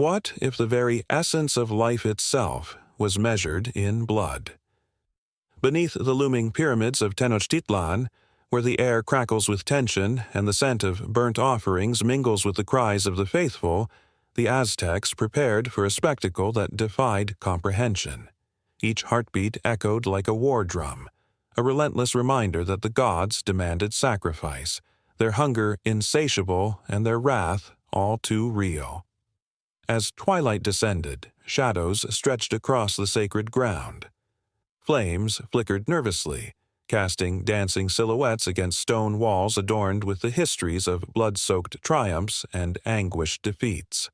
What if the very essence of life itself was measured in blood? Beneath the looming pyramids of Tenochtitlan, where the air crackles with tension and the scent of burnt offerings mingles with the cries of the faithful, the Aztecs prepared for a spectacle that defied comprehension. Each heartbeat echoed like a war drum, a relentless reminder that the gods demanded sacrifice, their hunger insatiable and their wrath all too real. As twilight descended, shadows stretched across the sacred ground. Flames flickered nervously, casting dancing silhouettes against stone walls adorned with the histories of blood-soaked triumphs and anguished defeats.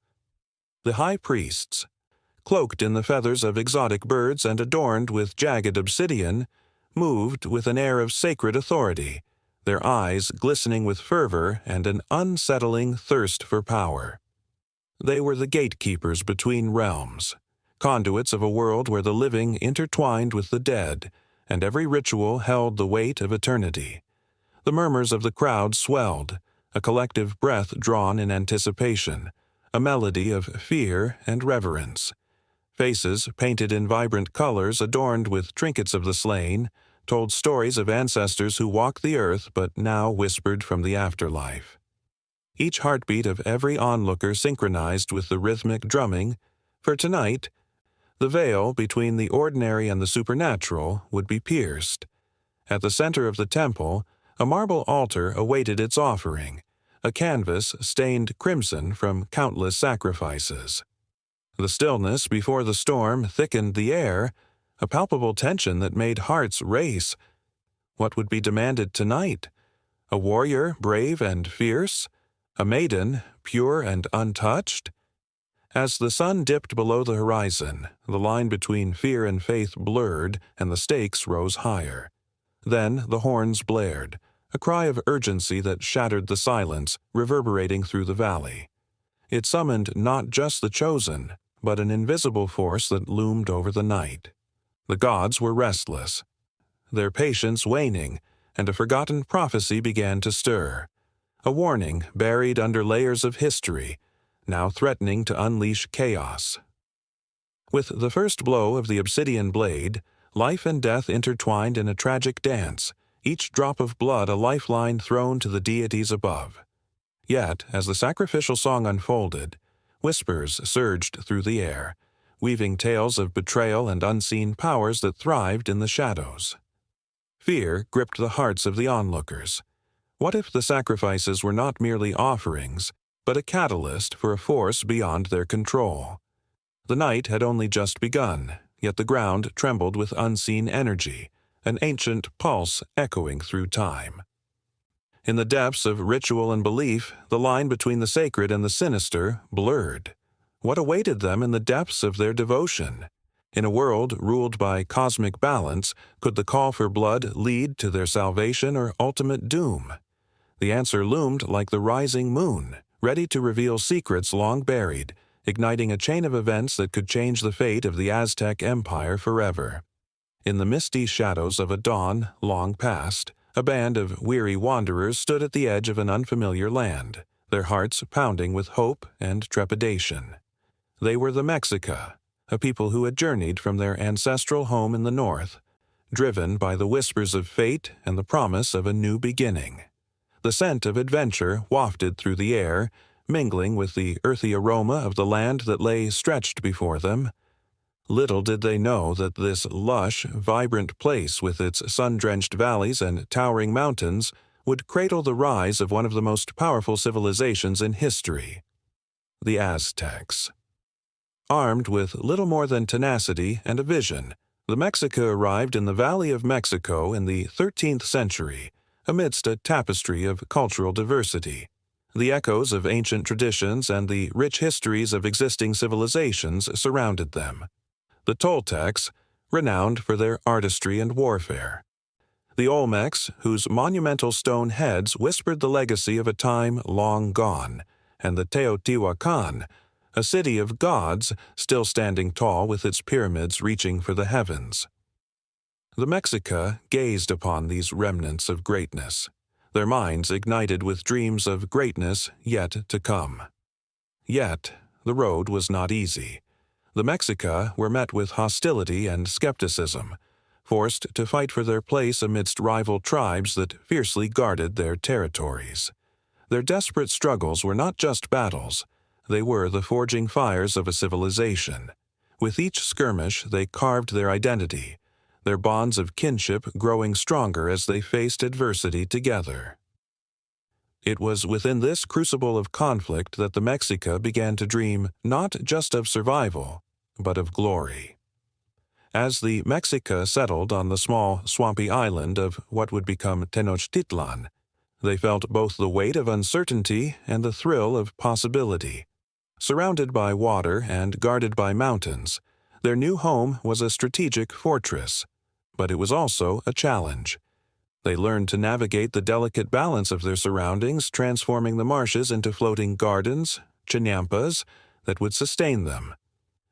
The high priests, cloaked in the feathers of exotic birds and adorned with jagged obsidian, moved with an air of sacred authority, their eyes glistening with fervor and an unsettling thirst for power. They were the gatekeepers between realms, conduits of a world where the living intertwined with the dead, and every ritual held the weight of eternity. The murmurs of the crowd swelled, a collective breath drawn in anticipation, a melody of fear and reverence. Faces painted in vibrant colors adorned with trinkets of the slain told stories of ancestors who walked the earth but now whispered from the afterlife. Each heartbeat of every onlooker synchronized with the rhythmic drumming, for tonight, the veil between the ordinary and the supernatural would be pierced. At the center of the temple, a marble altar awaited its offering, a canvas stained crimson from countless sacrifices. The stillness before the storm thickened the air, a palpable tension that made hearts race. What would be demanded tonight? A warrior brave and fierce? A maiden pure and untouched? As the sun dipped below the horizon, the line between fear and faith blurred and the stakes rose higher. Then the horns blared, a cry of urgency that shattered the silence, reverberating through the valley. It summoned not just the chosen, but an invisible force that loomed over the night. The gods were restless, their patience waning, and a forgotten prophecy began to stir. A warning buried under layers of history, now threatening to unleash chaos. With the first blow of the obsidian blade, life and death intertwined in a tragic dance, each drop of blood a lifeline thrown to the deities above. Yet, as the sacrificial song unfolded, whispers surged through the air, weaving tales of betrayal and unseen powers that thrived in the shadows. Fear gripped the hearts of the onlookers. What if the sacrifices were not merely offerings, but a catalyst for a force beyond their control? The night had only just begun, yet the ground trembled with unseen energy, an ancient pulse echoing through time. In the depths of ritual and belief, the line between the sacred and the sinister blurred. What awaited them in the depths of their devotion? In a world ruled by cosmic balance, could the call for blood lead to their salvation or ultimate doom? The answer loomed like the rising moon, ready to reveal secrets long buried, igniting a chain of events that could change the fate of the Aztec Empire forever. In the misty shadows of a dawn long past, a band of weary wanderers stood at the edge of an unfamiliar land, their hearts pounding with hope and trepidation. They were the Mexica, a people who had journeyed from their ancestral home in the north, driven by the whispers of fate and the promise of a new beginning. The scent of adventure wafted through the air, mingling with the earthy aroma of the land that lay stretched before them. Little did they know that this lush, vibrant place with its sun-drenched valleys and towering mountains would cradle the rise of one of the most powerful civilizations in history, the Aztecs. Armed with little more than tenacity and a vision, the Mexica arrived in the Valley of Mexico in the 13th century, amidst a tapestry of cultural diversity. The echoes of ancient traditions and the rich histories of existing civilizations surrounded them. The Toltecs, renowned for their artistry and warfare. The Olmecs, whose monumental stone heads whispered the legacy of a time long gone, and the Teotihuacan, a city of gods still standing tall with its pyramids reaching for the heavens. The Mexica gazed upon these remnants of greatness, their minds ignited with dreams of greatness yet to come. Yet, The road was not easy. The Mexica were met with hostility and skepticism, forced to fight for their place amidst rival tribes that fiercely guarded their territories. Their desperate struggles were not just battles, they were the forging fires of a civilization. With each skirmish, they carved their identity, their bonds of kinship growing stronger as they faced adversity together. It was within this crucible of conflict that the Mexica began to dream not just of survival, but of glory. As the Mexica settled on the small, swampy island of what would become Tenochtitlan, they felt both the weight of uncertainty and the thrill of possibility. Surrounded by water and guarded by mountains, their new home was a strategic fortress, but it was also a challenge. They learned to navigate the delicate balance of their surroundings, transforming the marshes into floating gardens, chinampas, that would sustain them.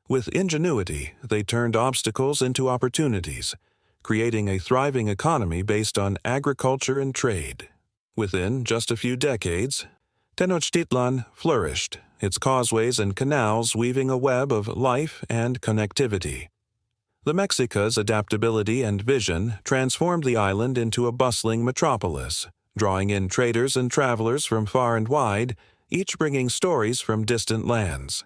With ingenuity, they turned obstacles into opportunities, creating a thriving economy based on agriculture and trade. Within just a few decades, Tenochtitlan flourished, its causeways and canals weaving a web of life and connectivity. The Mexica's adaptability and vision transformed the island into a bustling metropolis, drawing in traders and travelers from far and wide, each bringing stories from distant lands.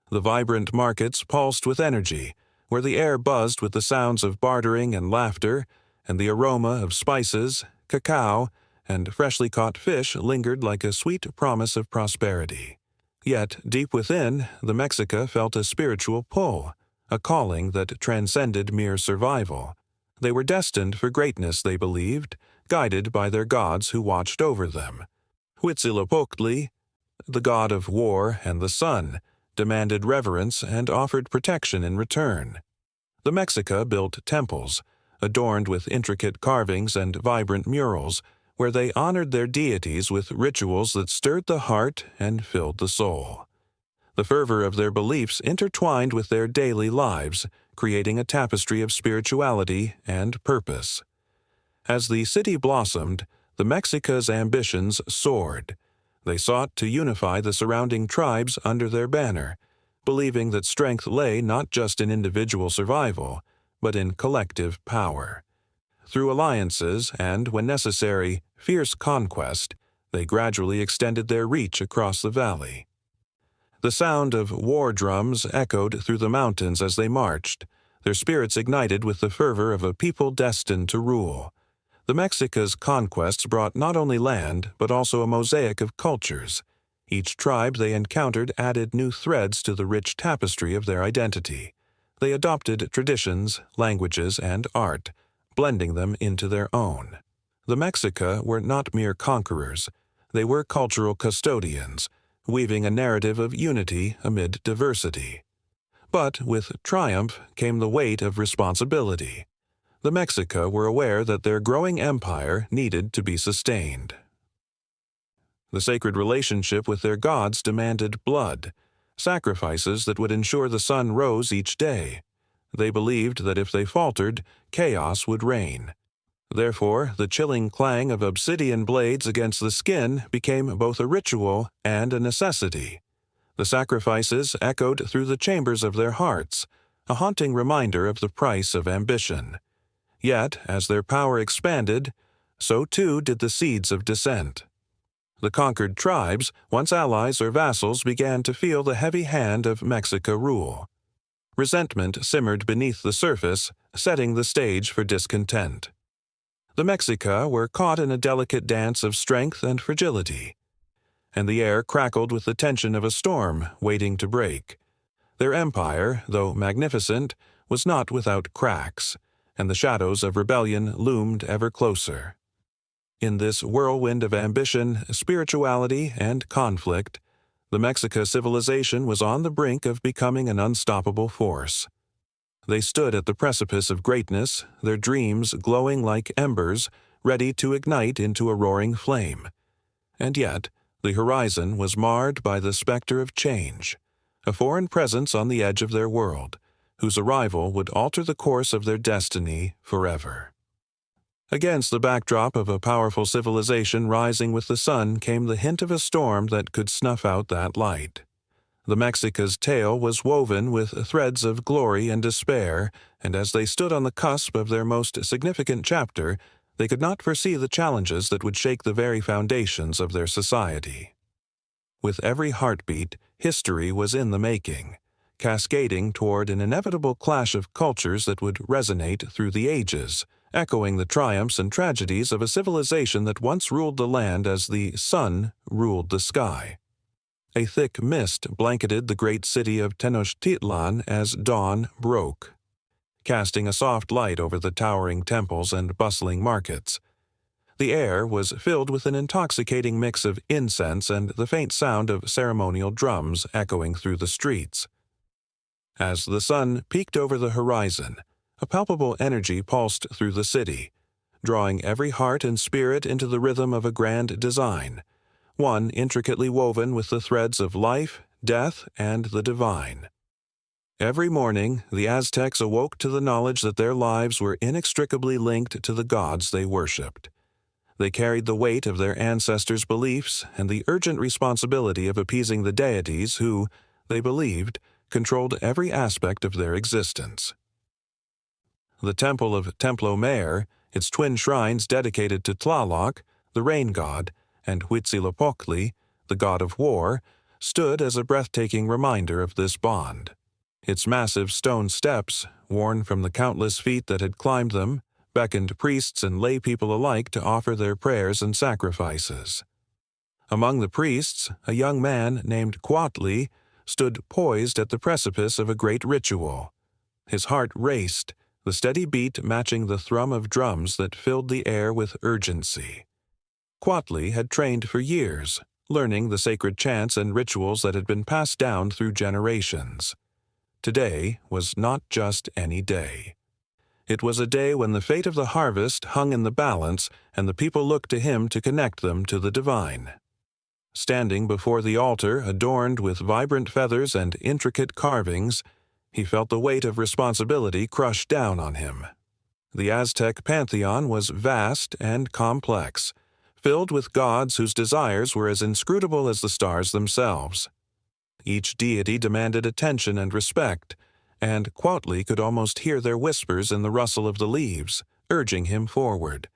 The vibrant markets pulsed with energy, where the air buzzed with the sounds of bartering and laughter, and the aroma of spices, cacao, and freshly caught fish lingered like a sweet promise of prosperity. Yet, deep within, the Mexica felt a spiritual pull, a calling that transcended mere survival. They were destined for greatness, they believed, guided by their gods who watched over them. Huitzilopochtli, the god of war and the sun, demanded reverence and offered protection in return. The Mexica built temples, adorned with intricate carvings and vibrant murals, where they honored their deities with rituals that stirred the heart and filled the soul. The fervor of their beliefs intertwined with their daily lives, creating a tapestry of spirituality and purpose. As the city blossomed, the Mexica's ambitions soared. They sought to unify the surrounding tribes under their banner, believing that strength lay not just in individual survival, but in collective power. Through alliances and, when necessary, fierce conquest, they gradually extended their reach across the valley. The sound of war drums echoed through the mountains as they marched, their spirits ignited with the fervor of a people destined to rule. The Mexica's conquests brought not only land, but also a mosaic of cultures. Each tribe they encountered added new threads to the rich tapestry of their identity. They adopted traditions, languages, and art, blending them into their own. The Mexica were not mere conquerors. They were cultural custodians, weaving a narrative of unity amid diversity. But with triumph came the weight of responsibility. The Mexica were aware that their growing empire needed to be sustained. The sacred relationship with their gods demanded blood, sacrifices that would ensure the sun rose each day. They believed that if they faltered, chaos would reign. Therefore, the chilling clang of obsidian blades against the skin became both a ritual and a necessity. The sacrifices echoed through the chambers of their hearts, a haunting reminder of the price of ambition. Yet, as their power expanded, so too did the seeds of dissent. The conquered tribes, once allies or vassals, began to feel the heavy hand of Mexica rule. Resentment simmered beneath the surface, setting the stage for discontent. The Mexica were caught in a delicate dance of strength and fragility, and the air crackled with the tension of a storm waiting to break. Their empire, though magnificent, was not without cracks, and the shadows of rebellion loomed ever closer. In this whirlwind of ambition, spirituality, and conflict, the Mexica civilization was on the brink of becoming an unstoppable force. They stood at the precipice of greatness, their dreams glowing like embers, ready to ignite into a roaring flame. And yet, the horizon was marred by the specter of change, a foreign presence on the edge of their world, whose arrival would alter the course of their destiny forever. Against the backdrop of a powerful civilization rising with the sun came the hint of a storm that could snuff out that light. The Mexica's tale was woven with threads of glory and despair, and as they stood on the cusp of their most significant chapter, they could not foresee the challenges that would shake the very foundations of their society. With every heartbeat, history was in the making, cascading toward an inevitable clash of cultures that would resonate through the ages, echoing the triumphs and tragedies of a civilization that once ruled the land as the sun ruled the sky. A thick mist blanketed the great city of Tenochtitlan as dawn broke, casting a soft light over the towering temples and bustling markets. The air was filled with an intoxicating mix of incense and the faint sound of ceremonial drums echoing through the streets. As the sun peeked over the horizon, a palpable energy pulsed through the city, drawing every heart and spirit into the rhythm of a grand design, one intricately woven with the threads of life, death, and the divine. Every morning, the Aztecs awoke to the knowledge that their lives were inextricably linked to the gods they worshipped. They carried the weight of their ancestors' beliefs and the urgent responsibility of appeasing the deities who, they believed, controlled every aspect of their existence. The temple of Templo Mayor, its twin shrines dedicated to Tlaloc, the rain god, and Huitzilopochtli, the god of war, stood as a breathtaking reminder of this bond. Its massive stone steps, worn from the countless feet that had climbed them, beckoned priests and lay people alike to offer their prayers and sacrifices. Among the priests, a young man named Cuautli stood poised at the precipice of a great ritual. His heart raced, the steady beat matching the thrum of drums that filled the air with urgency. Cuautli had trained for years, learning the sacred chants and rituals that had been passed down through generations. Today was not just any day. It was a day when the fate of the harvest hung in the balance, and the people looked to him to connect them to the divine. Standing before the altar adorned with vibrant feathers and intricate carvings, he felt the weight of responsibility crush down on him. The Aztec pantheon was vast and complex, filled with gods whose desires were as inscrutable as the stars themselves. Each deity demanded attention and respect, and Cuautli could almost hear their whispers in the rustle of the leaves, urging him forward.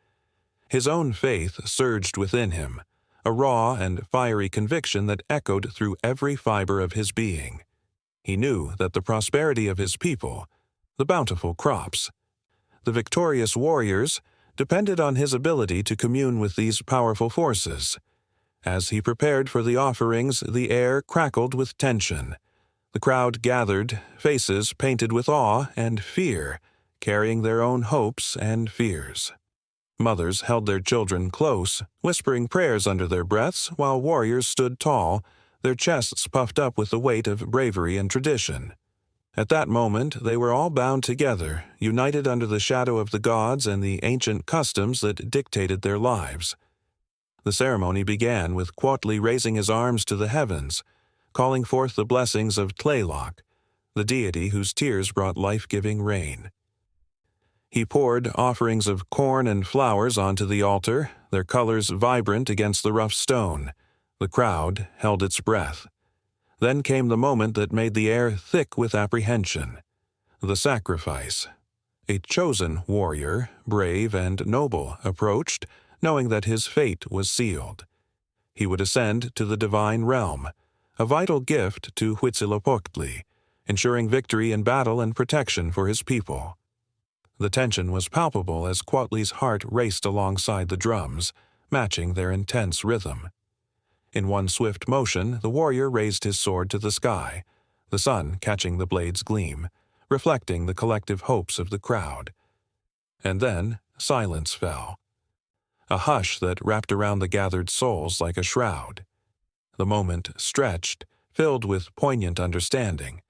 His own faith surged within him, a raw and fiery conviction that echoed through every fiber of his being. He knew that the prosperity of his people, the bountiful crops, the victorious warriors, depended on his ability to commune with these powerful forces. As he prepared for the offerings, the air crackled with tension. The crowd gathered, faces painted with awe and fear, carrying their own hopes and fears. Mothers held their children close, whispering prayers under their breaths, while warriors stood tall, their chests puffed up with the weight of bravery and tradition. At that moment, they were all bound together, united under the shadow of the gods and the ancient customs that dictated their lives. The ceremony began with Cuautli raising his arms to the heavens, calling forth the blessings of Tlaloc, the deity whose tears brought life-giving rain. He poured offerings of corn and flowers onto the altar, their colors vibrant against the rough stone. The crowd held its breath. Then came the moment that made the air thick with apprehension. The sacrifice. A chosen warrior, brave and noble, approached, knowing that his fate was sealed. He would ascend to the divine realm, a vital gift to Huitzilopochtli, ensuring victory in battle and protection for his people. The tension was palpable as Cuautli's heart raced alongside the drums, matching their intense rhythm. In one swift motion, the warrior raised his sword to the sky, the sun catching the blade's gleam, reflecting the collective hopes of the crowd. And then silence fell, a hush that wrapped around the gathered souls like a shroud. The moment stretched, filled with poignant understanding.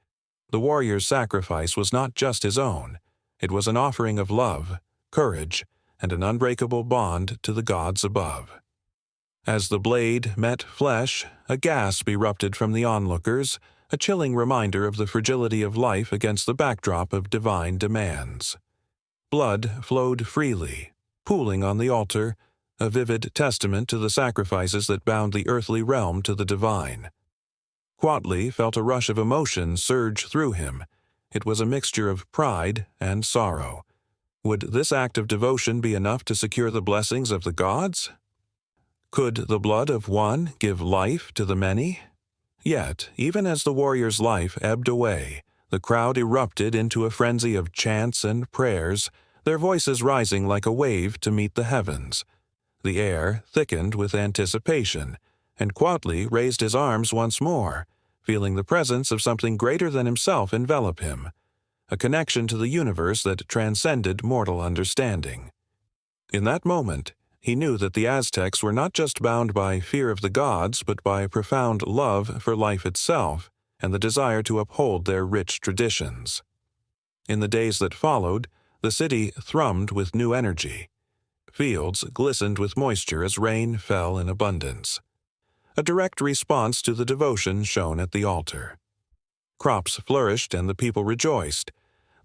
The warrior's sacrifice was not just his own. It was an offering of love, courage, and an unbreakable bond to the gods above. As the blade met flesh, a gasp erupted from the onlookers, a chilling reminder of the fragility of life against the backdrop of divine demands. Blood flowed freely, pooling on the altar, a vivid testament to the sacrifices that bound the earthly realm to the divine. Quatli felt a rush of emotion surge through him. It was a mixture of pride and sorrow. Would this act of devotion be enough to secure the blessings of the gods? Could the blood of one give life to the many? Yet, even as the warrior's life ebbed away, the crowd erupted into a frenzy of chants and prayers, their voices rising like a wave to meet the heavens. The air thickened with anticipation, and Quatli raised his arms once more, feeling the presence of something greater than himself envelop him, a connection to the universe that transcended mortal understanding. In that moment, he knew that the Aztecs were not just bound by fear of the gods, but by profound love for life itself and the desire to uphold their rich traditions. In the days that followed, the city thrummed with new energy. Fields glistened with moisture as rain fell in abundance, a direct response to the devotion shown at the altar. Crops flourished and the people rejoiced,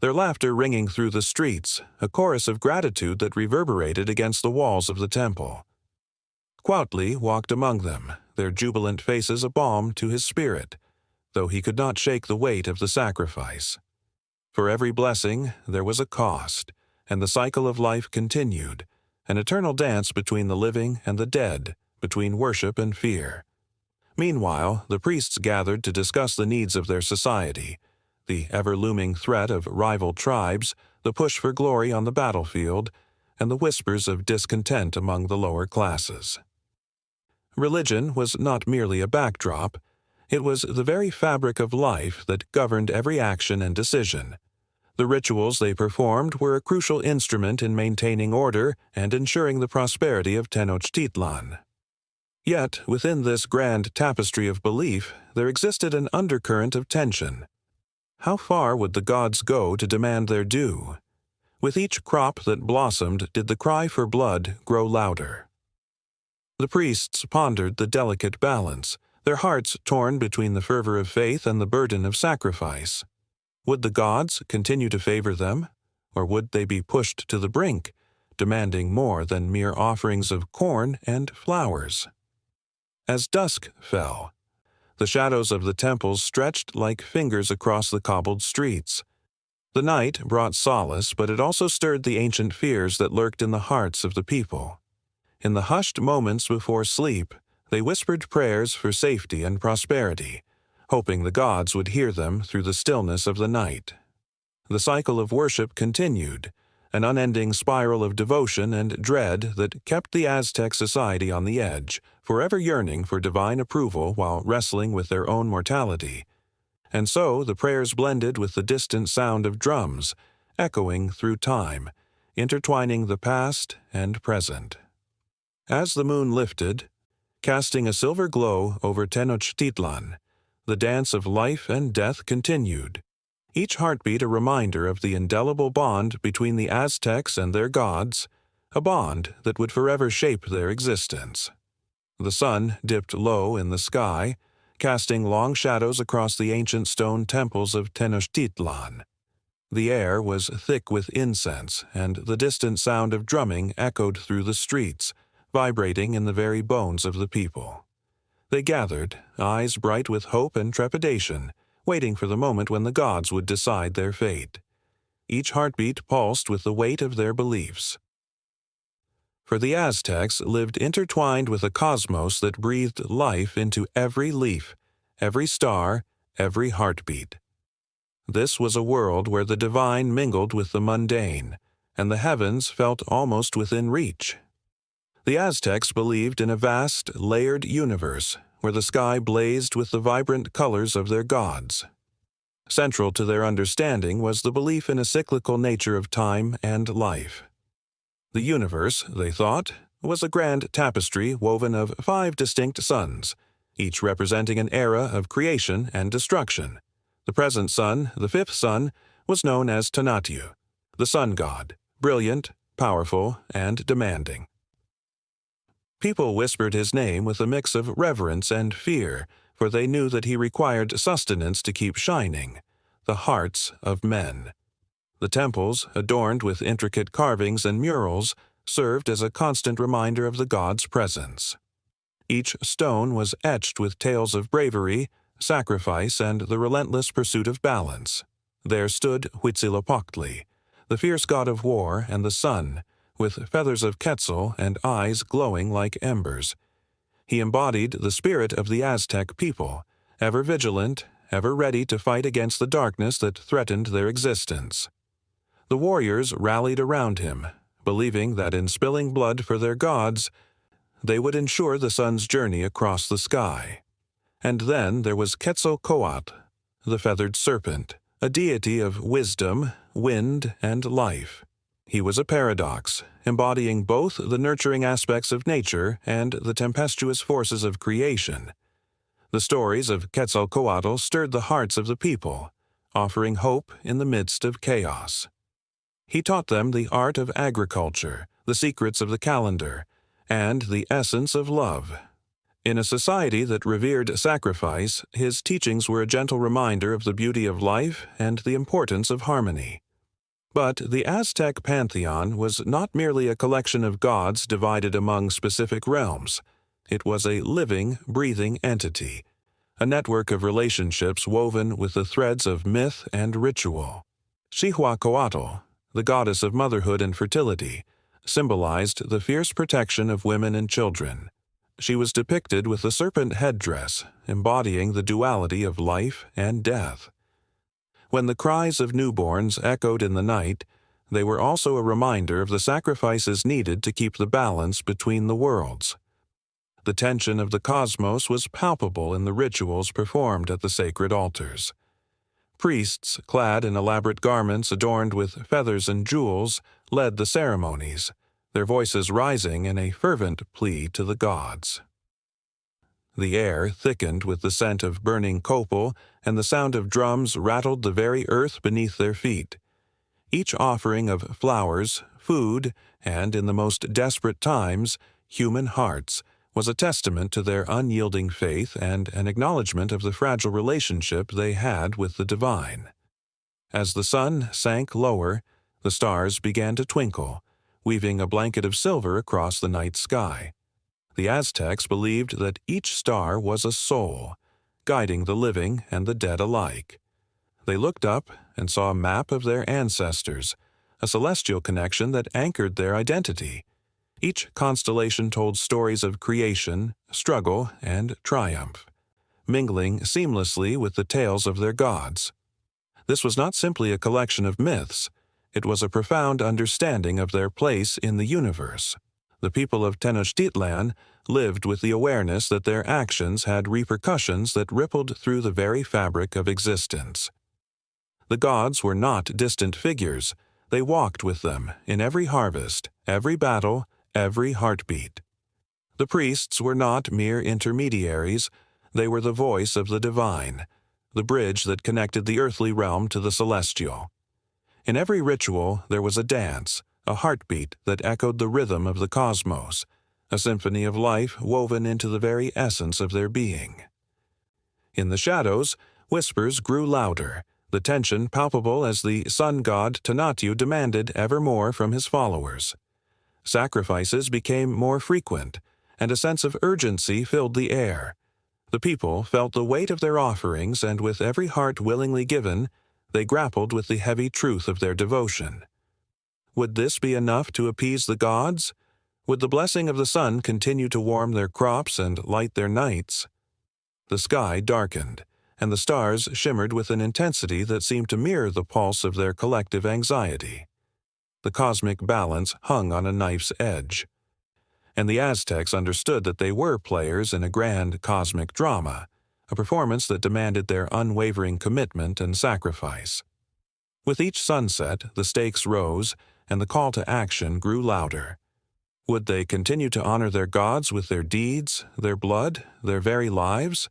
their laughter ringing through the streets, a chorus of gratitude that reverberated against the walls of the temple. Quatli walked among them, their jubilant faces a balm to his spirit, though he could not shake the weight of the sacrifice. For every blessing there was a cost, and the cycle of life continued, an eternal dance between the living and the dead, between worship and fear. Meanwhile, the priests gathered to discuss the needs of their society, the ever-looming threat of rival tribes, the push for glory on the battlefield, and the whispers of discontent among the lower classes. Religion was not merely a backdrop, it was the very fabric of life that governed every action and decision. The rituals they performed were a crucial instrument in maintaining order and ensuring the prosperity of Tenochtitlan. Yet, within this grand tapestry of belief, there existed an undercurrent of tension. How far would the gods go to demand their due? With each crop that blossomed did the cry for blood grow louder. The priests pondered the delicate balance, their hearts torn between the fervor of faith and the burden of sacrifice. Would the gods continue to favor them, or would they be pushed to the brink, demanding more than mere offerings of corn and flowers? As dusk fell, the shadows of the temples stretched like fingers across the cobbled streets. The night brought solace, but it also stirred the ancient fears that lurked in the hearts of the people. In the hushed moments before sleep, they whispered prayers for safety and prosperity, hoping the gods would hear them through the stillness of the night. The cycle of worship continued, an unending spiral of devotion and dread that kept the Aztec society on the edge, forever yearning for divine approval while wrestling with their own mortality. And so the prayers blended with the distant sound of drums, echoing through time, intertwining the past and present. As the moon lifted, casting a silver glow over Tenochtitlan, the dance of life and death continued, each heartbeat a reminder of the indelible bond between the Aztecs and their gods, a bond that would forever shape their existence. The sun dipped low in the sky, casting long shadows across the ancient stone temples of Tenochtitlan. The air was thick with incense, and the distant sound of drumming echoed through the streets, vibrating in the very bones of the people. They gathered, eyes bright with hope and trepidation, waiting for the moment when the gods would decide their fate. Each heartbeat pulsed with the weight of their beliefs. For the Aztecs lived intertwined with a cosmos that breathed life into every leaf, every star, every heartbeat. This was a world where the divine mingled with the mundane, and the heavens felt almost within reach. The Aztecs believed in a vast, layered universe where the sky blazed with the vibrant colors of their gods. Central to their understanding was the belief in a cyclical nature of time and life. The universe, they thought, was a grand tapestry woven of 5 distinct suns, each representing an era of creation and destruction. The present sun, the 5th sun, was known as Tonatiuh, the sun god, brilliant, powerful, and demanding. People whispered his name with a mix of reverence and fear, for they knew that he required sustenance to keep shining, the hearts of men. The temples, adorned with intricate carvings and murals, served as a constant reminder of the god's presence. Each stone was etched with tales of bravery, sacrifice, and the relentless pursuit of balance. There stood Huitzilopochtli, the fierce god of war and the sun, with feathers of Quetzal and eyes glowing like embers. He embodied the spirit of the Aztec people, ever vigilant, ever ready to fight against the darkness that threatened their existence. The warriors rallied around him, believing that in spilling blood for their gods, they would ensure the sun's journey across the sky. And then there was Quetzalcoatl, the feathered serpent, a deity of wisdom, wind, and life. He was a paradox, embodying both the nurturing aspects of nature and the tempestuous forces of creation. The stories of Quetzalcoatl stirred the hearts of the people, offering hope in the midst of chaos. He taught them the art of agriculture, the secrets of the calendar, and the essence of love. In a society that revered sacrifice, his teachings were a gentle reminder of the beauty of life and the importance of harmony. But the Aztec pantheon was not merely a collection of gods divided among specific realms. It was a living, breathing entity, a network of relationships woven with the threads of myth and ritual. Xihuacoatl, the goddess of motherhood and fertility, symbolized the fierce protection of women and children. She was depicted with a serpent headdress, embodying the duality of life and death. When the cries of newborns echoed in the night, they were also a reminder of the sacrifices needed to keep the balance between the worlds. The tension of the cosmos was palpable in the rituals performed at the sacred altars. Priests, clad in elaborate garments adorned with feathers and jewels, led the ceremonies, their voices rising in a fervent plea to the gods. The air thickened with the scent of burning copal, and the sound of drums rattled the very earth beneath their feet. Each offering of flowers, food, and, in the most desperate times, human hearts, was a testament to their unyielding faith and an acknowledgement of the fragile relationship they had with the divine. As the sun sank lower, the stars began to twinkle, weaving a blanket of silver across the night sky. The Aztecs believed that each star was a soul, guiding the living and the dead alike. They looked up and saw a map of their ancestors, a celestial connection that anchored their identity. Each constellation told stories of creation, struggle, and triumph, mingling seamlessly with the tales of their gods. This was not simply a collection of myths, it was a profound understanding of their place in the universe. The people of Tenochtitlan lived with the awareness that their actions had repercussions that rippled through the very fabric of existence. The gods were not distant figures. They walked with them in every harvest, every battle, every heartbeat. The priests were not mere intermediaries. They were the voice of the divine, the bridge that connected the earthly realm to the celestial. In every ritual there was a dance, a heartbeat that echoed the rhythm of the cosmos, a symphony of life woven into the very essence of their being. In the shadows, whispers grew louder, the tension palpable as the sun god Tonatiuh demanded ever more from his followers. Sacrifices became more frequent, and a sense of urgency filled the air. The people felt the weight of their offerings, and with every heart willingly given, they grappled with the heavy truth of their devotion. Would this be enough to appease the gods? Would the blessing of the sun continue to warm their crops and light their nights? The sky darkened, and the stars shimmered with an intensity that seemed to mirror the pulse of their collective anxiety. The cosmic balance hung on a knife's edge. And the Aztecs understood that they were players in a grand cosmic drama, a performance that demanded their unwavering commitment and sacrifice. With each sunset, the stakes rose, and the call to action grew louder. Would they continue to honor their gods with their deeds, their blood, their very lives?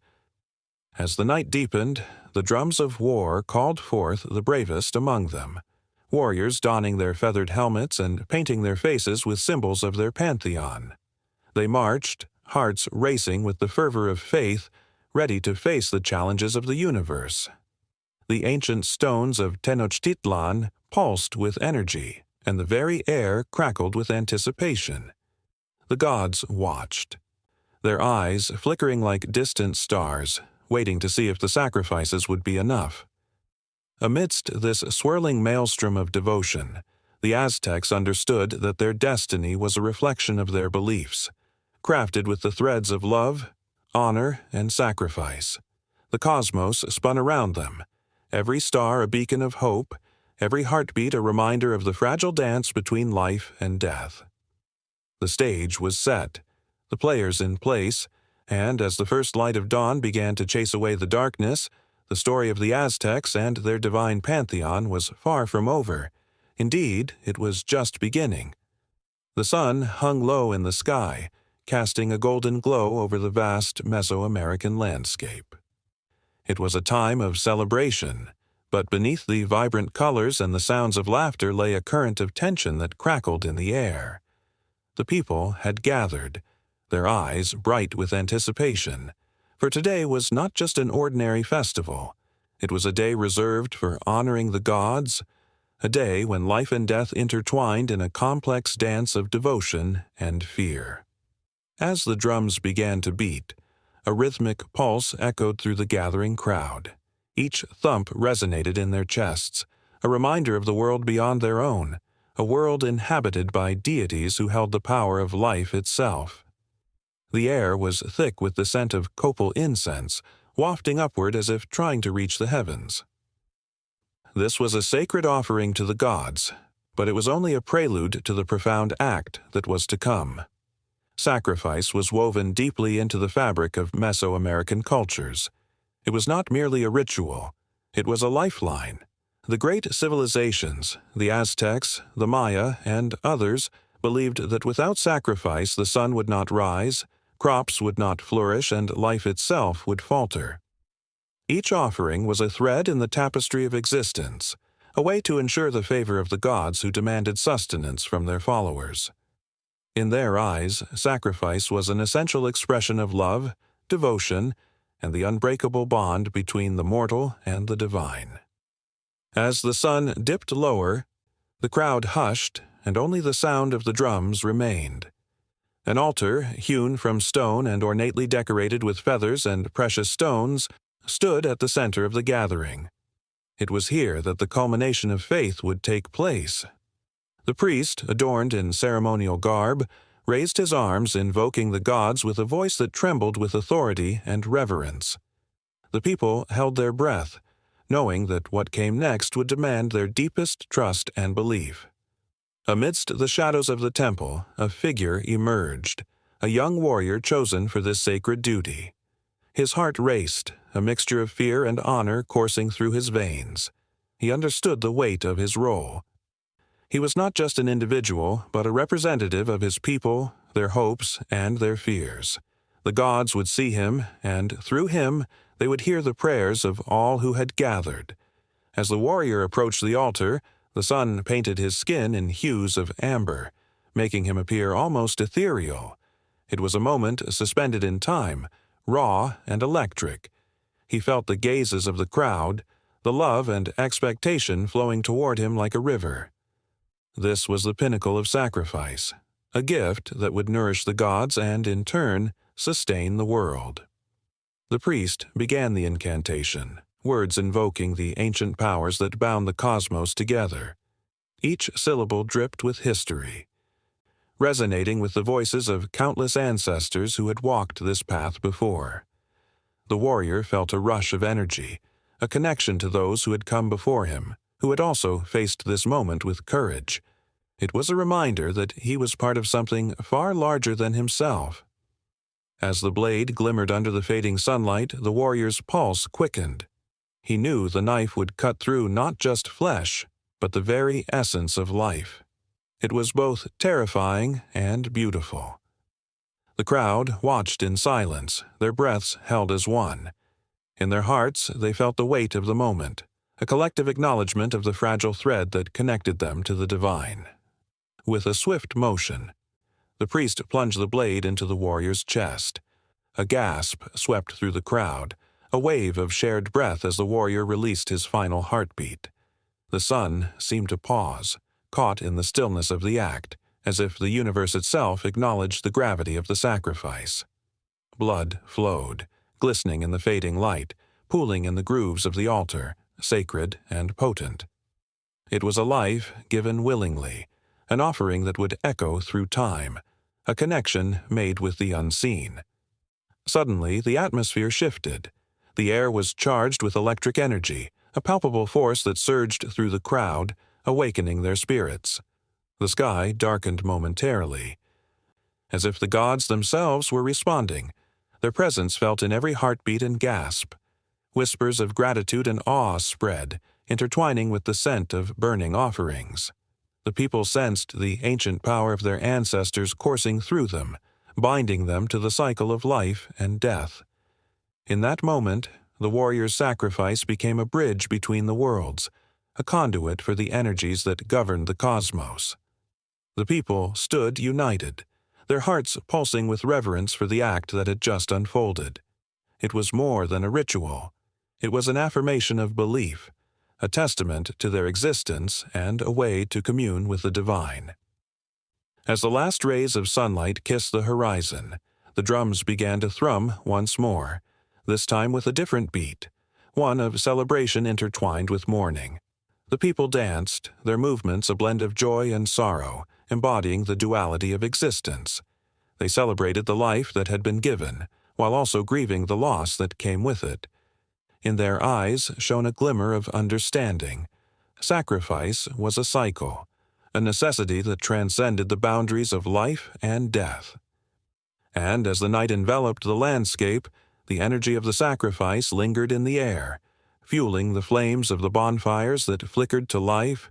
As the night deepened, the drums of war called forth the bravest among them, warriors donning their feathered helmets and painting their faces with symbols of their pantheon. They marched, hearts racing with the fervor of faith, ready to face the challenges of the universe. The ancient stones of Tenochtitlan pulsed with energy, and the very air crackled with anticipation. The gods watched, their eyes flickering like distant stars, waiting to see if the sacrifices would be enough. Amidst this swirling maelstrom of devotion, the Aztecs understood that their destiny was a reflection of their beliefs, crafted with the threads of love, honor, and sacrifice. The cosmos spun around them, every star a beacon of hope, every heartbeat a reminder of the fragile dance between life and death. The stage was set, the players in place, and as the first light of dawn began to chase away the darkness, the story of the Aztecs and their divine pantheon was far from over. Indeed, it was just beginning. The sun hung low in the sky, casting a golden glow over the vast Mesoamerican landscape. It was a time of celebration, but beneath the vibrant colors and the sounds of laughter lay a current of tension that crackled in the air. The people had gathered, their eyes bright with anticipation, for today was not just an ordinary festival. It was a day reserved for honoring the gods, a day when life and death intertwined in a complex dance of devotion and fear. As the drums began to beat, a rhythmic pulse echoed through the gathering crowd. Each thump resonated in their chests, a reminder of the world beyond their own, a world inhabited by deities who held the power of life itself. The air was thick with the scent of copal incense, wafting upward as if trying to reach the heavens. This was a sacred offering to the gods, but it was only a prelude to the profound act that was to come. Sacrifice was woven deeply into the fabric of Mesoamerican cultures. It was not merely a ritual, it was a lifeline. The great civilizations, the Aztecs, the Maya, and others, believed that without sacrifice the sun would not rise, crops would not flourish, and life itself would falter. Each offering was a thread in the tapestry of existence, a way to ensure the favor of the gods who demanded sustenance from their followers. In their eyes, sacrifice was an essential expression of love, devotion, and the unbreakable bond between the mortal and the divine. As the sun dipped lower, the crowd hushed, and only the sound of the drums remained. An altar, hewn from stone and ornately decorated with feathers and precious stones, stood at the center of the gathering. It was here that the culmination of faith would take place. The priest, adorned in ceremonial garb, raised his arms, invoking the gods with a voice that trembled with authority and reverence. The people held their breath, knowing that what came next would demand their deepest trust and belief. Amidst the shadows of the temple, a figure emerged, a young warrior chosen for this sacred duty. His heart raced, a mixture of fear and honor coursing through his veins. He understood the weight of his role. He was not just an individual, but a representative of his people, their hopes, and their fears. The gods would see him, and through him, they would hear the prayers of all who had gathered. As the warrior approached the altar, the sun painted his skin in hues of amber, making him appear almost ethereal. It was a moment suspended in time, raw and electric. He felt the gazes of the crowd, the love and expectation flowing toward him like a river. This was the pinnacle of sacrifice, a gift that would nourish the gods and, in turn, sustain the world. The priest began the incantation, words invoking the ancient powers that bound the cosmos together. Each syllable dripped with history, resonating with the voices of countless ancestors who had walked this path before. The warrior felt a rush of energy, a connection to those who had come before him, who had also faced this moment with courage. It was a reminder that he was part of something far larger than himself. As the blade glimmered under the fading sunlight, the warrior's pulse quickened. He knew the knife would cut through not just flesh, but the very essence of life. It was both terrifying and beautiful. The crowd watched in silence, their breaths held as one. In their hearts, they felt the weight of the moment, a collective acknowledgement of the fragile thread that connected them to the divine. With a swift motion, the priest plunged the blade into the warrior's chest. A gasp swept through the crowd, a wave of shared breath as the warrior released his final heartbeat. The sun seemed to pause, caught in the stillness of the act, as if the universe itself acknowledged the gravity of the sacrifice. Blood flowed, glistening in the fading light, pooling in the grooves of the altar, sacred and potent. It was a life given willingly, an offering that would echo through time, a connection made with the unseen. Suddenly, the atmosphere shifted. The air was charged with electric energy, a palpable force that surged through the crowd, awakening their spirits. The sky darkened momentarily, as if the gods themselves were responding, their presence felt in every heartbeat and gasp. Whispers of gratitude and awe spread, intertwining with the scent of burning offerings. The people sensed the ancient power of their ancestors coursing through them, binding them to the cycle of life and death. In that moment, the warrior's sacrifice became a bridge between the worlds, a conduit for the energies that governed the cosmos. The people stood united, their hearts pulsing with reverence for the act that had just unfolded. It was more than a ritual. It was an affirmation of belief, a testament to their existence and a way to commune with the divine. As the last rays of sunlight kissed the horizon, the drums began to thrum once more, this time with a different beat, one of celebration intertwined with mourning. The people danced, their movements a blend of joy and sorrow, embodying the duality of existence. They celebrated the life that had been given, while also grieving the loss that came with it. In their eyes shone a glimmer of understanding. Sacrifice was a cycle, a necessity that transcended the boundaries of life and death. And as the night enveloped the landscape, the energy of the sacrifice lingered in the air, fueling the flames of the bonfires that flickered to life.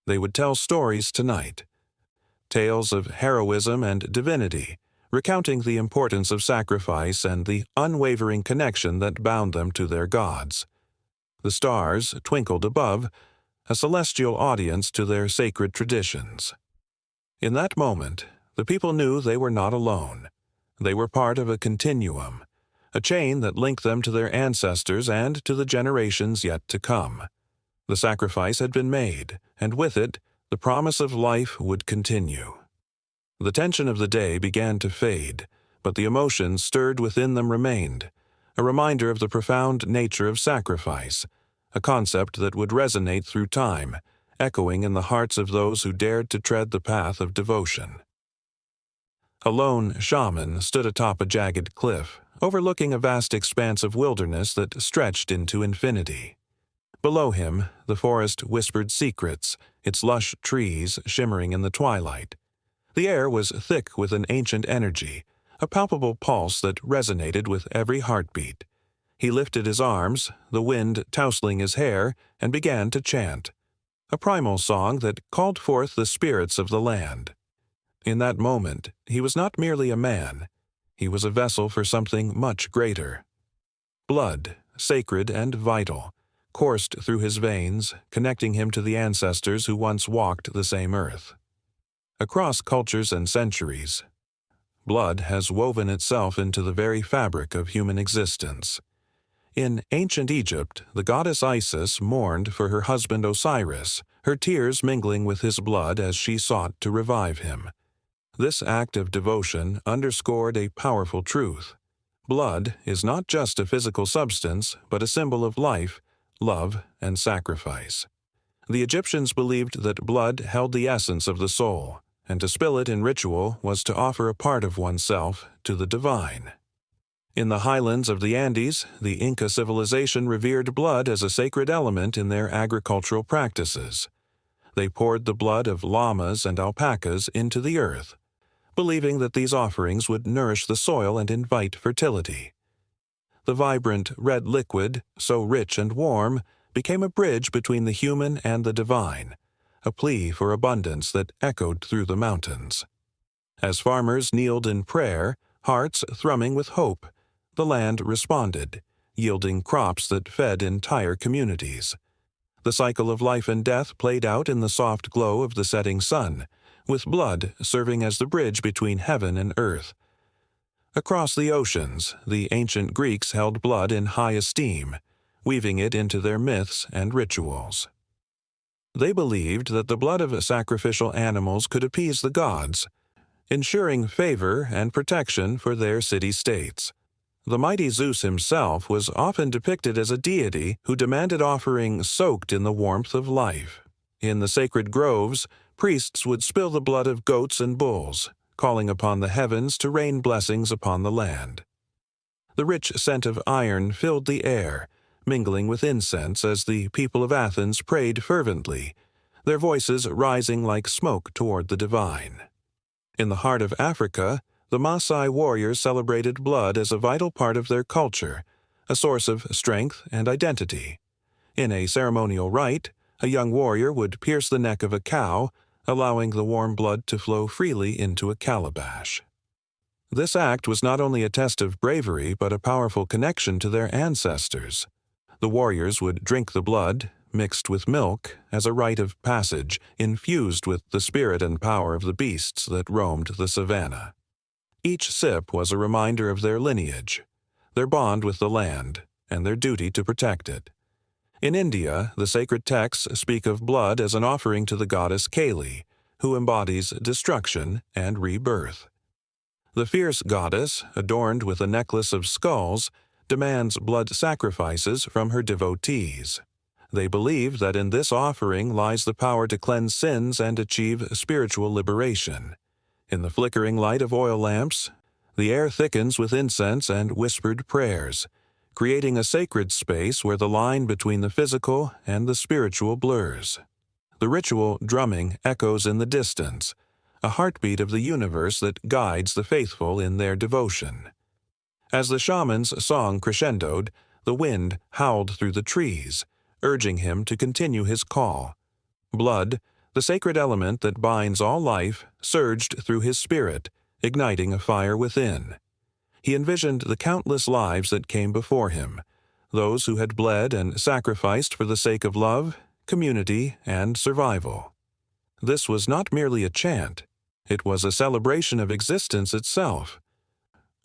They would tell stories tonight, tales of heroism and divinity, recounting the importance of sacrifice and the unwavering connection that bound them to their gods. The stars twinkled above, a celestial audience to their sacred traditions. In that moment, the people knew they were not alone. They were part of a continuum, a chain that linked them to their ancestors and to the generations yet to come. The sacrifice had been made, and with it, the promise of life would continue. The tension of the day began to fade, but the emotions stirred within them remained, a reminder of the profound nature of sacrifice, a concept that would resonate through time, echoing in the hearts of those who dared to tread the path of devotion. A lone shaman stood atop a jagged cliff, overlooking a vast expanse of wilderness that stretched into infinity. Below him, the forest whispered secrets, its lush trees shimmering in the twilight. The air was thick with an ancient energy, a palpable pulse that resonated with every heartbeat. He lifted his arms, the wind tousling his hair, and began to chant, a primal song that called forth the spirits of the land. In that moment, he was not merely a man. He was a vessel for something much greater. Blood, sacred and vital, coursed through his veins, connecting him to the ancestors who once walked the same earth. Across cultures and centuries, blood has woven itself into the very fabric of human existence. In ancient Egypt, the goddess Isis mourned for her husband Osiris, her tears mingling with his blood as she sought to revive him. This act of devotion underscored a powerful truth. Blood is not just a physical substance, but a symbol of life, love, and sacrifice. The Egyptians believed that blood held the essence of the soul, and to spill it in ritual was to offer a part of oneself to the divine. In the highlands of the Andes, the Inca civilization revered blood as a sacred element in their agricultural practices. They poured the blood of llamas and alpacas into the earth, believing that these offerings would nourish the soil and invite fertility. The vibrant red liquid, so rich and warm, became a bridge between the human and the divine, a plea for abundance that echoed through the mountains. As farmers kneeled in prayer, hearts thrumming with hope, the land responded, yielding crops that fed entire communities. The cycle of life and death played out in the soft glow of the setting sun, with blood serving as the bridge between heaven and earth. Across the oceans, the ancient Greeks held blood in high esteem, weaving it into their myths and rituals. They believed that the blood of sacrificial animals could appease the gods, ensuring favor and protection for their city-states. The mighty Zeus himself was often depicted as a deity who demanded offerings soaked in the warmth of life. In the sacred groves, priests would spill the blood of goats and bulls, calling upon the heavens to rain blessings upon the land. The rich scent of iron filled the air, mingling with incense as the people of Athens prayed fervently, their voices rising like smoke toward the divine. In the heart of Africa, the Maasai warriors celebrated blood as a vital part of their culture, a source of strength and identity. In a ceremonial rite, a young warrior would pierce the neck of a cow, allowing the warm blood to flow freely into a calabash. This act was not only a test of bravery but a powerful connection to their ancestors. The warriors would drink the blood, mixed with milk, as a rite of passage infused with the spirit and power of the beasts that roamed the savannah. Each sip was a reminder of their lineage, their bond with the land, and their duty to protect it. In India, the sacred texts speak of blood as an offering to the goddess Kali, who embodies destruction and rebirth. The fierce goddess, adorned with a necklace of skulls, demands blood sacrifices from her devotees. They believe that in this offering lies the power to cleanse sins and achieve spiritual liberation. In the flickering light of oil lamps, the air thickens with incense and whispered prayers, creating a sacred space where the line between the physical and the spiritual blurs. The ritual drumming echoes in the distance, a heartbeat of the universe that guides the faithful in their devotion. As the shaman's song crescendoed, the wind howled through the trees, urging him to continue his call. Blood, the sacred element that binds all life, surged through his spirit, igniting a fire within. He envisioned the countless lives that came before him, those who had bled and sacrificed for the sake of love, community, and survival. This was not merely a chant. It was a celebration of existence itself,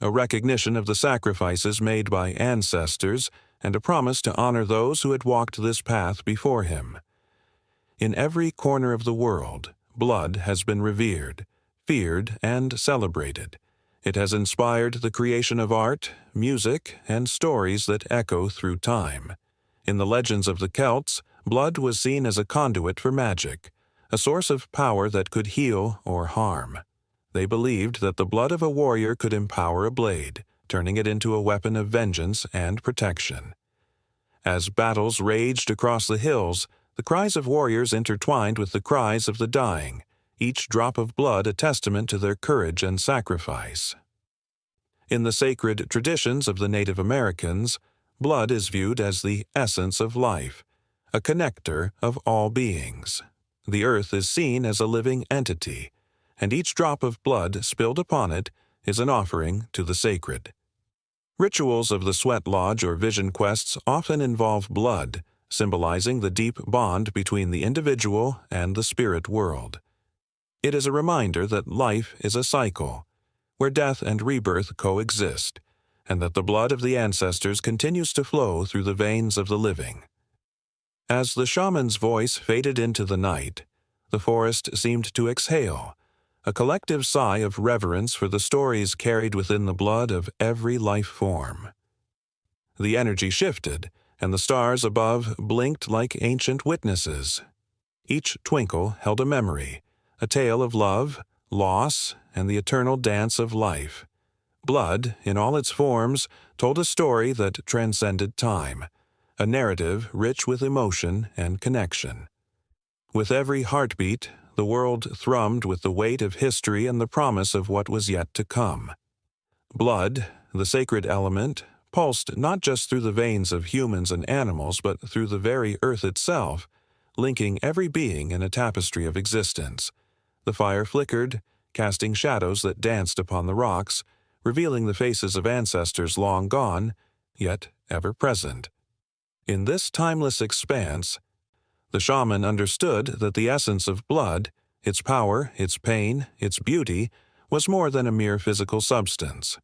a recognition of the sacrifices made by ancestors and a promise to honor those who had walked this path before him. In every corner of the world, blood has been revered, feared, and celebrated. It has inspired the creation of art, music, and stories that echo through time. In the legends of the Celts, blood was seen as a conduit for magic, a source of power that could heal or harm. They believed that the blood of a warrior could empower a blade, turning it into a weapon of vengeance and protection. As battles raged across the hills, the cries of warriors intertwined with the cries of the dying, each drop of blood a testament to their courage and sacrifice. In the sacred traditions of the Native Americans, blood is viewed as the essence of life, a connector of all beings. The earth is seen as a living entity, and each drop of blood spilled upon it is an offering to the sacred. Rituals of the sweat lodge or vision quests often involve blood, symbolizing the deep bond between the individual and the spirit world. It is a reminder that life is a cycle, where death and rebirth coexist, and that the blood of the ancestors continues to flow through the veins of the living. As the shaman's voice faded into the night, the forest seemed to exhale, a collective sigh of reverence for the stories carried within the blood of every life form. The energy shifted, and the stars above blinked like ancient witnesses. Each twinkle held a memory, a tale of love, loss, and the eternal dance of life. Blood, in all its forms, told a story that transcended time, a narrative rich with emotion and connection. With every heartbeat, the world thrummed with the weight of history and the promise of what was yet to come. Blood, the sacred element, pulsed not just through the veins of humans and animals, but through the very earth itself, linking every being in a tapestry of existence. The fire flickered, casting shadows that danced upon the rocks, revealing the faces of ancestors long gone, yet ever present. In this timeless expanse, the shaman understood that the essence of blood, its power, its pain, its beauty, was more than a mere physical substance.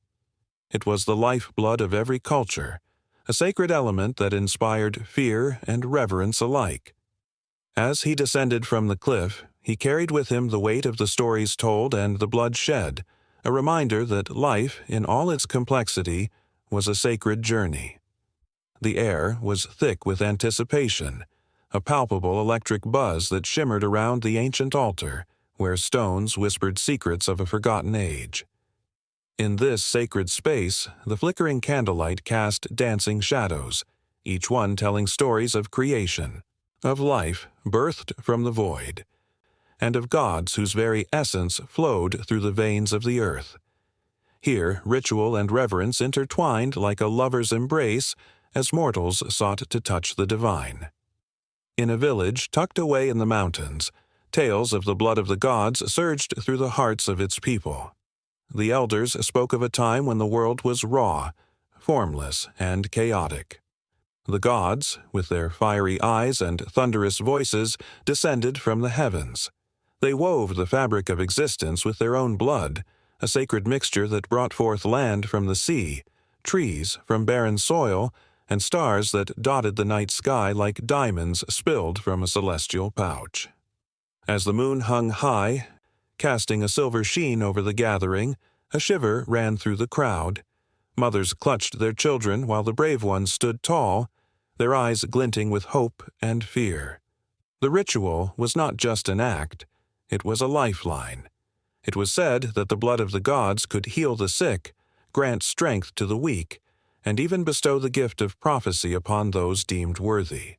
It was the lifeblood of every culture, a sacred element that inspired fear and reverence alike. As he descended from the cliff, he carried with him the weight of the stories told and the blood shed, a reminder that life, in all its complexity, was a sacred journey. The air was thick with anticipation, a palpable electric buzz that shimmered around the ancient altar, where stones whispered secrets of a forgotten age. In this sacred space, the flickering candlelight cast dancing shadows, each one telling stories of creation, of life birthed from the void, and of gods whose very essence flowed through the veins of the earth. Here, ritual and reverence intertwined like a lover's embrace as mortals sought to touch the divine. In a village tucked away in the mountains, tales of the blood of the gods surged through the hearts of its people. The elders spoke of a time when the world was raw, formless, and chaotic. The gods, with their fiery eyes and thunderous voices, descended from the heavens. They wove the fabric of existence with their own blood, a sacred mixture that brought forth land from the sea, trees from barren soil, and stars that dotted the night sky like diamonds spilled from a celestial pouch. As the moon hung high, casting a silver sheen over the gathering, a shiver ran through the crowd. Mothers clutched their children while the brave ones stood tall, their eyes glinting with hope and fear. The ritual was not just an act, it was a lifeline. It was said that the blood of the gods could heal the sick, grant strength to the weak, and even bestow the gift of prophecy upon those deemed worthy.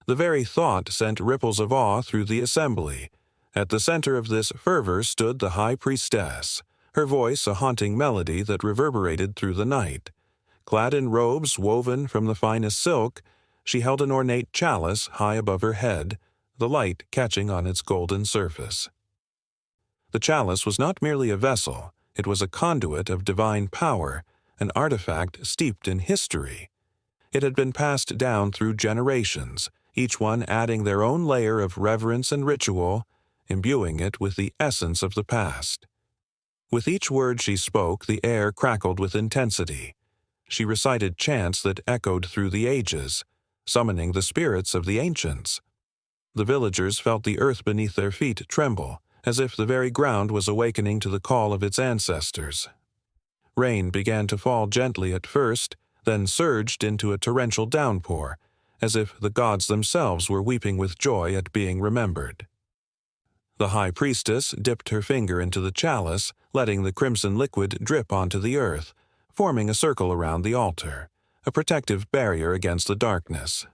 The very thought sent ripples of awe through the assembly. At the center of this fervor stood the high priestess, her voice a haunting melody that reverberated through the night. Clad in robes woven from the finest silk, she held an ornate chalice high above her head, the light catching on its golden surface. The chalice was not merely a vessel, it was a conduit of divine power, an artifact steeped in history. It had been passed down through generations, each one adding their own layer of reverence and ritual, imbuing it with the essence of the past. With each word she spoke, the air crackled with intensity. She recited chants that echoed through the ages, summoning the spirits of the ancients. The villagers felt the earth beneath their feet tremble, as if the very ground was awakening to the call of its ancestors. Rain began to fall gently at first, then surged into a torrential downpour, as if the gods themselves were weeping with joy at being remembered. The high priestess dipped her finger into the chalice, letting the crimson liquid drip onto the earth, forming a circle around the altar, a protective barrier against the darkness.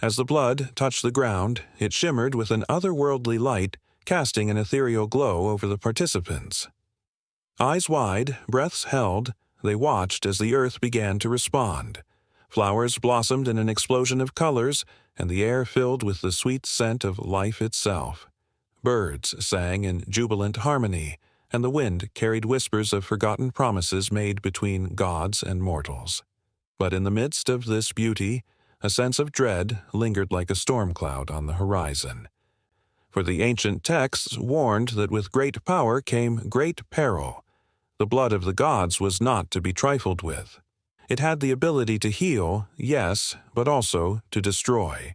As the blood touched the ground, it shimmered with an otherworldly light, casting an ethereal glow over the participants. Eyes wide, breaths held, they watched as the earth began to respond. Flowers blossomed in an explosion of colors, and the air filled with the sweet scent of life itself. Birds sang in jubilant harmony, and the wind carried whispers of forgotten promises made between gods and mortals. But in the midst of this beauty, a sense of dread lingered like a storm cloud on the horizon. For the ancient texts warned that with great power came great peril. The blood of the gods was not to be trifled with. It had the ability to heal, yes, but also to destroy.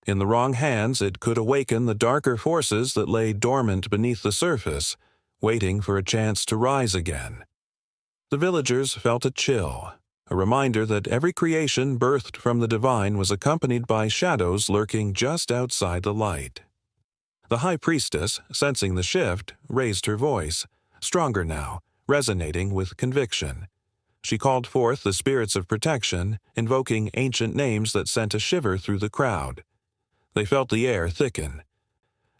In the wrong hands, it could awaken the darker forces that lay dormant beneath the surface, waiting for a chance to rise again. The villagers felt a chill, a reminder that every creation birthed from the divine was accompanied by shadows lurking just outside the light. The high priestess, sensing the shift, raised her voice, stronger now, resonating with conviction. She called forth the spirits of protection, invoking ancient names that sent a shiver through the crowd. They felt the air thicken,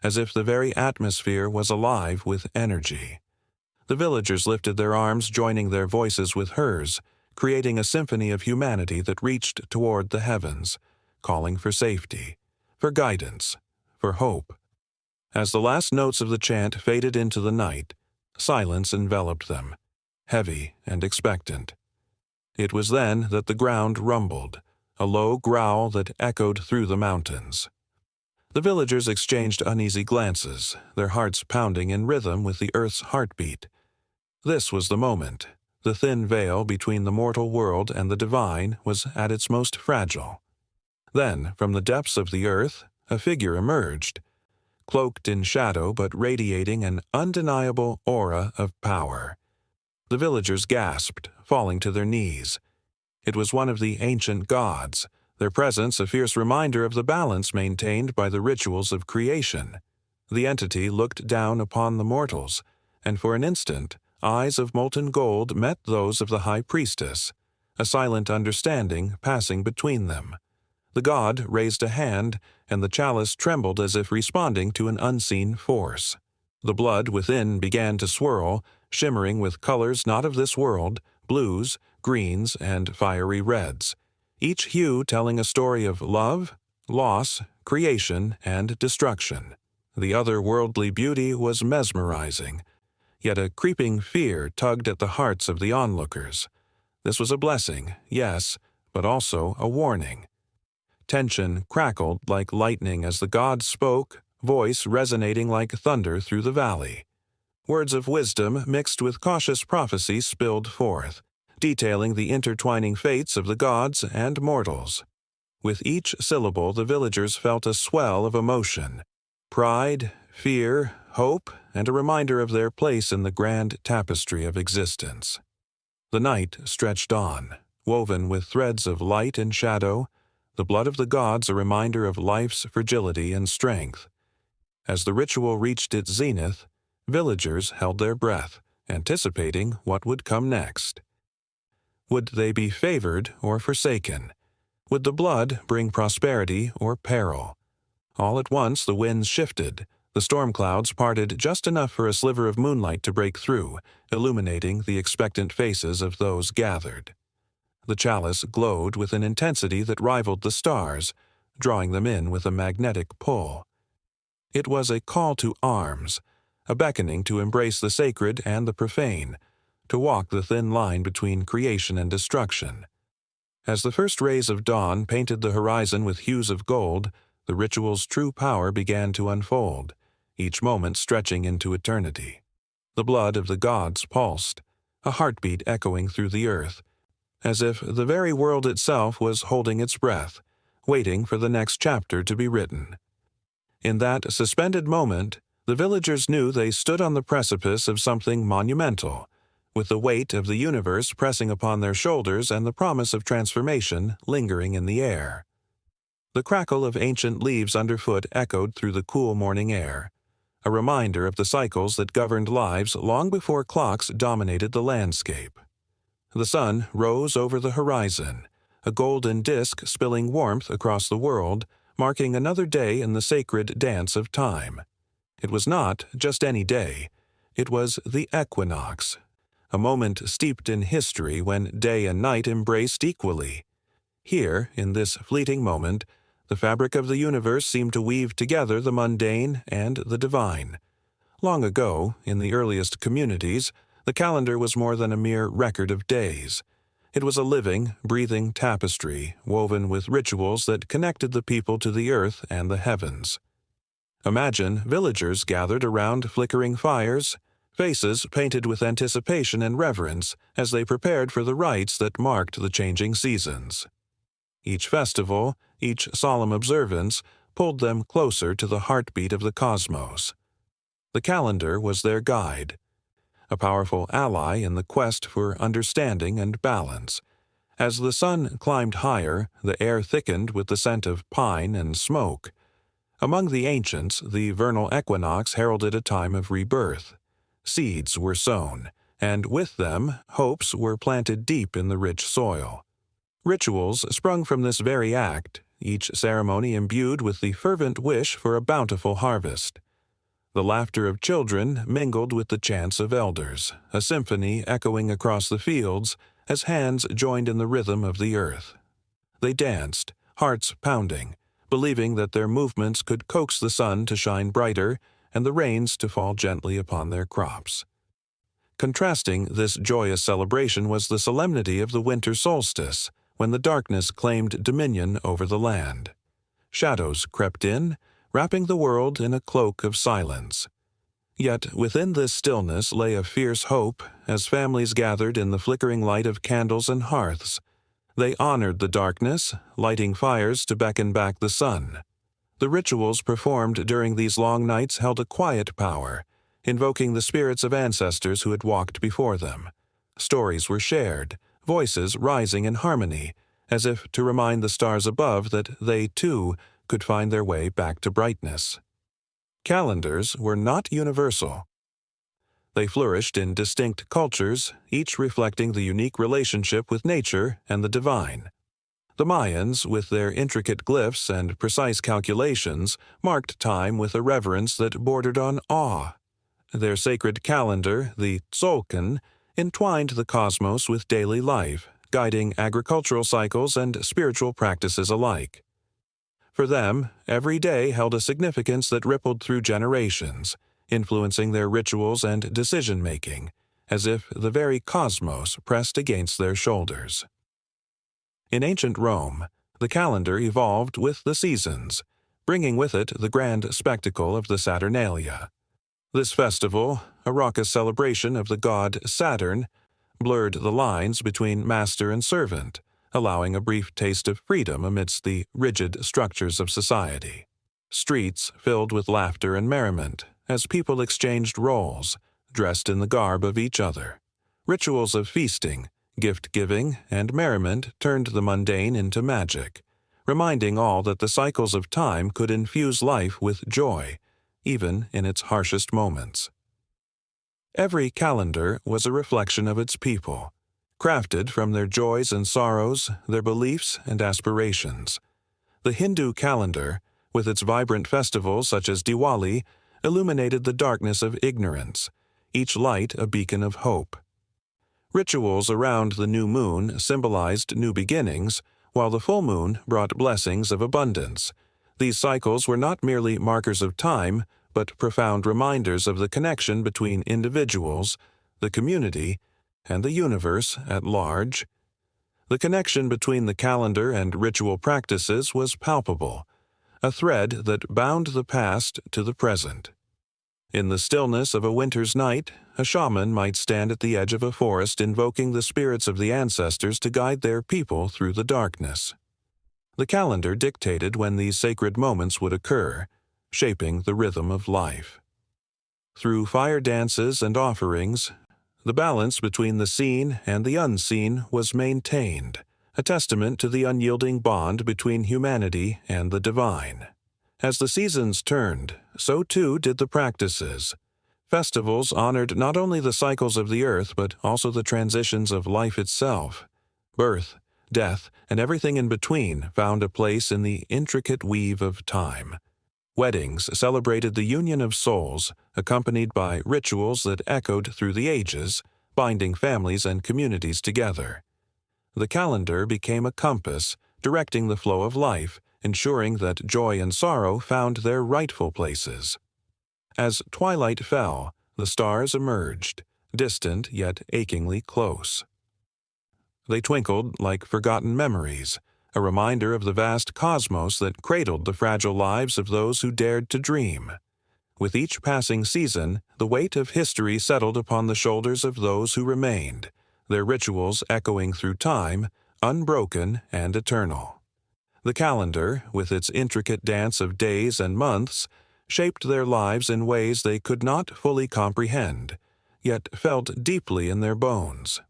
as if the very atmosphere was alive with energy. The villagers lifted their arms, joining their voices with hers, creating a symphony of humanity that reached toward the heavens, calling for safety, for guidance, for hope. As the last notes of the chant faded into the night, silence enveloped them, heavy and expectant. It was then that the ground rumbled, a low growl that echoed through the mountains. The villagers exchanged uneasy glances, their hearts pounding in rhythm with the earth's heartbeat. This was the moment. The thin veil between the mortal world and the divine was at its most fragile. Then, from the depths of the earth, a figure emerged, cloaked in shadow but radiating an undeniable aura of power. The villagers gasped, falling to their knees. It was one of the ancient gods, their presence a fierce reminder of the balance maintained by the rituals of creation. The entity looked down upon the mortals, and for an instant, eyes of molten gold met those of the high priestess, a silent understanding passing between them. The god raised a hand, and the chalice trembled as if responding to an unseen force. The blood within began to swirl, shimmering with colors not of this world, blues, greens, and fiery reds, each hue telling a story of love, loss, creation, and destruction. The otherworldly beauty was mesmerizing, yet a creeping fear tugged at the hearts of the onlookers. This was a blessing, yes, but also a warning. Tension crackled like lightning as the god spoke, voice resonating like thunder through the valley. Words of wisdom mixed with cautious prophecy spilled forth, detailing the intertwining fates of the gods and mortals. With each syllable, the villagers felt a swell of emotion: pride, fear, hope, and a reminder of their place in the grand tapestry of existence. The night stretched on, woven with threads of light and shadow, the blood of the gods a reminder of life's fragility and strength. As the ritual reached its zenith, villagers held their breath, anticipating what would come next. Would they be favored or forsaken? Would the blood bring prosperity or peril? All at once the winds shifted. The storm clouds parted just enough for a sliver of moonlight to break through, illuminating the expectant faces of those gathered. The chalice glowed with an intensity that rivaled the stars, drawing them in with a magnetic pull. It was a call to arms, a beckoning to embrace the sacred and the profane, to walk the thin line between creation and destruction. As the first rays of dawn painted the horizon with hues of gold, the ritual's true power began to unfold, each moment stretching into eternity. The blood of the gods pulsed, a heartbeat echoing through the earth, as if the very world itself was holding its breath, waiting for the next chapter to be written. In that suspended moment, the villagers knew they stood on the precipice of something monumental, with the weight of the universe pressing upon their shoulders and the promise of transformation lingering in the air. The crackle of ancient leaves underfoot echoed through the cool morning air, a reminder of the cycles that governed lives long before clocks dominated the landscape. The sun rose over the horizon, a golden disk spilling warmth across the world, marking another day in the sacred dance of time. It was not just any day. It was the equinox, a moment steeped in history when day and night embraced equally. Here, in this fleeting moment, the fabric of the universe seemed to weave together the mundane and the divine. Long ago, in the earliest communities, the calendar was more than a mere record of days. It was a living, breathing tapestry woven with rituals that connected the people to the earth and the heavens. Imagine villagers gathered around flickering fires, faces painted with anticipation and reverence as they prepared for the rites that marked the changing seasons. Each festival, each solemn observance, pulled them closer to the heartbeat of the cosmos. The calendar was their guide, a powerful ally in the quest for understanding and balance. As the sun climbed higher, the air thickened with the scent of pine and smoke. Among the ancients, the vernal equinox heralded a time of rebirth. Seeds were sown, and with them, hopes were planted deep in the rich soil. Rituals sprung from this very act, each ceremony imbued with the fervent wish for a bountiful harvest. The laughter of children mingled with the chants of elders, a symphony echoing across the fields as hands joined in the rhythm of the earth. They danced, hearts pounding, believing that their movements could coax the sun to shine brighter and the rains to fall gently upon their crops. Contrasting this joyous celebration was the solemnity of the winter solstice, when the darkness claimed dominion over the land. Shadows crept in, wrapping the world in a cloak of silence. Yet within this stillness lay a fierce hope as families gathered in the flickering light of candles and hearths. They honored the darkness, lighting fires to beckon back the sun. The rituals performed during these long nights held a quiet power, invoking the spirits of ancestors who had walked before them. Stories were shared, voices rising in harmony, as if to remind the stars above that they, too, could find their way back to brightness. Calendars were not universal. They flourished in distinct cultures, each reflecting the unique relationship with nature and the divine. The Mayans, with their intricate glyphs and precise calculations, marked time with a reverence that bordered on awe. Their sacred calendar, the Tzolk'in, entwined the cosmos with daily life, guiding agricultural cycles and spiritual practices alike. For them, every day held a significance that rippled through generations, influencing their rituals and decision-making, as if the very cosmos pressed against their shoulders. In ancient Rome, the calendar evolved with the seasons, bringing with it the grand spectacle of the Saturnalia. This festival, a raucous celebration of the god Saturn, blurred the lines between master and servant, allowing a brief taste of freedom amidst the rigid structures of society. Streets filled with laughter and merriment as people exchanged roles, dressed in the garb of each other. Rituals of feasting, gift-giving, and merriment turned the mundane into magic, reminding all that the cycles of time could infuse life with joy, even in its harshest moments. Every calendar was a reflection of its people, crafted from their joys and sorrows, their beliefs and aspirations. The Hindu calendar, with its vibrant festivals such as Diwali, illuminated the darkness of ignorance, each light a beacon of hope. Rituals around the new moon symbolized new beginnings, while the full moon brought blessings of abundance. These cycles were not merely markers of time, but profound reminders of the connection between individuals, the community, and the universe at large. The connection between the calendar and ritual practices was palpable, a thread that bound the past to the present. In the stillness of a winter's night, a shaman might stand at the edge of a forest invoking the spirits of the ancestors to guide their people through the darkness. The calendar dictated when these sacred moments would occur, shaping the rhythm of life. Through fire dances and offerings, the balance between the seen and the unseen was maintained, a testament to the unyielding bond between humanity and the divine. As the seasons turned, so too did the practices. Festivals honored not only the cycles of the earth but also the transitions of life itself. Birth, death, and everything in between found a place in the intricate weave of time. Weddings celebrated the union of souls, accompanied by rituals that echoed through the ages, binding families and communities together. The calendar became a compass, directing the flow of life, ensuring that joy and sorrow found their rightful places. As twilight fell, the stars emerged, distant yet achingly close. They twinkled like forgotten memories, a reminder of the vast cosmos that cradled the fragile lives of those who dared to dream. With each passing season, the weight of history settled upon the shoulders of those who remained, their rituals echoing through time, unbroken and eternal. The calendar, with its intricate dance of days and months, shaped their lives in ways they could not fully comprehend, yet felt deeply in their bones.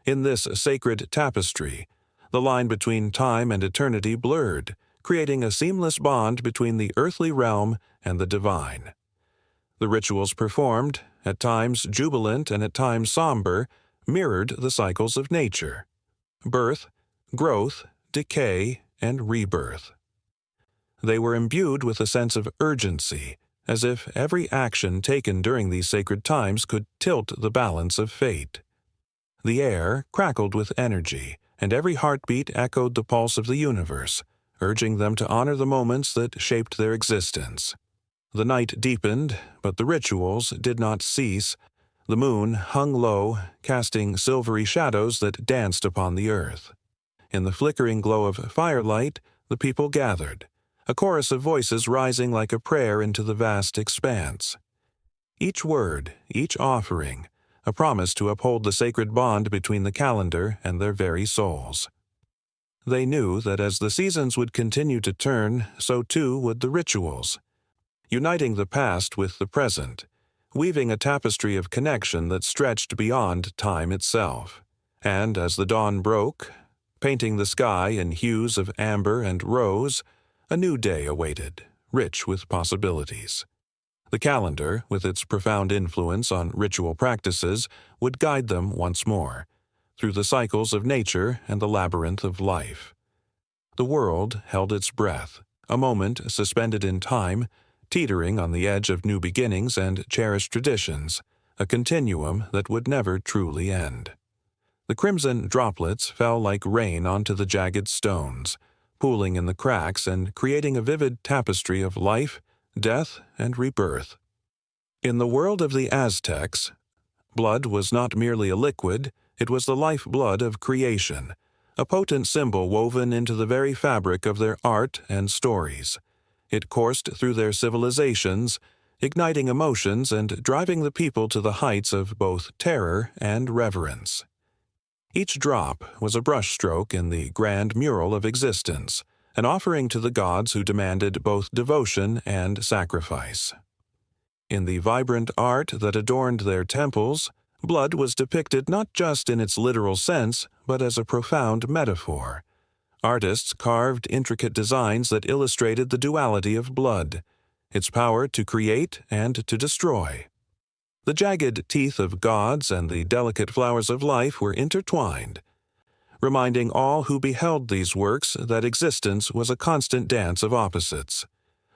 In this sacred tapestry, the line between time and eternity blurred, creating a seamless bond between the earthly realm and the divine. The rituals performed, at times jubilant and at times somber, mirrored the cycles of nature: birth, growth, decay, and rebirth. They were imbued with a sense of urgency, as if every action taken during these sacred times could tilt the balance of fate. The air crackled with energy, and every heartbeat echoed the pulse of the universe, urging them to honor the moments that shaped their existence. The night deepened, but the rituals did not cease. The moon hung low, casting silvery shadows that danced upon the earth. In the flickering glow of firelight, the people gathered, a chorus of voices rising like a prayer into the vast expanse. Each word, each offering, a promise to uphold the sacred bond between the calendar and their very souls. They knew that as the seasons would continue to turn, so too would the rituals, uniting the past with the present, weaving a tapestry of connection that stretched beyond time itself. And as the dawn broke, painting the sky in hues of amber and rose, a new day awaited, rich with possibilities. The calendar, with its profound influence on ritual practices, would guide them once more, through the cycles of nature and the labyrinth of life. The world held its breath, a moment suspended in time, teetering on the edge of new beginnings and cherished traditions, a continuum that would never truly end. The crimson droplets fell like rain onto the jagged stones, pooling in the cracks and creating a vivid tapestry of life, death, and rebirth. In the world of the Aztecs, blood was not merely a liquid, it was the lifeblood of creation, a potent symbol woven into the very fabric of their art and stories. It coursed through their civilizations, igniting emotions and driving the people to the heights of both terror and reverence. Each drop was a brushstroke in the grand mural of existence, an offering to the gods who demanded both devotion and sacrifice. In the vibrant art that adorned their temples, blood was depicted not just in its literal sense, but as a profound metaphor. Artists carved intricate designs that illustrated the duality of blood, its power to create and to destroy. The jagged teeth of gods and the delicate flowers of life were intertwined, reminding all who beheld these works that existence was a constant dance of opposites.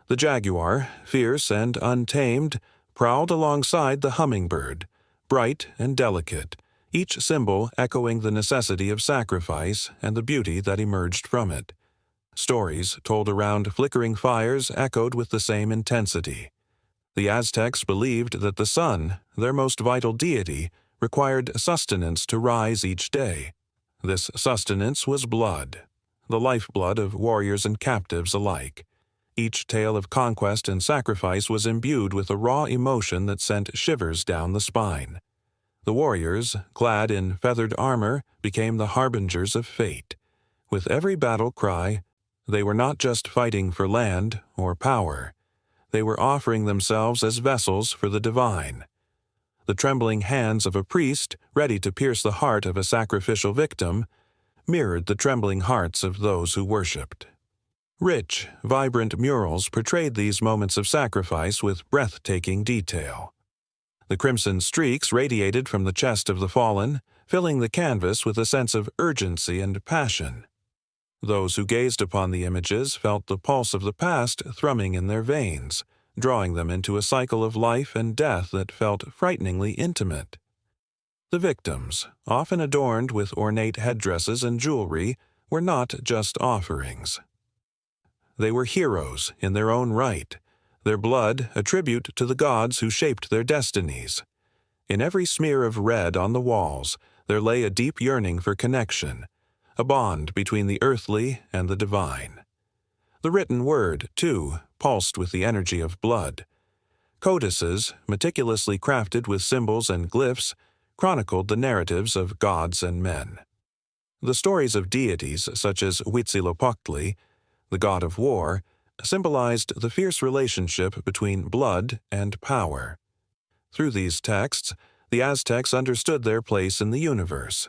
The jaguar, fierce and untamed, prowled alongside the hummingbird, bright and delicate, each symbol echoing the necessity of sacrifice and the beauty that emerged from it. Stories told around flickering fires echoed with the same intensity. The Aztecs believed that the sun, their most vital deity, required sustenance to rise each day. This sustenance was blood, the lifeblood of warriors and captives alike. Each tale of conquest and sacrifice was imbued with a raw emotion that sent shivers down the spine. The warriors, clad in feathered armor, became the harbingers of fate. With every battle cry, they were not just fighting for land or power. They were offering themselves as vessels for the divine. The trembling hands of a priest, ready to pierce the heart of a sacrificial victim, mirrored the trembling hearts of those who worshipped. Rich, vibrant murals portrayed these moments of sacrifice with breathtaking detail. The crimson streaks radiated from the chest of the fallen, filling the canvas with a sense of urgency and passion. Those who gazed upon the images felt the pulse of the past thrumming in their veins, drawing them into a cycle of life and death that felt frighteningly intimate. The victims, often adorned with ornate headdresses and jewelry, were not just offerings. They were heroes in their own right, their blood a tribute to the gods who shaped their destinies. In every smear of red on the walls, there lay a deep yearning for connection, a bond between the earthly and the divine. The written word, too, pulsed with the energy of blood. Codices, meticulously crafted with symbols and glyphs, chronicled the narratives of gods and men. The stories of deities such as Huitzilopochtli, the god of war, symbolized the fierce relationship between blood and power. Through these texts, the Aztecs understood their place in the universe.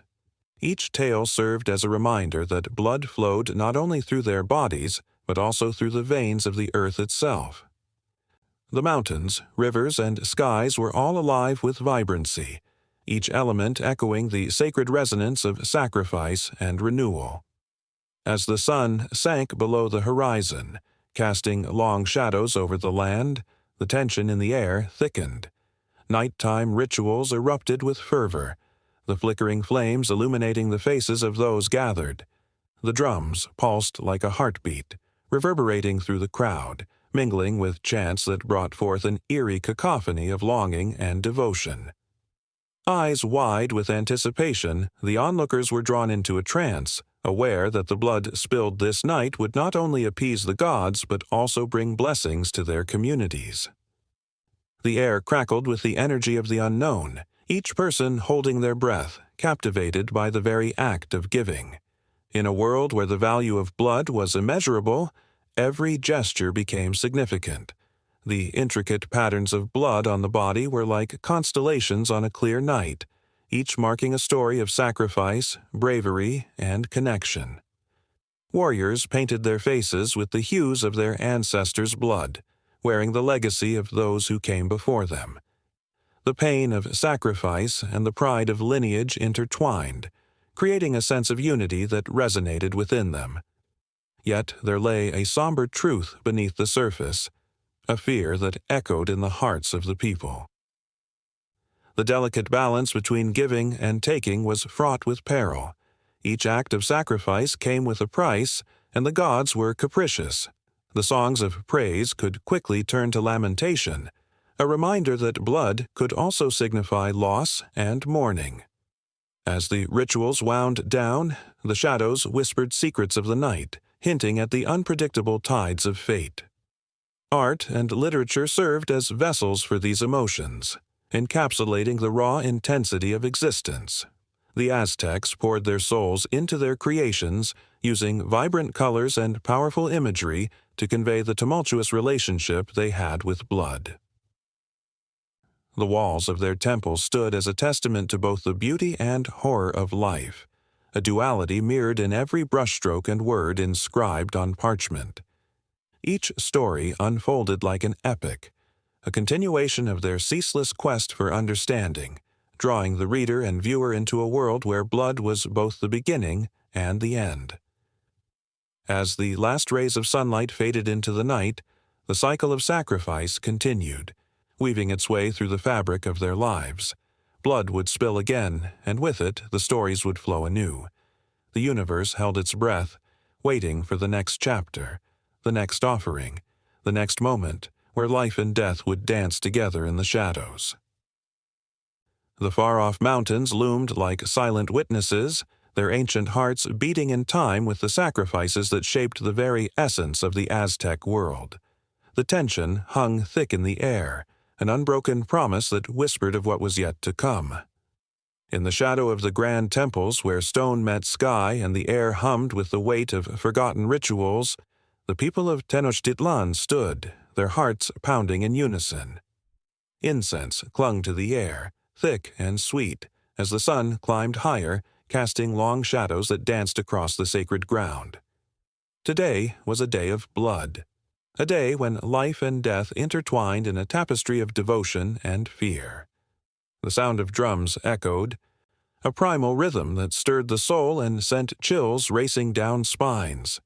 Each tale served as a reminder that blood flowed not only through their bodies, but also through the veins of the earth itself. The mountains, rivers, and skies were all alive with vibrancy, each element echoing the sacred resonance of sacrifice and renewal. As the sun sank below the horizon, casting long shadows over the land, the tension in the air thickened. Nighttime rituals erupted with fervor, the flickering flames illuminating the faces of those gathered. The drums pulsed like a heartbeat, reverberating through the crowd, mingling with chants that brought forth an eerie cacophony of longing and devotion. Eyes wide with anticipation, the onlookers were drawn into a trance, aware that the blood spilled this night would not only appease the gods but also bring blessings to their communities. The air crackled with the energy of the unknown, each person holding their breath, captivated by the very act of giving. In a world where the value of blood was immeasurable, every gesture became significant. The intricate patterns of blood on the body were like constellations on a clear night, each marking a story of sacrifice, bravery, and connection. Warriors painted their faces with the hues of their ancestors' blood, wearing the legacy of those who came before them. The pain of sacrifice and the pride of lineage intertwined, creating a sense of unity that resonated within them. Yet there lay a somber truth beneath the surface, a fear that echoed in the hearts of the people. The delicate balance between giving and taking was fraught with peril. Each act of sacrifice came with a price, and the gods were capricious. The songs of praise could quickly turn to lamentation, a reminder that blood could also signify loss and mourning. As the rituals wound down, the shadows whispered secrets of the night, hinting at the unpredictable tides of fate. Art and literature served as vessels for these emotions, encapsulating the raw intensity of existence. The Aztecs poured their souls into their creations, using vibrant colors and powerful imagery to convey the tumultuous relationship they had with blood. The walls of their temples stood as a testament to both the beauty and horror of life, a duality mirrored in every brushstroke and word inscribed on parchment. Each story unfolded like an epic, a continuation of their ceaseless quest for understanding, drawing the reader and viewer into a world where blood was both the beginning and the end. As the last rays of sunlight faded into the night, the cycle of sacrifice continued, weaving its way through the fabric of their lives. Blood would spill again, and with it the stories would flow anew. The universe held its breath, waiting for the next chapter, the next offering, the next moment where life and death would dance together in the shadows. The far-off mountains loomed like silent witnesses, their ancient hearts beating in time with the sacrifices that shaped the very essence of the Aztec world. The tension hung thick in the air, an unbroken promise that whispered of what was yet to come. In the shadow of the grand temples where stone met sky and the air hummed with the weight of forgotten rituals, the people of Tenochtitlan stood, their hearts pounding in unison. Incense clung to the air, thick and sweet, as the sun climbed higher, casting long shadows that danced across the sacred ground. Today was a day of blood, a day when life and death intertwined in a tapestry of devotion and fear. The sound of drums echoed, a primal rhythm that stirred the soul and sent chills racing down spines.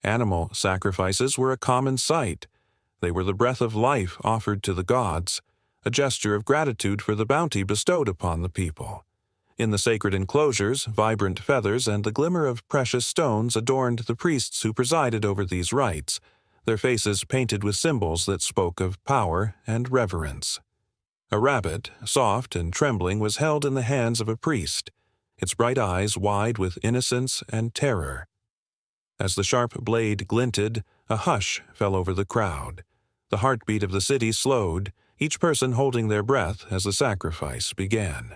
Animal sacrifices were a common sight. They were the breath of life offered to the gods, a gesture of gratitude for the bounty bestowed upon the people. In the sacred enclosures, vibrant feathers and the glimmer of precious stones adorned the priests who presided over these rites, their faces painted with symbols that spoke of power and reverence. A rabbit, soft and trembling, was held in the hands of a priest, its bright eyes wide with innocence and terror. As the sharp blade glinted, a hush fell over the crowd. The heartbeat of the city slowed, each person holding their breath as the sacrifice began.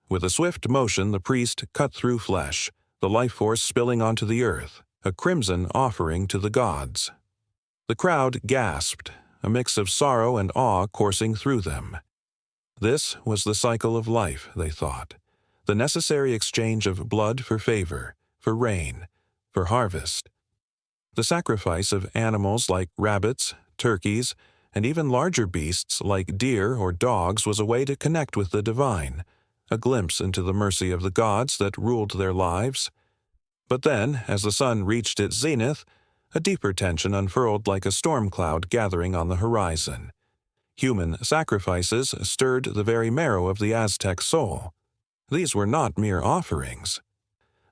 With a swift motion, the priest cut through flesh, the life force spilling onto the earth, a crimson offering to the gods. The crowd gasped, a mix of sorrow and awe coursing through them. This was the cycle of life, they thought, the necessary exchange of blood for favor, for rain, for harvest. The sacrifice of animals like rabbits, turkeys, and even larger beasts like deer or dogs was a way to connect with the divine, a glimpse into the mercy of the gods that ruled their lives. But then, as the sun reached its zenith, a deeper tension unfurled like a storm cloud gathering on the horizon. Human sacrifices stirred the very marrow of the Aztec soul. These were not mere offerings.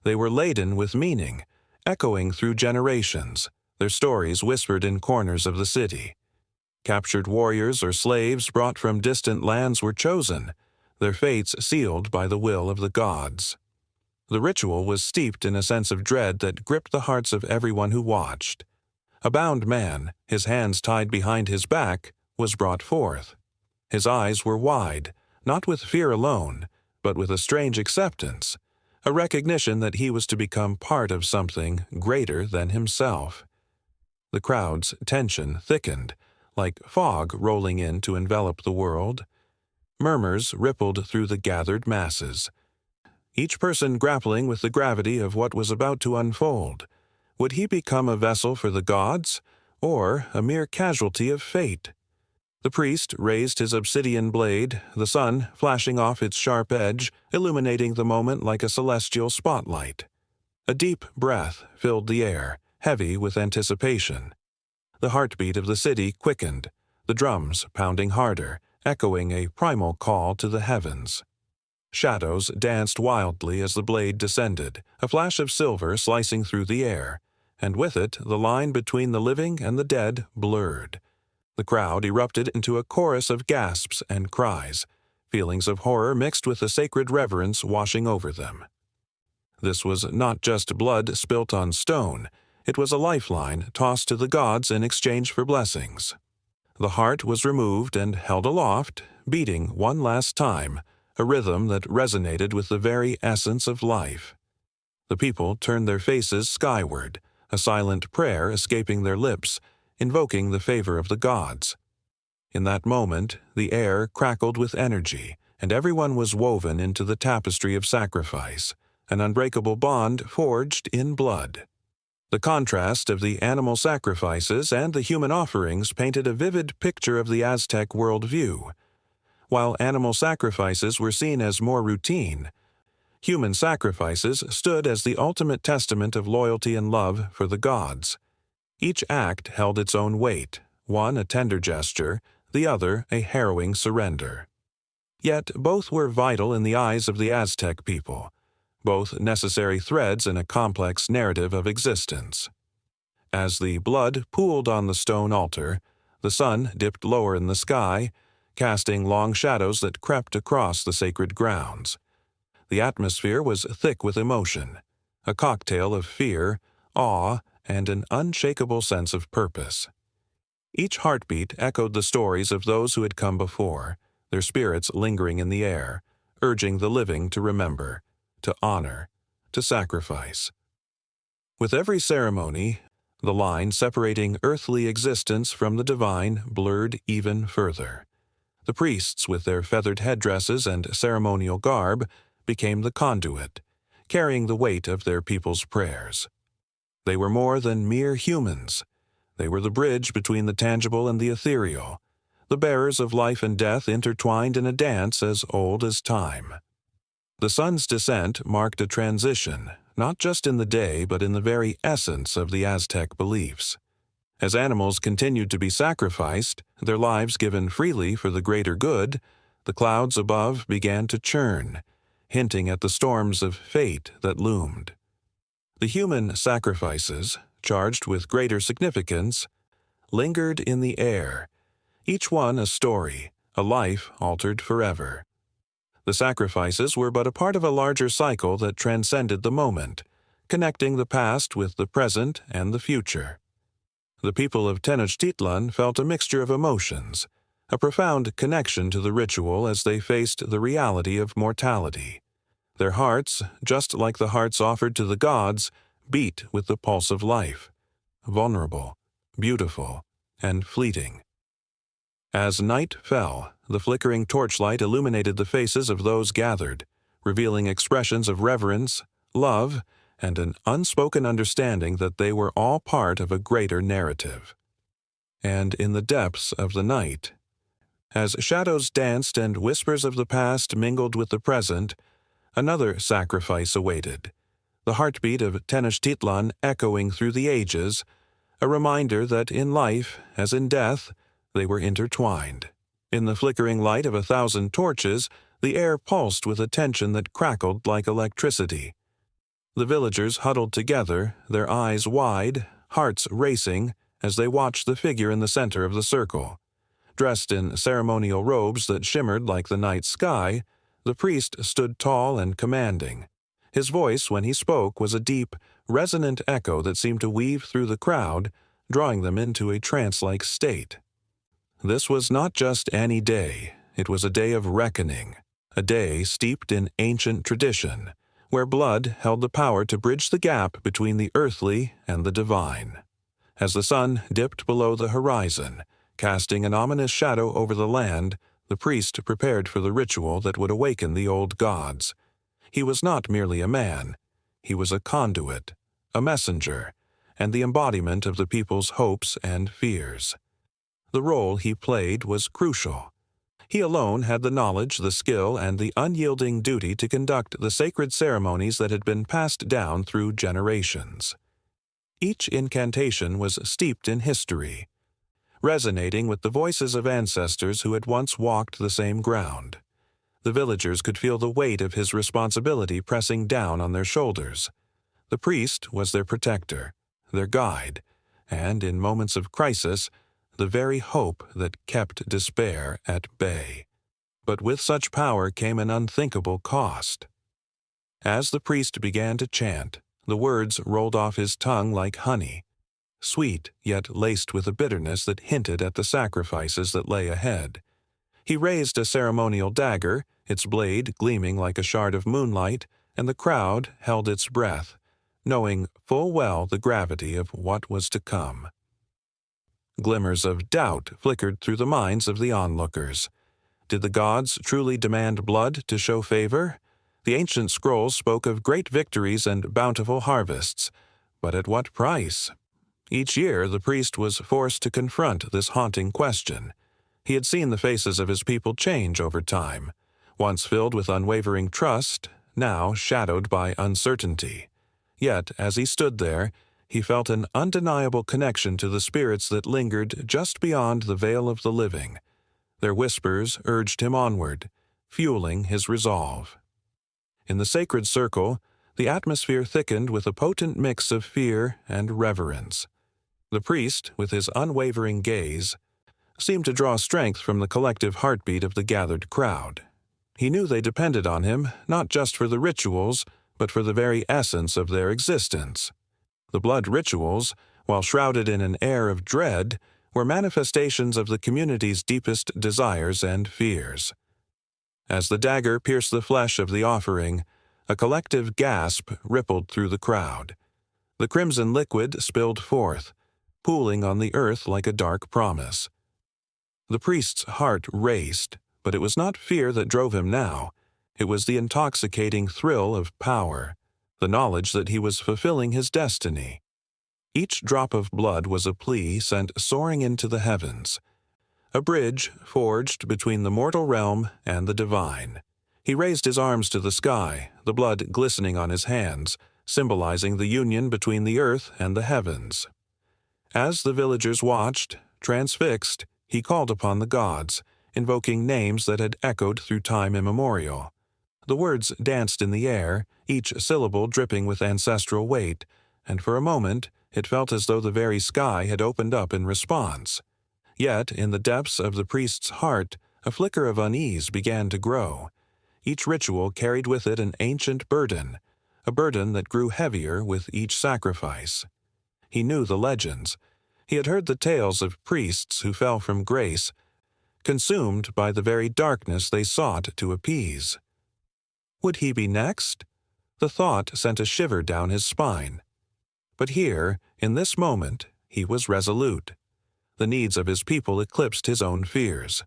They were laden with meaning, echoing through generations, their stories whispered in corners of the city. Captured warriors or slaves brought from distant lands were chosen, their fates sealed by the will of the gods. The ritual was steeped in a sense of dread that gripped the hearts of everyone who watched. A bound man, his hands tied behind his back, was brought forth. His eyes were wide, not with fear alone, but with a strange acceptance, a recognition that he was to become part of something greater than himself. The crowd's tension thickened, like fog rolling in to envelop the world. Murmurs rippled through the gathered masses, each person grappling with the gravity of what was about to unfold. Would he become a vessel for the gods, or a mere casualty of fate? The priest raised his obsidian blade, the sun flashing off its sharp edge, illuminating the moment like a celestial spotlight. A deep breath filled the air, heavy with anticipation. The heartbeat of the city quickened, the drums pounding harder, echoing a primal call to the heavens. Shadows danced wildly as the blade descended, a flash of silver slicing through the air, and with it the line between the living and the dead blurred. The crowd erupted into a chorus of gasps and cries, feelings of horror mixed with a sacred reverence washing over them. This was not just blood spilt on stone, it was a lifeline tossed to the gods in exchange for blessings. The heart was removed and held aloft, beating one last time, a rhythm that resonated with the very essence of life. The people turned their faces skyward, a silent prayer escaping their lips, invoking the favor of the gods. In that moment, the air crackled with energy, and everyone was woven into the tapestry of sacrifice, an unbreakable bond forged in blood. The contrast of the animal sacrifices and the human offerings painted a vivid picture of the Aztec worldview. While animal sacrifices were seen as more routine, human sacrifices stood as the ultimate testament of loyalty and love for the gods. Each act held its own weight, one a tender gesture, the other a harrowing surrender. Yet both were vital in the eyes of the Aztec people, both necessary threads in a complex narrative of existence. As the blood pooled on the stone altar, the sun dipped lower in the sky, casting long shadows that crept across the sacred grounds. The atmosphere was thick with emotion, a cocktail of fear, awe, and an unshakable sense of purpose. Each heartbeat echoed the stories of those who had come before, their spirits lingering in the air, urging the living to remember, to honor, to sacrifice. With every ceremony, the line separating earthly existence from the divine blurred even further. The priests, with their feathered headdresses and ceremonial garb, became the conduit, carrying the weight of their people's prayers. They were more than mere humans. They were the bridge between the tangible and the ethereal, the bearers of life and death intertwined in a dance as old as time. The sun's descent marked a transition, not just in the day but in the very essence of the Aztec beliefs. As animals continued to be sacrificed, their lives given freely for the greater good, the clouds above began to churn, hinting at the storms of fate that loomed. The human sacrifices, charged with greater significance, lingered in the air, each one a story, a life altered forever. The sacrifices were but a part of a larger cycle that transcended the moment, connecting the past with the present and the future. The people of Tenochtitlan felt a mixture of emotions, a profound connection to the ritual as they faced the reality of mortality. Their hearts, just like the hearts offered to the gods, beat with the pulse of life, vulnerable, beautiful, and fleeting. As night fell, the flickering torchlight illuminated the faces of those gathered, revealing expressions of reverence, love, and an unspoken understanding that they were all part of a greater narrative. And in the depths of the night, as shadows danced and whispers of the past mingled with the present, another sacrifice awaited, the heartbeat of Tenochtitlan echoing through the ages, a reminder that in life, as in death, they were intertwined. In the flickering light of 1,000 torches, the air pulsed with a tension that crackled like electricity. The villagers huddled together, their eyes wide, hearts racing, as they watched the figure in the center of the circle. Dressed in ceremonial robes that shimmered like the night sky, the priest stood tall and commanding. His voice, when he spoke, was a deep, resonant echo that seemed to weave through the crowd, drawing them into a trance-like state. This was not just any day, it was a day of reckoning, a day steeped in ancient tradition, where blood held the power to bridge the gap between the earthly and the divine. As the sun dipped below the horizon, casting an ominous shadow over the land, The priest prepared for the ritual that would awaken the old gods. He was not merely a man. He was a conduit, a messenger, and the embodiment of the people's hopes and fears. The role he played was crucial. He alone had the knowledge, the skill, and the unyielding duty to conduct the sacred ceremonies that had been passed down through generations. Each incantation was steeped in history, resonating with the voices of ancestors who had once walked the same ground. The villagers could feel the weight of his responsibility pressing down on their shoulders. The priest was their protector, their guide, and in moments of crisis, the very hope that kept despair at bay. But with such power came an unthinkable cost. As the priest began to chant, the words rolled off his tongue like honey, sweet yet laced with a bitterness that hinted at the sacrifices that lay ahead. He raised a ceremonial dagger, its blade gleaming like a shard of moonlight, and the crowd held its breath, knowing full well the gravity of what was to come. Glimmers of doubt flickered through the minds of the onlookers. Did the gods truly demand blood to show favor? The ancient scrolls spoke of great victories and bountiful harvests, but at what price? Each year the priest was forced to confront this haunting question. He had seen the faces of his people change over time, once filled with unwavering trust, now shadowed by uncertainty. Yet, as he stood there, he felt an undeniable connection to the spirits that lingered just beyond the veil of the living. Their whispers urged him onward, fueling his resolve. In the sacred circle, the atmosphere thickened with a potent mix of fear and reverence. The priest, with his unwavering gaze, seemed to draw strength from the collective heartbeat of the gathered crowd. He knew they depended on him not just for the rituals, but for the very essence of their existence. The blood rituals, while shrouded in an air of dread, were manifestations of the community's deepest desires and fears. As the dagger pierced the flesh of the offering, a collective gasp rippled through the crowd. The crimson liquid spilled forth, pooling on the earth like a dark promise. The priest's heart raced, but it was not fear that drove him now. It was the intoxicating thrill of power, the knowledge that he was fulfilling his destiny. Each drop of blood was a plea sent soaring into the heavens, a bridge forged between the mortal realm and the divine. He raised his arms to the sky, the blood glistening on his hands, symbolizing the union between the earth and the heavens. As the villagers watched, transfixed, he called upon the gods, invoking names that had echoed through time immemorial. The words danced in the air, each syllable dripping with ancestral weight, and for a moment it felt as though the very sky had opened up in response. Yet, in the depths of the priest's heart, a flicker of unease began to grow. Each ritual carried with it an ancient burden, a burden that grew heavier with each sacrifice. He knew the legends. He had heard the tales of priests who fell from grace, consumed by the very darkness they sought to appease. Would he be next? The thought sent a shiver down his spine. But here, in this moment, he was resolute. The needs of his people eclipsed his own fears.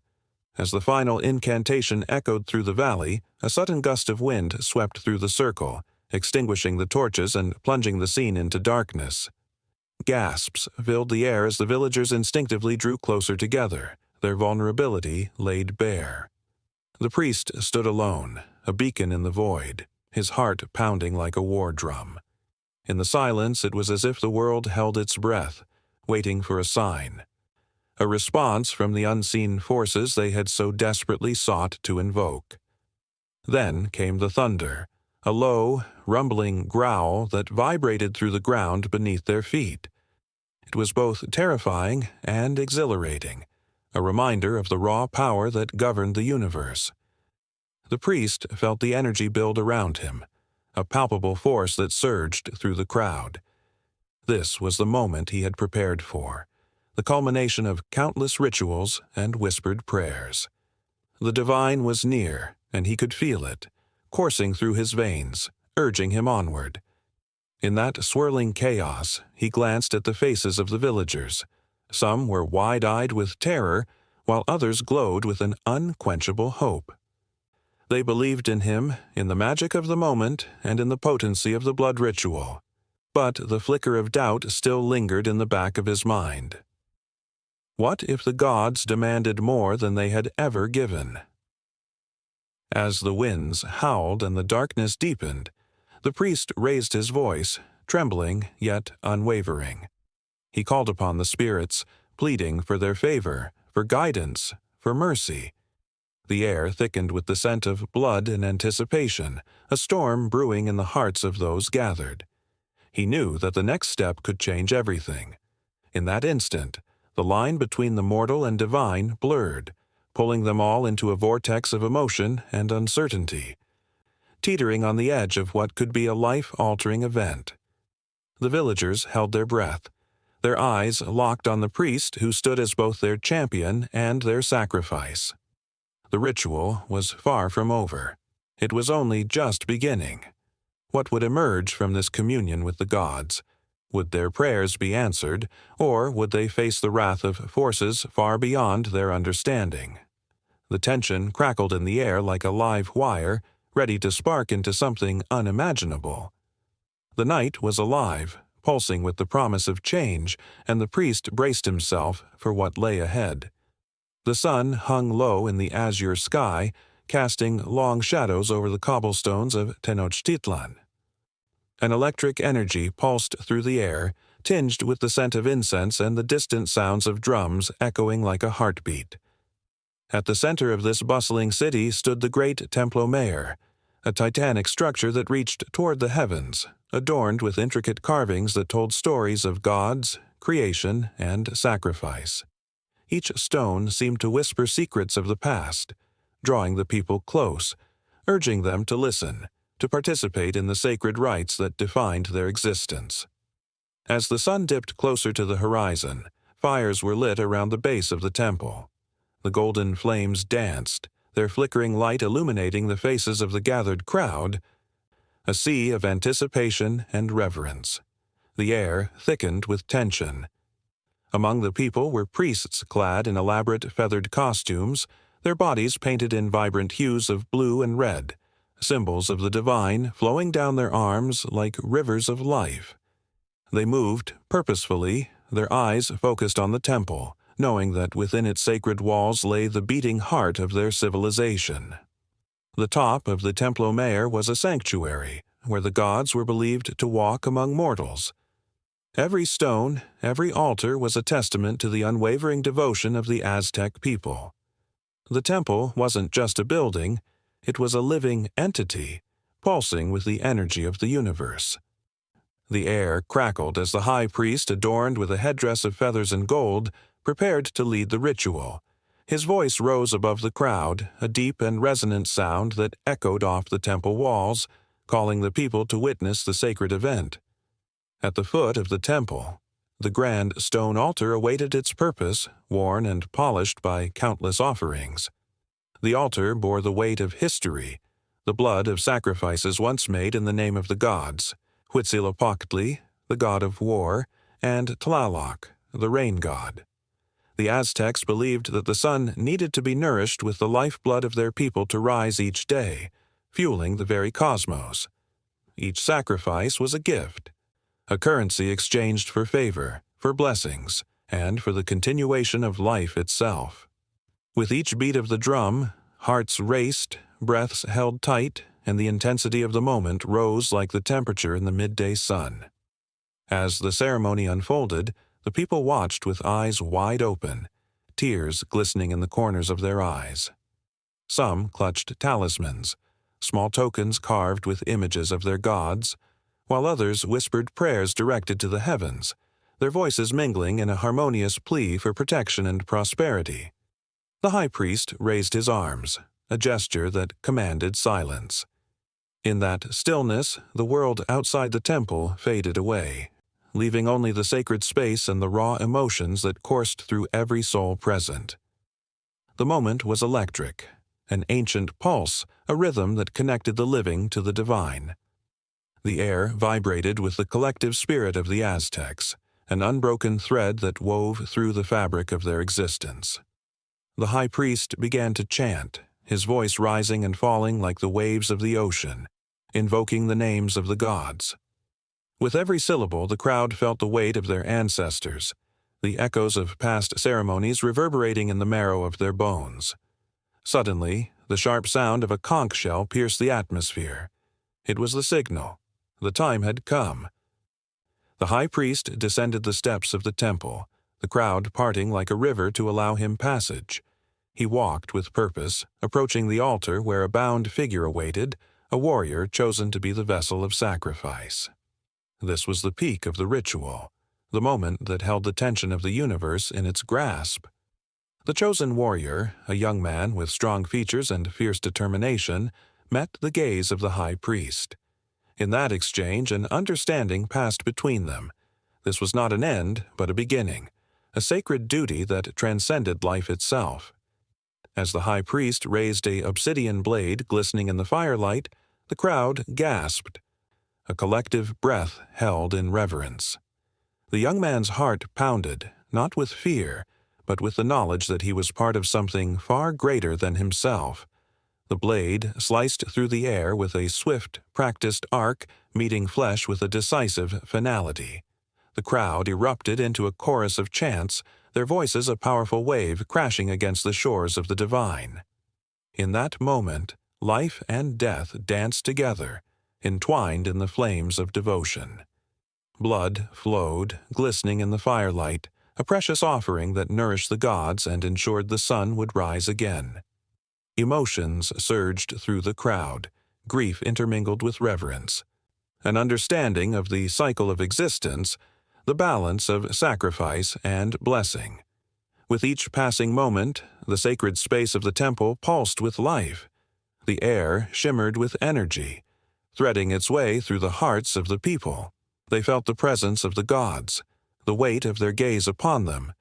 As the final incantation echoed through the valley, a sudden gust of wind swept through the circle, extinguishing the torches and plunging the scene into darkness. Gasps filled the air as the villagers instinctively drew closer together, their vulnerability laid bare. The priest stood alone, a beacon in the void, his heart pounding like a war drum. In the silence, it was as if the world held its breath, waiting for a sign, a response from the unseen forces they had so desperately sought to invoke. Then came the thunder, a low, rumbling growl that vibrated through the ground beneath their feet. It was both terrifying and exhilarating, a reminder of the raw power that governed the universe. The priest felt the energy build around him, a palpable force that surged through the crowd. This was the moment he had prepared for, the culmination of countless rituals and whispered prayers. The divine was near, and he could feel it, coursing through his veins, urging him onward. In that swirling chaos, he glanced at the faces of the villagers. Some were wide-eyed with terror, while others glowed with an unquenchable hope. They believed in him, in the magic of the moment, and in the potency of the blood ritual. But the flicker of doubt still lingered in the back of his mind. What if the gods demanded more than they had ever given? As the winds howled and the darkness deepened, the priest raised his voice, trembling yet unwavering. He called upon the spirits, pleading for their favor, for guidance, for mercy. The air thickened with the scent of blood and anticipation, a storm brewing in the hearts of those gathered. He knew that the next step could change everything. In that instant, the line between the mortal and divine blurred, pulling them all into a vortex of emotion and uncertainty, teetering on the edge of what could be a life-altering event. The villagers held their breath, their eyes locked on the priest who stood as both their champion and their sacrifice. The ritual was far from over. It was only just beginning. What would emerge from this communion with the gods? Would their prayers be answered, or would they face the wrath of forces far beyond their understanding? The tension crackled in the air like a live wire, ready to spark into something unimaginable. The night was alive, pulsing with the promise of change, and the priest braced himself for what lay ahead. The sun hung low in the azure sky, casting long shadows over the cobblestones of Tenochtitlan. An electric energy pulsed through the air, tinged with the scent of incense and the distant sounds of drums echoing like a heartbeat. At the center of this bustling city stood the great Templo Mayor, a titanic structure that reached toward the heavens, adorned with intricate carvings that told stories of gods, creation, and sacrifice. Each stone seemed to whisper secrets of the past, drawing the people close, urging them to listen, to participate in the sacred rites that defined their existence. As the sun dipped closer to the horizon, fires were lit around the base of the temple. The golden flames danced, their flickering light illuminating the faces of the gathered crowd, a sea of anticipation and reverence. The air thickened with tension. Among the people were priests clad in elaborate feathered costumes, their bodies painted in vibrant hues of blue and red, symbols of the divine flowing down their arms like rivers of life. They moved purposefully, their eyes focused on the temple, knowing that within its sacred walls lay the beating heart of their civilization. The top of the Templo Mayor was a sanctuary, where the gods were believed to walk among mortals. Every stone, every altar was a testament to the unwavering devotion of the Aztec people. The temple wasn't just a building, it was a living entity, pulsing with the energy of the universe. The air crackled as the high priest, adorned with a headdress of feathers and gold, prepared to lead the ritual. His voice rose above the crowd, a deep and resonant sound that echoed off the temple walls, calling the people to witness the sacred event. At the foot of the temple, the grand stone altar awaited its purpose, worn and polished by countless offerings. The altar bore the weight of history, the blood of sacrifices once made in the name of the gods, Huitzilopochtli, the god of war, and Tlaloc, the rain god. The Aztecs believed that the sun needed to be nourished with the lifeblood of their people to rise each day, fueling the very cosmos. Each sacrifice was a gift, a currency exchanged for favor, for blessings, and for the continuation of life itself. With each beat of the drum, hearts raced, breaths held tight, and the intensity of the moment rose like the temperature in the midday sun. As the ceremony unfolded, the people watched with eyes wide open, tears glistening in the corners of their eyes. Some clutched talismans, small tokens carved with images of their gods, while others whispered prayers directed to the heavens, their voices mingling in a harmonious plea for protection and prosperity. The high priest raised his arms, a gesture that commanded silence. In that stillness, the world outside the temple faded away, leaving only the sacred space and the raw emotions that coursed through every soul present. The moment was electric, an ancient pulse, a rhythm that connected the living to the divine. The air vibrated with the collective spirit of the Aztecs, an unbroken thread that wove through the fabric of their existence. The high priest began to chant, his voice rising and falling like the waves of the ocean, invoking the names of the gods. With every syllable, the crowd felt the weight of their ancestors, the echoes of past ceremonies reverberating in the marrow of their bones. Suddenly, the sharp sound of a conch shell pierced the atmosphere. It was the signal. The time had come. The high priest descended the steps of the temple, the crowd parting like a river to allow him passage. He walked with purpose, approaching the altar where a bound figure awaited, a warrior chosen to be the vessel of sacrifice. This was the peak of the ritual, the moment that held the tension of the universe in its grasp. The chosen warrior, a young man with strong features and fierce determination, met the gaze of the high priest. In that exchange, an understanding passed between them. This was not an end, but a beginning, a sacred duty that transcended life itself. As the high priest raised a obsidian blade glistening in the firelight, the crowd gasped, a collective breath held in reverence. The young man's heart pounded, not with fear, but with the knowledge that he was part of something far greater than himself. The blade sliced through the air with a swift, practiced arc, meeting flesh with a decisive finality. The crowd erupted into a chorus of chants, their voices a powerful wave crashing against the shores of the divine. In that moment, life and death danced together, entwined in the flames of devotion. Blood flowed, glistening in the firelight, a precious offering that nourished the gods and ensured the sun would rise again. Emotions surged through the crowd, grief intermingled with reverence, an understanding of the cycle of existence, the balance of sacrifice and blessing. With each passing moment, the sacred space of the temple pulsed with life. The air shimmered with energy, threading its way through the hearts of the people. They felt the presence of the gods, the weight of their gaze upon them,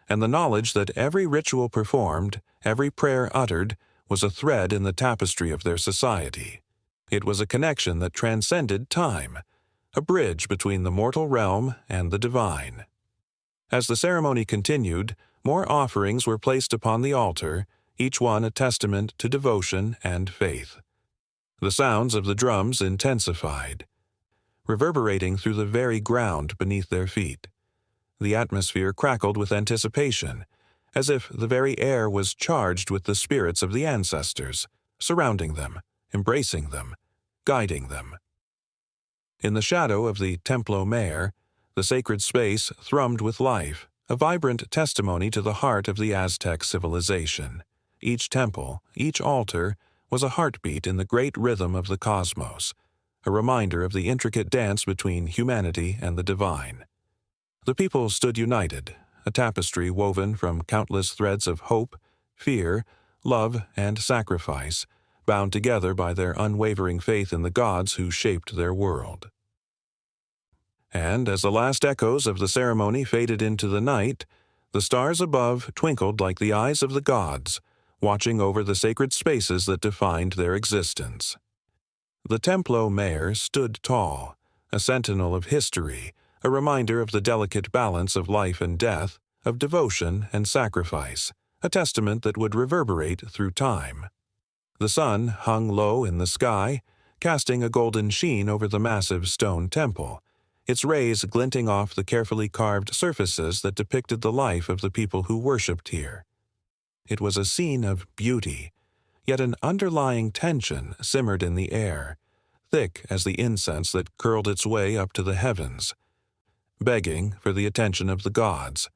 and the knowledge that every ritual performed, every prayer uttered, was a thread in the tapestry of their society. It was a connection that transcended time, a bridge between the mortal realm and the divine. As the ceremony continued, more offerings were placed upon the altar, each one a testament to devotion and faith. The sounds of the drums intensified, reverberating through the very ground beneath their feet. The atmosphere crackled with anticipation, as if the very air was charged with the spirits of the ancestors, surrounding them, embracing them, guiding them. In the shadow of the Templo Mayor, the sacred space thrummed with life, a vibrant testimony to the heart of the Aztec civilization. Each temple, each altar, was a heartbeat in the great rhythm of the cosmos, a reminder of the intricate dance between humanity and the divine. The people stood united, a tapestry woven from countless threads of hope, fear, love, and sacrifice, bound together by their unwavering faith in the gods who shaped their world. And as the last echoes of the ceremony faded into the night, the stars above twinkled like the eyes of the gods, watching over the sacred spaces that defined their existence. The Templo Mayor stood tall, a sentinel of history, a reminder of the delicate balance of life and death, of devotion and sacrifice, a testament that would reverberate through time. The sun hung low in the sky, casting a golden sheen over the massive stone temple, its rays glinting off the carefully carved surfaces that depicted the life of the people who worshipped here. It was a scene of beauty, yet an underlying tension simmered in the air, thick as the incense that curled its way up to the heavens, begging for the attention of the gods.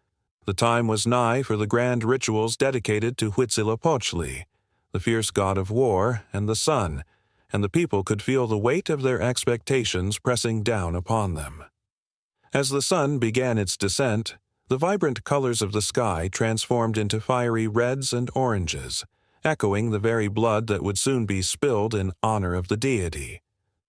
The time was nigh for the grand rituals dedicated to Huitzilopochtli, the fierce god of war and the sun, and the people could feel the weight of their expectations pressing down upon them. As the sun began its descent, the vibrant colors of the sky transformed into fiery reds and oranges, echoing the very blood that would soon be spilled in honor of the deity.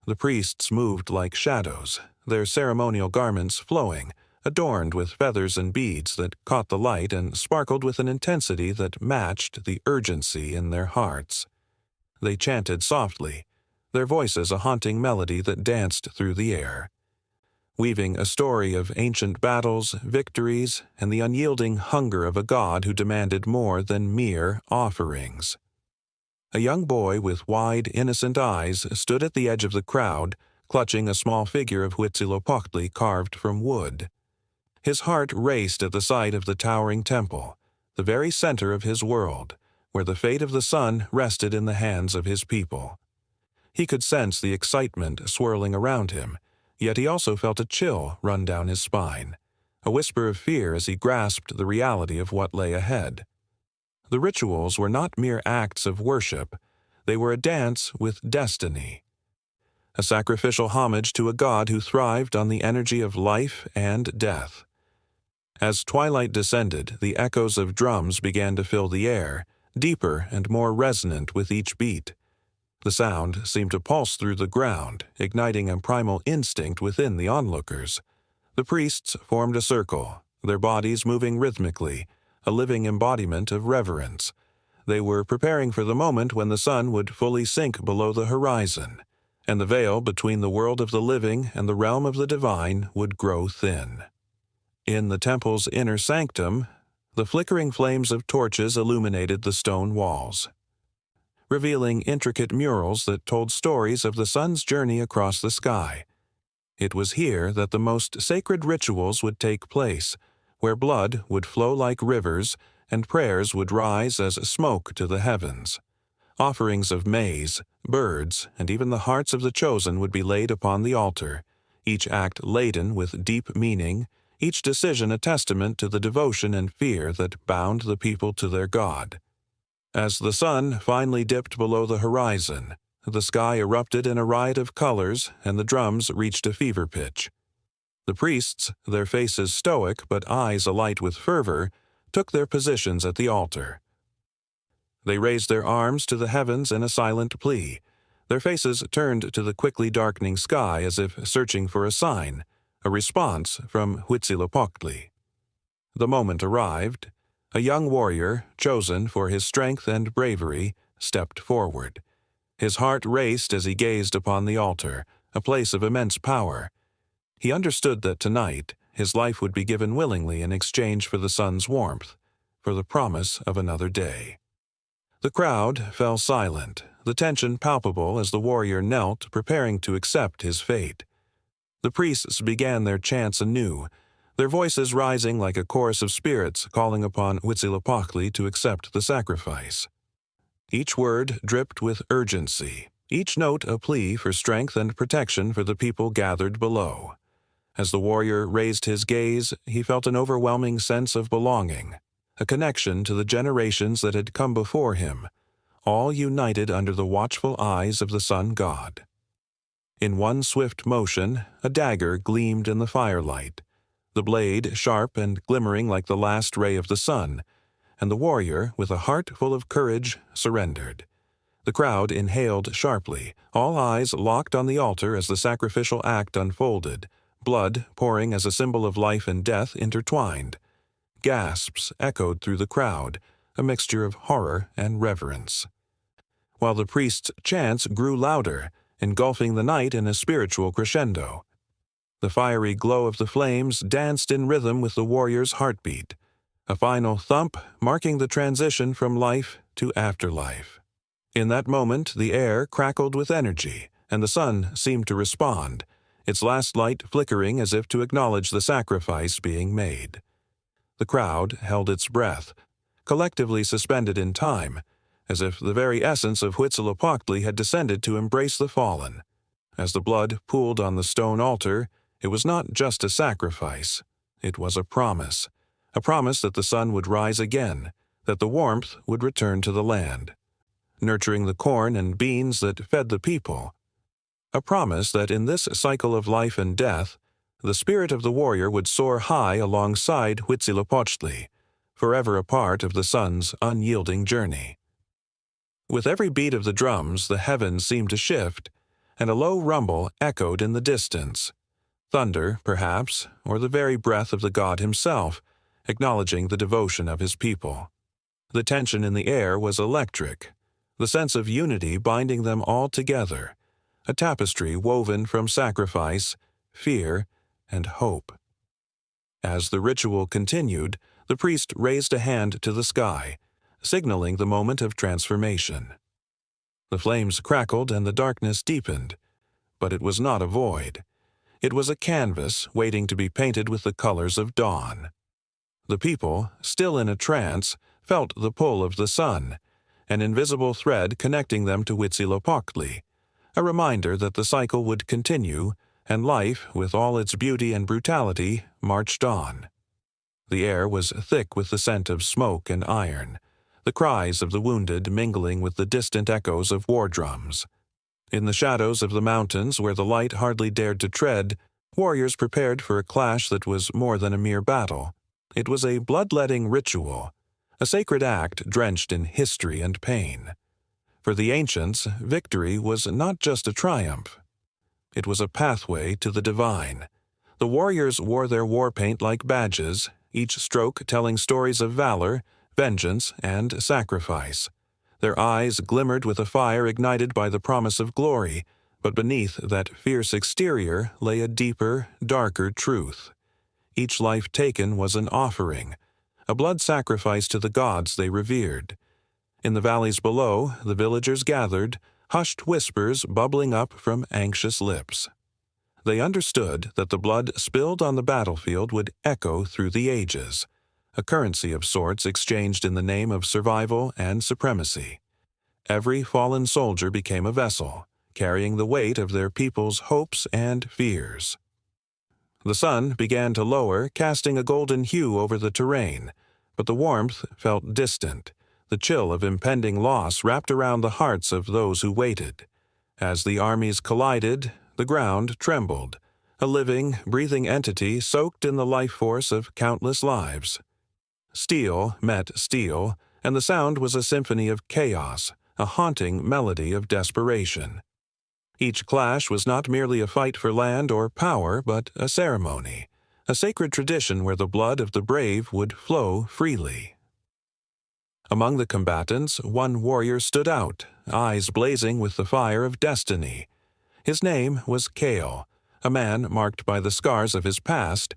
The priests moved like shadows, their ceremonial garments flowing, adorned with feathers and beads that caught the light and sparkled with an intensity that matched the urgency in their hearts. They chanted softly, their voices a haunting melody that danced through the air. weaving a story of ancient battles, victories, and the unyielding hunger of a god who demanded more than mere offerings. A young boy with wide, innocent eyes stood at the edge of the crowd, clutching a small figure of Huitzilopochtli carved from wood. His heart raced at the sight of the towering temple, the very center of his world, where the fate of the sun rested in the hands of his people. He could sense the excitement swirling around him, yet he also felt a chill run down his spine, a whisper of fear as he grasped the reality of what lay ahead. The rituals were not mere acts of worship, they were a dance with destiny, a sacrificial homage to a god who thrived on the energy of life and death. As twilight descended, the echoes of drums began to fill the air, deeper and more resonant with each beat. The sound seemed to pulse through the ground, igniting a primal instinct within the onlookers. The priests formed a circle, their bodies moving rhythmically, a living embodiment of reverence. They were preparing for the moment when the sun would fully sink below the horizon, and the veil between the world of the living and the realm of the divine would grow thin. In the temple's inner sanctum, the flickering flames of torches illuminated the stone walls, revealing intricate murals that told stories of the sun's journey across the sky. It was here that the most sacred rituals would take place, where blood would flow like rivers and prayers would rise as smoke to the heavens. Offerings of maize, birds, and even the hearts of the chosen would be laid upon the altar, each act laden with deep meaning, each decision a testament to the devotion and fear that bound the people to their God. As the sun finally dipped below the horizon, the sky erupted in a riot of colors and the drums reached a fever pitch. The priests, their faces stoic but eyes alight with fervor, took their positions at the altar. They raised their arms to the heavens in a silent plea, their faces turned to the quickly darkening sky as if searching for a sign, a response from Huitzilopochtli. The moment arrived. A young warrior, chosen for his strength and bravery, stepped forward. His heart raced as he gazed upon the altar, a place of immense power. He understood that tonight his life would be given willingly in exchange for the sun's warmth, for the promise of another day. The crowd fell silent, the tension palpable as the warrior knelt, preparing to accept his fate. The priests began their chants anew, their voices rising like a chorus of spirits calling upon Huitzilopochtli to accept the sacrifice. Each word dripped with urgency, each note a plea for strength and protection for the people gathered below. As the warrior raised his gaze, he felt an overwhelming sense of belonging, a connection to the generations that had come before him, all united under the watchful eyes of the sun god. In one swift motion, a dagger gleamed in the firelight, the blade sharp and glimmering like the last ray of the sun, and the warrior, with a heart full of courage, surrendered. The crowd inhaled sharply, all eyes locked on the altar as the sacrificial act unfolded, blood pouring as a symbol of life and death intertwined. Gasps echoed through the crowd, a mixture of horror and reverence, while the priest's chants grew louder, engulfing the night in a spiritual crescendo. The fiery glow of the flames danced in rhythm with the warrior's heartbeat, a final thump marking the transition from life to afterlife. In that moment, the air crackled with energy, and the sun seemed to respond, its last light flickering as if to acknowledge the sacrifice being made. The crowd held its breath, collectively suspended in time, as if the very essence of Huitzilopochtli had descended to embrace the fallen. As the blood pooled on the stone altar, it was not just a sacrifice, it was a promise that the sun would rise again, that the warmth would return to the land, nurturing the corn and beans that fed the people. A promise that in this cycle of life and death, the spirit of the warrior would soar high alongside Huitzilopochtli, forever a part of the sun's unyielding journey. With every beat of the drums, the heavens seemed to shift, and a low rumble echoed in the distance. Thunder, perhaps, or the very breath of the god himself, acknowledging the devotion of his people. The tension in the air was electric, the sense of unity binding them all together, a tapestry woven from sacrifice, fear, and hope. As the ritual continued, the priest raised a hand to the sky, signaling the moment of transformation. The flames crackled and the darkness deepened, but it was not a void. It was a canvas waiting to be painted with the colors of dawn. The people, still in a trance, felt the pull of the sun, an invisible thread connecting them to Huitzilopochtli, a reminder that the cycle would continue and life, with all its beauty and brutality, marched on. The air was thick with the scent of smoke and iron, the cries of the wounded mingling with the distant echoes of war drums. In the shadows of the mountains where the light hardly dared to tread, warriors prepared for a clash that was more than a mere battle. It was a bloodletting ritual, a sacred act drenched in history and pain. For the ancients, victory was not just a triumph. It was a pathway to the divine. The warriors wore their war paint like badges, each stroke telling stories of valor, vengeance, and sacrifice. Their eyes glimmered with a fire ignited by the promise of glory, but beneath that fierce exterior lay a deeper, darker truth. Each life taken was an offering, a blood sacrifice to the gods they revered. In the valleys below, the villagers gathered, hushed whispers bubbling up from anxious lips. They understood that the blood spilled on the battlefield would echo through the ages, a currency of sorts exchanged in the name of survival and supremacy. Every fallen soldier became a vessel, carrying the weight of their people's hopes and fears. The sun began to lower, casting a golden hue over the terrain, but the warmth felt distant. The chill of impending loss wrapped around the hearts of those who waited. As the armies collided, the ground trembled, a living, breathing entity soaked in the life force of countless lives. Steel met steel, and the sound was a symphony of chaos, a haunting melody of desperation. Each clash was not merely a fight for land or power, but a ceremony, a sacred tradition where the blood of the brave would flow freely. Among the combatants, one warrior stood out, eyes blazing with the fire of destiny. His name was Kale, a man marked by the scars of his past,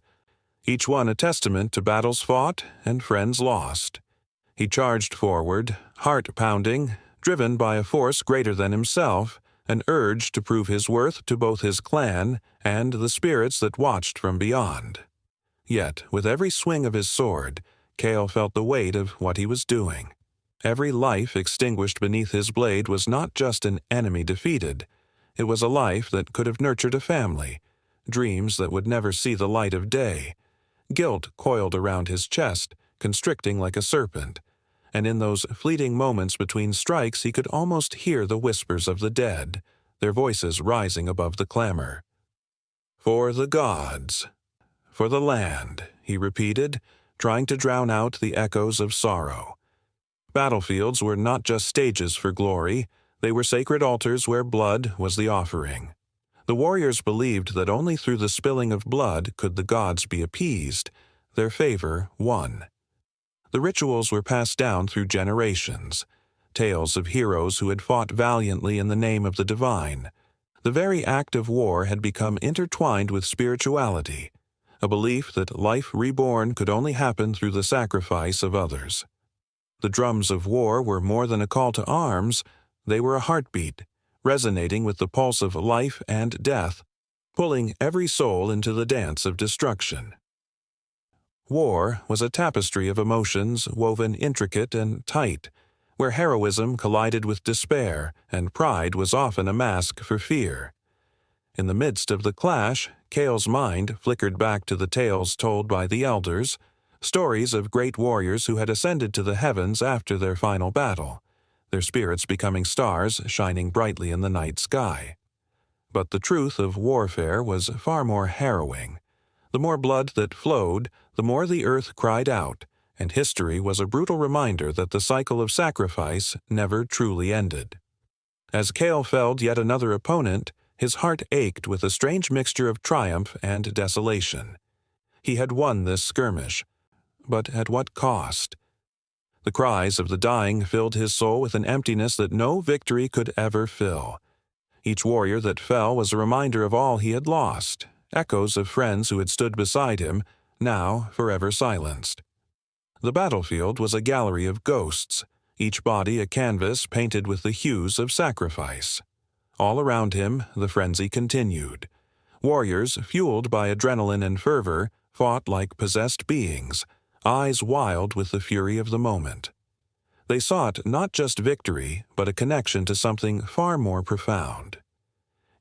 each one a testament to battles fought and friends lost. He charged forward, heart pounding, driven by a force greater than himself, an urge to prove his worth to both his clan and the spirits that watched from beyond. Yet, with every swing of his sword, Kale felt the weight of what he was doing. Every life extinguished beneath his blade was not just an enemy defeated. It was a life that could have nurtured a family, dreams that would never see the light of day. Guilt coiled around his chest, constricting like a serpent, and in those fleeting moments between strikes he could almost hear the whispers of the dead, their voices rising above the clamor. "For the gods, for the land," he repeated, trying to drown out the echoes of sorrow. Battlefields were not just stages for glory, they were sacred altars where blood was the offering. The warriors believed that only through the spilling of blood could the gods be appeased, their favor won. The rituals were passed down through generations, tales of heroes who had fought valiantly in the name of the divine. The very act of war had become intertwined with spirituality, a belief that life reborn could only happen through the sacrifice of others. The drums of war were more than a call to arms, they were a heartbeat, resonating with the pulse of life and death, pulling every soul into the dance of destruction. War was a tapestry of emotions woven intricate and tight, where heroism collided with despair and pride was often a mask for fear. In the midst of the clash, Kale's mind flickered back to the tales told by the elders, stories of great warriors who had ascended to the heavens after their final battle, their spirits becoming stars shining brightly in the night sky. But the truth of warfare was far more harrowing. The more blood that flowed, the more the earth cried out, and history was a brutal reminder that the cycle of sacrifice never truly ended. As Kale felled yet another opponent, his heart ached with a strange mixture of triumph and desolation. He had won this skirmish, but at what cost? The cries of the dying filled his soul with an emptiness that no victory could ever fill. Each warrior that fell was a reminder of all he had lost, echoes of friends who had stood beside him, now forever silenced. The battlefield was a gallery of ghosts, each body a canvas painted with the hues of sacrifice. All around him, the frenzy continued. Warriors, fueled by adrenaline and fervor, fought like possessed beings, eyes wild with the fury of the moment. They sought not just victory, but a connection to something far more profound.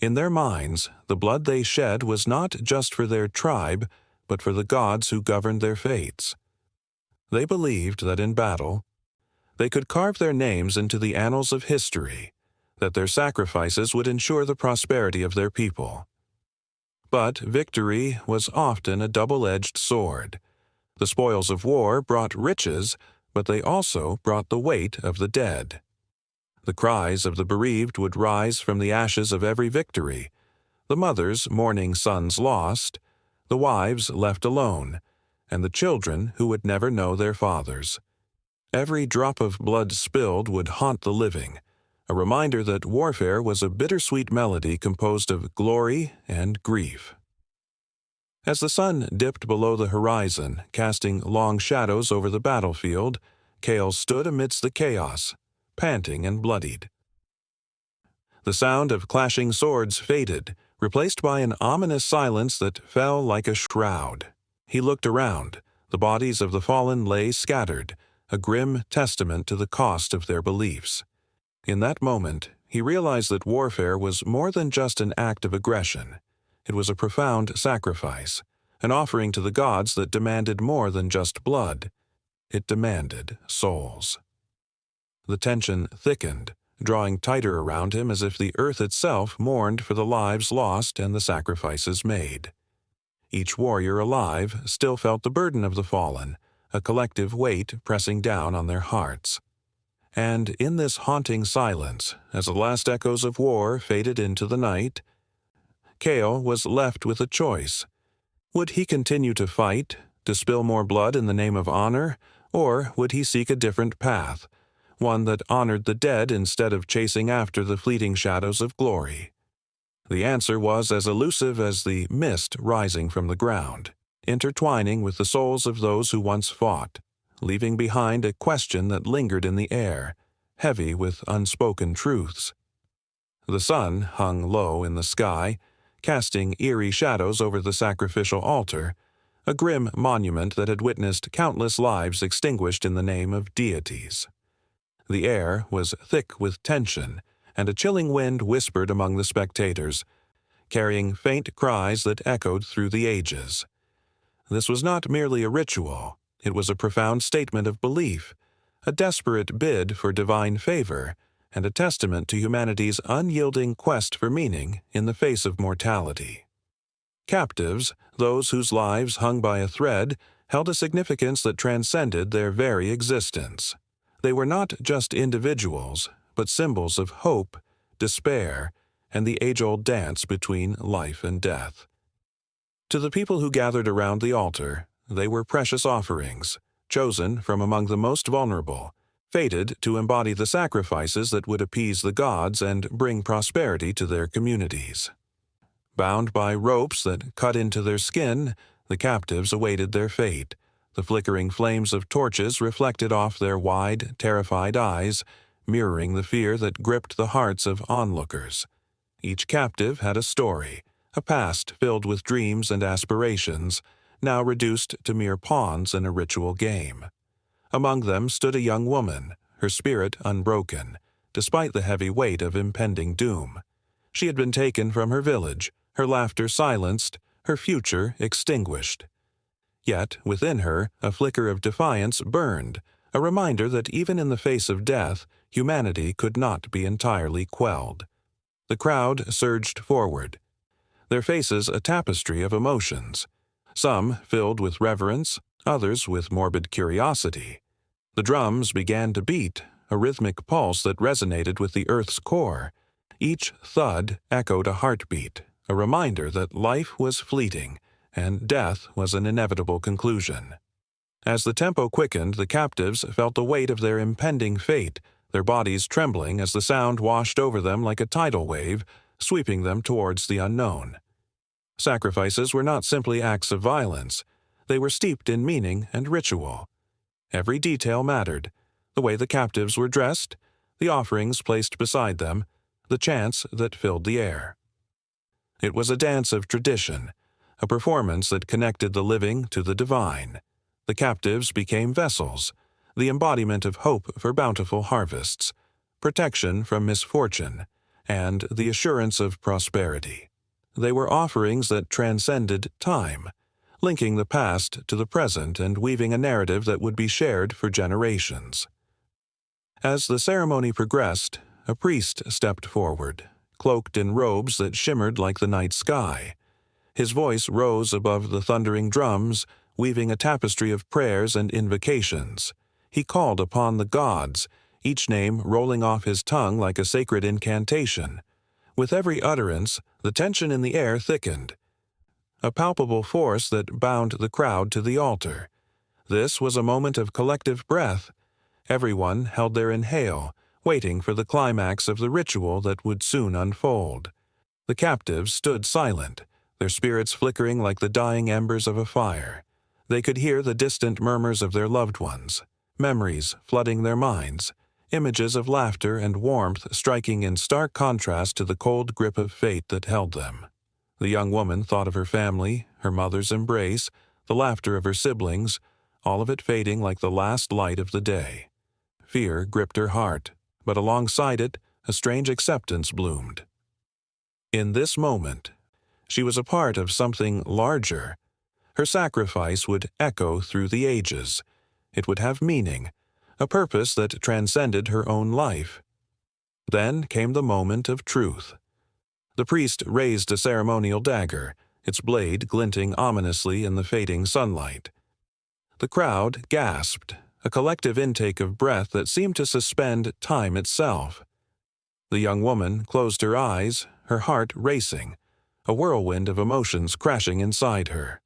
In their minds, the blood they shed was not just for their tribe, but for the gods who governed their fates. They believed that in battle, they could carve their names into the annals of history, that their sacrifices would ensure the prosperity of their people. But victory was often a double-edged sword. The spoils of war brought riches, but they also brought the weight of the dead. The cries of the bereaved would rise from the ashes of every victory, the mothers mourning sons lost, the wives left alone, and the children who would never know their fathers. Every drop of blood spilled would haunt the living, a reminder that warfare was a bittersweet melody composed of glory and grief. As the sun dipped below the horizon, casting long shadows over the battlefield, Kale stood amidst the chaos, panting and bloodied. The sound of clashing swords faded, replaced by an ominous silence that fell like a shroud. He looked around. The bodies of the fallen lay scattered, a grim testament to the cost of their beliefs. In that moment, he realized that warfare was more than just an act of aggression. It was a profound sacrifice, an offering to the gods that demanded more than just blood. It demanded souls. The tension thickened, drawing tighter around him as if the earth itself mourned for the lives lost and the sacrifices made. Each warrior alive still felt the burden of the fallen, a collective weight pressing down on their hearts. And in this haunting silence, as the last echoes of war faded into the night, Kale was left with a choice. Would he continue to fight, to spill more blood in the name of honor, or would he seek a different path, one that honored the dead instead of chasing after the fleeting shadows of glory? The answer was as elusive as the mist rising from the ground, intertwining with the souls of those who once fought, leaving behind a question that lingered in the air, heavy with unspoken truths. The sun hung low in the sky, casting eerie shadows over the sacrificial altar, a grim monument that had witnessed countless lives extinguished in the name of deities. The air was thick with tension, and a chilling wind whispered among the spectators, carrying faint cries that echoed through the ages. This was not merely a ritual. It was a profound statement of belief, a desperate bid for divine favor, and a testament to humanity's unyielding quest for meaning in the face of mortality. Captives, those whose lives hung by a thread, held a significance that transcended their very existence. They were not just individuals, but symbols of hope, despair, and the age-old dance between life and death. To the people who gathered around the altar, they were precious offerings, chosen from among the most vulnerable, fated to embody the sacrifices that would appease the gods and bring prosperity to their communities. Bound by ropes that cut into their skin, the captives awaited their fate. The flickering flames of torches reflected off their wide, terrified eyes, mirroring the fear that gripped the hearts of onlookers. Each captive had a story, a past filled with dreams and aspirations, now reduced to mere pawns in a ritual game. Among them stood a young woman, her spirit unbroken, despite the heavy weight of impending doom. She had been taken from her village, her laughter silenced, her future extinguished. Yet, within her, a flicker of defiance burned, a reminder that even in the face of death, humanity could not be entirely quelled. The crowd surged forward, their faces a tapestry of emotions, some filled with reverence, others with morbid curiosity. The drums began to beat, a rhythmic pulse that resonated with the earth's core. Each thud echoed a heartbeat, a reminder that life was fleeting, and death was an inevitable conclusion. As the tempo quickened, the captives felt the weight of their impending fate, their bodies trembling as the sound washed over them like a tidal wave, sweeping them towards the unknown. Sacrifices were not simply acts of violence. They were steeped in meaning and ritual. Every detail mattered: the way the captives were dressed, the offerings placed beside them, the chants that filled the air. It was a dance of tradition, a performance that connected the living to the divine. The captives became vessels, the embodiment of hope for bountiful harvests, protection from misfortune, and the assurance of prosperity. They were offerings that transcended time, linking the past to the present and weaving a narrative that would be shared for generations. As the ceremony progressed, a priest stepped forward, cloaked in robes that shimmered like the night sky. His voice rose above the thundering drums, weaving a tapestry of prayers and invocations. He called upon the gods, each name rolling off his tongue like a sacred incantation. With every utterance, the tension in the air thickened, a palpable force that bound the crowd to the altar. This was a moment of collective breath. Everyone held their inhale, waiting for the climax of the ritual that would soon unfold. The captives stood silent, their spirits flickering like the dying embers of a fire. They could hear the distant murmurs of their loved ones, memories flooding their minds, images of laughter and warmth striking in stark contrast to the cold grip of fate that held them. The young woman thought of her family, her mother's embrace, the laughter of her siblings, all of it fading like the last light of the day. Fear gripped her heart, but alongside it, a strange acceptance bloomed. In this moment, she was a part of something larger. Her sacrifice would echo through the ages. It would have meaning, a purpose that transcended her own life. Then came the moment of truth. The priest raised a ceremonial dagger, its blade glinting ominously in the fading sunlight. The crowd gasped, a collective intake of breath that seemed to suspend time itself. The young woman closed her eyes, her heart racing, a whirlwind of emotions crashing inside her.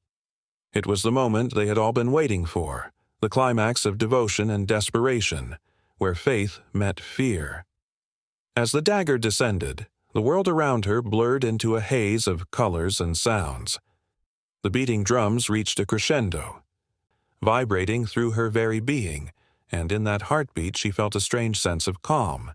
It was the moment they had all been waiting for, the climax of devotion and desperation, where faith met fear. As the dagger descended, the world around her blurred into a haze of colors and sounds. The beating drums reached a crescendo, vibrating through her very being, and in that heartbeat she felt a strange sense of calm.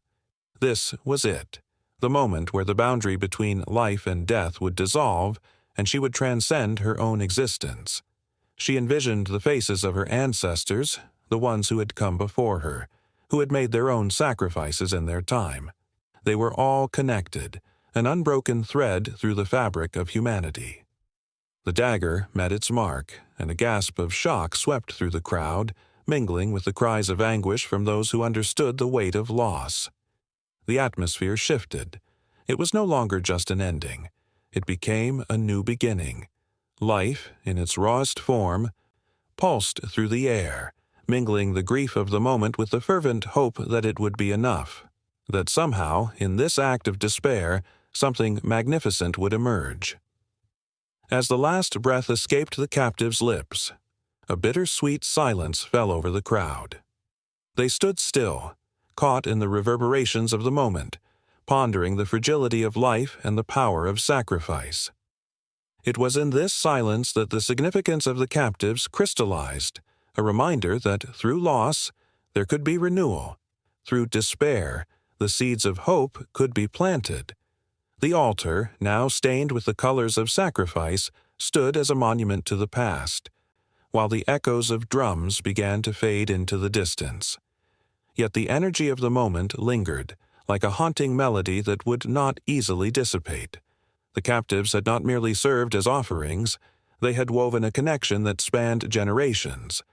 This was it, the moment where the boundary between life and death would dissolve, and she would transcend her own existence. She envisioned the faces of her ancestors, the ones who had come before her, who had made their own sacrifices in their time. They were all connected, an unbroken thread through the fabric of humanity. The dagger met its mark, and a gasp of shock swept through the crowd, mingling with the cries of anguish from those who understood the weight of loss. The atmosphere shifted. It was no longer just an ending. It became a new beginning. Life, in its rawest form, pulsed through the air, mingling the grief of the moment with the fervent hope that it would be enough, that somehow, in this act of despair, something magnificent would emerge. As the last breath escaped the captive's lips, a bittersweet silence fell over the crowd. They stood still, caught in the reverberations of the moment, pondering the fragility of life and the power of sacrifice. It was in this silence that the significance of the captives crystallized, a reminder that through loss there could be renewal. Through despair, the seeds of hope could be planted. The altar, now stained with the colors of sacrifice, stood as a monument to the past, while the echoes of drums began to fade into the distance. Yet the energy of the moment lingered, like a haunting melody that would not easily dissipate. The captives had not merely served as offerings, they had woven a connection that spanned generations,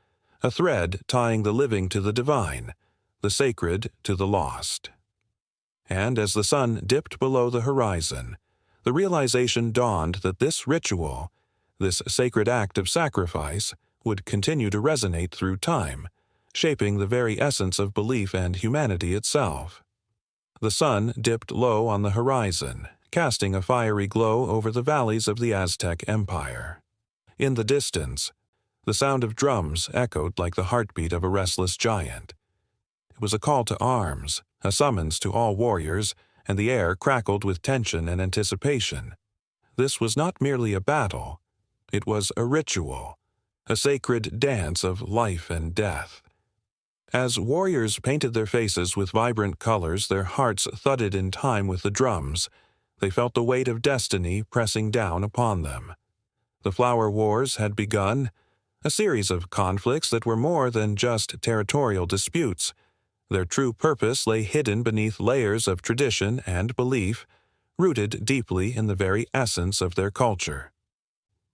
a thread tying the living to the divine, the sacred to the lost. And as the sun dipped below the horizon, the realization dawned that this ritual, this sacred act of sacrifice, would continue to resonate through time, shaping the very essence of belief and humanity itself. The sun dipped low on the horizon, casting a fiery glow over the valleys of the Aztec Empire. In the distance, the sound of drums echoed like the heartbeat of a restless giant. It was a call to arms, a summons to all warriors, and the air crackled with tension and anticipation. This was not merely a battle. It was a ritual, a sacred dance of life and death. As warriors painted their faces with vibrant colors, their hearts thudded in time with the drums. They felt the weight of destiny pressing down upon them. The Flower Wars had begun, a series of conflicts that were more than just territorial disputes. Their true purpose lay hidden beneath layers of tradition and belief, rooted deeply in the very essence of their culture.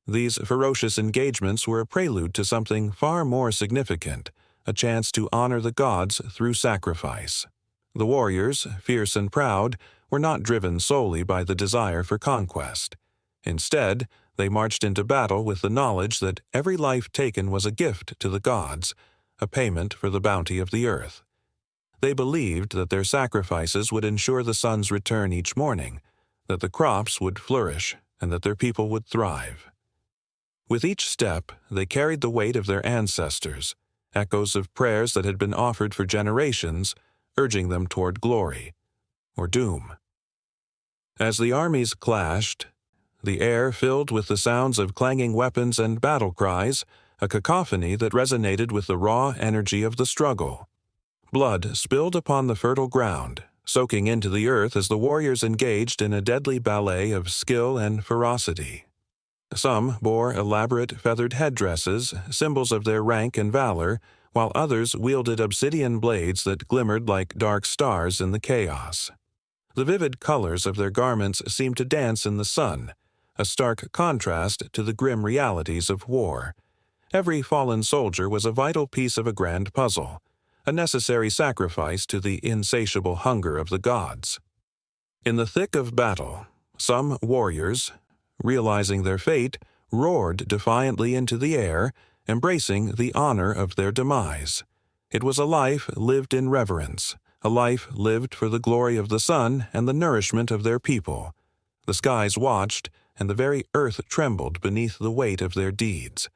These ferocious engagements were a prelude to something far more significant, a chance to honor the gods through sacrifice. The warriors, fierce and proud, were not driven solely by the desire for conquest. Instead, they marched into battle with the knowledge that every life taken was a gift to the gods, a payment for the bounty of the earth. They believed that their sacrifices would ensure the sun's return each morning, that the crops would flourish, and that their people would thrive. With each step, they carried the weight of their ancestors, echoes of prayers that had been offered for generations, urging them toward glory or doom. As the armies clashed, the air filled with the sounds of clanging weapons and battle cries, a cacophony that resonated with the raw energy of the struggle. Blood spilled upon the fertile ground, soaking into the earth as the warriors engaged in a deadly ballet of skill and ferocity. Some bore elaborate feathered headdresses, symbols of their rank and valor, while others wielded obsidian blades that glimmered like dark stars in the chaos. The vivid colors of their garments seemed to dance in the sun, a stark contrast to the grim realities of war. Every fallen soldier was a vital piece of a grand puzzle, a necessary sacrifice to the insatiable hunger of the gods. In the thick of battle, some warriors, realizing their fate, roared defiantly into the air, embracing the honor of their demise. It was a life lived in reverence, a life lived for the glory of the sun and the nourishment of their people. The skies watched, and the very earth trembled beneath the weight of their deeds.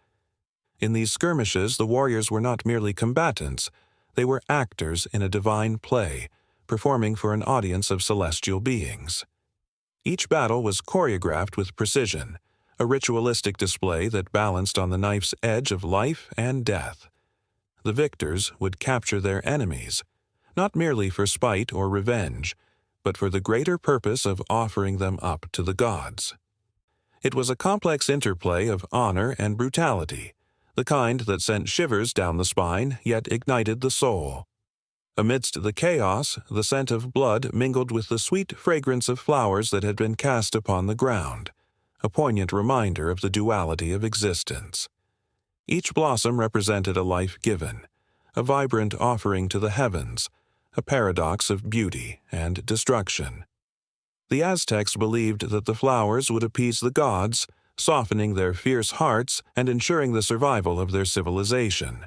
In these skirmishes, the warriors were not merely combatants, they were actors in a divine play, performing for an audience of celestial beings. Each battle was choreographed with precision, a ritualistic display that balanced on the knife's edge of life and death. The victors would capture their enemies, not merely for spite or revenge, but for the greater purpose of offering them up to the gods. It was a complex interplay of honor and brutality, the kind that sent shivers down the spine yet ignited the soul. Amidst the chaos, the scent of blood mingled with the sweet fragrance of flowers that had been cast upon the ground, a poignant reminder of the duality of existence. Each blossom represented a life given, a vibrant offering to the heavens, a paradox of beauty and destruction. The Aztecs believed that the flowers would appease the gods, softening their fierce hearts and ensuring the survival of their civilization.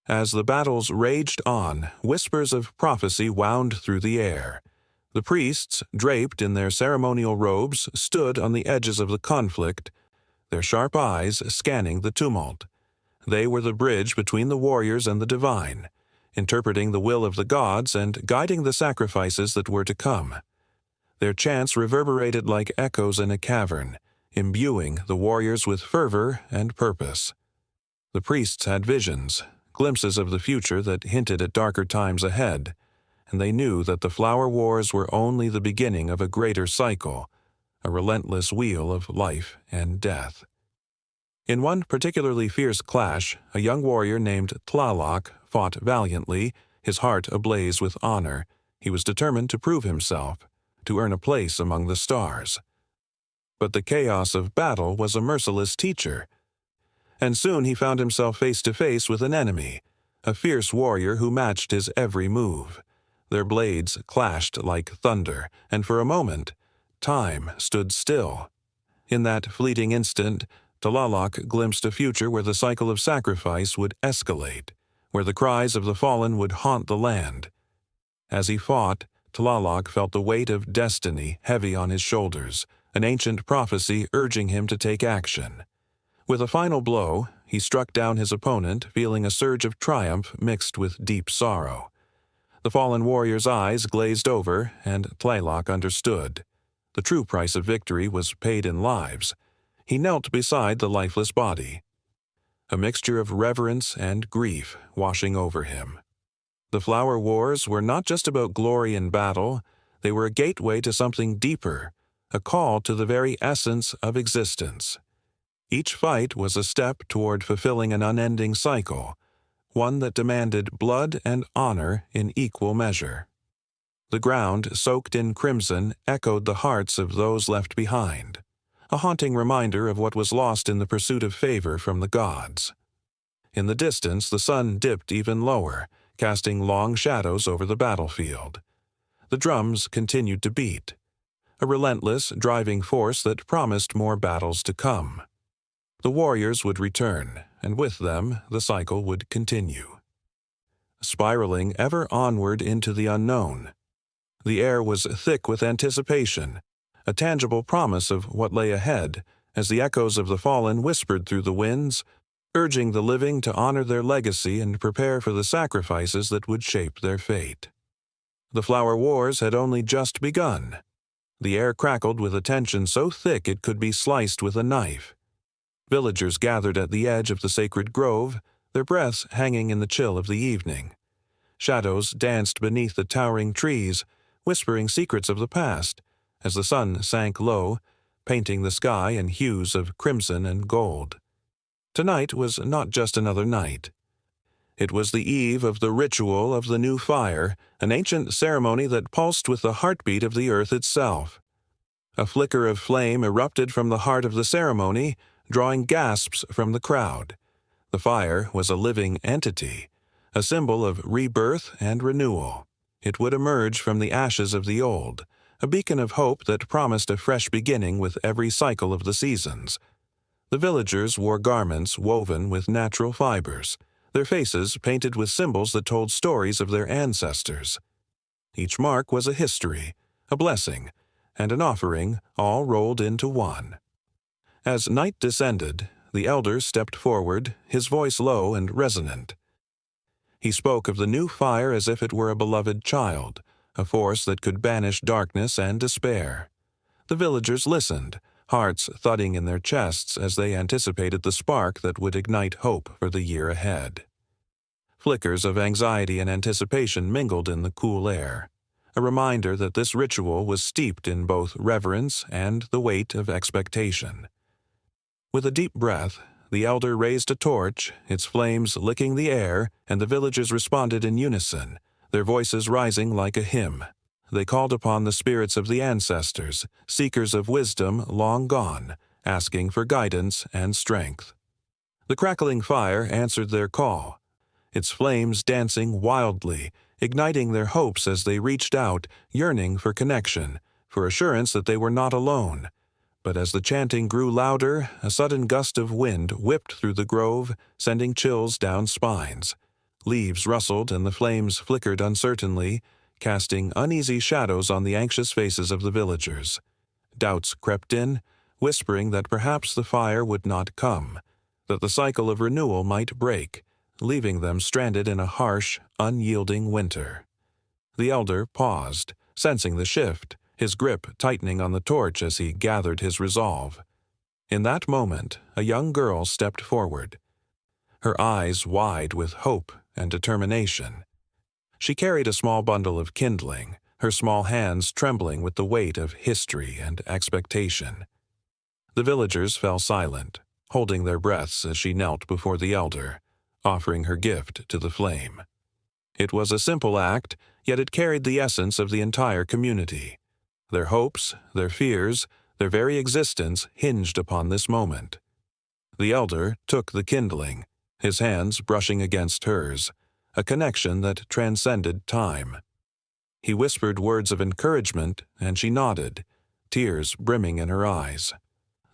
As the battles raged on, whispers of prophecy wound through the air. The priests, draped in their ceremonial robes, stood on the edges of the conflict, their sharp eyes scanning the tumult. They were the bridge between the warriors and the divine, interpreting the will of the gods and guiding the sacrifices that were to come. Their chants reverberated like echoes in a cavern, imbuing the warriors with fervor and purpose. The priests had visions, glimpses of the future that hinted at darker times ahead, and they knew that the Flower Wars were only the beginning of a greater cycle, a relentless wheel of life and death. In one particularly fierce clash, a young warrior named Tlaloc fought valiantly, his heart ablaze with honor. He was determined to prove himself, to earn a place among the stars. But the chaos of battle was a merciless teacher, and soon he found himself face to face with an enemy, a fierce warrior who matched his every move. Their blades clashed like thunder, and for a moment, time stood still. In that fleeting instant, Tlaloc glimpsed a future where the cycle of sacrifice would escalate, where the cries of the fallen would haunt the land. As he fought, Tlaloc felt the weight of destiny heavy on his shoulders, an ancient prophecy urging him to take action. With a final blow, he struck down his opponent, feeling a surge of triumph mixed with deep sorrow. The fallen warrior's eyes glazed over, and Tlaloc understood. The true price of victory was paid in lives. He knelt beside the lifeless body, a mixture of reverence and grief washing over him. The flower wars were not just about glory in battle, they were a gateway to something deeper, a call to the very essence of existence. Each fight was a step toward fulfilling an unending cycle, one that demanded blood and honor in equal measure. The ground, soaked in crimson, echoed the hearts of those left behind, a haunting reminder of what was lost in the pursuit of favor from the gods. In the distance, the sun dipped even lower, casting long shadows over the battlefield. The drums continued to beat, a relentless, driving force that promised more battles to come. The warriors would return, and with them, the cycle would continue. Spiraling ever onward into the unknown. The air was thick with anticipation, a tangible promise of what lay ahead, as the echoes of the fallen whispered through the winds, urging the living to honor their legacy and prepare for the sacrifices that would shape their fate. The flower wars had only just begun. The air crackled with a tension so thick it could be sliced with a knife. Villagers gathered at the edge of the sacred grove, their breaths hanging in the chill of the evening. Shadows danced beneath the towering trees, whispering secrets of the past, as the sun sank low, painting the sky in hues of crimson and gold. Tonight was not just another night. It was the eve of the ritual of the new fire, an ancient ceremony that pulsed with the heartbeat of the earth itself. A flicker of flame erupted from the heart of the ceremony, drawing gasps from the crowd. The fire was a living entity, a symbol of rebirth and renewal. It would emerge from the ashes of the old, a beacon of hope that promised a fresh beginning with every cycle of the seasons. The villagers wore garments woven with natural fibers, their faces painted with symbols that told stories of their ancestors. Each mark was a history, a blessing, and an offering, all rolled into one. As night descended, the elder stepped forward, his voice low and resonant. He spoke of the new fire as if it were a beloved child, a force that could banish darkness and despair. The villagers listened, hearts thudding in their chests as they anticipated the spark that would ignite hope for the year ahead. Flickers of anxiety and anticipation mingled in the cool air, a reminder that this ritual was steeped in both reverence and the weight of expectation. With a deep breath, the elder raised a torch, its flames licking the air, and the villagers responded in unison, their voices rising like a hymn. They called upon the spirits of the ancestors, seekers of wisdom long gone, asking for guidance and strength. The crackling fire answered their call, its flames dancing wildly, igniting their hopes as they reached out, yearning for connection, for assurance that they were not alone. But as the chanting grew louder, a sudden gust of wind whipped through the grove, sending chills down spines. Leaves rustled and the flames flickered uncertainly, casting uneasy shadows on the anxious faces of the villagers. Doubts crept in, whispering that perhaps the fire would not come, that the cycle of renewal might break, leaving them stranded in a harsh, unyielding winter. The elder paused, sensing the shift, his grip tightening on the torch as he gathered his resolve. In that moment, a young girl stepped forward, her eyes wide with hope and determination. She carried a small bundle of kindling, her small hands trembling with the weight of history and expectation. The villagers fell silent, holding their breaths as she knelt before the elder, offering her gift to the flame. It was a simple act, yet it carried the essence of the entire community. Their hopes, their fears, their very existence hinged upon this moment. The elder took the kindling, his hands brushing against hers, a connection that transcended time. He whispered words of encouragement, and she nodded, tears brimming in her eyes.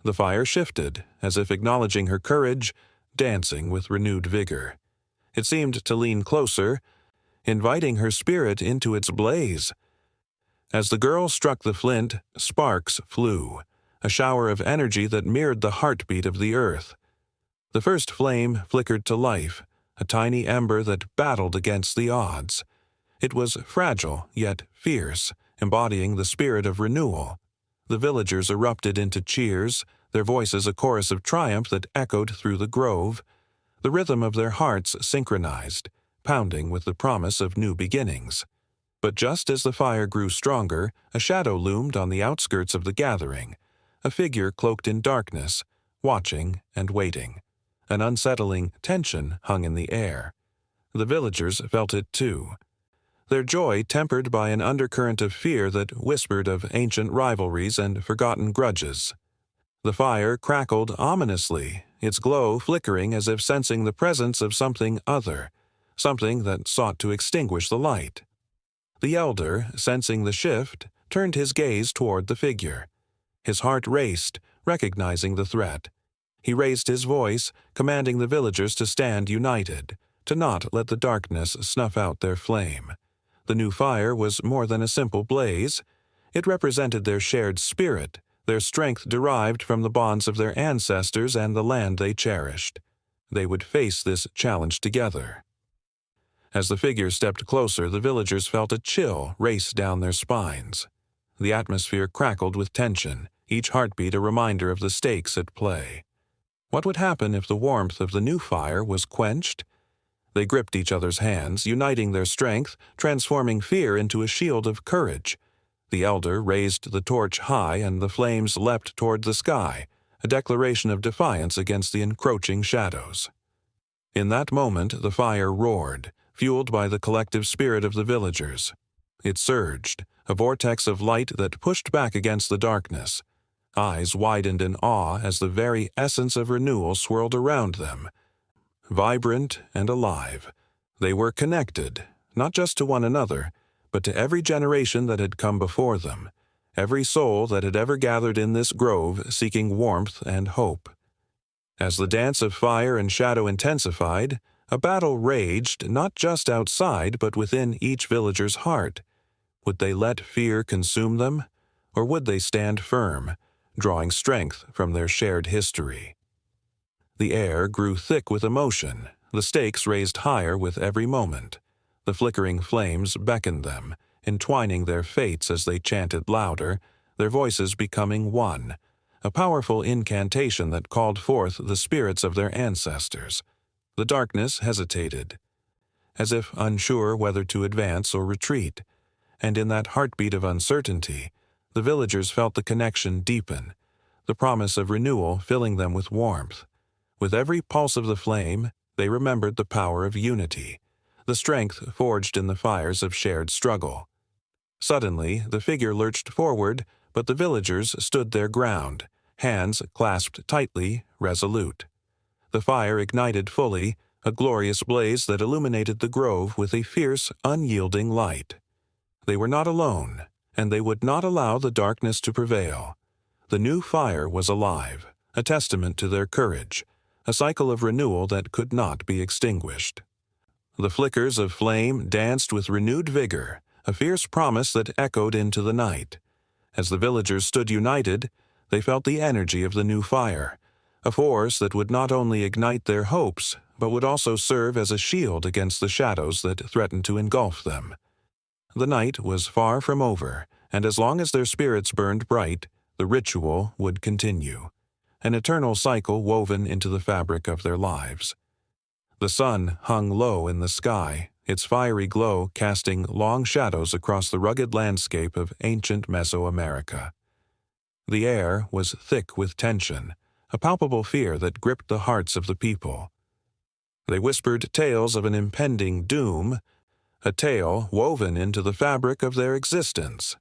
The fire shifted, as if acknowledging her courage, dancing with renewed vigor. It seemed to lean closer, inviting her spirit into its blaze. As the girl struck the flint, sparks flew, a shower of energy that mirrored the heartbeat of the earth. The first flame flickered to life, a tiny ember that battled against the odds. It was fragile, yet fierce, embodying the spirit of renewal. The villagers erupted into cheers, their voices a chorus of triumph that echoed through the grove. The rhythm of their hearts synchronized, pounding with the promise of new beginnings. But just as the fire grew stronger, a shadow loomed on the outskirts of the gathering, a figure cloaked in darkness, watching and waiting. An unsettling tension hung in the air. The villagers felt it too, their joy tempered by an undercurrent of fear that whispered of ancient rivalries and forgotten grudges. The fire crackled ominously, its glow flickering as if sensing the presence of something other, something that sought to extinguish the light. The elder, sensing the shift, turned his gaze toward the figure. His heart raced, recognizing the threat. He raised his voice, commanding the villagers to stand united, to not let the darkness snuff out their flame. The new fire was more than a simple blaze. It represented their shared spirit, their strength derived from the bonds of their ancestors and the land they cherished. They would face this challenge together. As the figure stepped closer, the villagers felt a chill race down their spines. The atmosphere crackled with tension, each heartbeat a reminder of the stakes at play. What would happen if the warmth of the new fire was quenched? They gripped each other's hands, uniting their strength, transforming fear into a shield of courage. The elder raised the torch high and the flames leapt toward the sky, a declaration of defiance against the encroaching shadows. In that moment, the fire roared, fueled by the collective spirit of the villagers. It surged, a vortex of light that pushed back against the darkness. Eyes widened in awe as the very essence of renewal swirled around them. Vibrant and alive, they were connected, not just to one another, but to every generation that had come before them, every soul that had ever gathered in this grove seeking warmth and hope. As the dance of fire and shadow intensified, a battle raged not just outside but within each villager's heart. Would they let fear consume them, or would they stand firm, drawing strength from their shared history? The air grew thick with emotion, the stakes raised higher with every moment. The flickering flames beckoned them, entwining their fates as they chanted louder, their voices becoming one, a powerful incantation that called forth the spirits of their ancestors. The darkness hesitated, as if unsure whether to advance or retreat, and in that heartbeat of uncertainty, the villagers felt the connection deepen, the promise of renewal filling them with warmth. With every pulse of the flame, they remembered the power of unity, the strength forged in the fires of shared struggle. Suddenly, the figure lurched forward, but the villagers stood their ground, hands clasped tightly, resolute. The fire ignited fully, a glorious blaze that illuminated the grove with a fierce, unyielding light. They were not alone, and they would not allow the darkness to prevail. The new fire was alive, a testament to their courage, a cycle of renewal that could not be extinguished. The flickers of flame danced with renewed vigor, a fierce promise that echoed into the night. As the villagers stood united, they felt the energy of the new fire, a force that would not only ignite their hopes, but would also serve as a shield against the shadows that threatened to engulf them. The night was far from over, and as long as their spirits burned bright, the ritual would continue, an eternal cycle woven into the fabric of their lives. The sun hung low in the sky, its fiery glow casting long shadows across the rugged landscape of ancient Mesoamerica. The air was thick with tension, a palpable fear that gripped the hearts of the people. They whispered tales of an impending doom, a tale woven into the fabric of their existence.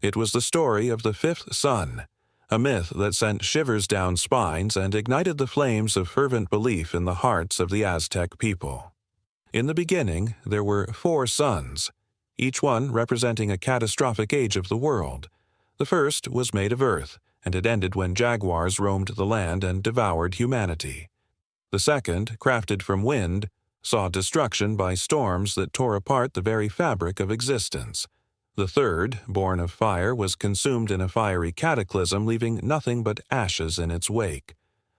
It was the story of the fifth sun, a myth that sent shivers down spines and ignited the flames of fervent belief in the hearts of the Aztec people. In the beginning, there were 4 suns, each one representing a catastrophic age of the world. The first was made of earth, and it ended when jaguars roamed the land and devoured humanity. The second, crafted from wind, saw destruction by storms that tore apart the very fabric of existence. The third, born of fire, was consumed in a fiery cataclysm, leaving nothing but ashes in its wake.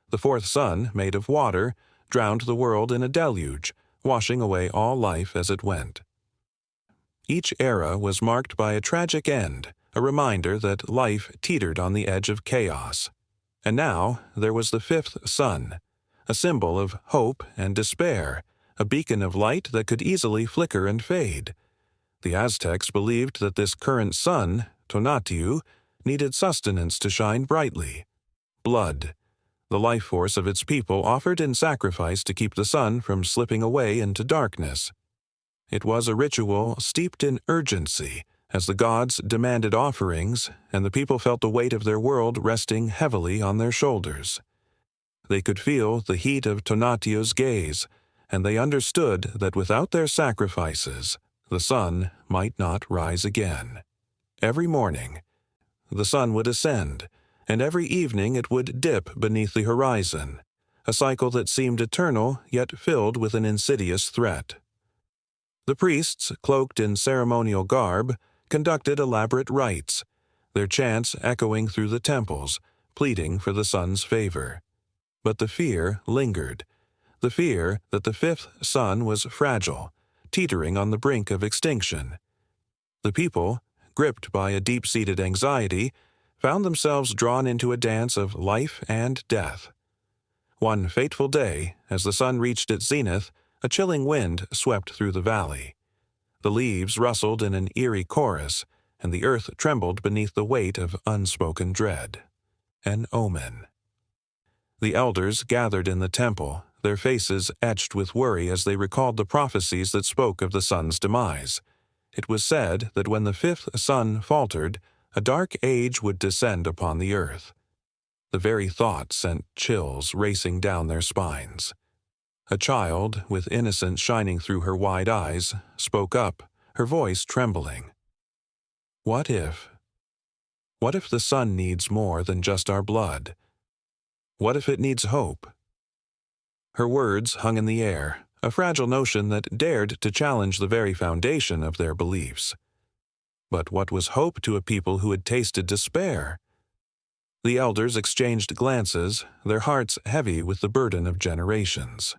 The fourth sun, made of water, drowned the world in a deluge, washing away all life as it went. Each era was marked by a tragic end, a reminder that life teetered on the edge of chaos. And now there was the fifth sun, a symbol of hope and despair, a beacon of light that could easily flicker and fade. The Aztecs believed that this current sun, Tonatiuh, needed sustenance to shine brightly. Blood, the life force of its people, offered in sacrifice to keep the sun from slipping away into darkness. It was a ritual steeped in urgency, as the gods demanded offerings, and the people felt the weight of their world resting heavily on their shoulders. They could feel the heat of Tonatiuh's gaze, and they understood that without their sacrifices, the sun might not rise again. Every morning, the sun would ascend, and every evening it would dip beneath the horizon, a cycle that seemed eternal yet filled with an insidious threat. The priests, cloaked in ceremonial garb, conducted elaborate rites, their chants echoing through the temples, pleading for the sun's favor. But the fear lingered, the fear that the fifth sun was fragile, teetering on the brink of extinction. The people, gripped by a deep-seated anxiety, found themselves drawn into a dance of life and death. One fateful day, as the sun reached its zenith, a chilling wind swept through the valley. The leaves rustled in an eerie chorus, and the earth trembled beneath the weight of unspoken dread. An omen. The elders gathered in the temple, their faces etched with worry as they recalled the prophecies that spoke of the sun's demise. It was said that when the fifth sun faltered, a dark age would descend upon the earth. The very thought sent chills racing down their spines. A child, with innocence shining through her wide eyes, spoke up, her voice trembling. What if the sun needs more than just our blood? What if it needs hope? Her words hung in the air, a fragile notion that dared to challenge the very foundation of their beliefs. But what was hope to a people who had tasted despair? The elders exchanged glances, their hearts heavy with the burden of generations.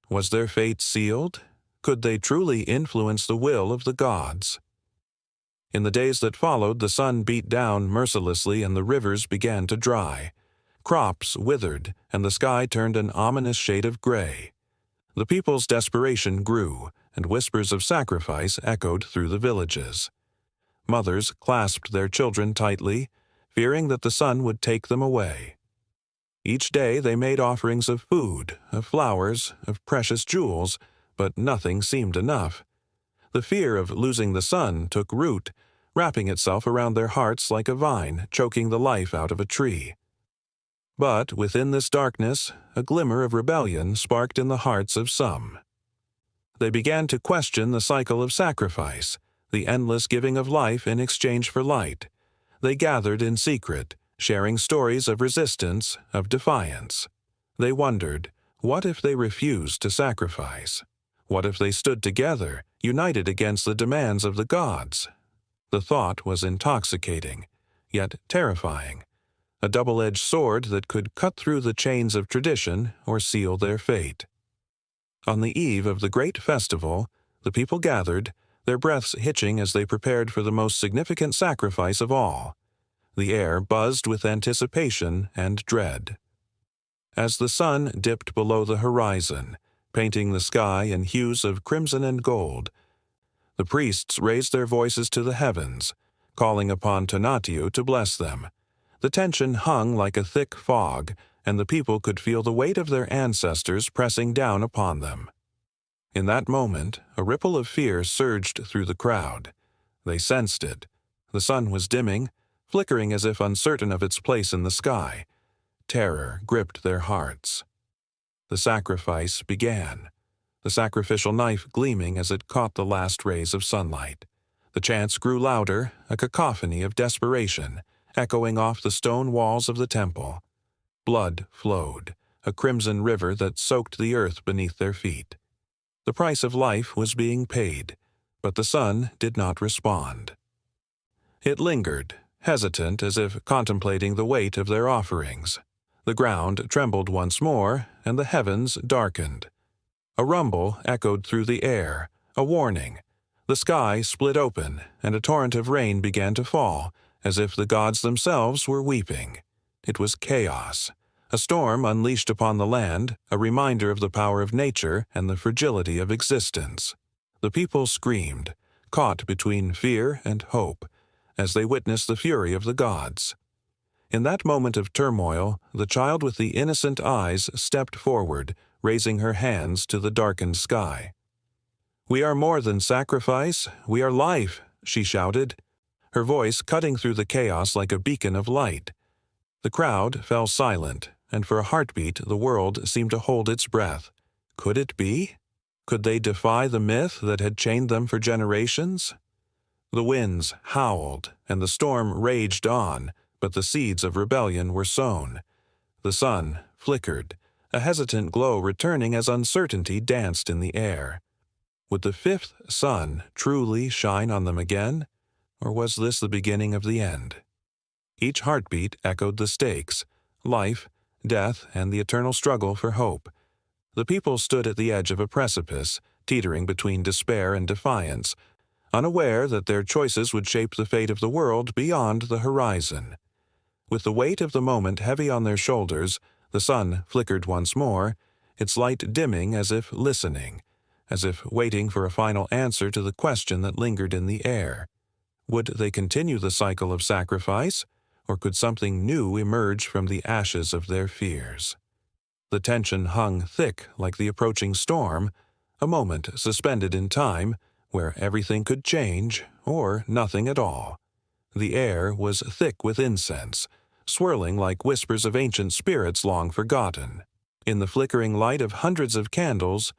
Was their fate sealed? Could they truly influence the will of the gods? In the days that followed, the sun beat down mercilessly and the rivers began to dry. Crops withered, and the sky turned an ominous shade of gray. The people's desperation grew, and whispers of sacrifice echoed through the villages. Mothers clasped their children tightly, fearing that the sun would take them away. Each day they made offerings of food, of flowers, of precious jewels, but nothing seemed enough. The fear of losing the sun took root, wrapping itself around their hearts like a vine, choking the life out of a tree. But within this darkness, a glimmer of rebellion sparked in the hearts of some. They began to question the cycle of sacrifice, the endless giving of life in exchange for light. They gathered in secret, sharing stories of resistance, of defiance. They wondered, what if they refused to sacrifice? What if they stood together, united against the demands of the gods? The thought was intoxicating, yet terrifying. A double-edged sword that could cut through the chains of tradition or seal their fate. On the eve of the great festival, the people gathered, their breaths hitching as they prepared for the most significant sacrifice of all. The air buzzed with anticipation and dread. As the sun dipped below the horizon, painting the sky in hues of crimson and gold, the priests raised their voices to the heavens, calling upon Tonatiuh to bless them. The tension hung like a thick fog, and the people could feel the weight of their ancestors pressing down upon them. In that moment, a ripple of fear surged through the crowd. They sensed it. The sun was dimming, flickering as if uncertain of its place in the sky. Terror gripped their hearts. The sacrifice began, the sacrificial knife gleaming as it caught the last rays of sunlight. The chants grew louder, a cacophony of desperation, echoing off the stone walls of the temple. Blood flowed, a crimson river that soaked the earth beneath their feet. The price of life was being paid, but the sun did not respond. It lingered, hesitant as if contemplating the weight of their offerings. The ground trembled once more, and the heavens darkened. A rumble echoed through the air, a warning. The sky split open, and a torrent of rain began to fall, as if the gods themselves were weeping. It was chaos, a storm unleashed upon the land, a reminder of the power of nature and the fragility of existence. The people screamed, caught between fear and hope, as they witnessed the fury of the gods. In that moment of turmoil, the child with the innocent eyes stepped forward, raising her hands to the darkened sky. "We are more than sacrifice, we are life," she shouted, her voice cutting through the chaos like a beacon of light. The crowd fell silent, and for a heartbeat the world seemed to hold its breath. Could it be? Could they defy the myth that had chained them for generations? The winds howled, and the storm raged on, but the seeds of rebellion were sown. The sun flickered, a hesitant glow returning as uncertainty danced in the air. Would the fifth sun truly shine on them again, or was this the beginning of the end? Each heartbeat echoed the stakes: life, death, and the eternal struggle for hope. The people stood at the edge of a precipice, teetering between despair and defiance, unaware that their choices would shape the fate of the world beyond the horizon. With the weight of the moment heavy on their shoulders, the sun flickered once more, its light dimming as if listening, as if waiting for a final answer to the question that lingered in the air. Would they continue the cycle of sacrifice, or could something new emerge from the ashes of their fears? The tension hung thick like the approaching storm, a moment suspended in time, where everything could change, or nothing at all. The air was thick with incense, swirling like whispers of ancient spirits long forgotten. In the flickering light of hundreds of candles,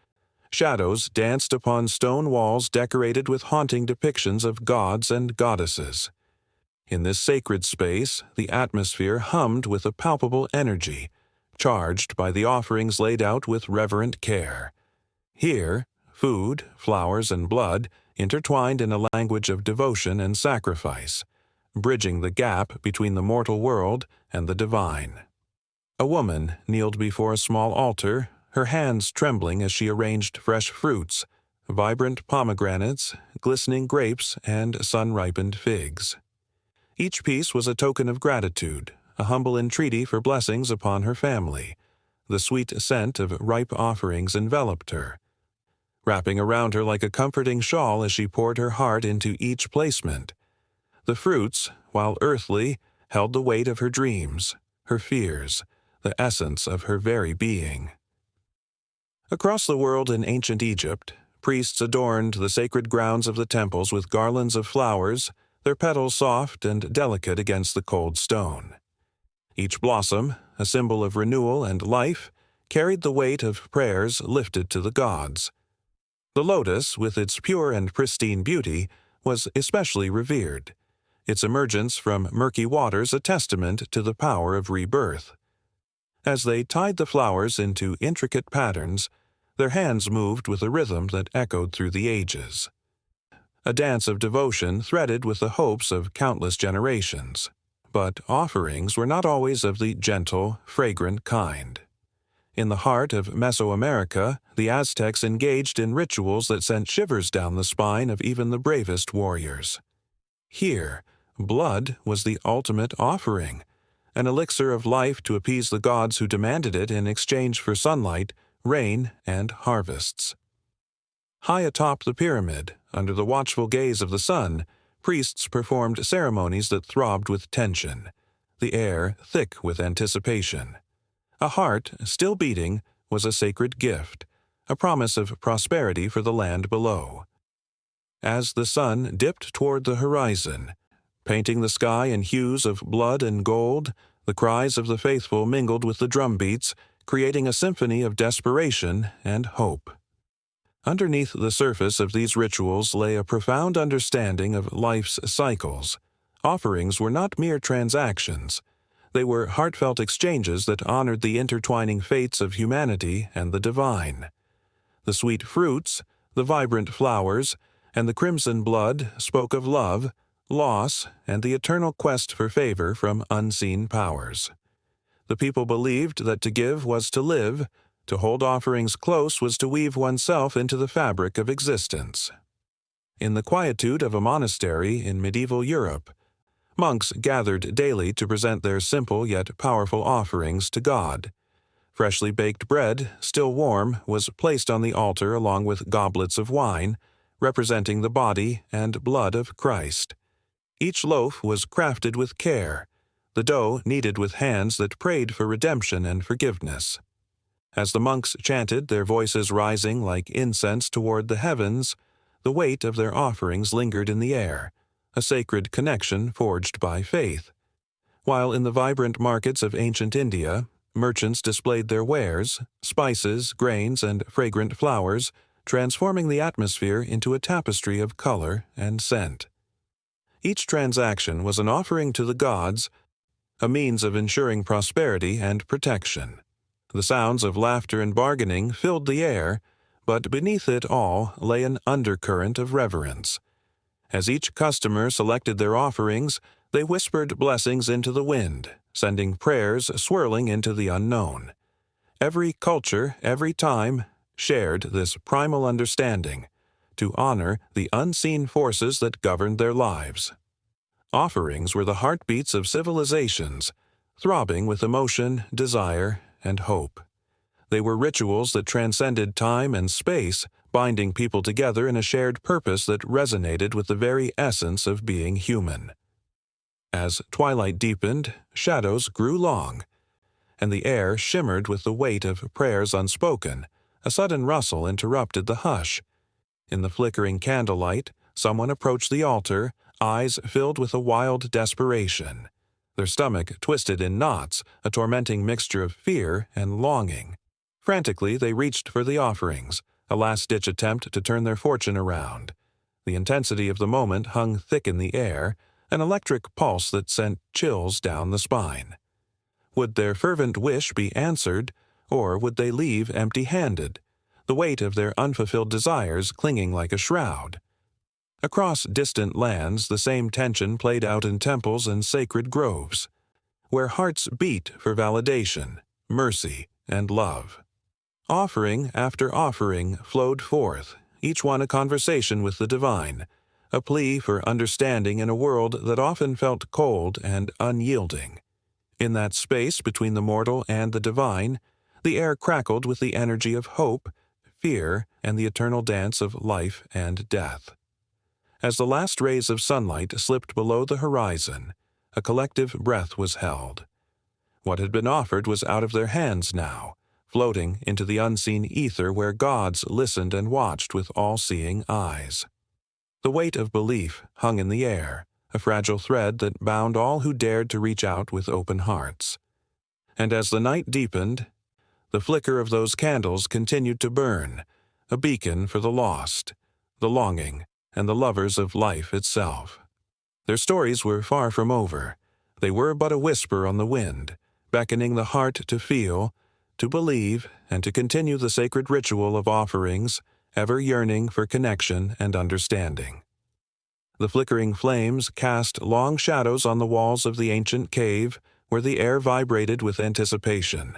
shadows danced upon stone walls decorated with haunting depictions of gods and goddesses. In this sacred space, the atmosphere hummed with a palpable energy, charged by the offerings laid out with reverent care. Here, food, flowers, and blood intertwined in a language of devotion and sacrifice, bridging the gap between the mortal world and the divine. A woman kneeled before a small altar, her hands trembling as she arranged fresh fruits, vibrant pomegranates, glistening grapes, and sun-ripened figs. Each piece was a token of gratitude, a humble entreaty for blessings upon her family. The sweet scent of ripe offerings enveloped her, wrapping around her like a comforting shawl as she poured her heart into each placement. The fruits, while earthly, held the weight of her dreams, her fears, the essence of her very being. Across the world in ancient Egypt, priests adorned the sacred grounds of the temples with garlands of flowers, their petals soft and delicate against the cold stone. Each blossom, a symbol of renewal and life, carried the weight of prayers lifted to the gods. The lotus, with its pure and pristine beauty, was especially revered, its emergence from murky waters a testament to the power of rebirth. As they tied the flowers into intricate patterns, their hands moved with a rhythm that echoed through the ages. A dance of devotion threaded with the hopes of countless generations. But offerings were not always of the gentle, fragrant kind. In the heart of Mesoamerica, the Aztecs engaged in rituals that sent shivers down the spine of even the bravest warriors. Here, blood was the ultimate offering, an elixir of life to appease the gods who demanded it in exchange for sunlight, rain, and harvests. High atop the pyramid, under the watchful gaze of the sun, priests performed ceremonies that throbbed with tension, the air thick with anticipation. A heart, still beating, was a sacred gift, a promise of prosperity for the land below. As the sun dipped toward the horizon, painting the sky in hues of blood and gold, the cries of the faithful mingled with the drumbeats, creating a symphony of desperation and hope. Underneath the surface of these rituals lay a profound understanding of life's cycles. Offerings were not mere transactions. They were heartfelt exchanges that honored the intertwining fates of humanity and the divine. The sweet fruits, the vibrant flowers, and the crimson blood spoke of love, loss, and the eternal quest for favor from unseen powers. The people believed that to give was to live, to hold offerings close was to weave oneself into the fabric of existence. In the quietude of a monastery in medieval Europe, monks gathered daily to present their simple yet powerful offerings to God. Freshly baked bread, still warm, was placed on the altar along with goblets of wine, representing the body and blood of Christ. Each loaf was crafted with care, the dough kneaded with hands that prayed for redemption and forgiveness. As the monks chanted, their voices rising like incense toward the heavens, the weight of their offerings lingered in the air, a sacred connection forged by faith. While in the vibrant markets of ancient India, merchants displayed their wares, spices, grains, and fragrant flowers, transforming the atmosphere into a tapestry of color and scent. Each transaction was an offering to the gods, a means of ensuring prosperity and protection. The sounds of laughter and bargaining filled the air, but beneath it all lay an undercurrent of reverence. As each customer selected their offerings, they whispered blessings into the wind, sending prayers swirling into the unknown. Every culture, every time, shared this primal understanding, to honor the unseen forces that governed their lives. Offerings were the heartbeats of civilizations, throbbing with emotion, desire, and hope. They were rituals that transcended time and space, binding people together in a shared purpose that resonated with the very essence of being human. As twilight deepened, shadows grew long, and the air shimmered with the weight of prayers unspoken. A sudden rustle interrupted the hush. In the flickering candlelight, someone approached the altar, eyes filled with a wild desperation. Their stomach twisted in knots, a tormenting mixture of fear and longing. Frantically, they reached for the offerings, a last-ditch attempt to turn their fortune around. The intensity of the moment hung thick in the air, an electric pulse that sent chills down the spine. Would their fervent wish be answered, or would they leave empty-handed, the weight of their unfulfilled desires clinging like a shroud? Across distant lands, the same tension played out in temples and sacred groves, where hearts beat for validation, mercy, and love. Offering after offering flowed forth, each one a conversation with the divine, a plea for understanding in a world that often felt cold and unyielding. In that space between the mortal and the divine, the air crackled with the energy of hope, fear, and the eternal dance of life and death. As the last rays of sunlight slipped below the horizon, a collective breath was held. What had been offered was out of their hands now, floating into the unseen ether where gods listened and watched with all-seeing eyes. The weight of belief hung in the air, a fragile thread that bound all who dared to reach out with open hearts. And as the night deepened, the flicker of those candles continued to burn, a beacon for the lost, the longing, and the lovers of life itself. Their stories were far from over. They were but a whisper on the wind, beckoning the heart to feel, to believe, and to continue the sacred ritual of offerings, ever yearning for connection and understanding. The flickering flames cast long shadows on the walls of the ancient cave, where the air vibrated with anticipation.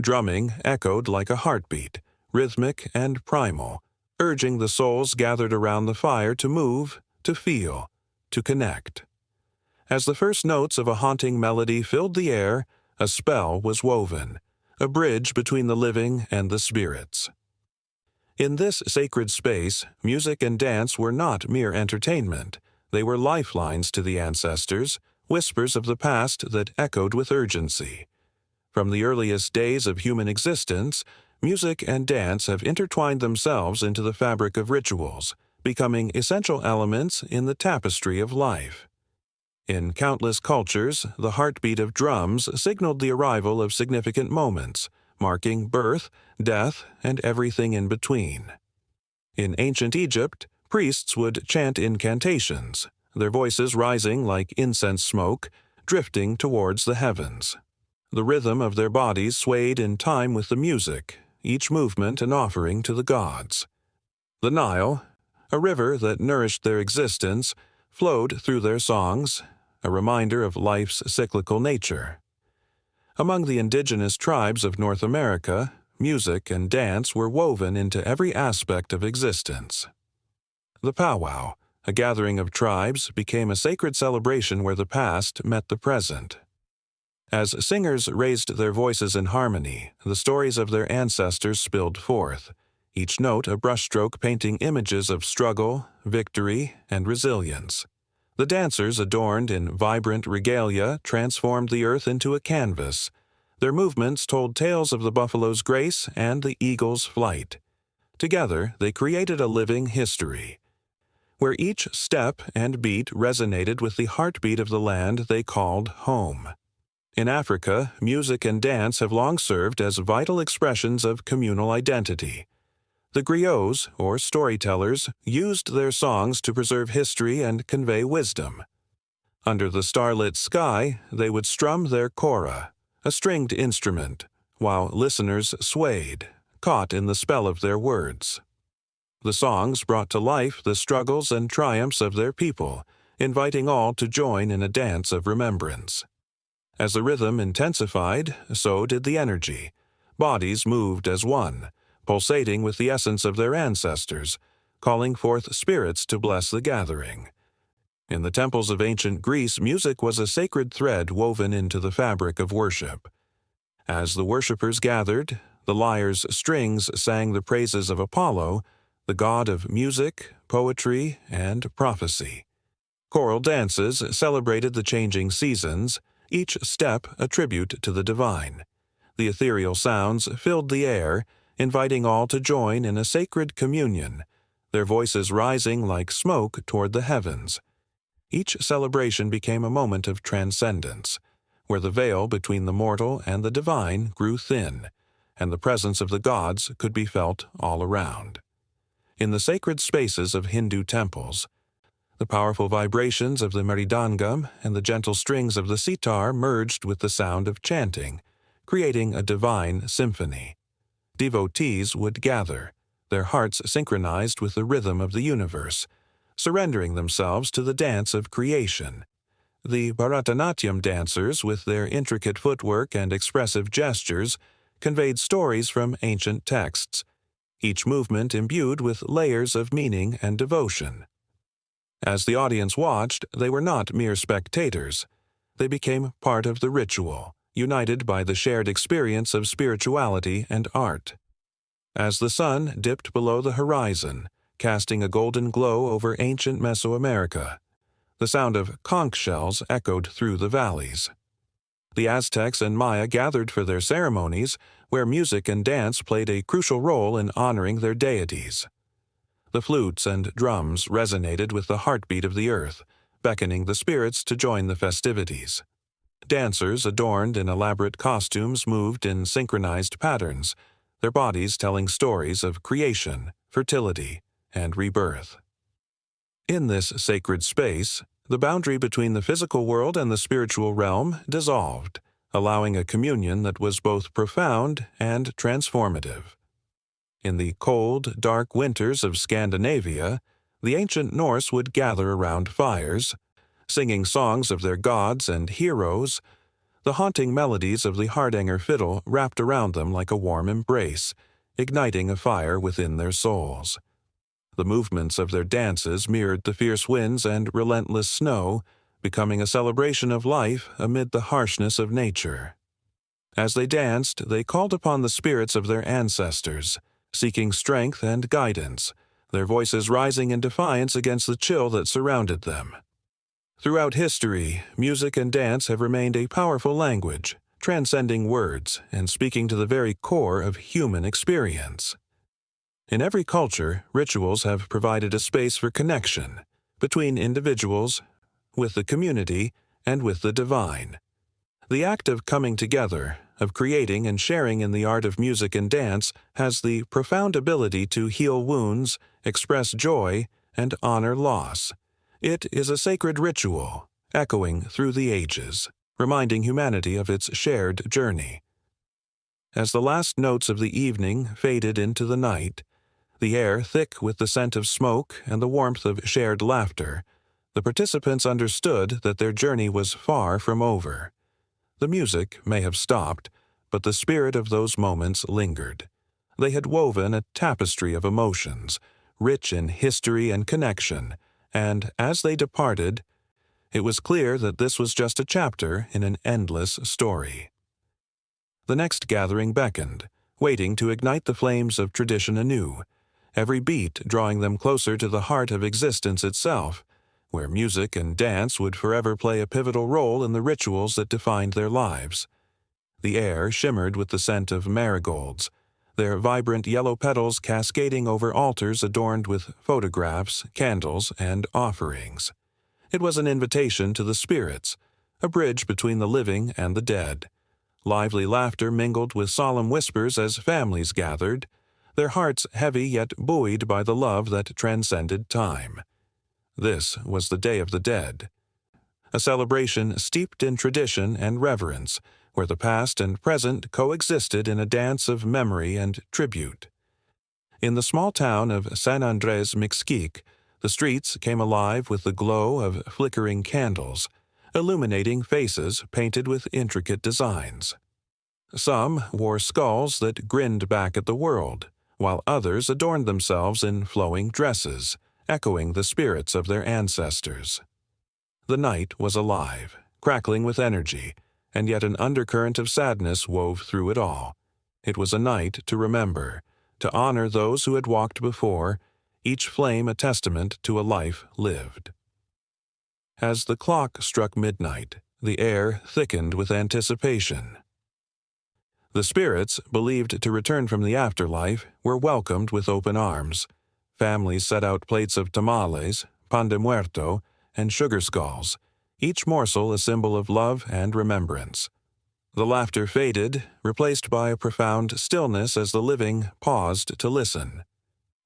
Drumming echoed like a heartbeat, rhythmic and primal, urging the souls gathered around the fire to move, to feel, to connect. As the first notes of a haunting melody filled the air, a spell was woven, a bridge between the living and the spirits. In this sacred space, music and dance were not mere entertainment. They were lifelines to the ancestors, whispers of the past that echoed with urgency. From the earliest days of human existence, music and dance have intertwined themselves into the fabric of rituals, becoming essential elements in the tapestry of life. In countless cultures, the heartbeat of drums signaled the arrival of significant moments, marking birth, death, and everything in between. In ancient Egypt, priests would chant incantations, their voices rising like incense smoke, drifting towards the heavens. The rhythm of their bodies swayed in time with the music, each movement an offering to the gods. The Nile, a river that nourished their existence, flowed through their songs, a reminder of life's cyclical nature. Among the indigenous tribes of North America, music and dance were woven into every aspect of existence. The powwow, a gathering of tribes, became a sacred celebration where the past met the present. As singers raised their voices in harmony, the stories of their ancestors spilled forth, each note a brushstroke painting images of struggle, victory, and resilience. The dancers, adorned in vibrant regalia, transformed the earth into a canvas. Their movements told tales of the buffalo's grace and the eagle's flight. Together, they created a living history, where each step and beat resonated with the heartbeat of the land they called home. In Africa, music and dance have long served as vital expressions of communal identity. The griots, or storytellers, used their songs to preserve history and convey wisdom. Under the starlit sky, they would strum their kora, a stringed instrument, while listeners swayed, caught in the spell of their words. The songs brought to life the struggles and triumphs of their people, inviting all to join in a dance of remembrance. As the rhythm intensified, so did the energy. Bodies moved as one, pulsating with the essence of their ancestors, calling forth spirits to bless the gathering. In the temples of ancient Greece, music was a sacred thread woven into the fabric of worship. As the worshippers gathered, the lyre's strings sang the praises of Apollo, the god of music, poetry, and prophecy. Choral dances celebrated the changing seasons, each step a tribute to the divine. The ethereal sounds filled the air, inviting all to join in a sacred communion, their voices rising like smoke toward the heavens. Each celebration became a moment of transcendence, where the veil between the mortal and the divine grew thin, and the presence of the gods could be felt all around. In the sacred spaces of Hindu temples, the powerful vibrations of the mridangam and the gentle strings of the sitar merged with the sound of chanting, creating a divine symphony. Devotees would gather, their hearts synchronized with the rhythm of the universe, surrendering themselves to the dance of creation. The Bharatanatyam dancers, with their intricate footwork and expressive gestures, conveyed stories from ancient texts, each movement imbued with layers of meaning and devotion. As the audience watched, they were not mere spectators. They became part of the ritual, united by the shared experience of spirituality and art. As the sun dipped below the horizon, casting a golden glow over ancient Mesoamerica, the sound of conch shells echoed through the valleys. The Aztecs and Maya gathered for their ceremonies, where music and dance played a crucial role in honoring their deities. The flutes and drums resonated with the heartbeat of the earth, beckoning the spirits to join the festivities. Dancers adorned in elaborate costumes moved in synchronized patterns, their bodies telling stories of creation, fertility, and rebirth. In this sacred space, the boundary between the physical world and the spiritual realm dissolved, allowing a communion that was both profound and transformative. In the cold, dark winters of Scandinavia, the ancient Norse would gather around fires, singing songs of their gods and heroes. The haunting melodies of the Hardanger fiddle wrapped around them like a warm embrace, igniting a fire within their souls. The movements of their dances mirrored the fierce winds and relentless snow, becoming a celebration of life amid the harshness of nature. As they danced, they called upon the spirits of their ancestors, seeking strength and guidance, their voices rising in defiance against the chill that surrounded them. Throughout history, music and dance have remained a powerful language, transcending words and speaking to the very core of human experience. In every culture, rituals have provided a space for connection between individuals, with the community, and with the divine. The act of coming together, of creating and sharing in the art of music and dance, has the profound ability to heal wounds, express joy, and honor loss. It is a sacred ritual, echoing through the ages, reminding humanity of its shared journey. As the last notes of the evening faded into the night, the air thick with the scent of smoke and the warmth of shared laughter, the participants understood that their journey was far from over. The music may have stopped, but the spirit of those moments lingered. They had woven a tapestry of emotions, rich in history and connection, and as they departed, it was clear that this was just a chapter in an endless story. The next gathering beckoned, waiting to ignite the flames of tradition anew, every beat drawing them closer to the heart of existence itself, where music and dance would forever play a pivotal role in the rituals that defined their lives. The air shimmered with the scent of marigolds, their vibrant yellow petals cascading over altars adorned with photographs, candles, and offerings. It was an invitation to the spirits, a bridge between the living and the dead. Lively laughter mingled with solemn whispers as families gathered, their hearts heavy yet buoyed by the love that transcended time. This was the Day of the Dead, a celebration steeped in tradition and reverence, where the past and present coexisted in a dance of memory and tribute. In the small town of San Andrés Mixquic, the streets came alive with the glow of flickering candles, illuminating faces painted with intricate designs. Some wore skulls that grinned back at the world, while others adorned themselves in flowing dresses, echoing the spirits of their ancestors. The night was alive, crackling with energy, and yet an undercurrent of sadness wove through it all. It was a night to remember, to honor those who had walked before, each flame a testament to a life lived. As the clock struck midnight, the air thickened with anticipation. The spirits, believed to return from the afterlife, were welcomed with open arms. Families set out plates of tamales, pan de muerto, and sugar skulls, each morsel a symbol of love and remembrance. The laughter faded, replaced by a profound stillness as the living paused to listen.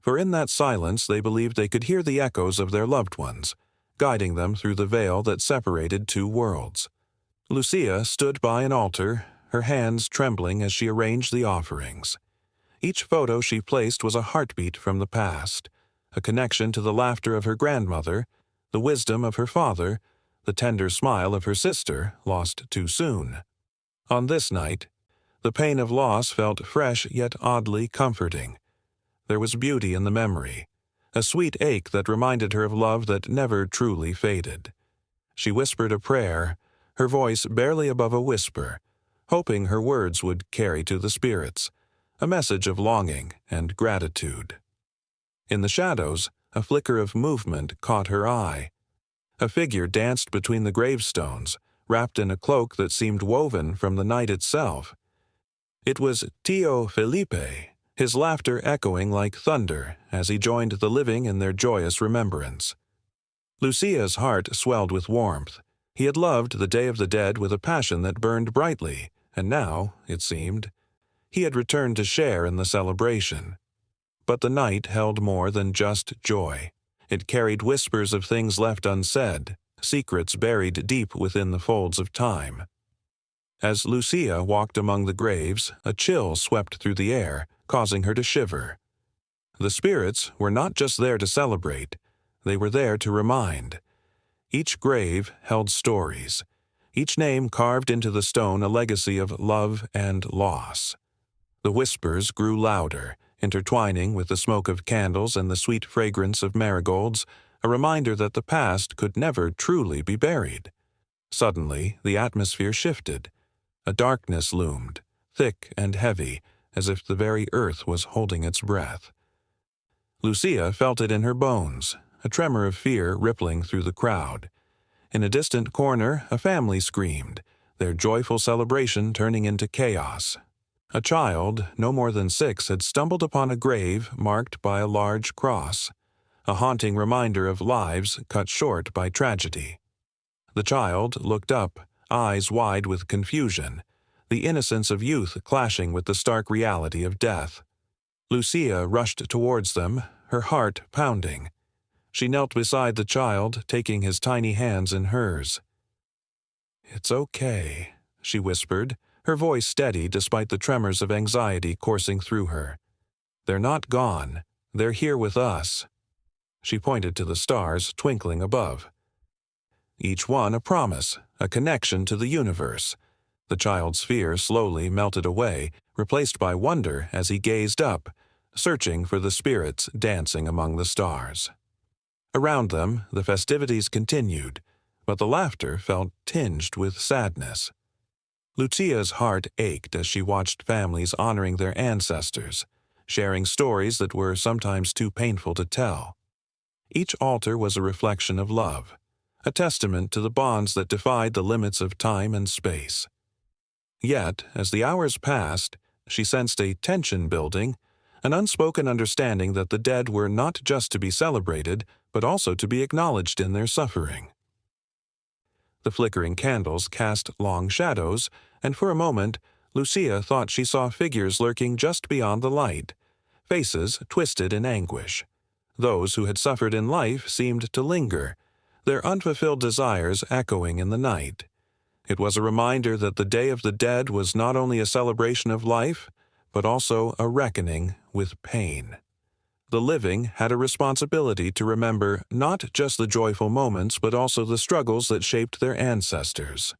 For in that silence they believed they could hear the echoes of their loved ones, guiding them through the veil that separated two worlds. Lucia stood by an altar, her hands trembling as she arranged the offerings. Each photo she placed was a heartbeat from the past, a connection to the laughter of her grandmother, the wisdom of her father, the tender smile of her sister, lost too soon. On this night, the pain of loss felt fresh yet oddly comforting. There was beauty in the memory, a sweet ache that reminded her of love that never truly faded. She whispered a prayer, her voice barely above a whisper, hoping her words would carry to the spirits, a message of longing and gratitude. In the shadows, a flicker of movement caught her eye. A figure danced between the gravestones, wrapped in a cloak that seemed woven from the night itself. It was Tio Felipe, his laughter echoing like thunder as he joined the living in their joyous remembrance. Lucia's heart swelled with warmth. He had loved the Day of the Dead with a passion that burned brightly, and now, it seemed, he had returned to share in the celebration. But the night held more than just joy. It carried whispers of things left unsaid, secrets buried deep within the folds of time. As Lucia walked among the graves, a chill swept through the air, causing her to shiver. The spirits were not just there to celebrate, they were there to remind. Each grave held stories, each name carved into the stone a legacy of love and loss. The whispers grew louder, intertwining with the smoke of candles and the sweet fragrance of marigolds, a reminder that the past could never truly be buried. Suddenly, the atmosphere shifted. A darkness loomed, thick and heavy, as if the very earth was holding its breath. Lucia felt it in her bones, a tremor of fear rippling through the crowd. In a distant corner, a family screamed, their joyful celebration turning into chaos. A child, no more than 6, had stumbled upon a grave marked by a large cross, a haunting reminder of lives cut short by tragedy. The child looked up, eyes wide with confusion, the innocence of youth clashing with the stark reality of death. Lucia rushed towards them, her heart pounding. She knelt beside the child, taking his tiny hands in hers. "It's okay," she whispered, her voice steady despite the tremors of anxiety coursing through her. "They're not gone. They're here with us." She pointed to the stars twinkling above. Each one a promise, a connection to the universe. The child's fear slowly melted away, replaced by wonder as he gazed up, searching for the spirits dancing among the stars. Around them, the festivities continued, but the laughter felt tinged with sadness. Lucia's heart ached as she watched families honoring their ancestors, sharing stories that were sometimes too painful to tell. Each altar was a reflection of love, a testament to the bonds that defied the limits of time and space. Yet, as the hours passed, she sensed a tension building, an unspoken understanding that the dead were not just to be celebrated, but also to be acknowledged in their suffering. The flickering candles cast long shadows, and for a moment, Lucia thought she saw figures lurking just beyond the light, faces twisted in anguish. Those who had suffered in life seemed to linger, their unfulfilled desires echoing in the night. It was a reminder that the Day of the Dead was not only a celebration of life, but also a reckoning with pain. The living had a responsibility to remember not just the joyful moments, but also the struggles that shaped their ancestors.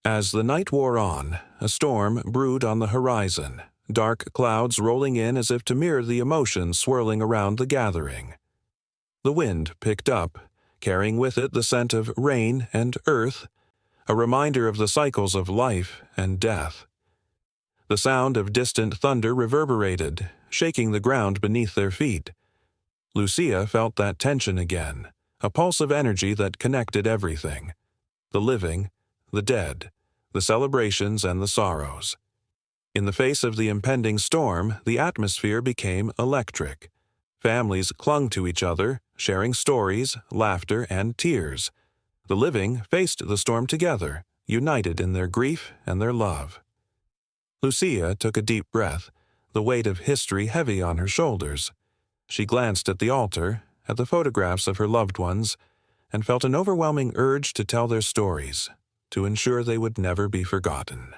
As the night wore on, a storm brewed on the horizon, dark clouds rolling in as if to mirror the emotions swirling around the gathering. The wind picked up, carrying with it the scent of rain and earth, a reminder of the cycles of life and death. The sound of distant thunder reverberated, shaking the ground beneath their feet. Lucia felt that tension again, a pulse of energy that connected everything: the living, the dead, the celebrations and the sorrows. In the face of the impending storm, the atmosphere became electric. Families clung to each other, sharing stories, laughter, and tears. The living faced the storm together, united in their grief and their love. Lucia took a deep breath, the weight of history heavy on her shoulders. She glanced at the altar, at the photographs of her loved ones, and felt an overwhelming urge to tell their stories, to ensure they would never be forgotten.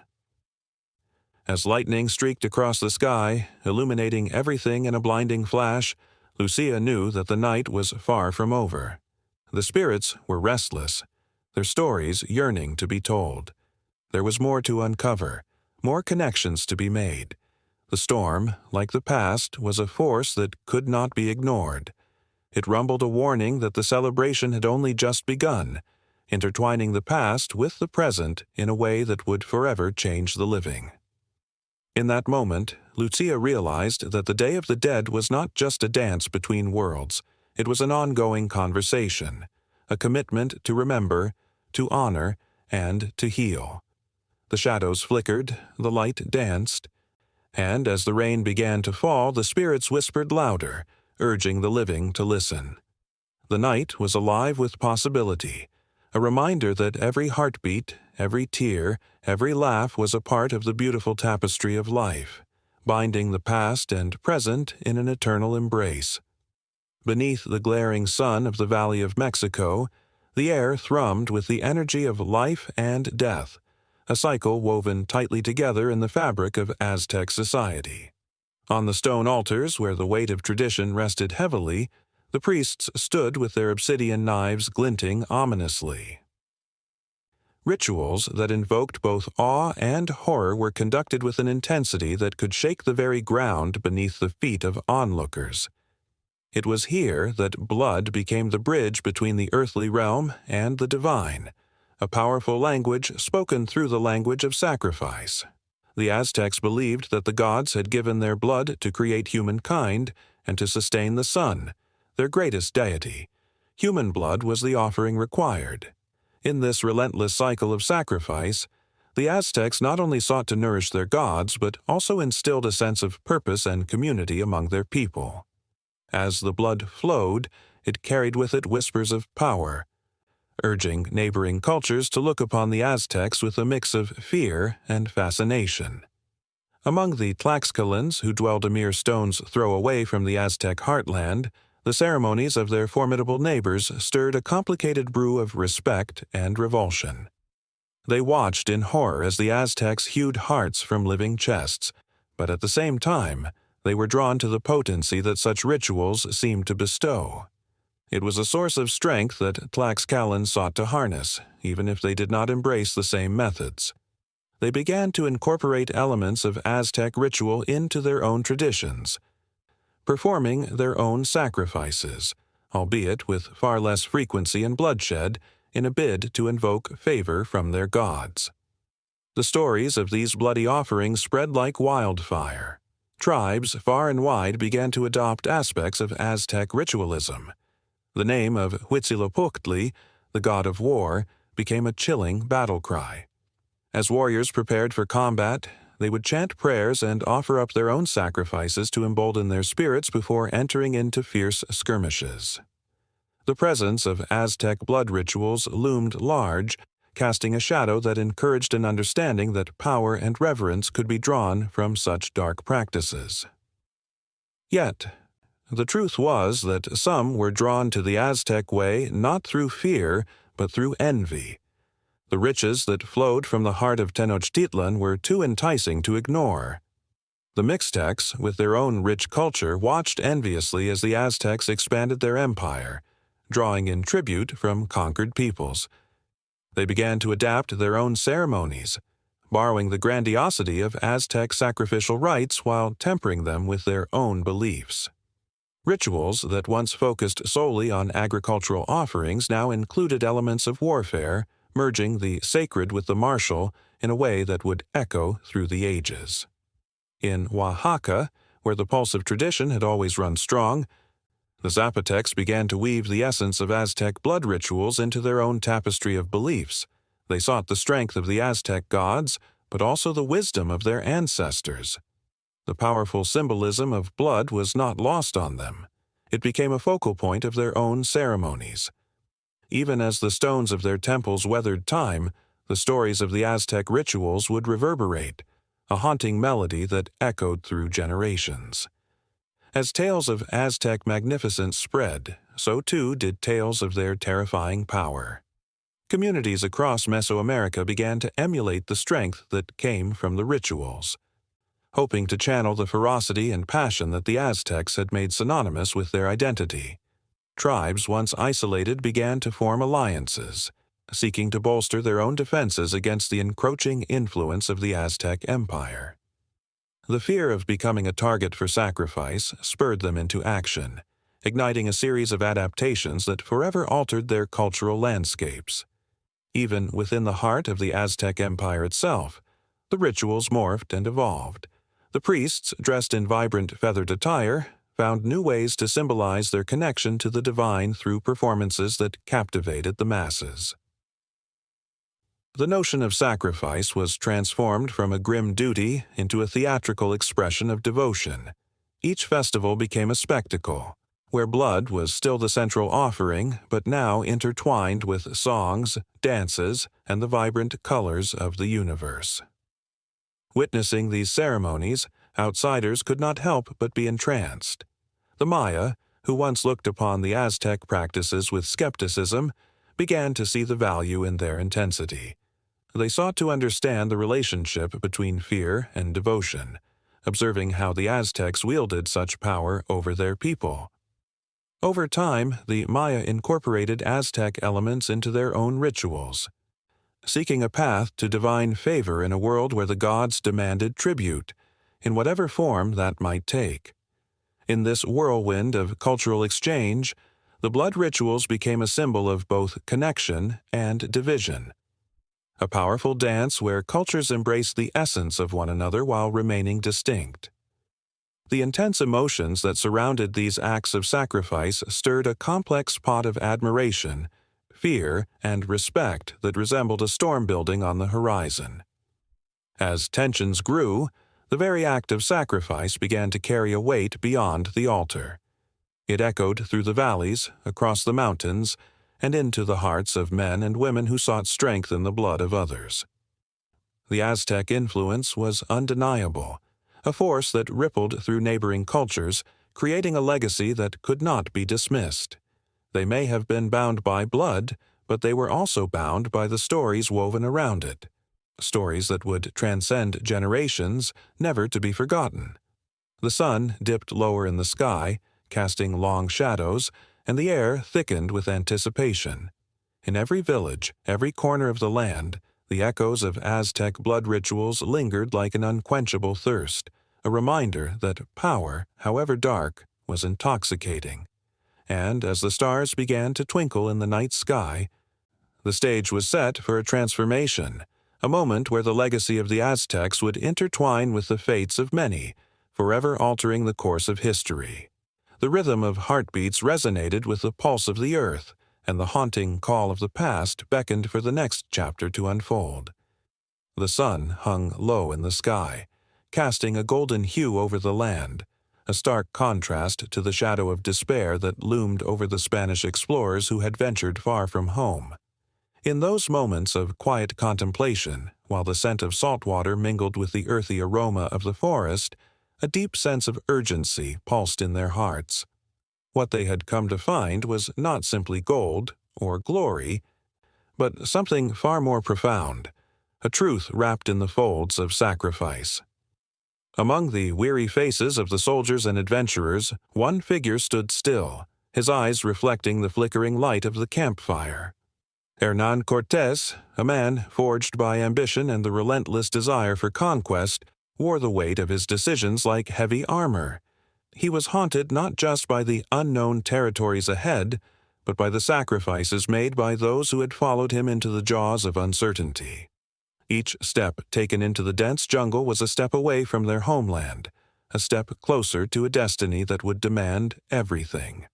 As lightning streaked across the sky, illuminating everything in a blinding flash, Lucia knew that the night was far from over. The spirits were restless, their stories yearning to be told. There was more to uncover, more connections to be made. The storm, like the past, was a force that could not be ignored. It rumbled a warning that the celebration had only just begun, intertwining the past with the present in a way that would forever change the living. In that moment, Lucia realized that the Day of the Dead was not just a dance between worlds. It was an ongoing conversation, a commitment to remember, to honor, and to heal. The shadows flickered, the light danced, and as the rain began to fall, the spirits whispered louder, urging the living to listen. The night was alive with possibility, a reminder that every heartbeat, every tear, every laugh was a part of the beautiful tapestry of life, binding the past and present in an eternal embrace. Beneath the glaring sun of the Valley of Mexico, the air thrummed with the energy of life and death, a cycle woven tightly together in the fabric of Aztec society. On the stone altars, where the weight of tradition rested heavily, the priests stood with their obsidian knives glinting ominously. Rituals that invoked both awe and horror were conducted with an intensity that could shake the very ground beneath the feet of onlookers. It was here that blood became the bridge between the earthly realm and the divine, a powerful language spoken through the language of sacrifice. The Aztecs believed that the gods had given their blood to create humankind and to sustain the sun, their greatest deity. Human blood was the offering required. In this relentless cycle of sacrifice, the Aztecs not only sought to nourish their gods, but also instilled a sense of purpose and community among their people. As the blood flowed, it carried with it whispers of power, urging neighboring cultures to look upon the Aztecs with a mix of fear and fascination. Among the Tlaxcalans, who dwelled a mere stone's throw away from the Aztec heartland, the ceremonies of their formidable neighbors stirred a complicated brew of respect and revulsion. They watched in horror as the Aztecs hewed hearts from living chests, but at the same time, they were drawn to the potency that such rituals seemed to bestow. It was a source of strength that Tlaxcalans sought to harness, even if they did not embrace the same methods. They began to incorporate elements of Aztec ritual into their own traditions, performing their own sacrifices, albeit with far less frequency and bloodshed, in a bid to invoke favor from their gods. The stories of these bloody offerings spread like wildfire. Tribes far and wide began to adopt aspects of Aztec ritualism. The name of Huitzilopochtli, the god of war, became a chilling battle cry. As warriors prepared for combat, they would chant prayers and offer up their own sacrifices to embolden their spirits before entering into fierce skirmishes. The presence of Aztec blood rituals loomed large, casting a shadow that encouraged an understanding that power and reverence could be drawn from such dark practices. Yet, the truth was that some were drawn to the Aztec way not through fear, but through envy. The riches that flowed from the heart of Tenochtitlan were too enticing to ignore. The Mixtecs, with their own rich culture, watched enviously as the Aztecs expanded their empire, drawing in tribute from conquered peoples. They began to adapt their own ceremonies, borrowing the grandiosity of Aztec sacrificial rites while tempering them with their own beliefs. Rituals that once focused solely on agricultural offerings now included elements of warfare, merging the sacred with the martial in a way that would echo through the ages. In Oaxaca, where the pulse of tradition had always run strong, the Zapotecs began to weave the essence of Aztec blood rituals into their own tapestry of beliefs. They sought the strength of the Aztec gods, but also the wisdom of their ancestors. The powerful symbolism of blood was not lost on them. It became a focal point of their own ceremonies. Even as the stones of their temples weathered time, the stories of the Aztec rituals would reverberate, a haunting melody that echoed through generations. As tales of Aztec magnificence spread, so too did tales of their terrifying power. Communities across Mesoamerica began to emulate the strength that came from the rituals. Hoping to channel the ferocity and passion that the Aztecs had made synonymous with their identity. Tribes once isolated began to form alliances, seeking to bolster their own defenses against the encroaching influence of the Aztec Empire. The fear of becoming a target for sacrifice spurred them into action, igniting a series of adaptations that forever altered their cultural landscapes. Even within the heart of the Aztec Empire itself, the rituals morphed and evolved. The priests, dressed in vibrant feathered attire, found new ways to symbolize their connection to the divine through performances that captivated the masses. The notion of sacrifice was transformed from a grim duty into a theatrical expression of devotion. Each festival became a spectacle, where blood was still the central offering, but now intertwined with songs, dances, and the vibrant colors of the universe. Witnessing these ceremonies, outsiders could not help but be entranced. The Maya, who once looked upon the Aztec practices with skepticism, began to see the value in their intensity. They sought to understand the relationship between fear and devotion, observing how the Aztecs wielded such power over their people. Over time, the Maya incorporated Aztec elements into their own rituals, seeking a path to divine favor in a world where the gods demanded tribute, in whatever form that might take. In this whirlwind of cultural exchange, the blood rituals became a symbol of both connection and division. A powerful dance where cultures embraced the essence of one another while remaining distinct. The intense emotions that surrounded these acts of sacrifice stirred a complex pot of admiration, fear, and respect that resembled a storm building on the horizon. As tensions grew, the very act of sacrifice began to carry a weight beyond the altar. It echoed through the valleys, across the mountains, and into the hearts of men and women who sought strength in the blood of others. The Aztec influence was undeniable, a force that rippled through neighboring cultures, creating a legacy that could not be dismissed. They may have been bound by blood, but they were also bound by the stories woven around it, stories that would transcend generations, never to be forgotten. The sun dipped lower in the sky, casting long shadows, and the air thickened with anticipation. In every village, every corner of the land, the echoes of Aztec blood rituals lingered like an unquenchable thirst, a reminder that power, however dark, was intoxicating. And as the stars began to twinkle in the night sky, the stage was set for a transformation, a moment where the legacy of the Aztecs would intertwine with the fates of many, forever altering the course of history. The rhythm of heartbeats resonated with the pulse of the earth, and the haunting call of the past beckoned for the next chapter to unfold. The sun hung low in the sky, casting a golden hue over the land, a stark contrast to the shadow of despair that loomed over the Spanish explorers who had ventured far from home. In those moments of quiet contemplation, while the scent of salt water mingled with the earthy aroma of the forest, a deep sense of urgency pulsed in their hearts. What they had come to find was not simply gold or glory, but something far more profound, a truth wrapped in the folds of sacrifice. Among the weary faces of the soldiers and adventurers, one figure stood still, his eyes reflecting the flickering light of the campfire. Hernán Cortés, a man forged by ambition and the relentless desire for conquest, wore the weight of his decisions like heavy armor. He was haunted not just by the unknown territories ahead, but by the sacrifices made by those who had followed him into the jaws of uncertainty. Each step taken into the dense jungle was a step away from their homeland, a step closer to a destiny that would demand everything.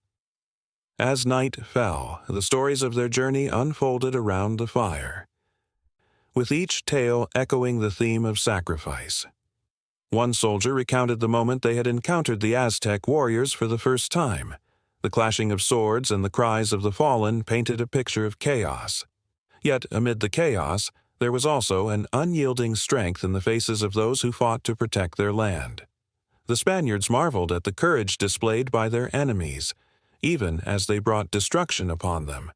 As night fell, the stories of their journey unfolded around the fire, with each tale echoing the theme of sacrifice. One soldier recounted the moment they had encountered the Aztec warriors for the first time. The clashing of swords and the cries of the fallen painted a picture of chaos. Yet, amid the chaos, there was also an unyielding strength in the faces of those who fought to protect their land. The Spaniards marveled at the courage displayed by their enemies, even as they brought destruction upon them.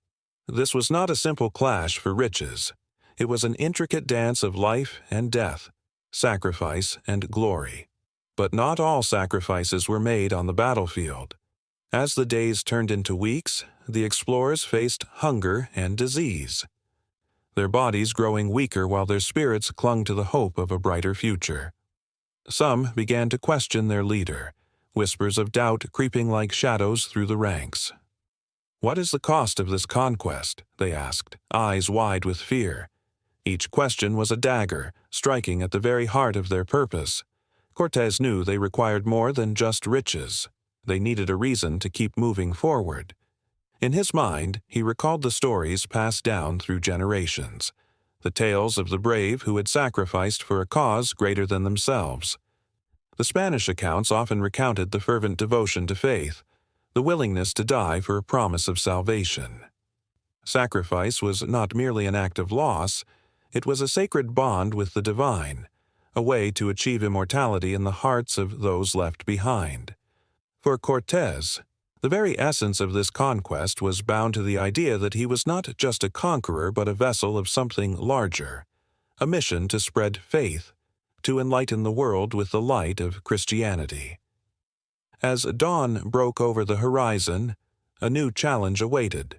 This was not a simple clash for riches. It was an intricate dance of life and death, sacrifice and glory. But not all sacrifices were made on the battlefield. As the days turned into weeks, the explorers faced hunger and disease, their bodies growing weaker while their spirits clung to the hope of a brighter future. Some began to question their leader, whispers of doubt creeping like shadows through the ranks. "What is the cost of this conquest?" they asked, eyes wide with fear. Each question was a dagger, striking at the very heart of their purpose. Cortés knew they required more than just riches. They needed a reason to keep moving forward. In his mind, he recalled the stories passed down through generations, the tales of the brave who had sacrificed for a cause greater than themselves. The Spanish accounts often recounted the fervent devotion to faith, the willingness to die for a promise of salvation. Sacrifice was not merely an act of loss, it was a sacred bond with the divine, a way to achieve immortality in the hearts of those left behind. For Cortés, the very essence of this conquest was bound to the idea that he was not just a conqueror but a vessel of something larger, a mission to spread faith, to enlighten the world with the light of Christianity. As dawn broke over the horizon, a new challenge awaited.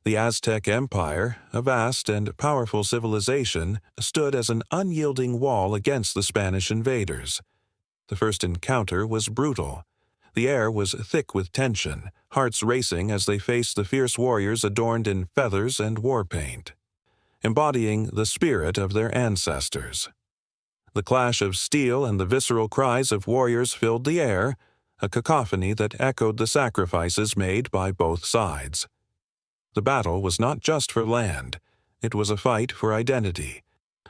The Aztec Empire, a vast and powerful civilization, stood as an unyielding wall against the Spanish invaders. The first encounter was brutal. The air was thick with tension, hearts racing as they faced the fierce warriors adorned in feathers and war paint, embodying the spirit of their ancestors. The clash of steel and the visceral cries of warriors filled the air, a cacophony that echoed the sacrifices made by both sides. The battle was not just for land. It was a fight for identity,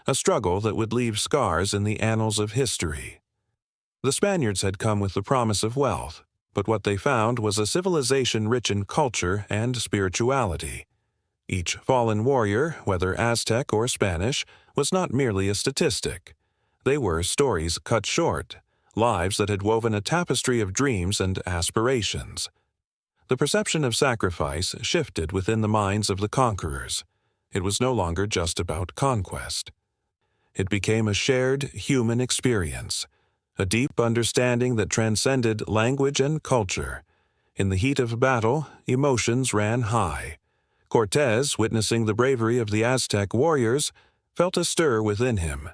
a struggle that would leave scars in the annals of history. The Spaniards had come with the promise of wealth, but what they found was a civilization rich in culture and spirituality. Each fallen warrior, whether Aztec or Spanish, was not merely a statistic. They were stories cut short, lives that had woven a tapestry of dreams and aspirations. The perception of sacrifice shifted within the minds of the conquerors. It was no longer just about conquest. It became a shared human experience, a deep understanding that transcended language and culture. In the heat of battle, emotions ran high. Cortés, witnessing the bravery of the Aztec warriors, felt a stir within him.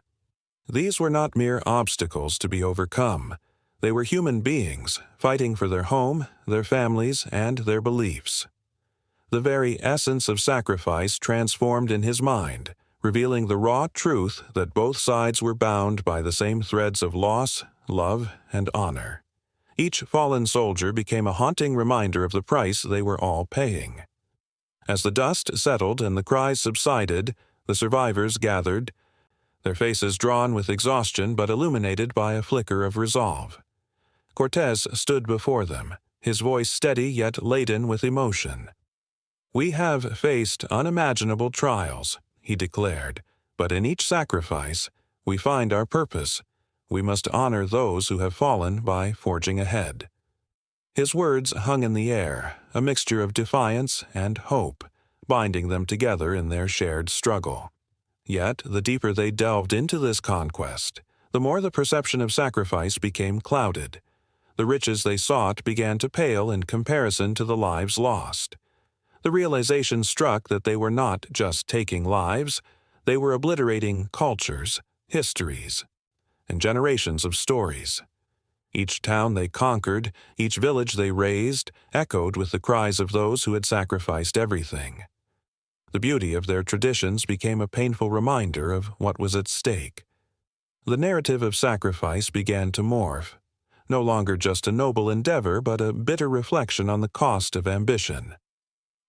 These were not mere obstacles to be overcome. They were human beings, fighting for their home, their families, and their beliefs. The very essence of sacrifice transformed in his mind, revealing the raw truth that both sides were bound by the same threads of loss, love, and honor. Each fallen soldier became a haunting reminder of the price they were all paying. As the dust settled and the cries subsided, the survivors gathered, their faces drawn with exhaustion but illuminated by a flicker of resolve. Cortez stood before them, his voice steady yet laden with emotion. "We have faced unimaginable trials," he declared, "but in each sacrifice, we find our purpose. We must honor those who have fallen by forging ahead." His words hung in the air, a mixture of defiance and hope, binding them together in their shared struggle. Yet, the deeper they delved into this conquest, the more the perception of sacrifice became clouded. The riches they sought began to pale in comparison to the lives lost. The realization struck that they were not just taking lives, they were obliterating cultures, histories, and generations of stories. Each town they conquered, each village they razed, echoed with the cries of those who had sacrificed everything. The beauty of their traditions became a painful reminder of what was at stake. The narrative of sacrifice began to morph, no longer just a noble endeavor but a bitter reflection on the cost of ambition.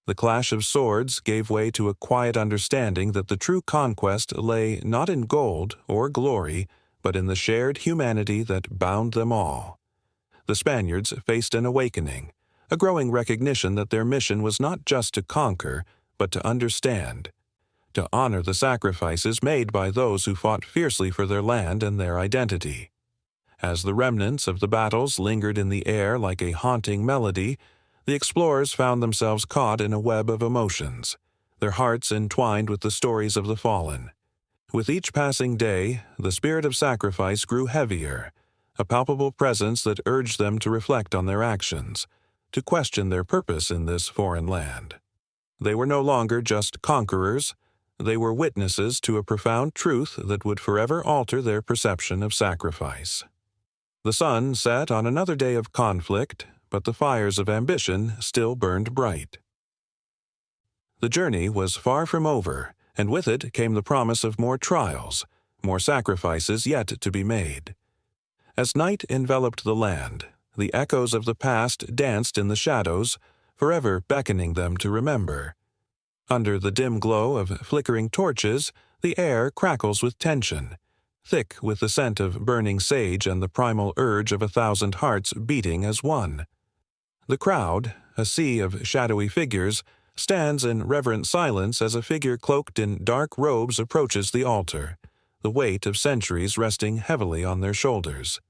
The clash of swords gave way to a quiet understanding that the true conquest lay not in gold or glory, but in the shared humanity that bound them all. The Spaniards faced an awakening, a growing recognition that their mission was not just to conquer, but to understand, to honor the sacrifices made by those who fought fiercely for their land and their identity. As the remnants of the battles lingered in the air like a haunting melody, the explorers found themselves caught in a web of emotions, their hearts entwined with the stories of the fallen. With each passing day, the spirit of sacrifice grew heavier, a palpable presence that urged them to reflect on their actions, to question their purpose in this foreign land. They were no longer just conquerors, they were witnesses to a profound truth that would forever alter their perception of sacrifice. The sun set on another day of conflict, but the fires of ambition still burned bright. The journey was far from over, and with it came the promise of more trials, more sacrifices yet to be made. As night enveloped the land, the echoes of the past danced in the shadows, forever beckoning them to remember. Under the dim glow of flickering torches, the air crackles with tension, thick with the scent of burning sage and the primal urge of 1,000 hearts beating as one. The crowd, a sea of shadowy figures, stands in reverent silence as a figure cloaked in dark robes approaches the altar, the weight of centuries resting heavily on their shoulders.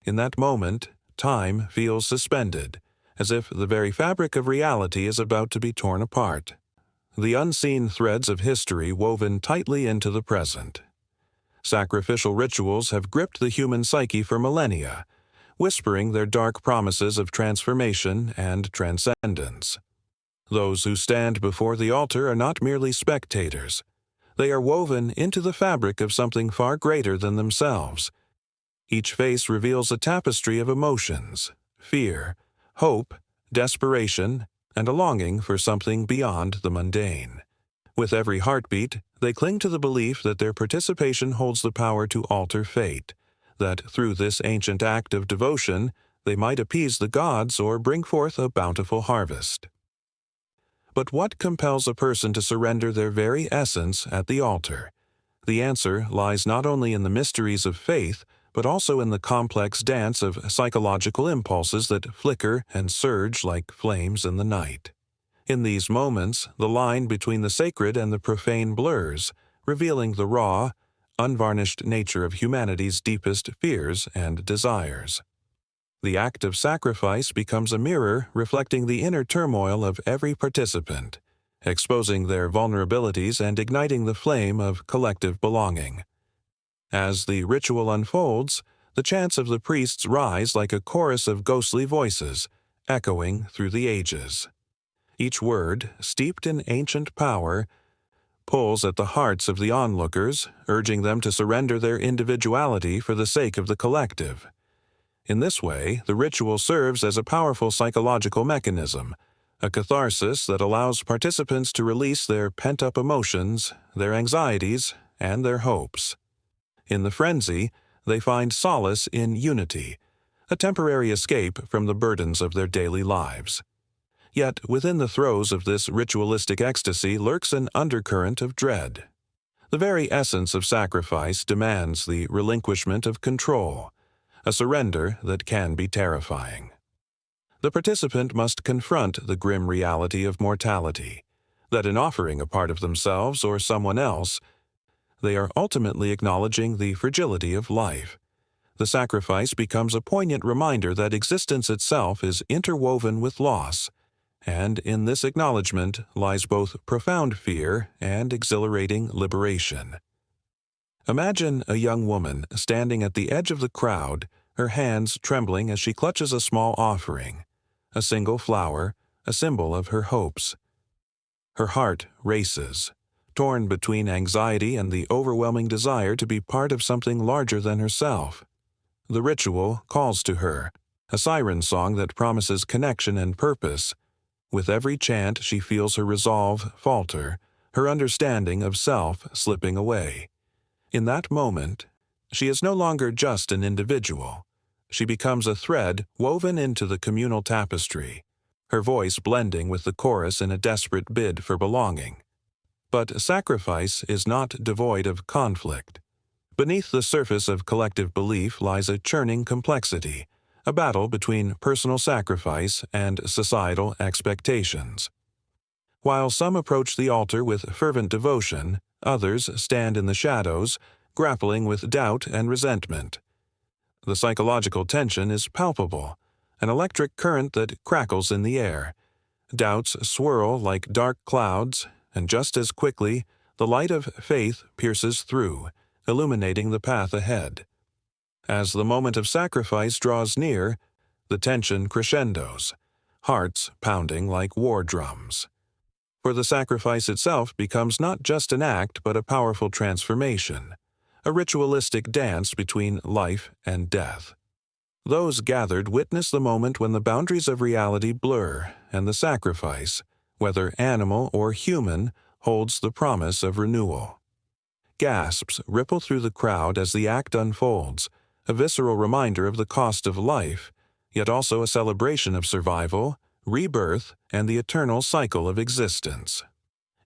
In that moment, time feels suspended, as if the very fabric of reality is about to be torn apart. The unseen threads of history woven tightly into the present. Sacrificial rituals have gripped the human psyche for millennia, whispering their dark promises of transformation and transcendence. Those who stand before the altar are not merely spectators. They are woven into the fabric of something far greater than themselves. Each face reveals a tapestry of emotions, fear, hope, desperation, and a longing for something beyond the mundane. With every heartbeat, they cling to the belief that their participation holds the power to alter fate, that through this ancient act of devotion, they might appease the gods or bring forth a bountiful harvest. But what compels a person to surrender their very essence at the altar? The answer lies not only in the mysteries of faith, but also in the complex dance of psychological impulses that flicker and surge like flames in the night. In these moments, the line between the sacred and the profane blurs, revealing the raw, unvarnished nature of humanity's deepest fears and desires. The act of sacrifice becomes a mirror reflecting the inner turmoil of every participant, exposing their vulnerabilities and igniting the flame of collective belonging. As the ritual unfolds, the chants of the priests rise like a chorus of ghostly voices, echoing through the ages. Each word, steeped in ancient power, pulls at the hearts of the onlookers, urging them to surrender their individuality for the sake of the collective. In this way, the ritual serves as a powerful psychological mechanism, a catharsis that allows participants to release their pent-up emotions, their anxieties, and their hopes. In the frenzy, they find solace in unity, a temporary escape from the burdens of their daily lives. Yet within the throes of this ritualistic ecstasy lurks an undercurrent of dread. The very essence of sacrifice demands the relinquishment of control, a surrender that can be terrifying. The participant must confront the grim reality of mortality, that in offering a part of themselves or someone else, they are ultimately acknowledging the fragility of life. The sacrifice becomes a poignant reminder that existence itself is interwoven with loss, and in this acknowledgement lies both profound fear and exhilarating liberation. Imagine a young woman standing at the edge of the crowd, her hands trembling as she clutches a small offering, a single flower, a symbol of her hopes. Her heart races, torn between anxiety and the overwhelming desire to be part of something larger than herself. The ritual calls to her, a siren song that promises connection and purpose. With every chant, she feels her resolve falter, her understanding of self slipping away. In that moment, she is no longer just an individual. She becomes a thread woven into the communal tapestry, her voice blending with the chorus in a desperate bid for belonging. But sacrifice is not devoid of conflict. Beneath the surface of collective belief lies a churning complexity, a battle between personal sacrifice and societal expectations. While some approach the altar with fervent devotion, others stand in the shadows, grappling with doubt and resentment. The psychological tension is palpable, an electric current that crackles in the air. Doubts swirl like dark clouds, and just as quickly, the light of faith pierces through, illuminating the path ahead. As the moment of sacrifice draws near, the tension crescendos, hearts pounding like war drums. For the sacrifice itself becomes not just an act but a powerful transformation, a ritualistic dance between life and death. Those gathered witness the moment when the boundaries of reality blur and the sacrifice, whether animal or human, holds the promise of renewal. Gasps ripple through the crowd as the act unfolds, a visceral reminder of the cost of life, yet also a celebration of survival, rebirth, and the eternal cycle of existence.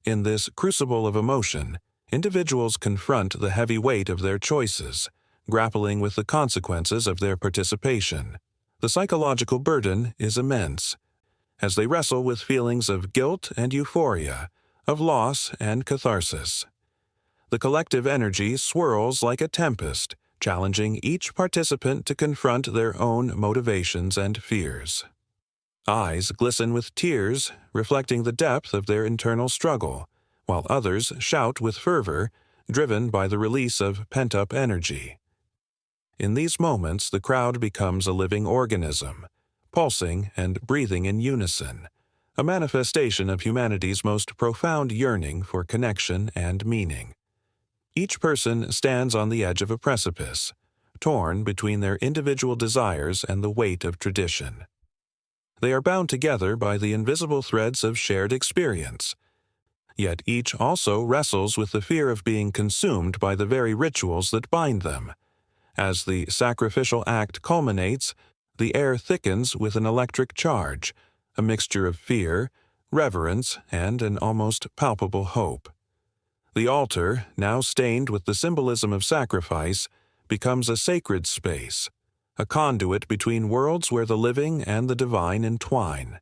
In this crucible of emotion, individuals confront the heavy weight of their choices, grappling with the consequences of their participation. The psychological burden is immense, as they wrestle with feelings of guilt and euphoria, of loss and catharsis. The collective energy swirls like a tempest, challenging each participant to confront their own motivations and fears. Eyes glisten with tears, reflecting the depth of their internal struggle, while others shout with fervor, driven by the release of pent-up energy. In these moments, the crowd becomes a living organism, pulsing and breathing in unison, a manifestation of humanity's most profound yearning for connection and meaning. Each person stands on the edge of a precipice, torn between their individual desires and the weight of tradition. They are bound together by the invisible threads of shared experience, yet each also wrestles with the fear of being consumed by the very rituals that bind them. As the sacrificial act culminates, the air thickens with an electric charge, a mixture of fear, reverence, and an almost palpable hope. The altar, now stained with the symbolism of sacrifice, becomes a sacred space, a conduit between worlds where the living and the divine entwine.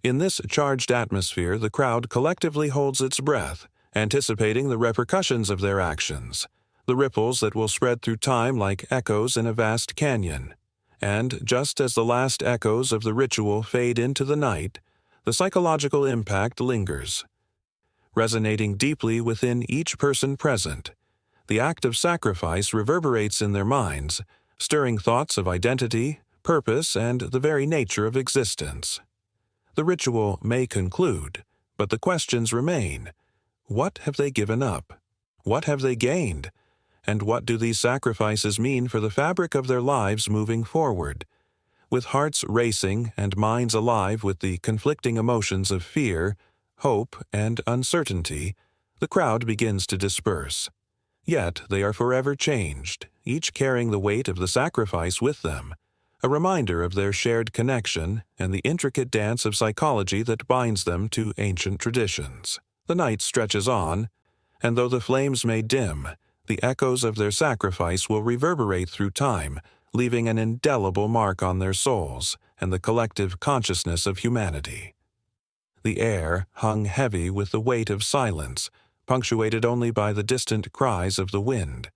In this charged atmosphere, the crowd collectively holds its breath, anticipating the repercussions of their actions, the ripples that will spread through time like echoes in a vast canyon. And just as the last echoes of the ritual fade into the night, the psychological impact lingers. Resonating deeply within each person present, the act of sacrifice reverberates in their minds, stirring thoughts of identity, purpose, and the very nature of existence. The ritual may conclude, but the questions remain. What have they given up? What have they gained? And what do these sacrifices mean for the fabric of their lives moving forward? With hearts racing and minds alive with the conflicting emotions of fear, hope, and uncertainty, the crowd begins to disperse. Yet they are forever changed, each carrying the weight of the sacrifice with them, a reminder of their shared connection and the intricate dance of psychology that binds them to ancient traditions. The night stretches on, and though the flames may dim, the echoes of their sacrifice will reverberate through time, leaving an indelible mark on their souls and the collective consciousness of humanity. The air hung heavy with the weight of silence, punctuated only by the distant cries of the wind.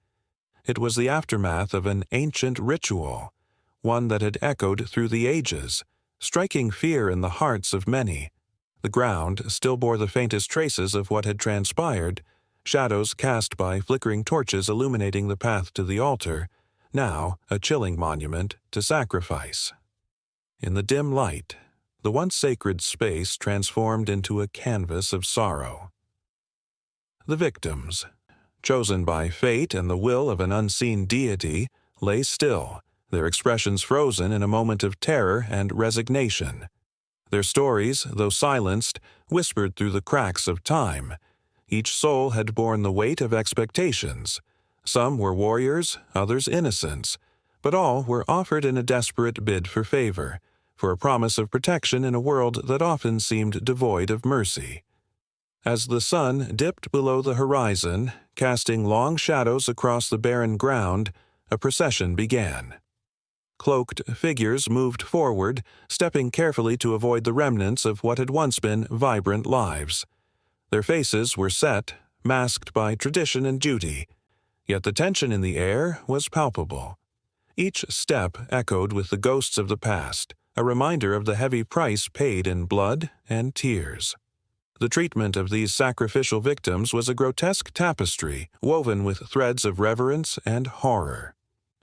It was the aftermath of an ancient ritual, one that had echoed through the ages, striking fear in the hearts of many. The ground still bore the faintest traces of what had transpired, shadows cast by flickering torches illuminating the path to the altar, now a chilling monument to sacrifice. In the dim light, the once sacred space transformed into a canvas of sorrow. The victims, chosen by fate and the will of an unseen deity, lay still, their expressions frozen in a moment of terror and resignation. Their stories, though silenced, whispered through the cracks of time. Each soul had borne the weight of expectations. Some were warriors, others innocents, but all were offered in a desperate bid for favor, for a promise of protection in a world that often seemed devoid of mercy. As the sun dipped below the horizon, casting long shadows across the barren ground, a procession began. Cloaked figures moved forward, stepping carefully to avoid the remnants of what had once been vibrant lives. Their faces were set, masked by tradition and duty, yet the tension in the air was palpable. Each step echoed with the ghosts of the past, a reminder of the heavy price paid in blood and tears. The treatment of these sacrificial victims was a grotesque tapestry woven with threads of reverence and horror.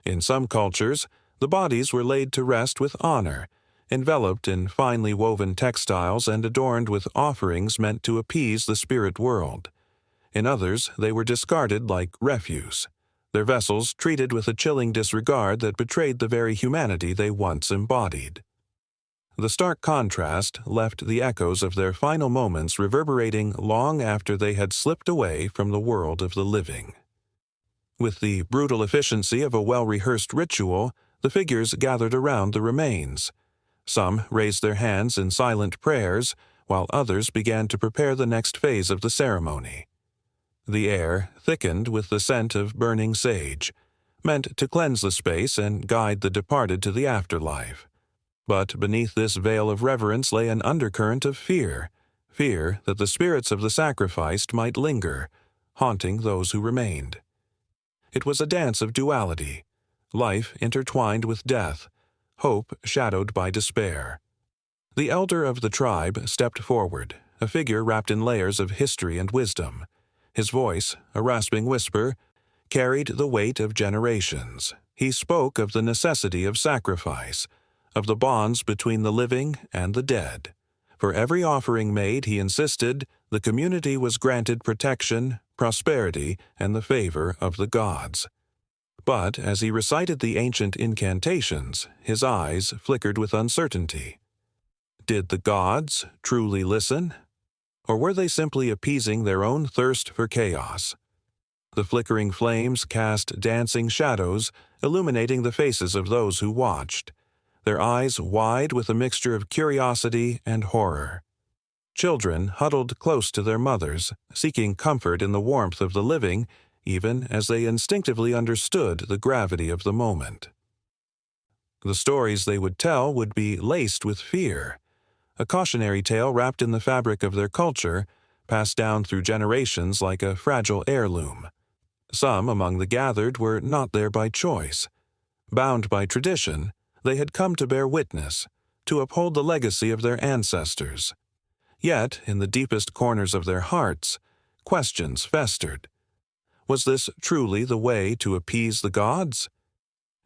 In some cultures, the bodies were laid to rest with honor, enveloped in finely woven textiles and adorned with offerings meant to appease the spirit world. In others, they were discarded like refuse, their vessels treated with a chilling disregard that betrayed the very humanity they once embodied. The stark contrast left the echoes of their final moments reverberating long after they had slipped away from the world of the living. With the brutal efficiency of a well-rehearsed ritual, the figures gathered around the remains. Some raised their hands in silent prayers, while others began to prepare the next phase of the ceremony. The air thickened with the scent of burning sage, meant to cleanse the space and guide the departed to the afterlife. But beneath this veil of reverence lay an undercurrent of fear that the spirits of the sacrificed might linger, haunting those who remained. It was a dance of duality, life intertwined with death, hope shadowed by despair. The elder of the tribe stepped forward, a figure wrapped in layers of history and wisdom. His voice, a rasping whisper, carried the weight of generations. He spoke of the necessity of sacrifice, of the bonds between the living and the dead. For every offering made, he insisted, the community was granted protection, prosperity, and the favor of the gods. But as he recited the ancient incantations, his eyes flickered with uncertainty. Did the gods truly listen? Or were they simply appeasing their own thirst for chaos? The flickering flames cast dancing shadows, illuminating the faces of those who watched, their eyes wide with a mixture of curiosity and horror. Children huddled close to their mothers, seeking comfort in the warmth of the living, even as they instinctively understood the gravity of the moment. The stories they would tell would be laced with fear, a cautionary tale wrapped in the fabric of their culture, passed down through generations like a fragile heirloom. Some among the gathered were not there by choice. Bound by tradition, they had come to bear witness, to uphold the legacy of their ancestors. Yet, in the deepest corners of their hearts, questions festered. Was this truly the way to appease the gods?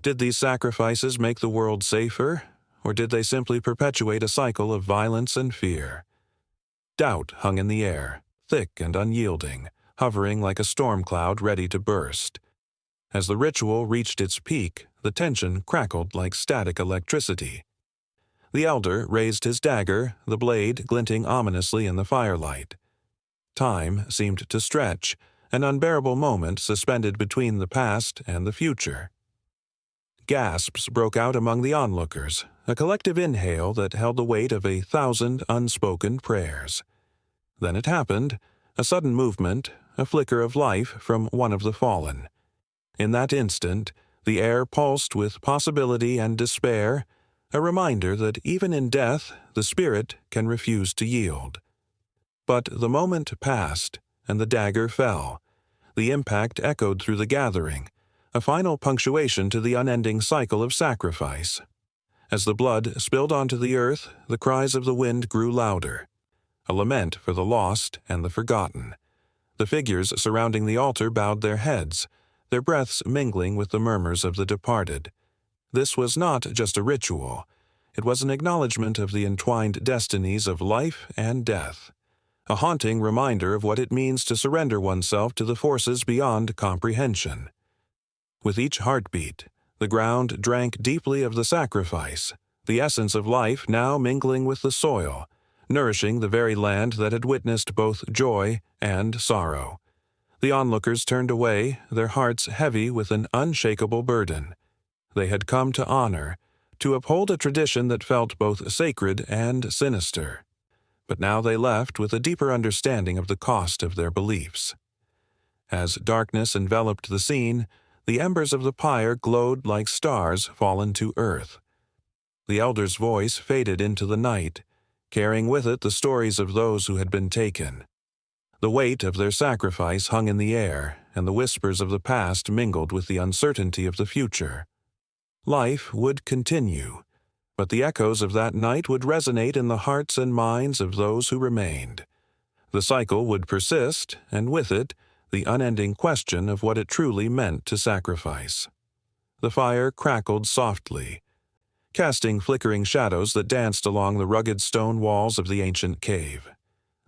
Did these sacrifices make the world safer, or did they simply perpetuate a cycle of violence and fear? Doubt hung in the air, thick and unyielding, hovering like a storm cloud ready to burst. As the ritual reached its peak, the tension crackled like static electricity. The elder raised his dagger, the blade glinting ominously in the firelight. Time seemed to stretch, an unbearable moment suspended between the past and the future. Gasps broke out among the onlookers, a collective inhale that held the weight of 1,000 unspoken prayers. Then it happened, a sudden movement, a flicker of life from one of the fallen. In that instant, the air pulsed with possibility and despair, a reminder that even in death, the spirit can refuse to yield. But the moment passed, and the dagger fell. The impact echoed through the gathering, a final punctuation to the unending cycle of sacrifice. As the blood spilled onto the earth, the cries of the wind grew louder, a lament for the lost and the forgotten. The figures surrounding the altar bowed their heads, their breaths mingling with the murmurs of the departed. This was not just a ritual. It was an acknowledgement of the entwined destinies of life and death, a haunting reminder of what it means to surrender oneself to the forces beyond comprehension. With each heartbeat, the ground drank deeply of the sacrifice, the essence of life now mingling with the soil, nourishing the very land that had witnessed both joy and sorrow. The onlookers turned away, their hearts heavy with an unshakable burden. They had come to honor, to uphold a tradition that felt both sacred and sinister. But now they left with a deeper understanding of the cost of their beliefs. As darkness enveloped the scene, the embers of the pyre glowed like stars fallen to earth. The elder's voice faded into the night, carrying with it the stories of those who had been taken. The weight of their sacrifice hung in the air, and the whispers of the past mingled with the uncertainty of the future. Life would continue, but the echoes of that night would resonate in the hearts and minds of those who remained. The cycle would persist, and with it, the unending question of what it truly meant to sacrifice. The fire crackled softly, casting flickering shadows that danced along the rugged stone walls of the ancient cave.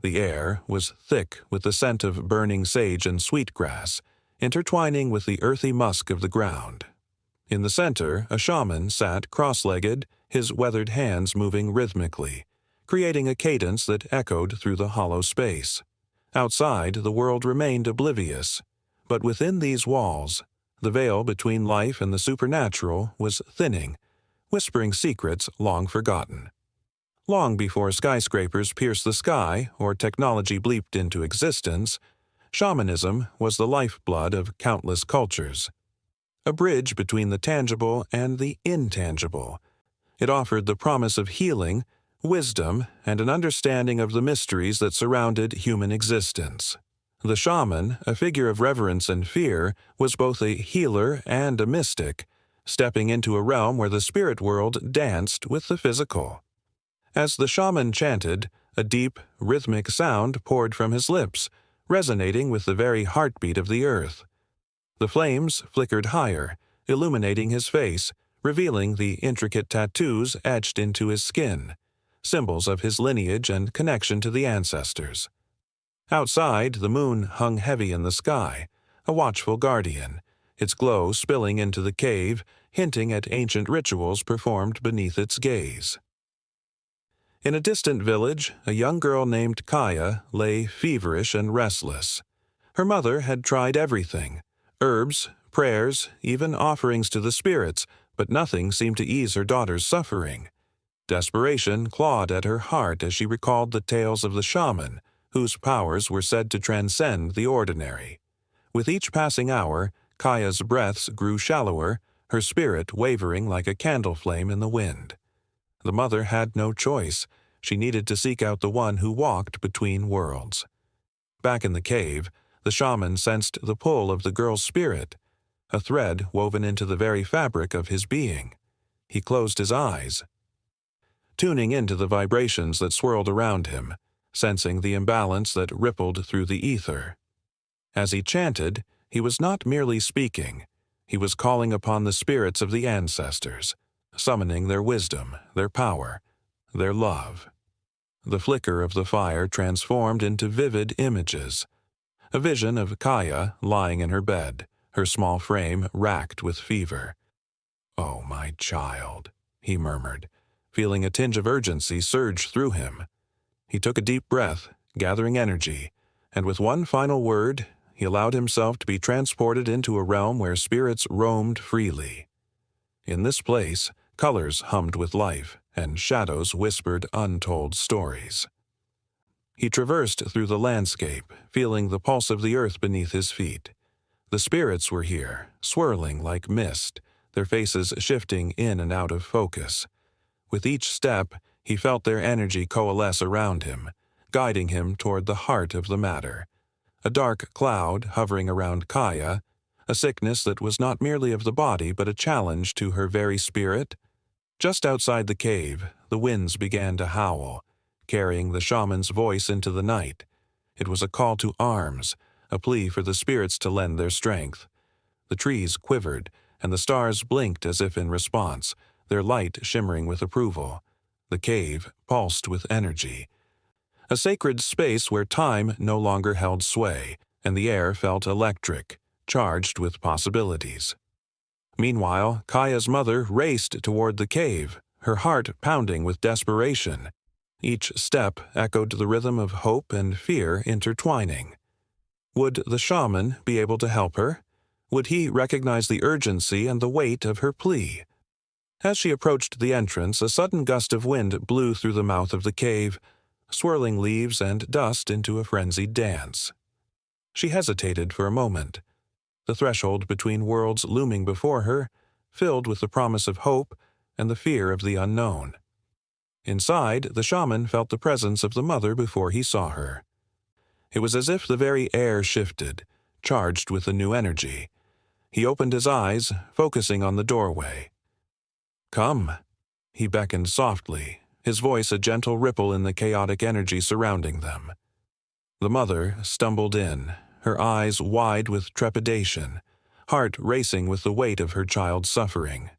The air was thick with the scent of burning sage and sweetgrass, intertwining with the earthy musk of the ground. In the center, a shaman sat cross-legged, his weathered hands moving rhythmically, creating a cadence that echoed through the hollow space. Outside, the world remained oblivious, but within these walls, the veil between life and the supernatural was thinning, whispering secrets long forgotten. Long before skyscrapers pierced the sky or technology bleeped into existence, shamanism was the lifeblood of countless cultures. A bridge between the tangible and the intangible. It offered the promise of healing, wisdom, and an understanding of the mysteries that surrounded human existence. The shaman, a figure of reverence and fear, was both a healer and a mystic, stepping into a realm where the spirit world danced with the physical. As the shaman chanted, a deep, rhythmic sound poured from his lips, resonating with the very heartbeat of the earth. The flames flickered higher, illuminating his face, revealing the intricate tattoos etched into his skin, symbols of his lineage and connection to the ancestors. Outside, the moon hung heavy in the sky, a watchful guardian, its glow spilling into the cave, hinting at ancient rituals performed beneath its gaze. In a distant village, a young girl named Kaya lay feverish and restless. Her mother had tried everything, herbs, prayers, even offerings to the spirits, but nothing seemed to ease her daughter's suffering. Desperation clawed at her heart as she recalled the tales of the shaman, whose powers were said to transcend the ordinary. With each passing hour, Kaya's breaths grew shallower, her spirit wavering like a candle flame in the wind. The mother had no choice. She needed to seek out the one who walked between worlds. Back in the cave, the shaman sensed the pull of the girl's spirit, a thread woven into the very fabric of his being. He closed his eyes, tuning into the vibrations that swirled around him, sensing the imbalance that rippled through the ether. As he chanted, he was not merely speaking. He was calling upon the spirits of the ancestors, summoning their wisdom, their power, their love. The flicker of the fire transformed into vivid images. A vision of Kaya lying in her bed, her small frame racked with fever. "Oh, my child," he murmured, feeling a tinge of urgency surge through him. He took a deep breath, gathering energy, and with one final word, he allowed himself to be transported into a realm where spirits roamed freely. In this place, colors hummed with life, and shadows whispered untold stories. He traversed through the landscape, feeling the pulse of the earth beneath his feet. The spirits were here, swirling like mist, their faces shifting in and out of focus. With each step, he felt their energy coalesce around him, guiding him toward the heart of the matter. A dark cloud hovering around Kaya, a sickness that was not merely of the body but a challenge to her very spirit. Just outside the cave, the winds began to howl, carrying the shaman's voice into the night. It was a call to arms, a plea for the spirits to lend their strength. The trees quivered, and the stars blinked as if in response, their light shimmering with approval. The cave pulsed with energy. A sacred space where time no longer held sway, and the air felt electric, charged with possibilities. Meanwhile, Kaya's mother raced toward the cave, her heart pounding with desperation. Each step echoed the rhythm of hope and fear intertwining. Would the shaman be able to help her? Would he recognize the urgency and the weight of her plea? As she approached the entrance, a sudden gust of wind blew through the mouth of the cave, swirling leaves and dust into a frenzied dance. She hesitated for a moment, the threshold between worlds looming before her, filled with the promise of hope and the fear of the unknown. Inside, the shaman felt the presence of the mother before he saw her. It was as if the very air shifted, charged with a new energy. He opened his eyes, focusing on the doorway. "Come," he beckoned softly, his voice a gentle ripple in the chaotic energy surrounding them. The mother stumbled in, her eyes wide with trepidation, heart racing with the weight of her child's suffering.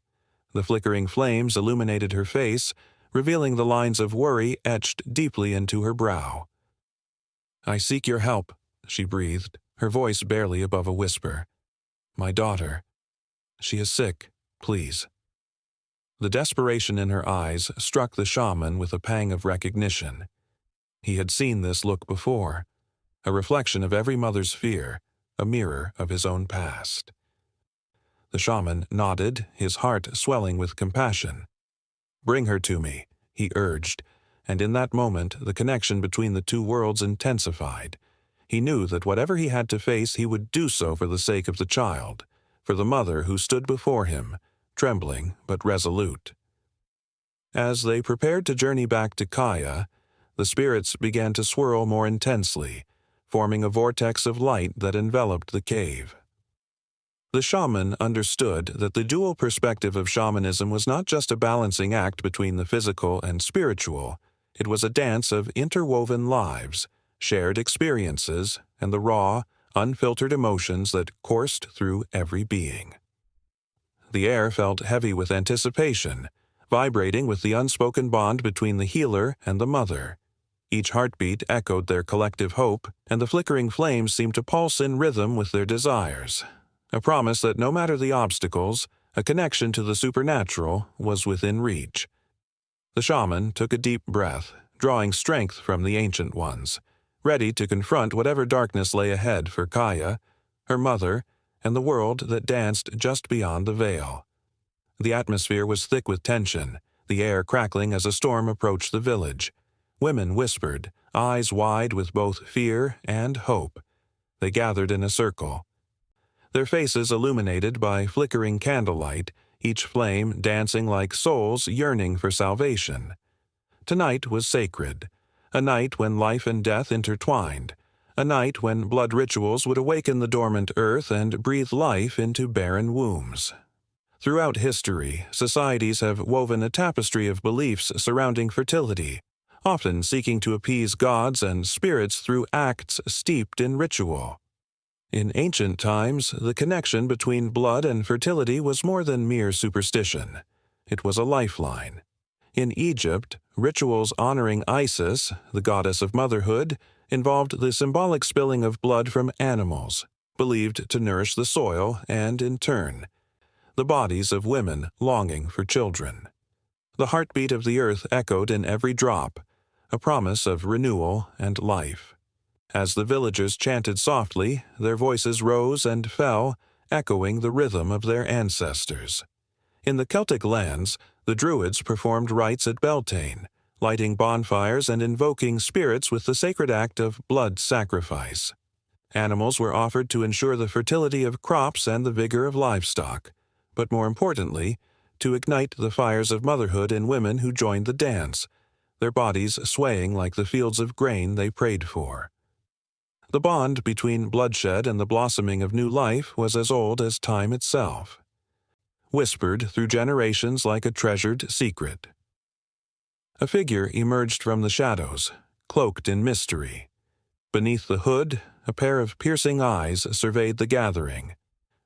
The flickering flames illuminated her face, revealing the lines of worry etched deeply into her brow. "I seek your help," she breathed, her voice barely above a whisper. "My daughter. She is sick, please." The desperation in her eyes struck the shaman with a pang of recognition. He had seen this look before, a reflection of every mother's fear, a mirror of his own past. The shaman nodded, his heart swelling with compassion. "Bring her to me," he urged, and in that moment the connection between the two worlds intensified. He knew that whatever he had to face, he would do so for the sake of the child, for the mother who stood before him, trembling but resolute. As they prepared to journey back to Kaya, the spirits began to swirl more intensely, forming a vortex of light that enveloped the cave. The shaman understood that the dual perspective of shamanism was not just a balancing act between the physical and spiritual. It was a dance of interwoven lives, shared experiences, and the raw, unfiltered emotions that coursed through every being. The air felt heavy with anticipation, vibrating with the unspoken bond between the healer and the mother. Each heartbeat echoed their collective hope, and the flickering flames seemed to pulse in rhythm with their desires, a promise that no matter the obstacles, a connection to the supernatural was within reach. The shaman took a deep breath, drawing strength from the ancient ones, ready to confront whatever darkness lay ahead for Kaya, her mother, and the world that danced just beyond the veil. The atmosphere was thick with tension, the air crackling as a storm approached the village. Women whispered, eyes wide with both fear and hope. They gathered in a circle, their faces illuminated by flickering candlelight, each flame dancing like souls yearning for salvation. Tonight was sacred, a night when life and death intertwined, a night when blood rituals would awaken the dormant earth and breathe life into barren wombs. Throughout history, societies have woven a tapestry of beliefs surrounding fertility, often seeking to appease gods and spirits through acts steeped in ritual. In ancient times, the connection between blood and fertility was more than mere superstition. It was a lifeline. In Egypt, rituals honoring Isis, the goddess of motherhood, involved the symbolic spilling of blood from animals, believed to nourish the soil and, in turn, the bodies of women longing for children. The heartbeat of the earth echoed in every drop, a promise of renewal and life. As the villagers chanted softly, their voices rose and fell, echoing the rhythm of their ancestors. In the Celtic lands, the Druids performed rites at Beltane, lighting bonfires and invoking spirits with the sacred act of blood sacrifice. Animals were offered to ensure the fertility of crops and the vigor of livestock, but more importantly, to ignite the fires of motherhood in women who joined the dance, their bodies swaying like the fields of grain they prayed for. The bond between bloodshed and the blossoming of new life was as old as time itself, whispered through generations like a treasured secret. A figure emerged from the shadows, cloaked in mystery. Beneath the hood, a pair of piercing eyes surveyed the gathering.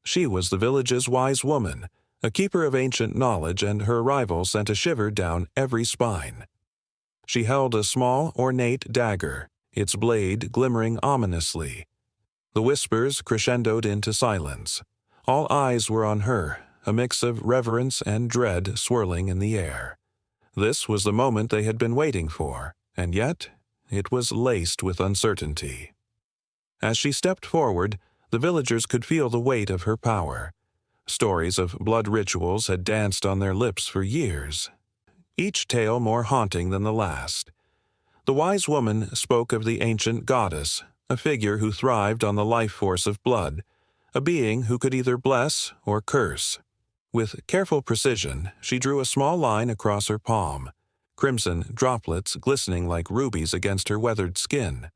She was the village's wise woman, a keeper of ancient knowledge, and her arrival sent a shiver down every spine. She held a small, ornate dagger, its blade glimmering ominously. The whispers crescendoed into silence. All eyes were on her, a mix of reverence and dread swirling in the air. This was the moment they had been waiting for, and yet it was laced with uncertainty. As she stepped forward, the villagers could feel the weight of her power. Stories of blood rituals had danced on their lips for years, each tale more haunting than the last. The wise woman spoke of the ancient goddess, a figure who thrived on the life force of blood, a being who could either bless or curse. With careful precision, she drew a small line across her palm, crimson droplets glistening like rubies against her weathered skin.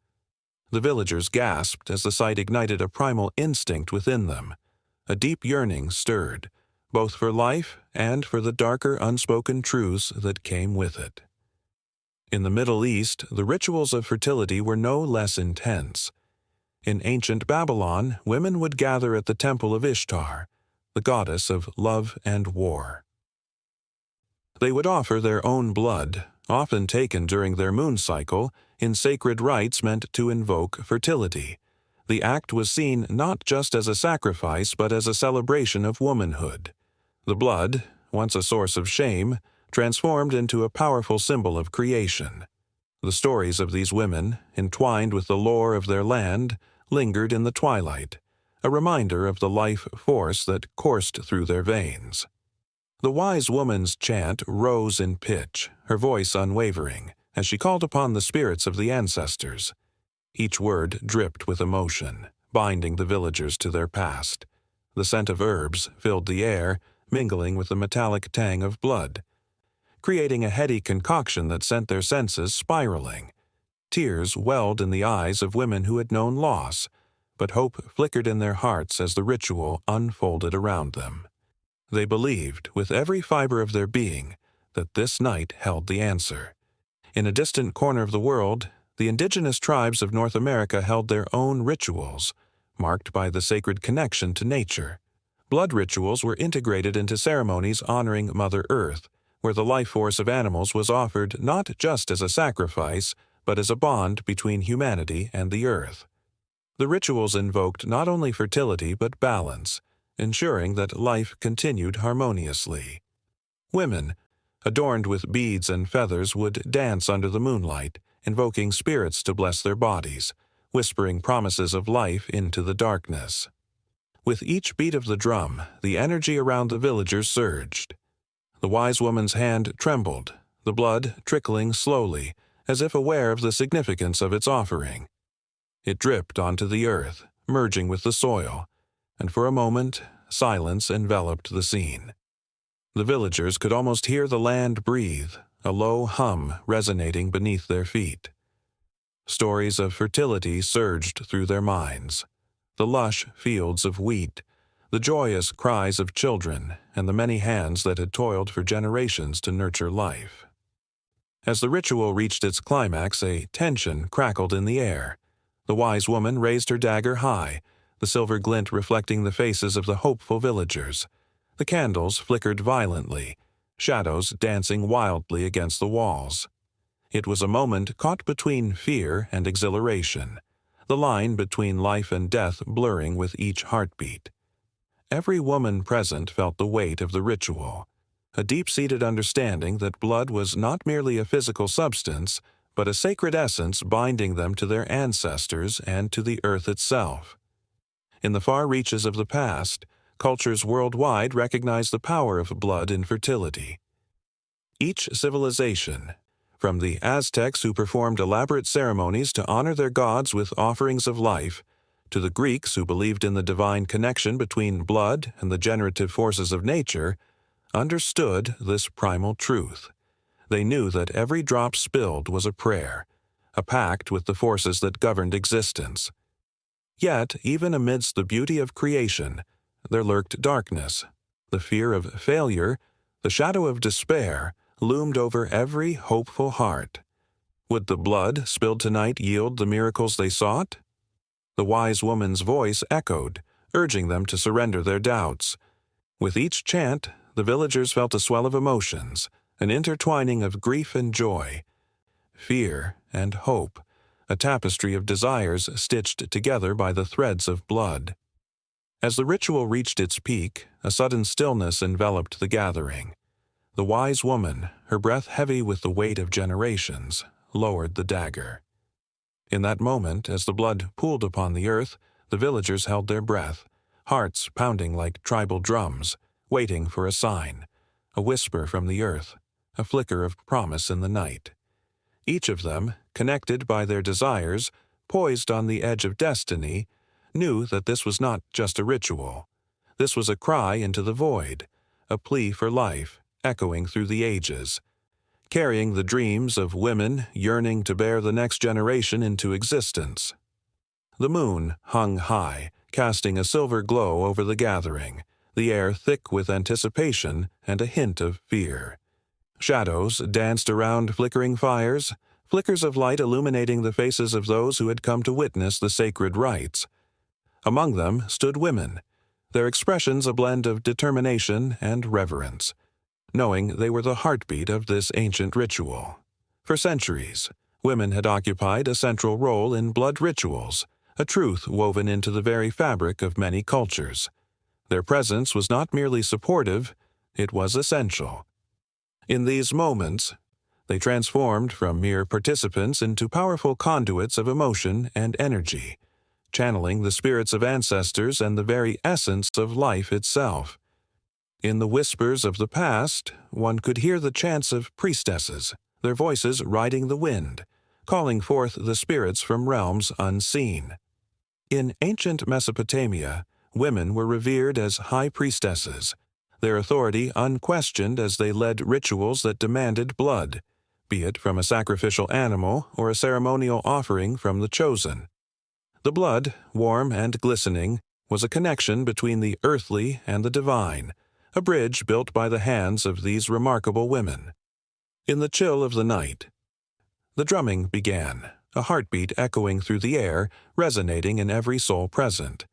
The villagers gasped as the sight ignited a primal instinct within them. A deep yearning stirred, both for life and for the darker unspoken truths that came with it. In the Middle East, the rituals of fertility were no less intense. In ancient Babylon, women would gather at the temple of Ishtar, the goddess of love and war. They would offer their own blood, often taken during their moon cycle, in sacred rites meant to invoke fertility. The act was seen not just as a sacrifice but as a celebration of womanhood. The blood, once a source of shame, transformed into a powerful symbol of creation. The stories of these women, entwined with the lore of their land, lingered in the twilight, a reminder of the life force that coursed through their veins. The wise woman's chant rose in pitch, her voice unwavering, as she called upon the spirits of the ancestors. Each word dripped with emotion, binding the villagers to their past. The scent of herbs filled the air, mingling with the metallic tang of blood, creating a heady concoction that sent their senses spiraling. Tears welled in the eyes of women who had known loss, but hope flickered in their hearts as the ritual unfolded around them. They believed, with every fiber of their being, that this night held the answer. In a distant corner of the world, the indigenous tribes of North America held their own rituals, marked by the sacred connection to nature. Blood rituals were integrated into ceremonies honoring Mother Earth, where the life force of animals was offered not just as a sacrifice, but as a bond between humanity and the earth. The rituals invoked not only fertility but balance, ensuring that life continued harmoniously. Women, adorned with beads and feathers, would dance under the moonlight, invoking spirits to bless their bodies, whispering promises of life into the darkness. With each beat of the drum, the energy around the villagers surged. The wise woman's hand trembled, the blood trickling slowly, as if aware of the significance of its offering. It dripped onto the earth, merging with the soil, and for a moment, silence enveloped the scene. The villagers could almost hear the land breathe, a low hum resonating beneath their feet. Stories of fertility surged through their minds. The lush fields of wheat, the joyous cries of children, and the many hands that had toiled for generations to nurture life. As the ritual reached its climax, a tension crackled in the air. The wise woman raised her dagger high, the silver glint reflecting the faces of the hopeful villagers. The candles flickered violently, shadows dancing wildly against the walls. It was a moment caught between fear and exhilaration. the line between life and death blurring with each heartbeat. Every woman present felt the weight of the ritual, a deep-seated understanding that blood was not merely a physical substance, but a sacred essence binding them to their ancestors and to the earth itself. In the far reaches of the past, cultures worldwide recognized the power of blood in fertility. Each civilization, from the Aztecs who performed elaborate ceremonies to honor their gods with offerings of life, to the Greeks who believed in the divine connection between blood and the generative forces of nature, understood this primal truth. They knew that every drop spilled was a prayer, a pact with the forces that governed existence. Yet, even amidst the beauty of creation, there lurked darkness. The fear of failure, the shadow of despair, loomed over every hopeful heart. Would the blood spilled tonight yield the miracles they sought? The wise woman's voice echoed, urging them to surrender their doubts. With each chant, the villagers felt a swell of emotions, an intertwining of grief and joy, fear and hope, a tapestry of desires stitched together by the threads of blood. As the ritual reached its peak, a sudden stillness enveloped the gathering. The wise woman, her breath heavy with the weight of generations, lowered the dagger. In that moment, as the blood pooled upon the earth, the villagers held their breath, hearts pounding like tribal drums, waiting for a sign, a whisper from the earth, a flicker of promise in the night. Each of them, connected by their desires, poised on the edge of destiny, knew that this was not just a ritual. This was a cry into the void, a plea for life, echoing through the ages, carrying the dreams of women yearning to bear the next generation into existence. The moon hung high, casting a silver glow over the gathering, the air thick with anticipation and a hint of fear. Shadows danced around flickering fires, flickers of light illuminating the faces of those who had come to witness the sacred rites. Among them stood women, their expressions a blend of determination and reverence, knowing they were the heartbeat of this ancient ritual. For centuries, women had occupied a central role in blood rituals, a truth woven into the very fabric of many cultures. Their presence was not merely supportive, it was essential. In these moments, they transformed from mere participants into powerful conduits of emotion and energy, channeling the spirits of ancestors and the very essence of life itself. In the whispers of the past, one could hear the chants of priestesses, their voices riding the wind, calling forth the spirits from realms unseen. In ancient Mesopotamia, women were revered as high priestesses, their authority unquestioned as they led rituals that demanded blood, be it from a sacrificial animal or a ceremonial offering from the chosen. The blood, warm and glistening, was a connection between the earthly and the divine, a bridge built by the hands of these remarkable women. In the chill of the night, the drumming began, a heartbeat echoing through the air, resonating in every soul present.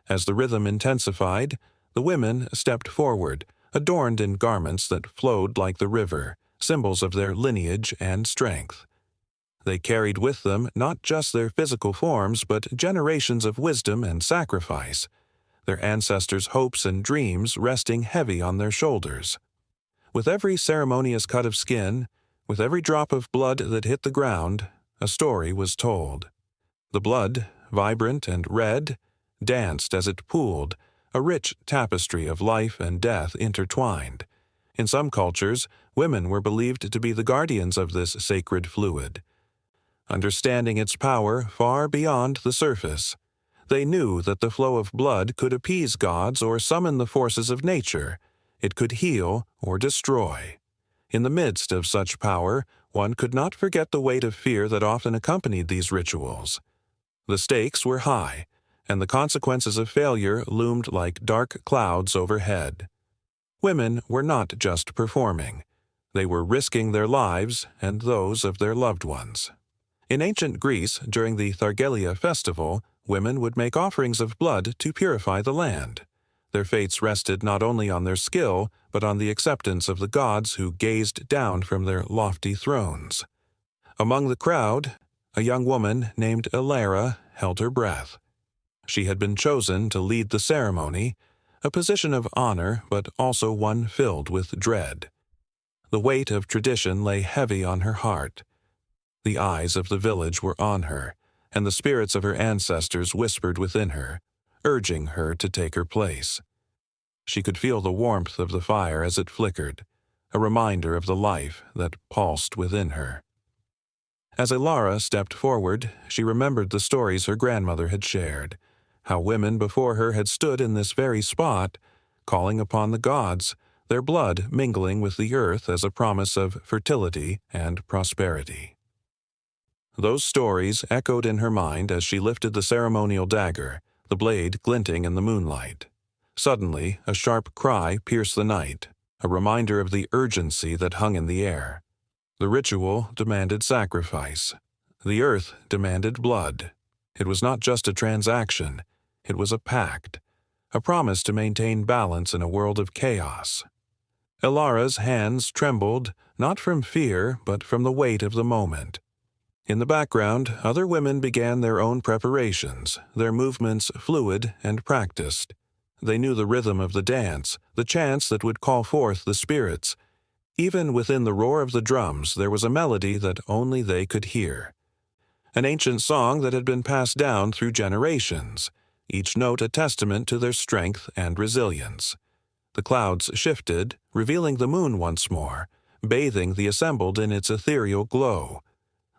As the rhythm intensified, the women stepped forward, adorned in garments that flowed like the river, symbols of their lineage and strength. They carried with them not just their physical forms, but generations of wisdom and sacrifice, their ancestors' hopes and dreams resting heavy on their shoulders. With every ceremonious cut of skin, with every drop of blood that hit the ground, a story was told. The blood, vibrant and red, danced as it pooled, a rich tapestry of life and death intertwined. In some cultures, women were believed to be the guardians of this sacred fluid. Understanding its power far beyond the surface, they knew that the flow of blood could appease gods or summon the forces of nature. It could heal or destroy. In the midst of such power, one could not forget the weight of fear that often accompanied these rituals. The stakes were high, and the consequences of failure loomed like dark clouds overhead. Women were not just performing. They were risking their lives and those of their loved ones. In ancient Greece, during the Thargelia festival, women would make offerings of blood to purify the land. Their fates rested not only on their skill, but on the acceptance of the gods who gazed down from their lofty thrones. Among the crowd, a young woman named Elara held her breath. She had been chosen to lead the ceremony, a position of honor but also one filled with dread. The weight of tradition lay heavy on her heart. The eyes of the village were on her, and the spirits of her ancestors whispered within her, urging her to take her place. She could feel the warmth of the fire as it flickered, a reminder of the life that pulsed within her. As Elara stepped forward, she remembered the stories her grandmother had shared, how women before her had stood in this very spot, calling upon the gods, their blood mingling with the earth as a promise of fertility and prosperity. Those stories echoed in her mind as she lifted the ceremonial dagger, the blade glinting in the moonlight. Suddenly, a sharp cry pierced the night, a reminder of the urgency that hung in the air. The ritual demanded sacrifice. The earth demanded blood. It was not just a transaction, it was a pact, a promise to maintain balance in a world of chaos. Elara's hands trembled, not from fear, but from the weight of the moment. In the background, other women began their own preparations, their movements fluid and practiced. They knew the rhythm of the dance, the chants that would call forth the spirits. Even within the roar of the drums, there was a melody that only they could hear. An ancient song that had been passed down through generations, each note a testament to their strength and resilience. The clouds shifted, revealing the moon once more, bathing the assembled in its ethereal glow.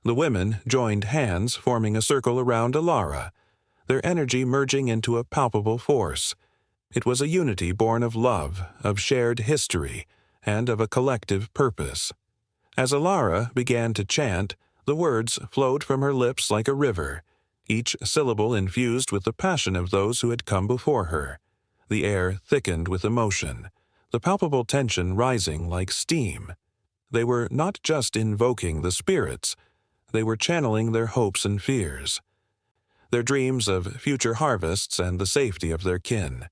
The women joined hands, forming a circle around Elara, their energy merging into a palpable force. It was a unity born of love, of shared history, and of a collective purpose. As Elara began to chant, the words flowed from her lips like a river, each syllable infused with the passion of those who had come before her. The air thickened with emotion, the palpable tension rising like steam. They were not just invoking the spirits, they were channeling their hopes and fears, their dreams of future harvests and the safety of their kin.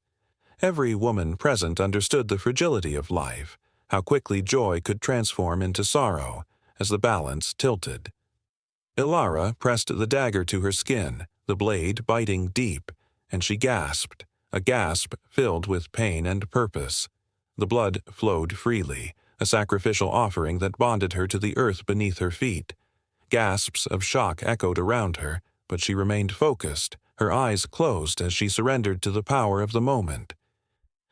Every woman present understood the fragility of life, how quickly joy could transform into sorrow as the balance tilted. Elara pressed the dagger to her skin, the blade biting deep, and she gasped, a gasp filled with pain and purpose. The blood flowed freely, a sacrificial offering that bonded her to the earth beneath her feet. Gasps of shock echoed around her, but she remained focused, her eyes closed as she surrendered to the power of the moment.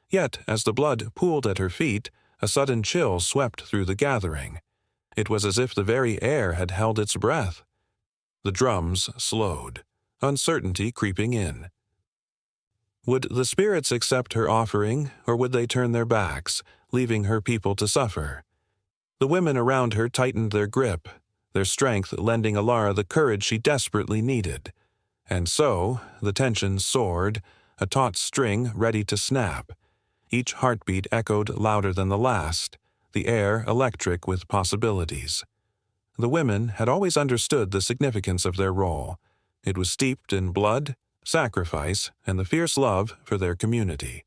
Yet, as the blood pooled at her feet, a sudden chill swept through the gathering. It was as if the very air had held its breath. The drums slowed, uncertainty creeping in. Would the spirits accept her offering, or would they turn their backs, leaving her people to suffer? The women around her tightened their grip, their strength lending Elara the courage she desperately needed. And so, the tension soared, a taut string ready to snap. Each heartbeat echoed louder than the last, the air electric with possibilities. The women had always understood the significance of their role. It was steeped in blood, sacrifice, and the fierce love for their community.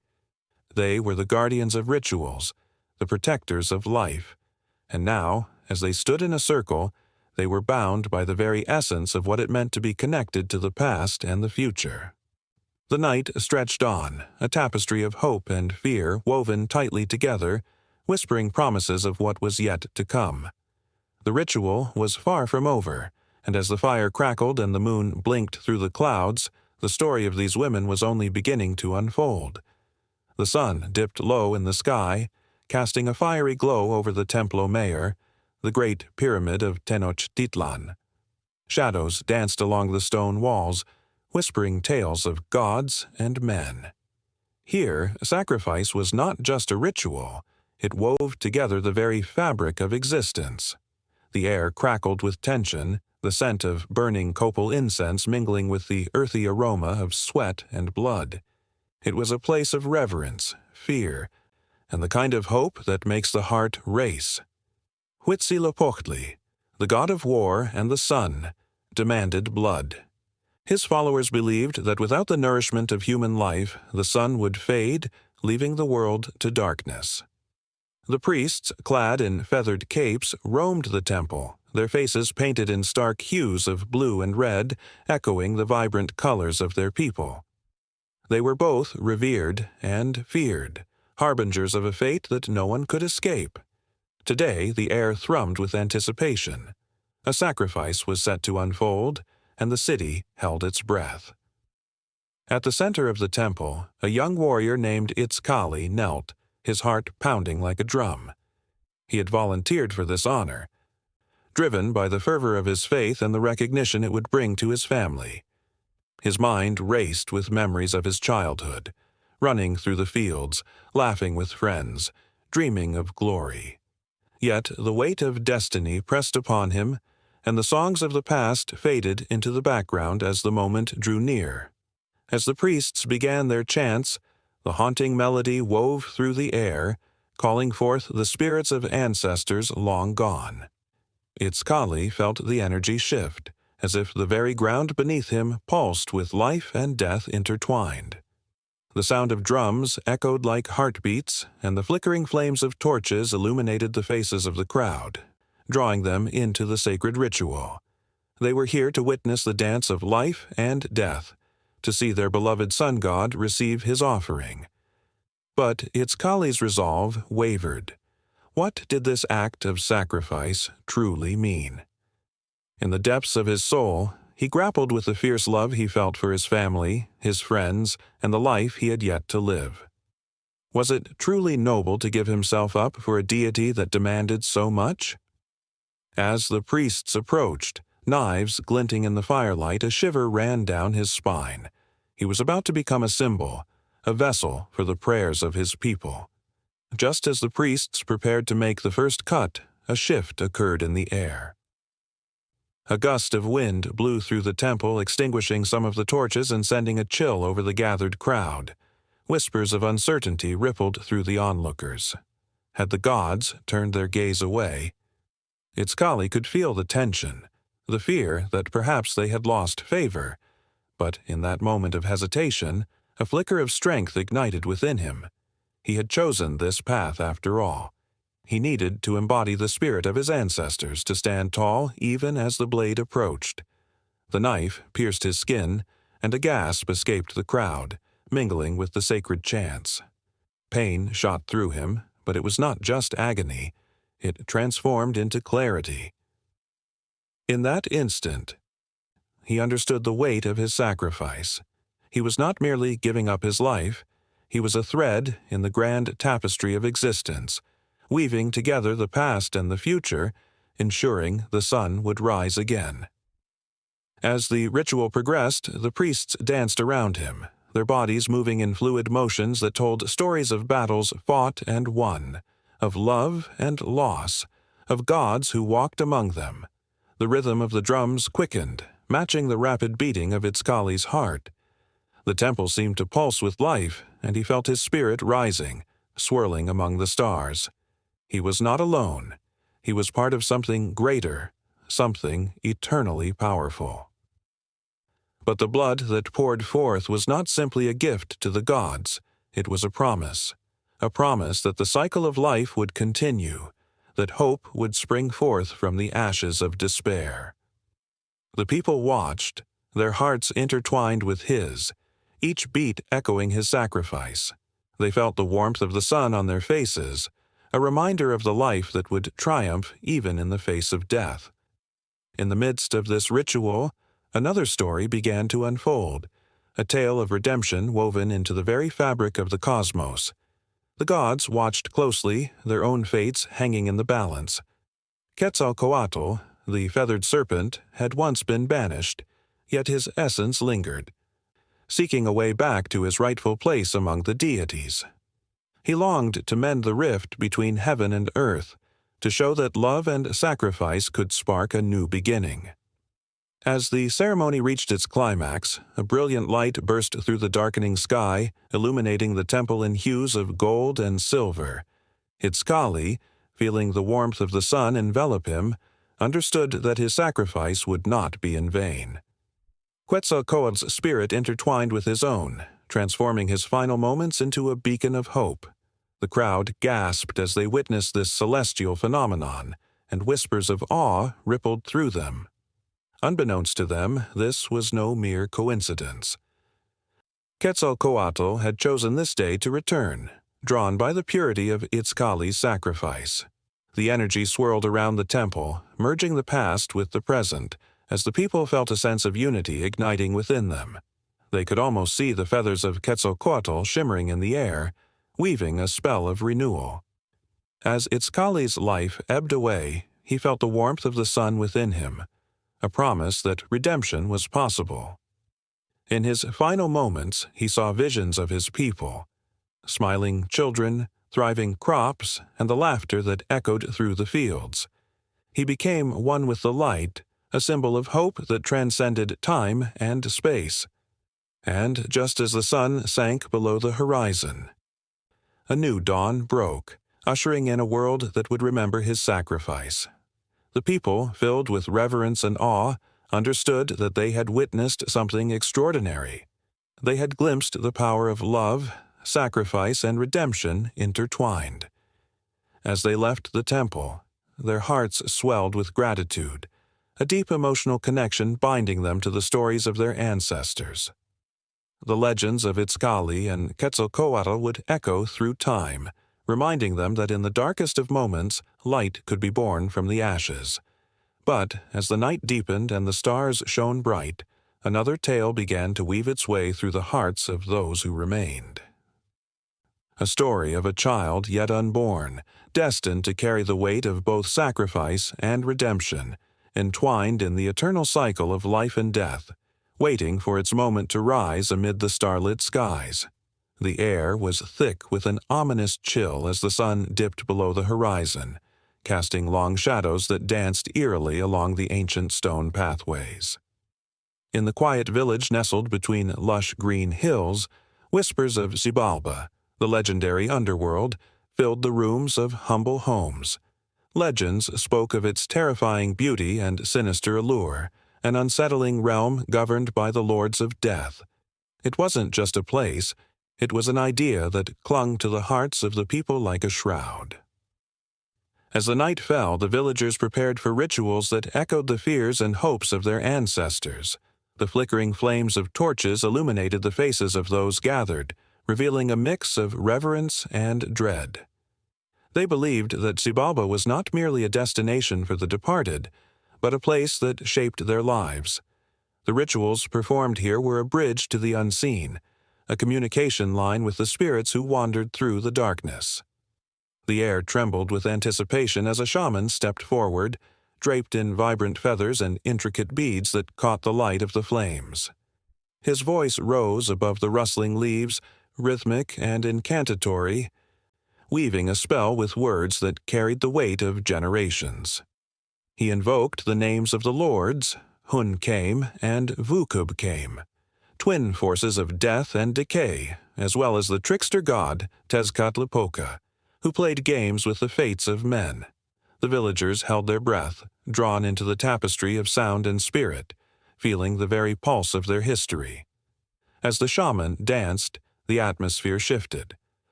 They were the guardians of rituals, the protectors of life. And now, as they stood in a circle, they were bound by the very essence of what it meant to be connected to the past and the future. The night stretched on, a tapestry of hope and fear woven tightly together, whispering promises of what was yet to come. The ritual was far from over, and as the fire crackled and the moon blinked through the clouds, the story of these women was only beginning to unfold. The sun dipped low in the sky, casting a fiery glow over the Templo Mayor, the great pyramid of Tenochtitlan. Shadows danced along the stone walls, whispering tales of gods and men. Here, sacrifice was not just a ritual, it wove together the very fabric of existence. The air crackled with tension, the scent of burning copal incense mingling with the earthy aroma of sweat and blood. It was a place of reverence, fear, and the kind of hope that makes the heart race. Huitzilopochtli, the god of war and the sun, demanded blood. His followers believed that without the nourishment of human life, the sun would fade, leaving the world to darkness. The priests, clad in feathered capes, roamed the temple, their faces painted in stark hues of blue and red, echoing the vibrant colors of their people. They were both revered and feared, harbingers of a fate that no one could escape. Today, the air thrummed with anticipation. A sacrifice was set to unfold, and the city held its breath. At the center of the temple, a young warrior named Itzkali knelt, his heart pounding like a drum. He had volunteered for this honor, driven by the fervor of his faith and the recognition it would bring to his family. His mind raced with memories of his childhood, running through the fields, laughing with friends, dreaming of glory. Yet the weight of destiny pressed upon him, and the songs of the past faded into the background as the moment drew near. As the priests began their chants, the haunting melody wove through the air, calling forth the spirits of ancestors long gone. Itzkali felt the energy shift, as if the very ground beneath him pulsed with life and death intertwined. The sound of drums echoed like heartbeats, and the flickering flames of torches illuminated the faces of the crowd, drawing them into the sacred ritual. They were here to witness the dance of life and death, to see their beloved sun god receive his offering. But Itzkali's resolve wavered. What did this act of sacrifice truly mean? In the depths of his soul, he grappled with the fierce love he felt for his family, his friends, and the life he had yet to live. Was it truly noble to give himself up for a deity that demanded so much? As the priests approached, knives glinting in the firelight, a shiver ran down his spine. He was about to become a symbol, a vessel for the prayers of his people. Just as the priests prepared to make the first cut, a shift occurred in the air. A gust of wind blew through the temple, extinguishing some of the torches and sending a chill over the gathered crowd. Whispers of uncertainty rippled through the onlookers. Had the gods turned their gaze away? Itzkali could feel the tension, the fear that perhaps they had lost favor. But in that moment of hesitation, a flicker of strength ignited within him. He had chosen this path after all. He needed to embody the spirit of his ancestors to stand tall even as the blade approached. The knife pierced his skin, and a gasp escaped the crowd, mingling with the sacred chants. Pain shot through him, but it was not just agony. It transformed into clarity. In that instant, he understood the weight of his sacrifice. He was not merely giving up his life. He was a thread in the grand tapestry of existence, weaving together the past and the future, ensuring the sun would rise again. As the ritual progressed, the priests danced around him, their bodies moving in fluid motions that told stories of battles fought and won, of love and loss, of gods who walked among them. The rhythm of the drums quickened, matching the rapid beating of Itzkali's heart. The temple seemed to pulse with life, and he felt his spirit rising, swirling among the stars. He was not alone. He was part of something greater, something eternally powerful. But the blood that poured forth was not simply a gift to the gods. It was a promise that the cycle of life would continue, that hope would spring forth from the ashes of despair. The people watched, their hearts intertwined with his, each beat echoing his sacrifice. They felt the warmth of the sun on their faces, a reminder of the life that would triumph even in the face of death. In the midst of this ritual, another story began to unfold, a tale of redemption woven into the very fabric of the cosmos. The gods watched closely, their own fates hanging in the balance. Quetzalcoatl, the feathered serpent, had once been banished, yet his essence lingered, seeking a way back to his rightful place among the deities. He longed to mend the rift between heaven and earth, to show that love and sacrifice could spark a new beginning. As the ceremony reached its climax, a brilliant light burst through the darkening sky, illuminating the temple in hues of gold and silver. Itzkali, feeling the warmth of the sun envelop him, understood that his sacrifice would not be in vain. Quetzalcoatl's spirit intertwined with his own, transforming his final moments into a beacon of hope. The crowd gasped as they witnessed this celestial phenomenon, and whispers of awe rippled through them. Unbeknownst to them, this was no mere coincidence. Quetzalcoatl had chosen this day to return, drawn by the purity of Itzcali's sacrifice. The energy swirled around the temple, merging the past with the present, as the people felt a sense of unity igniting within them. They could almost see the feathers of Quetzalcoatl shimmering in the air, weaving a spell of renewal. As Itzcali's life ebbed away, he felt the warmth of the sun within him, a promise that redemption was possible. In his final moments, he saw visions of his people, smiling children, thriving crops, and the laughter that echoed through the fields. He became one with the light, a symbol of hope that transcended time and space. And just as the sun sank below the horizon, a new dawn broke, ushering in a world that would remember his sacrifice. The people, filled with reverence and awe, understood that they had witnessed something extraordinary. They had glimpsed the power of love, sacrifice, and redemption intertwined. As they left the temple, their hearts swelled with gratitude, a deep emotional connection binding them to the stories of their ancestors. The legends of Itzcali and Quetzalcoatl would echo through time, reminding them that in the darkest of moments, light could be born from the ashes. But as the night deepened and the stars shone bright, another tale began to weave its way through the hearts of those who remained. A story of a child yet unborn, destined to carry the weight of both sacrifice and redemption, entwined in the eternal cycle of life and death, waiting for its moment to rise amid the starlit skies. The air was thick with an ominous chill as the sun dipped below the horizon, casting long shadows that danced eerily along the ancient stone pathways. In the quiet village nestled between lush green hills, whispers of Xibalba, the legendary underworld, filled the rooms of humble homes. Legends spoke of its terrifying beauty and sinister allure, an unsettling realm governed by the lords of death. It wasn't just a place, it was an idea that clung to the hearts of the people like a shroud. As the night fell, the villagers prepared for rituals that echoed the fears and hopes of their ancestors. The flickering flames of torches illuminated the faces of those gathered, revealing a mix of reverence and dread. They believed that Xibalba was not merely a destination for the departed, but a place that shaped their lives. The rituals performed here were a bridge to the unseen, a communication line with the spirits who wandered through the darkness. The air trembled with anticipation as a shaman stepped forward, draped in vibrant feathers and intricate beads that caught the light of the flames. His voice rose above the rustling leaves, rhythmic and incantatory, weaving a spell with words that carried the weight of generations. He invoked the names of the lords, Hun came and Vukub came, twin forces of death and decay, as well as the trickster god Tezcatlipoca, who played games with the fates of men. The villagers held their breath, drawn into the tapestry of sound and spirit, feeling the very pulse of their history. As the shaman danced, the atmosphere shifted,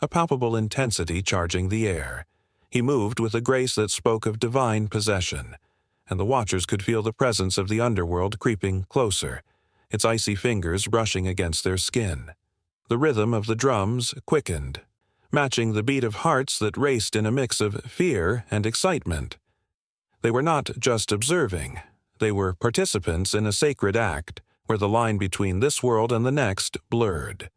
a palpable intensity charging the air. He moved with a grace that spoke of divine possession, and the watchers could feel the presence of the underworld creeping closer, its icy fingers brushing against their skin. The rhythm of the drums quickened, matching the beat of hearts that raced in a mix of fear and excitement. They were not just observing, they were participants in a sacred act where the line between this world and the next blurred.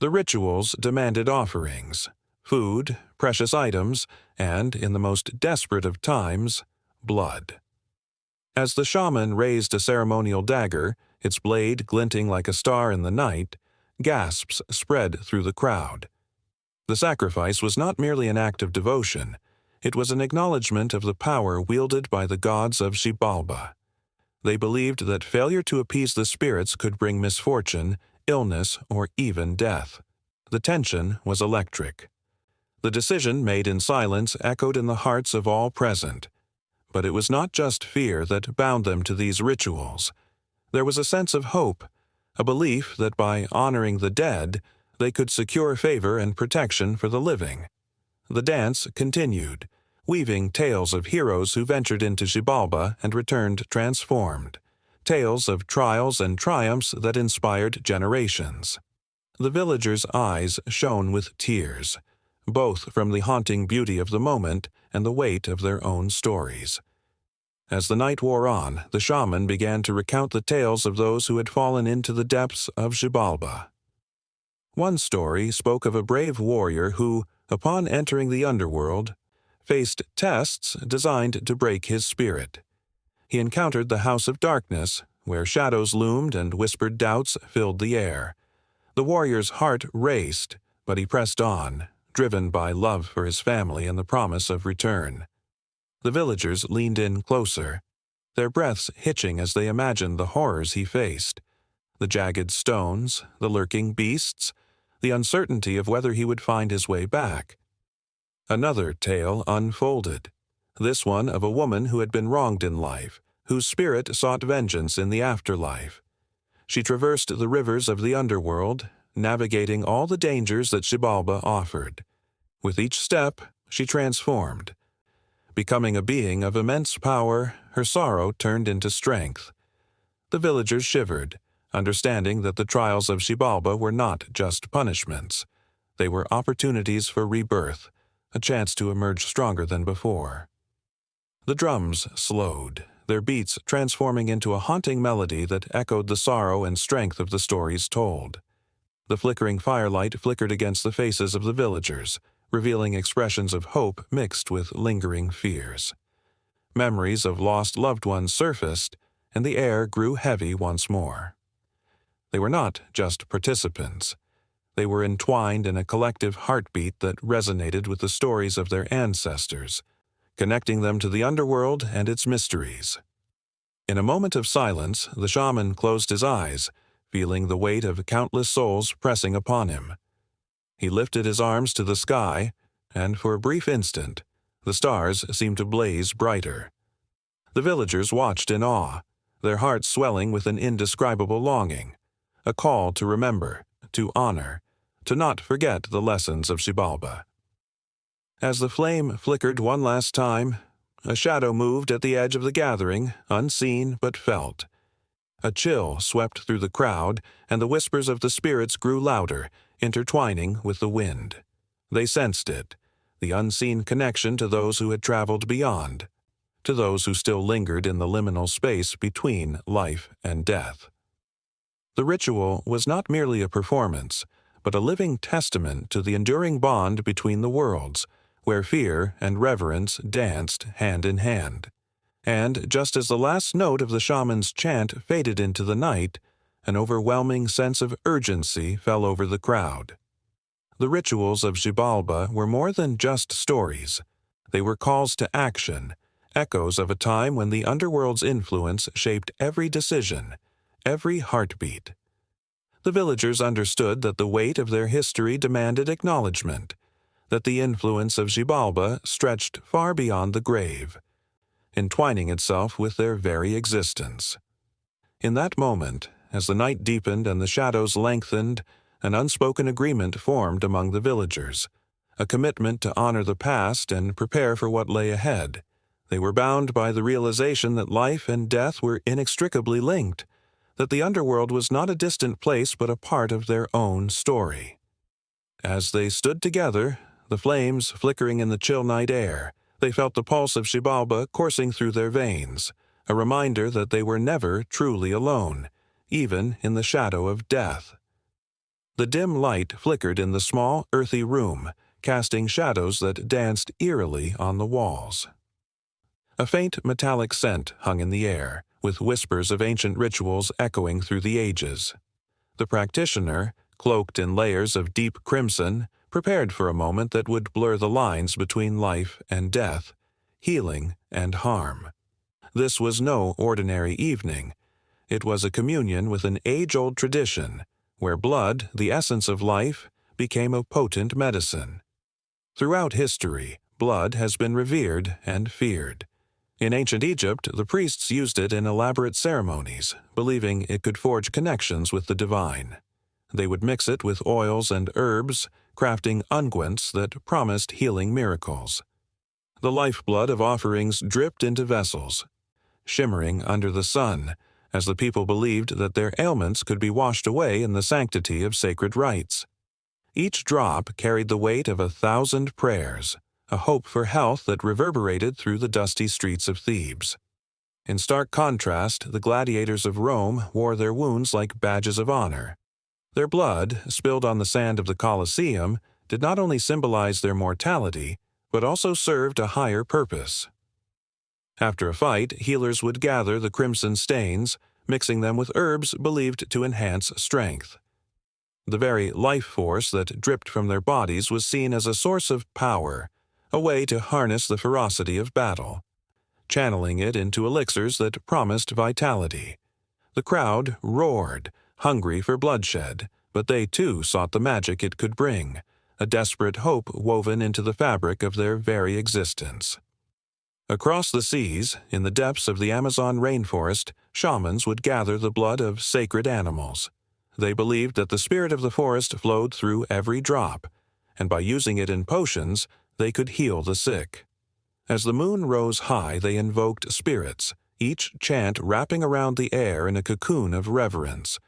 The rituals demanded offerings, food, precious items, and, in the most desperate of times, blood. As the shaman raised a ceremonial dagger, its blade glinting like a star in the night, gasps spread through the crowd. The sacrifice was not merely an act of devotion, it was an acknowledgement of the power wielded by the gods of Xibalba. They believed that failure to appease the spirits could bring misfortune, illness, or even death. The tension was electric. The decision made in silence echoed in the hearts of all present. But it was not just fear that bound them to these rituals. There was a sense of hope, a belief that by honoring the dead, they could secure favor and protection for the living. The dance continued, weaving tales of heroes who ventured into Xibalba and returned transformed, tales of trials and triumphs that inspired generations. The villagers' eyes shone with tears, both from the haunting beauty of the moment and the weight of their own stories. As the night wore on, the shaman began to recount the tales of those who had fallen into the depths of Xibalba. One story spoke of a brave warrior who, upon entering the underworld, faced tests designed to break his spirit. He encountered the House of Darkness, where shadows loomed and whispered doubts filled the air. The warrior's heart raced, but he pressed on, driven by love for his family and the promise of return. The villagers leaned in closer, their breaths hitching as they imagined the horrors he faced: the jagged stones, the lurking beasts, the uncertainty of whether he would find his way back. Another tale unfolded, this one of a woman who had been wronged in life, whose spirit sought vengeance in the afterlife. She traversed the rivers of the underworld, navigating all the dangers that Xibalba offered. With each step, she transformed. Becoming a being of immense power, her sorrow turned into strength. The villagers shivered, understanding that the trials of Xibalba were not just punishments. They were opportunities for rebirth, a chance to emerge stronger than before. The drums slowed, their beats transforming into a haunting melody that echoed the sorrow and strength of the stories told. The flickering firelight flickered against the faces of the villagers, revealing expressions of hope mixed with lingering fears. Memories of lost loved ones surfaced, and the air grew heavy once more. They were not just participants. They were entwined in a collective heartbeat that resonated with the stories of their ancestors, connecting them to the underworld and its mysteries. In a moment of silence, the shaman closed his eyes, feeling the weight of countless souls pressing upon him. He lifted his arms to the sky, and for a brief instant, the stars seemed to blaze brighter. The villagers watched in awe, their hearts swelling with an indescribable longing, a call to remember, to honor, to not forget the lessons of Xibalba. As the flame flickered one last time, a shadow moved at the edge of the gathering, unseen but felt. A chill swept through the crowd, and the whispers of the spirits grew louder, intertwining with the wind. They sensed it, the unseen connection to those who had traveled beyond, to those who still lingered in the liminal space between life and death. The ritual was not merely a performance, but a living testament to the enduring bond between the worlds, where fear and reverence danced hand in hand. And just as the last note of the shaman's chant faded into the night, an overwhelming sense of urgency fell over the crowd. The rituals of Xibalba were more than just stories. They were calls to action, echoes of a time when the underworld's influence shaped every decision, every heartbeat. The villagers understood that the weight of their history demanded acknowledgement, that the influence of Xibalba stretched far beyond the grave, entwining itself with their very existence. In that moment, as the night deepened and the shadows lengthened, an unspoken agreement formed among the villagers, a commitment to honor the past and prepare for what lay ahead. They were bound by the realization that life and death were inextricably linked, that the underworld was not a distant place but a part of their own story. As they stood together, the flames flickering in the chill night air, they felt the pulse of Xibalba coursing through their veins, a reminder that they were never truly alone, even in the shadow of death. The dim light flickered in the small, earthy room, casting shadows that danced eerily on the walls. A faint metallic scent hung in the air, with whispers of ancient rituals echoing through the ages. The practitioner, cloaked in layers of deep crimson, prepared for a moment that would blur the lines between life and death, healing and harm. This was no ordinary evening. It was a communion with an age-old tradition, where blood, the essence of life, became a potent medicine. Throughout history, blood has been revered and feared. In ancient Egypt, the priests used it in elaborate ceremonies, believing it could forge connections with the divine. They would mix it with oils and herbs, crafting unguents that promised healing miracles. The lifeblood of offerings dripped into vessels, shimmering under the sun, as the people believed that their ailments could be washed away in the sanctity of sacred rites. Each drop carried the weight of 1,000 prayers, a hope for health that reverberated through the dusty streets of Thebes. In stark contrast, the gladiators of Rome wore their wounds like badges of honor. Their blood, spilled on the sand of the Colosseum, did not only symbolize their mortality, but also served a higher purpose. After a fight, healers would gather the crimson stains, mixing them with herbs believed to enhance strength. The very life force that dripped from their bodies was seen as a source of power, a way to harness the ferocity of battle, channeling it into elixirs that promised vitality. The crowd roared, hungry for bloodshed, but they too sought the magic it could bring, a desperate hope woven into the fabric of their very existence. Across the seas, in the depths of the Amazon rainforest, shamans would gather the blood of sacred animals. They believed that the spirit of the forest flowed through every drop, and by using it in potions, they could heal the sick. As the moon rose high, they invoked spirits, each chant wrapping around the air in a cocoon of reverence.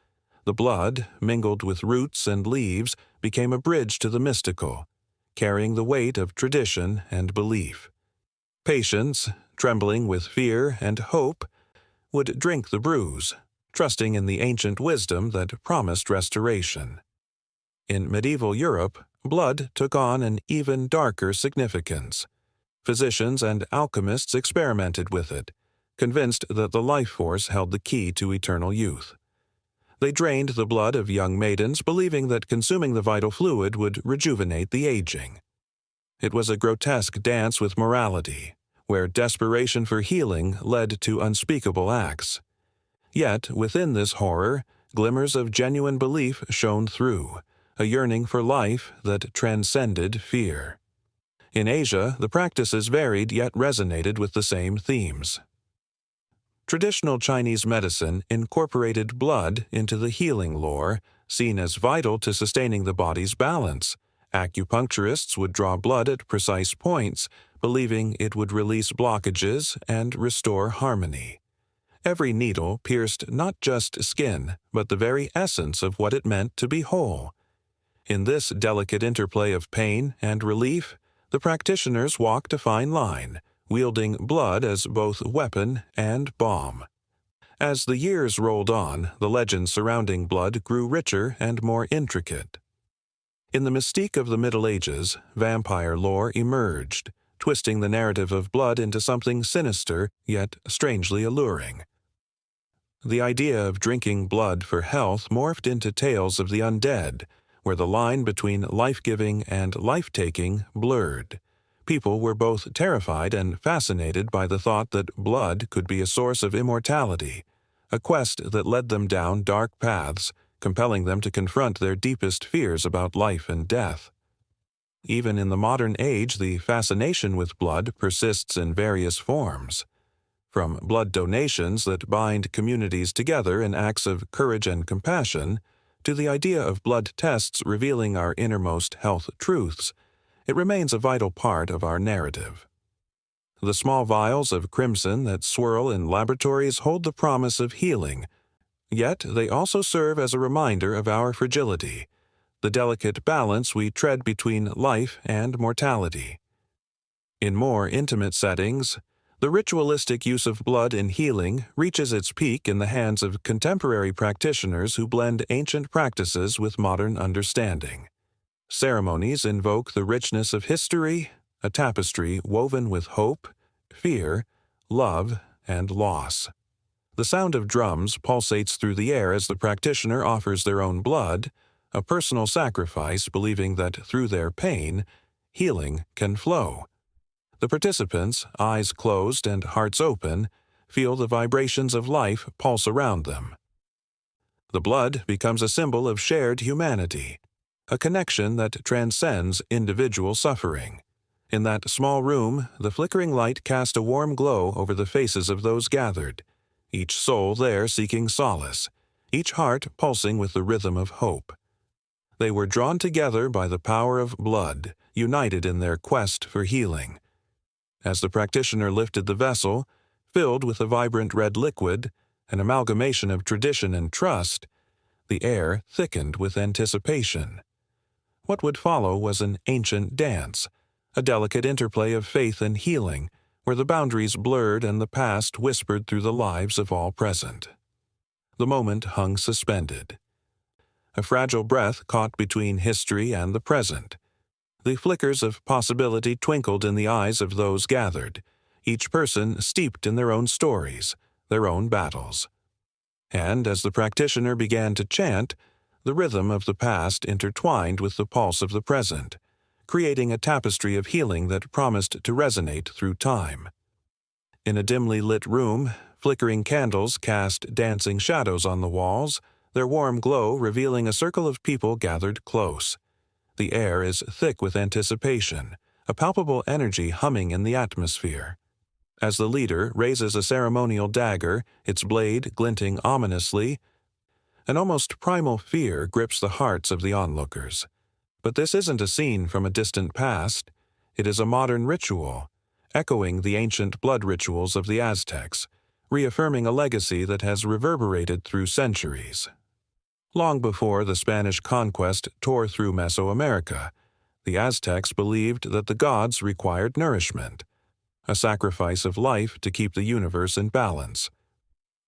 The blood, mingled with roots and leaves, became a bridge to the mystical, carrying the weight of tradition and belief. Patients, trembling with fear and hope, would drink the brews, trusting in the ancient wisdom that promised restoration. In medieval Europe, blood took on an even darker significance. Physicians and alchemists experimented with it, convinced that the life force held the key to eternal youth. They drained the blood of young maidens, believing that consuming the vital fluid would rejuvenate the aging. It was a grotesque dance with morality, where desperation for healing led to unspeakable acts. Yet, within this horror, glimmers of genuine belief shone through, a yearning for life that transcended fear. In Asia, the practices varied yet resonated with the same themes. Traditional Chinese medicine incorporated blood into the healing lore, seen as vital to sustaining the body's balance. Acupuncturists would draw blood at precise points, believing it would release blockages and restore harmony. Every needle pierced not just skin, but the very essence of what it meant to be whole. In this delicate interplay of pain and relief, the practitioners walked a fine line, wielding blood as both weapon and balm. As the years rolled on, the legends surrounding blood grew richer and more intricate. In the mystique of the Middle Ages, vampire lore emerged, twisting the narrative of blood into something sinister yet strangely alluring. The idea of drinking blood for health morphed into tales of the undead, where the line between life-giving and life-taking blurred. People were both terrified and fascinated by the thought that blood could be a source of immortality, a quest that led them down dark paths, compelling them to confront their deepest fears about life and death. Even in the modern age, the fascination with blood persists in various forms. From blood donations that bind communities together in acts of courage and compassion, to the idea of blood tests revealing our innermost health truths, it remains a vital part of our narrative. The small vials of crimson that swirl in laboratories hold the promise of healing, yet they also serve as a reminder of our fragility, the delicate balance we tread between life and mortality. In more intimate settings, the ritualistic use of blood in healing reaches its peak in the hands of contemporary practitioners who blend ancient practices with modern understanding. Ceremonies invoke the richness of history, a tapestry woven with hope, fear, love, and loss. The sound of drums pulsates through the air as the practitioner offers their own blood, a personal sacrifice believing that through their pain, healing can flow. The participants, eyes closed and hearts open, feel the vibrations of life pulse around them. The blood becomes a symbol of shared humanity, a connection that transcends individual suffering. In that small room, the flickering light cast a warm glow over the faces of those gathered, each soul there seeking solace, each heart pulsing with the rhythm of hope. They were drawn together by the power of blood, united in their quest for healing. As the practitioner lifted the vessel, filled with a vibrant red liquid, an amalgamation of tradition and trust, the air thickened with anticipation. What would follow was an ancient dance, a delicate interplay of faith and healing, where the boundaries blurred and the past whispered through the lives of all present. The moment hung suspended. A fragile breath caught between history and the present. The flickers of possibility twinkled in the eyes of those gathered, each person steeped in their own stories, their own battles. And as the practitioner began to chant, the rhythm of the past intertwined with the pulse of the present, creating a tapestry of healing that promised to resonate through time. In a dimly lit room, flickering candles cast dancing shadows on the walls, their warm glow revealing a circle of people gathered close. The air is thick with anticipation, a palpable energy humming in the atmosphere. As the leader raises a ceremonial dagger, its blade glinting ominously, an almost primal fear grips the hearts of the onlookers. But this isn't a scene from a distant past. It is a modern ritual, echoing the ancient blood rituals of the Aztecs, reaffirming a legacy that has reverberated through centuries. Long before the Spanish conquest tore through Mesoamerica, the Aztecs believed that the gods required nourishment, a sacrifice of life to keep the universe in balance.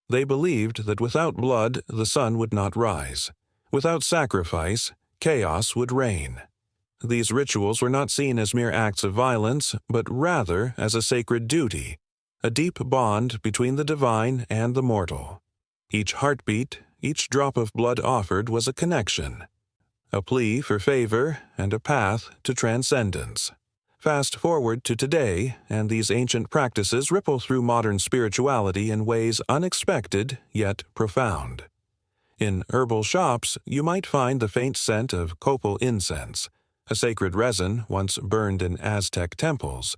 They believed that without blood, the sun would not rise. Without sacrifice, chaos would reign. These rituals were not seen as mere acts of violence, but rather as a sacred duty, a deep bond between the divine and the mortal. Each heartbeat, each drop of blood offered was a connection, a plea for favor and a path to transcendence. Fast forward to today, and these ancient practices ripple through modern spirituality in ways unexpected yet profound. In herbal shops, you might find the faint scent of copal incense, a sacred resin once burned in Aztec temples.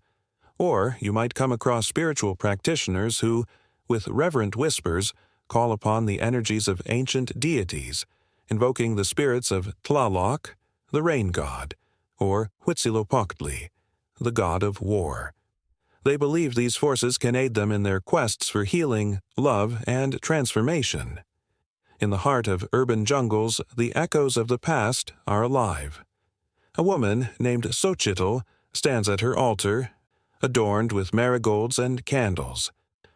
Or you might come across spiritual practitioners who, with reverent whispers, call upon the energies of ancient deities, invoking the spirits of Tlaloc, the rain god, or Huitzilopochtli, the god of war. They believe these forces can aid them in their quests for healing, love, and transformation. In the heart of urban jungles, the echoes of the past are alive. A woman named Xochitl stands at her altar, adorned with marigolds and candles.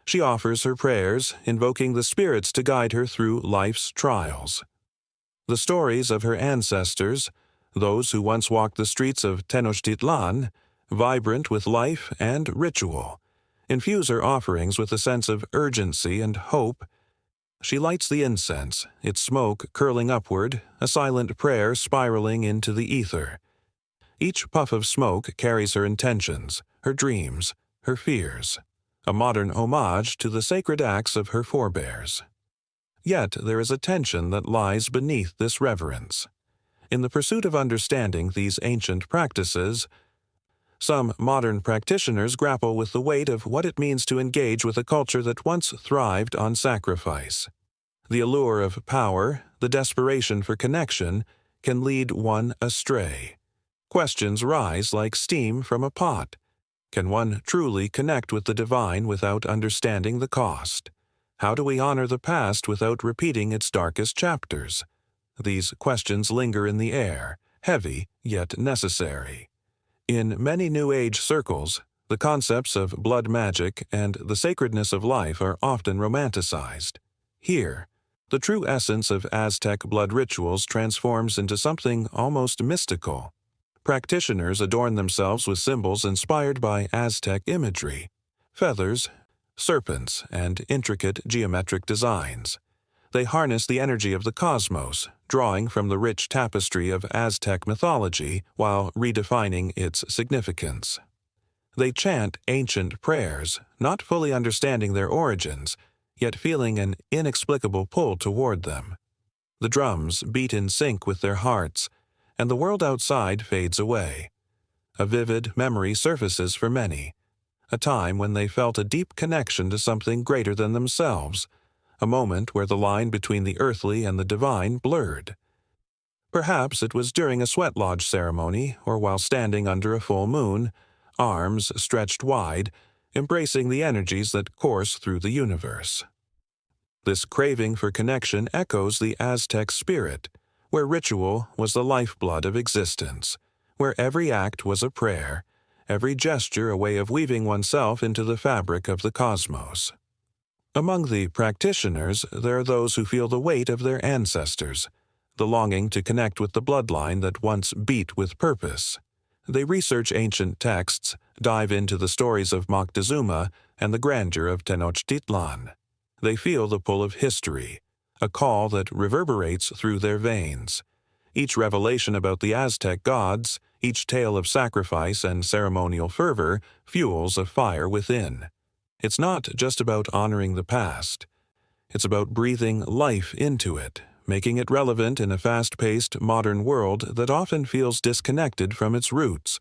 She offers her prayers, invoking the spirits to guide her through life's trials. The stories of her ancestors, those who once walked the streets of Tenochtitlan, vibrant with life and ritual, infuse her offerings with a sense of urgency and hope. She lights the incense, its smoke curling upward, a silent prayer spiraling into the ether. Each puff of smoke carries her intentions, her dreams, her fears, a modern homage to the sacred acts of her forebears. Yet there is a tension that lies beneath this reverence. In the pursuit of understanding these ancient practices, some modern practitioners grapple with the weight of what it means to engage with a culture that once thrived on sacrifice. The allure of power, the desperation for connection, can lead one astray. Questions rise like steam from a pot. Can one truly connect with the divine without understanding the cost? How do we honor the past without repeating its darkest chapters? These questions linger in the air, heavy yet necessary. In many New Age circles, the concepts of blood magic and the sacredness of life are often romanticized. Here, the true essence of Aztec blood rituals transforms into something almost mystical. Practitioners adorn themselves with symbols inspired by Aztec imagery, feathers, serpents, and intricate geometric designs. They harness the energy of the cosmos, drawing from the rich tapestry of Aztec mythology while redefining its significance. They chant ancient prayers, not fully understanding their origins, yet feeling an inexplicable pull toward them. The drums beat in sync with their hearts, and the world outside fades away. A vivid memory surfaces for many, a time when they felt a deep connection to something greater than themselves, a moment where the line between the earthly and the divine blurred. Perhaps it was during a sweat lodge ceremony or while standing under a full moon, arms stretched wide, embracing the energies that course through the universe. This craving for connection echoes the Aztec spirit, where ritual was the lifeblood of existence, where every act was a prayer, every gesture a way of weaving oneself into the fabric of the cosmos. Among the practitioners, there are those who feel the weight of their ancestors, the longing to connect with the bloodline that once beat with purpose. They research ancient texts, dive into the stories of Moctezuma and the grandeur of Tenochtitlan. They feel the pull of history, a call that reverberates through their veins. Each revelation about the Aztec gods, each tale of sacrifice and ceremonial fervor fuels a fire within. It's not just about honoring the past. It's about breathing life into it, making it relevant in a fast-paced modern world that often feels disconnected from its roots.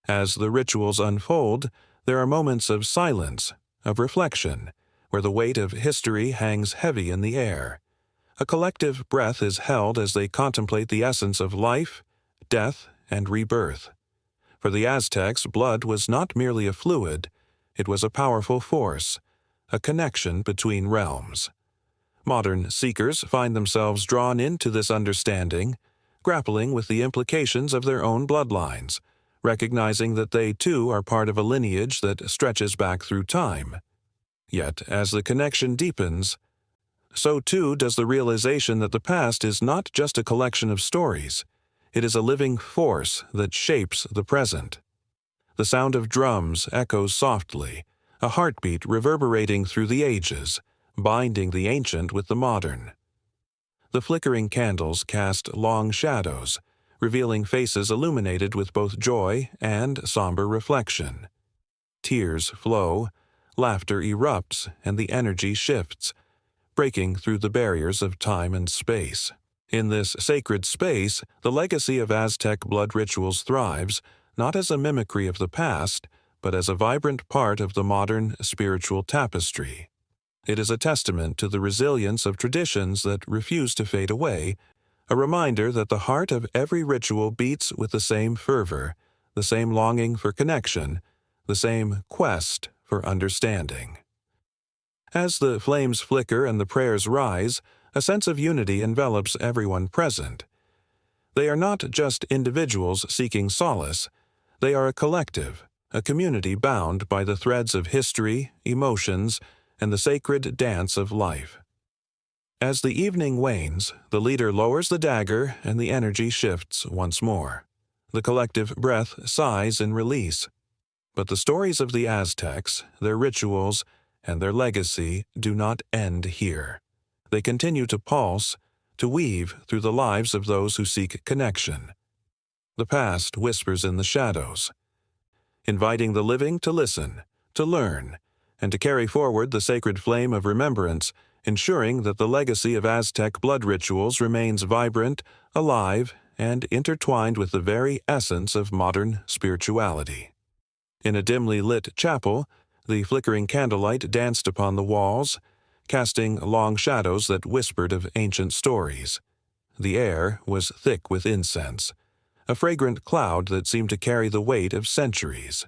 As the rituals unfold, there are moments of silence, of reflection, where the weight of history hangs heavy in the air. A collective breath is held as they contemplate the essence of life, death, and rebirth. For the Aztecs, blood was not merely a fluid, it was a powerful force, a connection between realms. Modern seekers find themselves drawn into this understanding, grappling with the implications of their own bloodlines, recognizing that they too are part of a lineage that stretches back through time. Yet, as the connection deepens, so too does the realization that the past is not just a collection of stories. It is a living force that shapes the present. The sound of drums echoes softly, a heartbeat reverberating through the ages, binding the ancient with the modern. The flickering candles cast long shadows, revealing faces illuminated with both joy and somber reflection. Tears flow, laughter erupts, and the energy shifts, breaking through the barriers of time and space. In this sacred space, the legacy of Aztec blood rituals thrives, not as a mimicry of the past, but as a vibrant part of the modern spiritual tapestry. It is a testament to the resilience of traditions that refuse to fade away, a reminder that the heart of every ritual beats with the same fervor, the same longing for connection, the same quest for understanding. As the flames flicker and the prayers rise, a sense of unity envelops everyone present. They are not just individuals seeking solace, they are a collective, a community bound by the threads of history, emotions, and the sacred dance of life. As the evening wanes, the leader lowers the dagger and the energy shifts once more. The collective breath sighs in release. But the stories of the Aztecs, their rituals, and their legacy do not end here. They continue to pulse, to weave through the lives of those who seek connection. The past whispers in the shadows, inviting the living to listen, to learn, and to carry forward the sacred flame of remembrance, ensuring that the legacy of Aztec blood rituals remains vibrant, alive, and intertwined with the very essence of modern spirituality. In a dimly lit chapel, the flickering candlelight danced upon the walls, casting long shadows that whispered of ancient stories. The air was thick with incense, a fragrant cloud that seemed to carry the weight of centuries.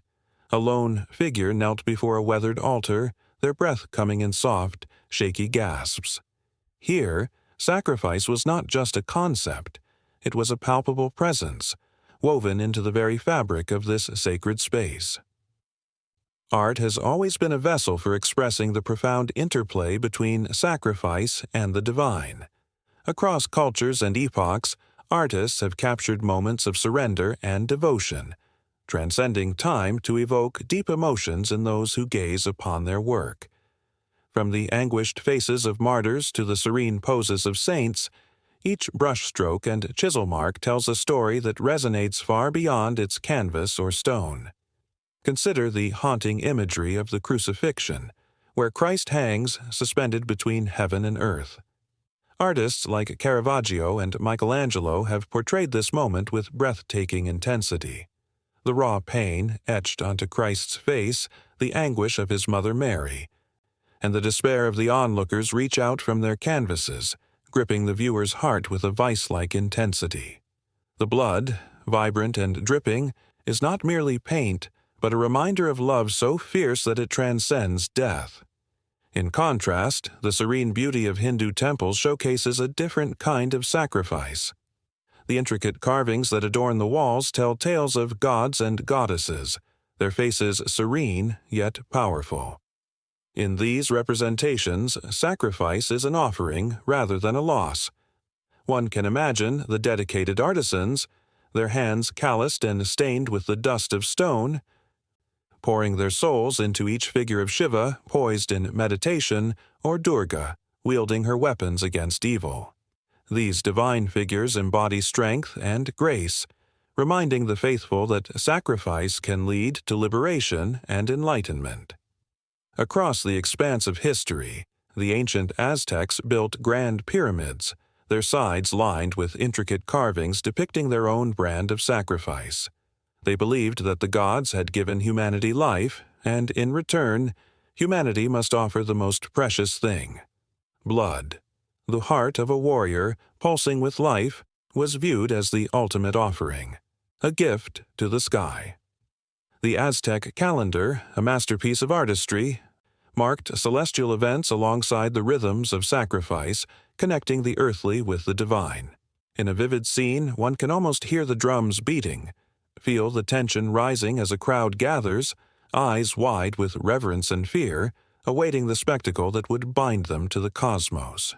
A lone figure knelt before a weathered altar, their breath coming in soft, shaky gasps. Here, sacrifice was not just a concept, it was a palpable presence, woven into the very fabric of this sacred space. Art has always been a vessel for expressing the profound interplay between sacrifice and the divine. Across cultures and epochs, artists have captured moments of surrender and devotion, transcending time to evoke deep emotions in those who gaze upon their work. From the anguished faces of martyrs to the serene poses of saints, each brushstroke and chisel mark tells a story that resonates far beyond its canvas or stone. Consider the haunting imagery of the crucifixion, where Christ hangs suspended between heaven and earth. Artists like Caravaggio and Michelangelo have portrayed this moment with breathtaking intensity. The raw pain etched onto Christ's face, the anguish of his mother Mary, and the despair of the onlookers reach out from their canvases, gripping the viewer's heart with a vice-like intensity. The blood, vibrant and dripping, is not merely paint, but a reminder of love so fierce that it transcends death. In contrast, the serene beauty of Hindu temples showcases a different kind of sacrifice. The intricate carvings that adorn the walls tell tales of gods and goddesses, their faces serene yet powerful. In these representations, sacrifice is an offering rather than a loss. One can imagine the dedicated artisans, their hands calloused and stained with the dust of stone, pouring their souls into each figure of Shiva poised in meditation, or Durga, wielding her weapons against evil. These divine figures embody strength and grace, reminding the faithful that sacrifice can lead to liberation and enlightenment. Across the expanse of history, the ancient Aztecs built grand pyramids, their sides lined with intricate carvings depicting their own brand of sacrifice. They believed that the gods had given humanity life, and in return, humanity must offer the most precious thing. Blood. The heart of a warrior, pulsing with life, was viewed as the ultimate offering, a gift to the sky. The Aztec calendar, a masterpiece of artistry, marked celestial events alongside the rhythms of sacrifice, connecting the earthly with the divine. In a vivid scene, one can almost hear the drums beating, feel the tension rising as a crowd gathers, eyes wide with reverence and fear, awaiting the spectacle that would bind them to the cosmos.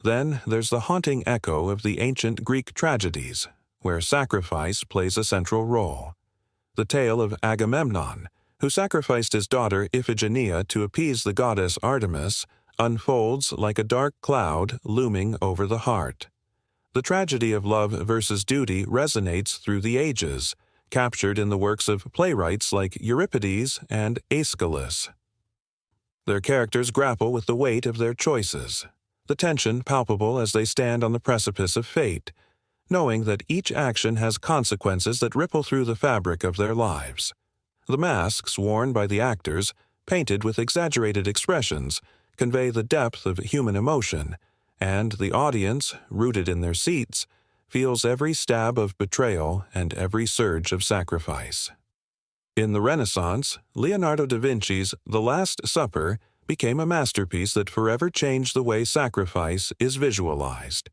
Then there's the haunting echo of the ancient Greek tragedies, where sacrifice plays a central role. The tale of Agamemnon, who sacrificed his daughter Iphigenia to appease the goddess Artemis, unfolds like a dark cloud looming over the heart. The tragedy of love versus duty resonates through the ages, captured in the works of playwrights like Euripides and Aeschylus. Their characters grapple with the weight of their choices, the tension palpable as they stand on the precipice of fate, knowing that each action has consequences that ripple through the fabric of their lives. The masks worn by the actors, painted with exaggerated expressions, convey the depth of human emotion, and the audience, rooted in their seats, feels every stab of betrayal and every surge of sacrifice. In the Renaissance, Leonardo da Vinci's The Last Supper became a masterpiece that forever changed the way sacrifice is visualized.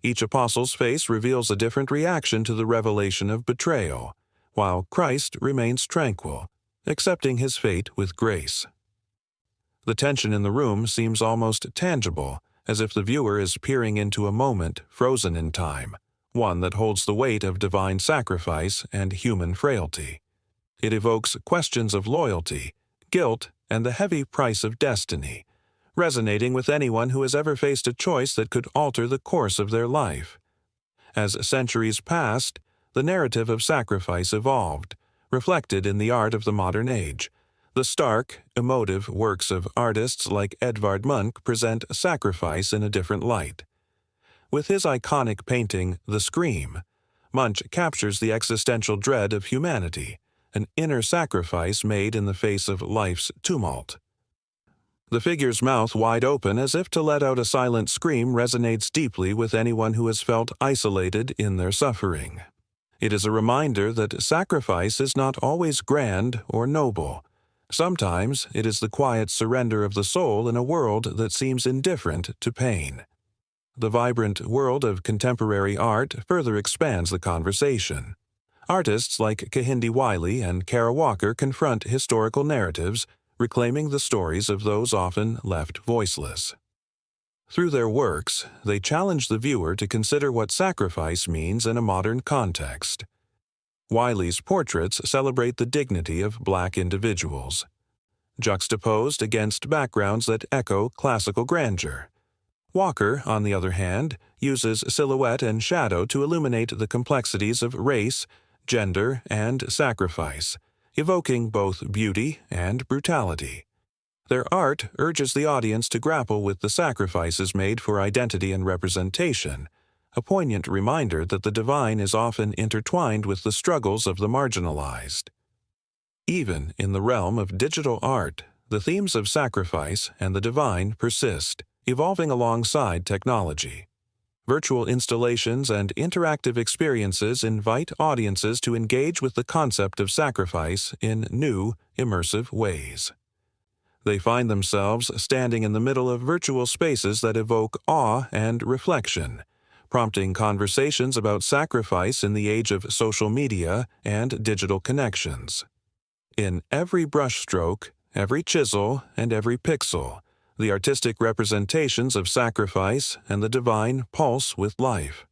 Each apostle's face reveals a different reaction to the revelation of betrayal, while Christ remains tranquil, accepting his fate with grace. The tension in the room seems almost tangible, as if the viewer is peering into a moment frozen in time, one that holds the weight of divine sacrifice and human frailty. It evokes questions of loyalty, guilt, and the heavy price of destiny, resonating with anyone who has ever faced a choice that could alter the course of their life. As centuries passed, the narrative of sacrifice evolved, reflected in the art of the modern age. The stark, emotive works of artists like Edvard Munch present sacrifice in a different light. With his iconic painting, The Scream, Munch captures the existential dread of humanity, an inner sacrifice made in the face of life's tumult. The figure's mouth wide open as if to let out a silent scream resonates deeply with anyone who has felt isolated in their suffering. It is a reminder that sacrifice is not always grand or noble. Sometimes it is the quiet surrender of the soul in a world that seems indifferent to pain. The vibrant world of contemporary art further expands the conversation. Artists like Kehinde Wiley and Kara Walker confront historical narratives, reclaiming the stories of those often left voiceless. Through their works, they challenge the viewer to consider what sacrifice means in a modern context. Wiley's portraits celebrate the dignity of Black individuals, juxtaposed against backgrounds that echo classical grandeur. Walker, on the other hand, uses silhouette and shadow to illuminate the complexities of race, gender, and sacrifice, evoking both beauty and brutality. Their art urges the audience to grapple with the sacrifices made for identity and representation, a poignant reminder that the divine is often intertwined with the struggles of the marginalized. Even in the realm of digital art, the themes of sacrifice and the divine persist, evolving alongside technology. Virtual installations and interactive experiences invite audiences to engage with the concept of sacrifice in new, immersive ways. They find themselves standing in the middle of virtual spaces that evoke awe and reflection, prompting conversations about sacrifice in the age of social media and digital connections. In every brushstroke, every chisel, and every pixel, the artistic representations of sacrifice and the divine pulse with life.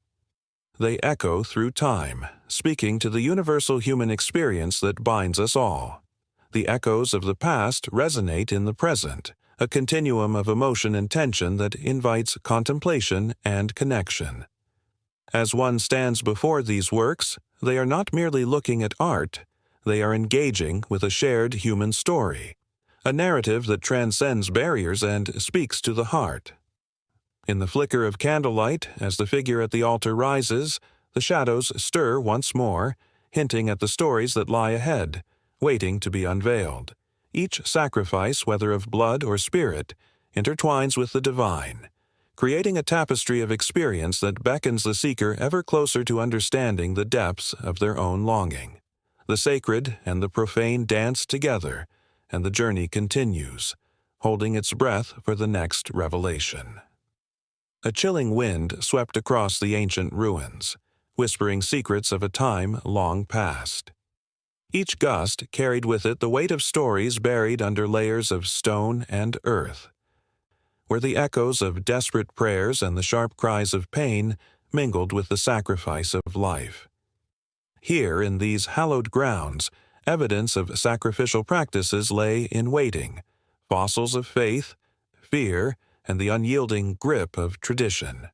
They echo through time, speaking to the universal human experience that binds us all. The echoes of the past resonate in the present, a continuum of emotion and tension that invites contemplation and connection. As one stands before these works, they are not merely looking at art, they are engaging with a shared human story, a narrative that transcends barriers and speaks to the heart. In the flicker of candlelight, as the figure at the altar rises, the shadows stir once more, hinting at the stories that lie ahead, waiting to be unveiled. Each sacrifice, whether of blood or spirit, intertwines with the divine, creating a tapestry of experience that beckons the seeker ever closer to understanding the depths of their own longing. The sacred and the profane dance together, and the journey continues, holding its breath for the next revelation. A chilling wind swept across the ancient ruins, whispering secrets of a time long past. Each gust carried with it the weight of stories buried under layers of stone and earth, where the echoes of desperate prayers and the sharp cries of pain mingled with the sacrifice of life. Here, in these hallowed grounds, evidence of sacrificial practices lay in waiting, fossils of faith, fear, and the unyielding grip of tradition.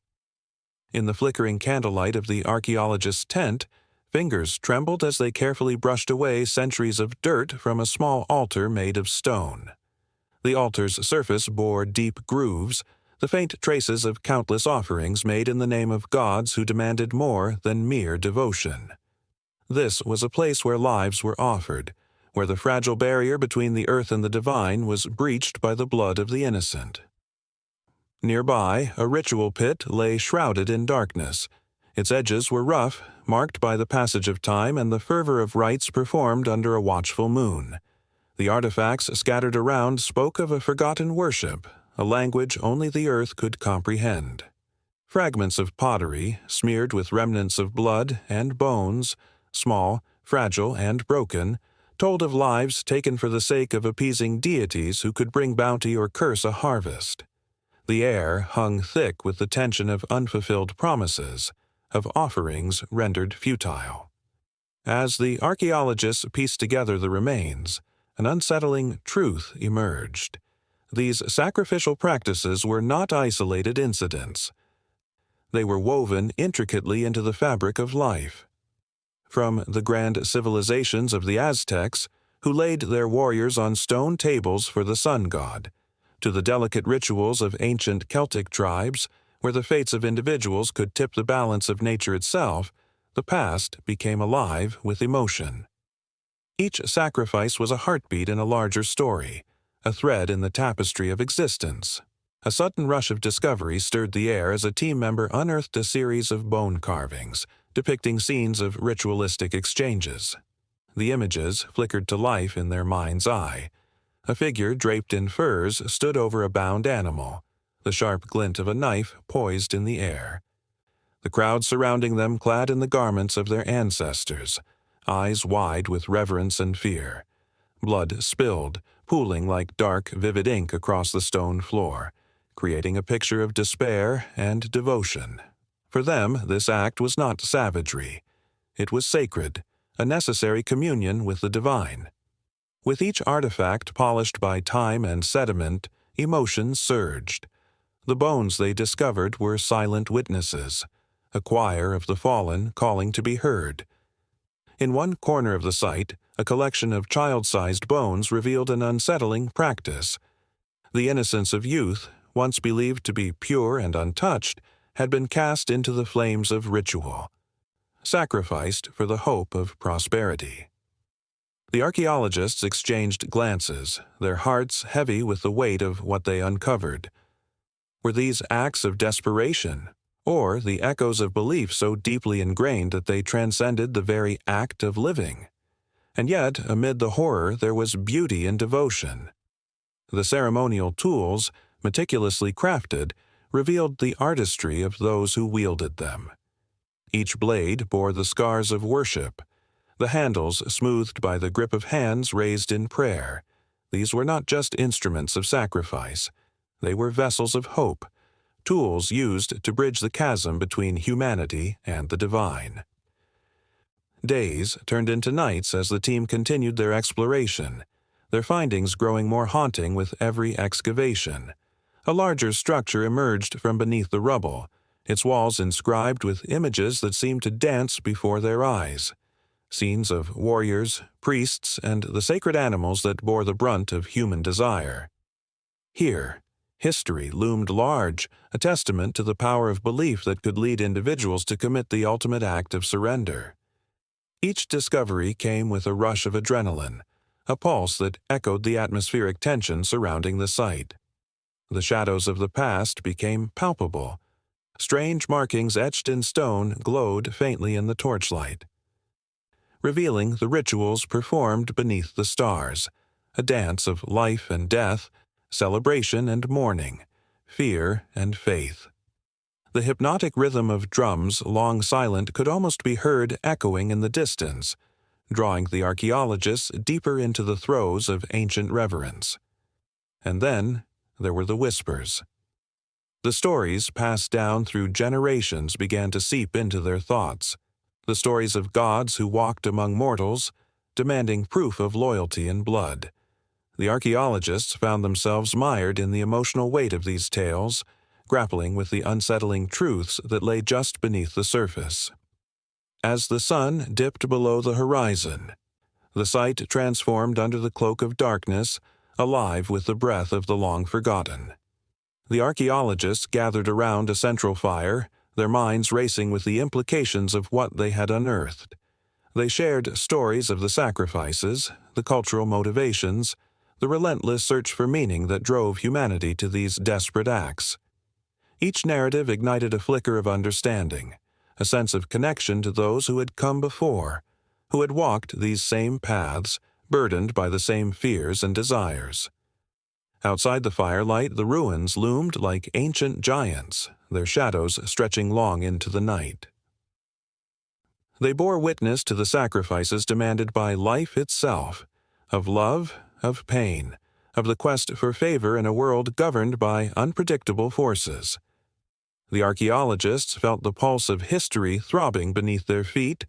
In the flickering candlelight of the archaeologist's tent, fingers trembled as they carefully brushed away centuries of dirt from a small altar made of stone. The altar's surface bore deep grooves, the faint traces of countless offerings made in the name of gods who demanded more than mere devotion. This was a place where lives were offered, where the fragile barrier between the earth and the divine was breached by the blood of the innocent. Nearby, a ritual pit lay shrouded in darkness. Its edges were rough, marked by the passage of time and the fervor of rites performed under a watchful moon. The artifacts scattered around spoke of a forgotten worship, a language only the earth could comprehend. Fragments of pottery, smeared with remnants of blood and bones, small, fragile, and broken, told of lives taken for the sake of appeasing deities who could bring bounty or curse a harvest. The air hung thick with the tension of unfulfilled promises, of offerings rendered futile. As the archaeologists pieced together the remains, an unsettling truth emerged. These sacrificial practices were not isolated incidents. They were woven intricately into the fabric of life. From the grand civilizations of the Aztecs, who laid their warriors on stone tables for the sun god, to the delicate rituals of ancient Celtic tribes, where the fates of individuals could tip the balance of nature itself, the past became alive with emotion. Each sacrifice was a heartbeat in a larger story, a thread in the tapestry of existence. A sudden rush of discovery stirred the air as a team member unearthed a series of bone carvings, depicting scenes of ritualistic exchanges. The images flickered to life in their mind's eye. A figure draped in furs stood over a bound animal, the sharp glint of a knife poised in the air. The crowd surrounding them clad in the garments of their ancestors, eyes wide with reverence and fear. Blood spilled, pooling like dark, vivid ink across the stone floor, creating a picture of despair and devotion. For them, this act was not savagery. It was sacred, a necessary communion with the divine. With each artifact polished by time and sediment, emotion surged. The bones they discovered were silent witnesses, a choir of the fallen calling to be heard. In one corner of the site, a collection of child-sized bones revealed an unsettling practice. The innocence of youth, once believed to be pure and untouched, had been cast into the flames of ritual, sacrificed for the hope of prosperity. The archaeologists exchanged glances, their hearts heavy with the weight of what they uncovered. Were these acts of desperation, or the echoes of belief so deeply ingrained that they transcended the very act of living. And yet, amid the horror, there was beauty and devotion. The ceremonial tools, meticulously crafted, revealed the artistry of those who wielded them. Each blade bore the scars of worship, the handles smoothed by the grip of hands raised in prayer. These were not just instruments of sacrifice. They were vessels of hope, tools used to bridge the chasm between humanity and the divine. Days turned into nights as the team continued their exploration, their findings growing more haunting with every excavation. A larger structure emerged from beneath the rubble, its walls inscribed with images that seemed to dance before their eyes. Scenes of warriors, priests, and the sacred animals that bore the brunt of human desire. Here, history loomed large, a testament to the power of belief that could lead individuals to commit the ultimate act of surrender. Each discovery came with a rush of adrenaline, a pulse that echoed the atmospheric tension surrounding the site. The shadows of the past became palpable. Strange markings etched in stone glowed faintly in the torchlight, revealing the rituals performed beneath the stars, a dance of life and death, celebration and mourning, fear and faith. The hypnotic rhythm of drums, long silent, could almost be heard echoing in the distance, drawing the archaeologists deeper into the throes of ancient reverence. And then there were the whispers. The stories passed down through generations began to seep into their thoughts, the stories of gods who walked among mortals, demanding proof of loyalty and blood. The archaeologists found themselves mired in the emotional weight of these tales, grappling with the unsettling truths that lay just beneath the surface. As the sun dipped below the horizon, the site transformed under the cloak of darkness, alive with the breath of the long-forgotten. The archaeologists gathered around a central fire, their minds racing with the implications of what they had unearthed. They shared stories of the sacrifices, the cultural motivations, the relentless search for meaning that drove humanity to these desperate acts. Each narrative ignited a flicker of understanding, a sense of connection to those who had come before, who had walked these same paths, burdened by the same fears and desires. Outside the firelight, the ruins loomed like ancient giants, their shadows stretching long into the night. They bore witness to the sacrifices demanded by life itself, of love, of pain, of the quest for favor in a world governed by unpredictable forces. The archaeologists felt the pulse of history throbbing beneath their feet,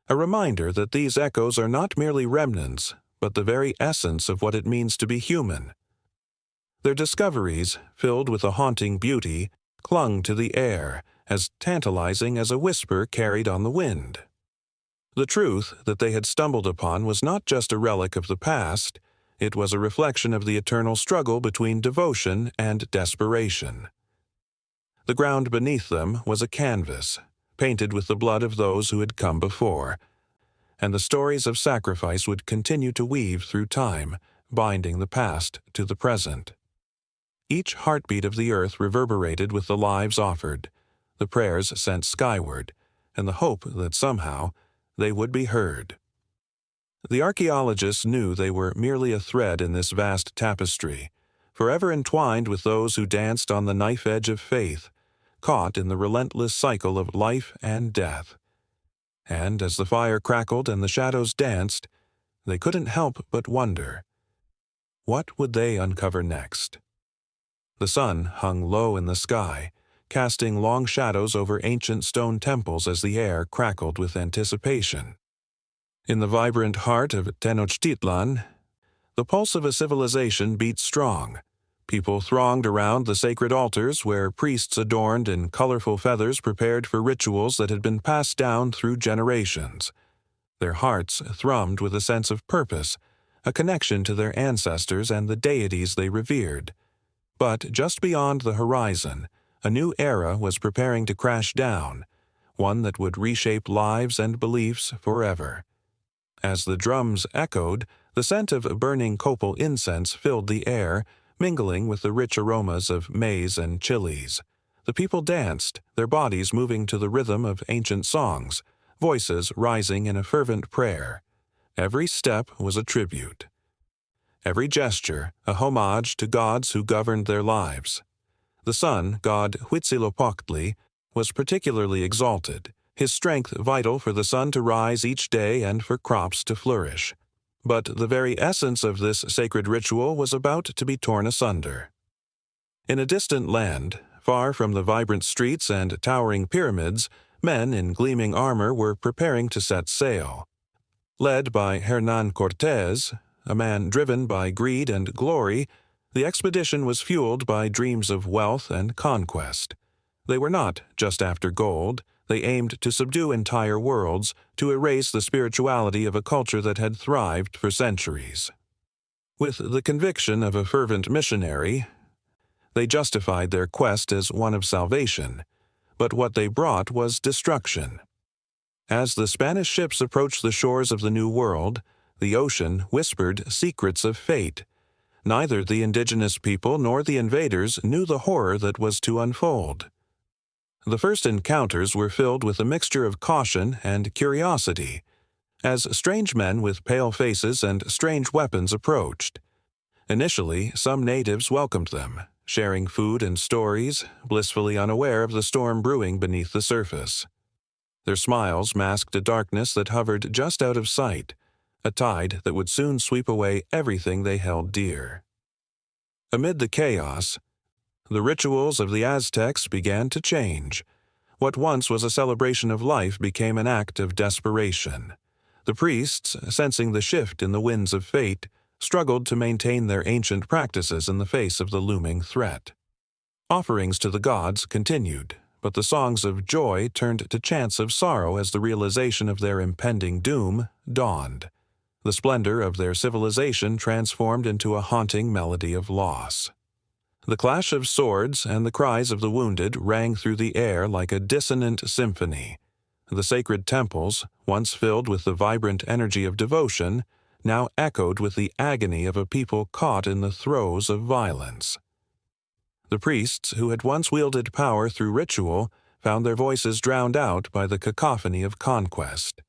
a reminder that these echoes are not merely remnants, but the very essence of what it means to be human. Their discoveries, filled with a haunting beauty, clung to the air, as tantalizing as a whisper carried on the wind. The truth that they had stumbled upon was not just a relic of the past, it was a reflection of the eternal struggle between devotion and desperation. The ground beneath them was a canvas, painted with the blood of those who had come before, and the stories of sacrifice would continue to weave through time, binding the past to the present. Each heartbeat of the earth reverberated with the lives offered, the prayers sent skyward, and the hope that somehow they would be heard. The archaeologists knew they were merely a thread in this vast tapestry, forever entwined with those who danced on the knife edge of faith, caught in the relentless cycle of life and death. And as the fire crackled and the shadows danced, they couldn't help but wonder, what would they uncover next? The sun hung low in the sky, casting long shadows over ancient stone temples as the air crackled with anticipation. In the vibrant heart of Tenochtitlan, the pulse of a civilization beat strong. People thronged around the sacred altars where priests adorned in colorful feathers prepared for rituals that had been passed down through generations. Their hearts thrummed with a sense of purpose, a connection to their ancestors and the deities they revered. But just beyond the horizon, a new era was preparing to crash down, one that would reshape lives and beliefs forever. As the drums echoed, the scent of burning copal incense filled the air, mingling with the rich aromas of maize and chilies. The people danced, their bodies moving to the rhythm of ancient songs, voices rising in a fervent prayer. Every step was a tribute. Every gesture, a homage to gods who governed their lives. The sun, god Huitzilopochtli, was particularly exalted, his strength vital for the sun to rise each day and for crops to flourish. But the very essence of this sacred ritual was about to be torn asunder. In a distant land, far from the vibrant streets and towering pyramids, men in gleaming armor were preparing to set sail. Led by Hernán Cortés, a man driven by greed and glory, the expedition was fueled by dreams of wealth and conquest. They were not just after gold. They aimed to subdue entire worlds, to erase the spirituality of a culture that had thrived for centuries. With the conviction of a fervent missionary, they justified their quest as one of salvation, but what they brought was destruction. As the Spanish ships approached the shores of the New World, the ocean whispered secrets of fate. Neither the indigenous people nor the invaders knew the horror that was to unfold. The first encounters were filled with a mixture of caution and curiosity, as strange men with pale faces and strange weapons approached. Initially, some natives welcomed them, sharing food and stories, blissfully unaware of the storm brewing beneath the surface. Their smiles masked a darkness that hovered just out of sight, a tide that would soon sweep away everything they held dear. Amid the chaos, the rituals of the Aztecs began to change. What once was a celebration of life became an act of desperation. The priests, sensing the shift in the winds of fate, struggled to maintain their ancient practices in the face of the looming threat. Offerings to the gods continued, but the songs of joy turned to chants of sorrow as the realization of their impending doom dawned. The splendor of their civilization transformed into a haunting melody of loss. The clash of swords and the cries of the wounded rang through the air like a dissonant symphony. The sacred temples, once filled with the vibrant energy of devotion, now echoed with the agony of a people caught in the throes of violence. The priests, who had once wielded power through ritual, found their voices drowned out by the cacophony of conquest.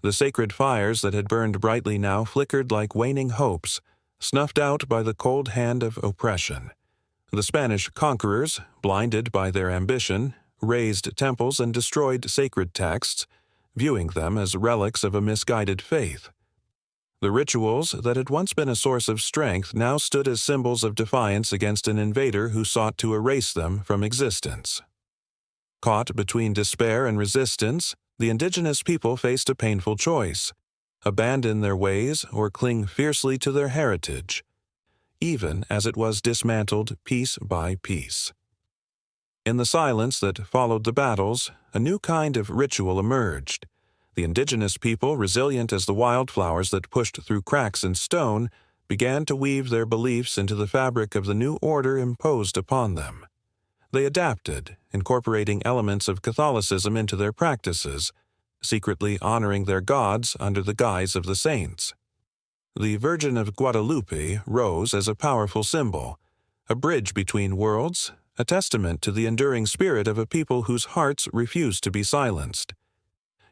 The sacred fires that had burned brightly now flickered like waning hopes, snuffed out by the cold hand of oppression. The Spanish conquerors, blinded by their ambition, razed temples and destroyed sacred texts, viewing them as relics of a misguided faith. The rituals that had once been a source of strength now stood as symbols of defiance against an invader who sought to erase them from existence. Caught between despair and resistance, the indigenous people faced a painful choice: abandon their ways or cling fiercely to their heritage, even as it was dismantled piece by piece. In the silence that followed the battles, a new kind of ritual emerged. The indigenous people, resilient as the wildflowers that pushed through cracks in stone, began to weave their beliefs into the fabric of the new order imposed upon them. They adapted, incorporating elements of Catholicism into their practices, secretly honoring their gods under the guise of the saints. The Virgin of Guadalupe rose as a powerful symbol, a bridge between worlds, a testament to the enduring spirit of a people whose hearts refused to be silenced.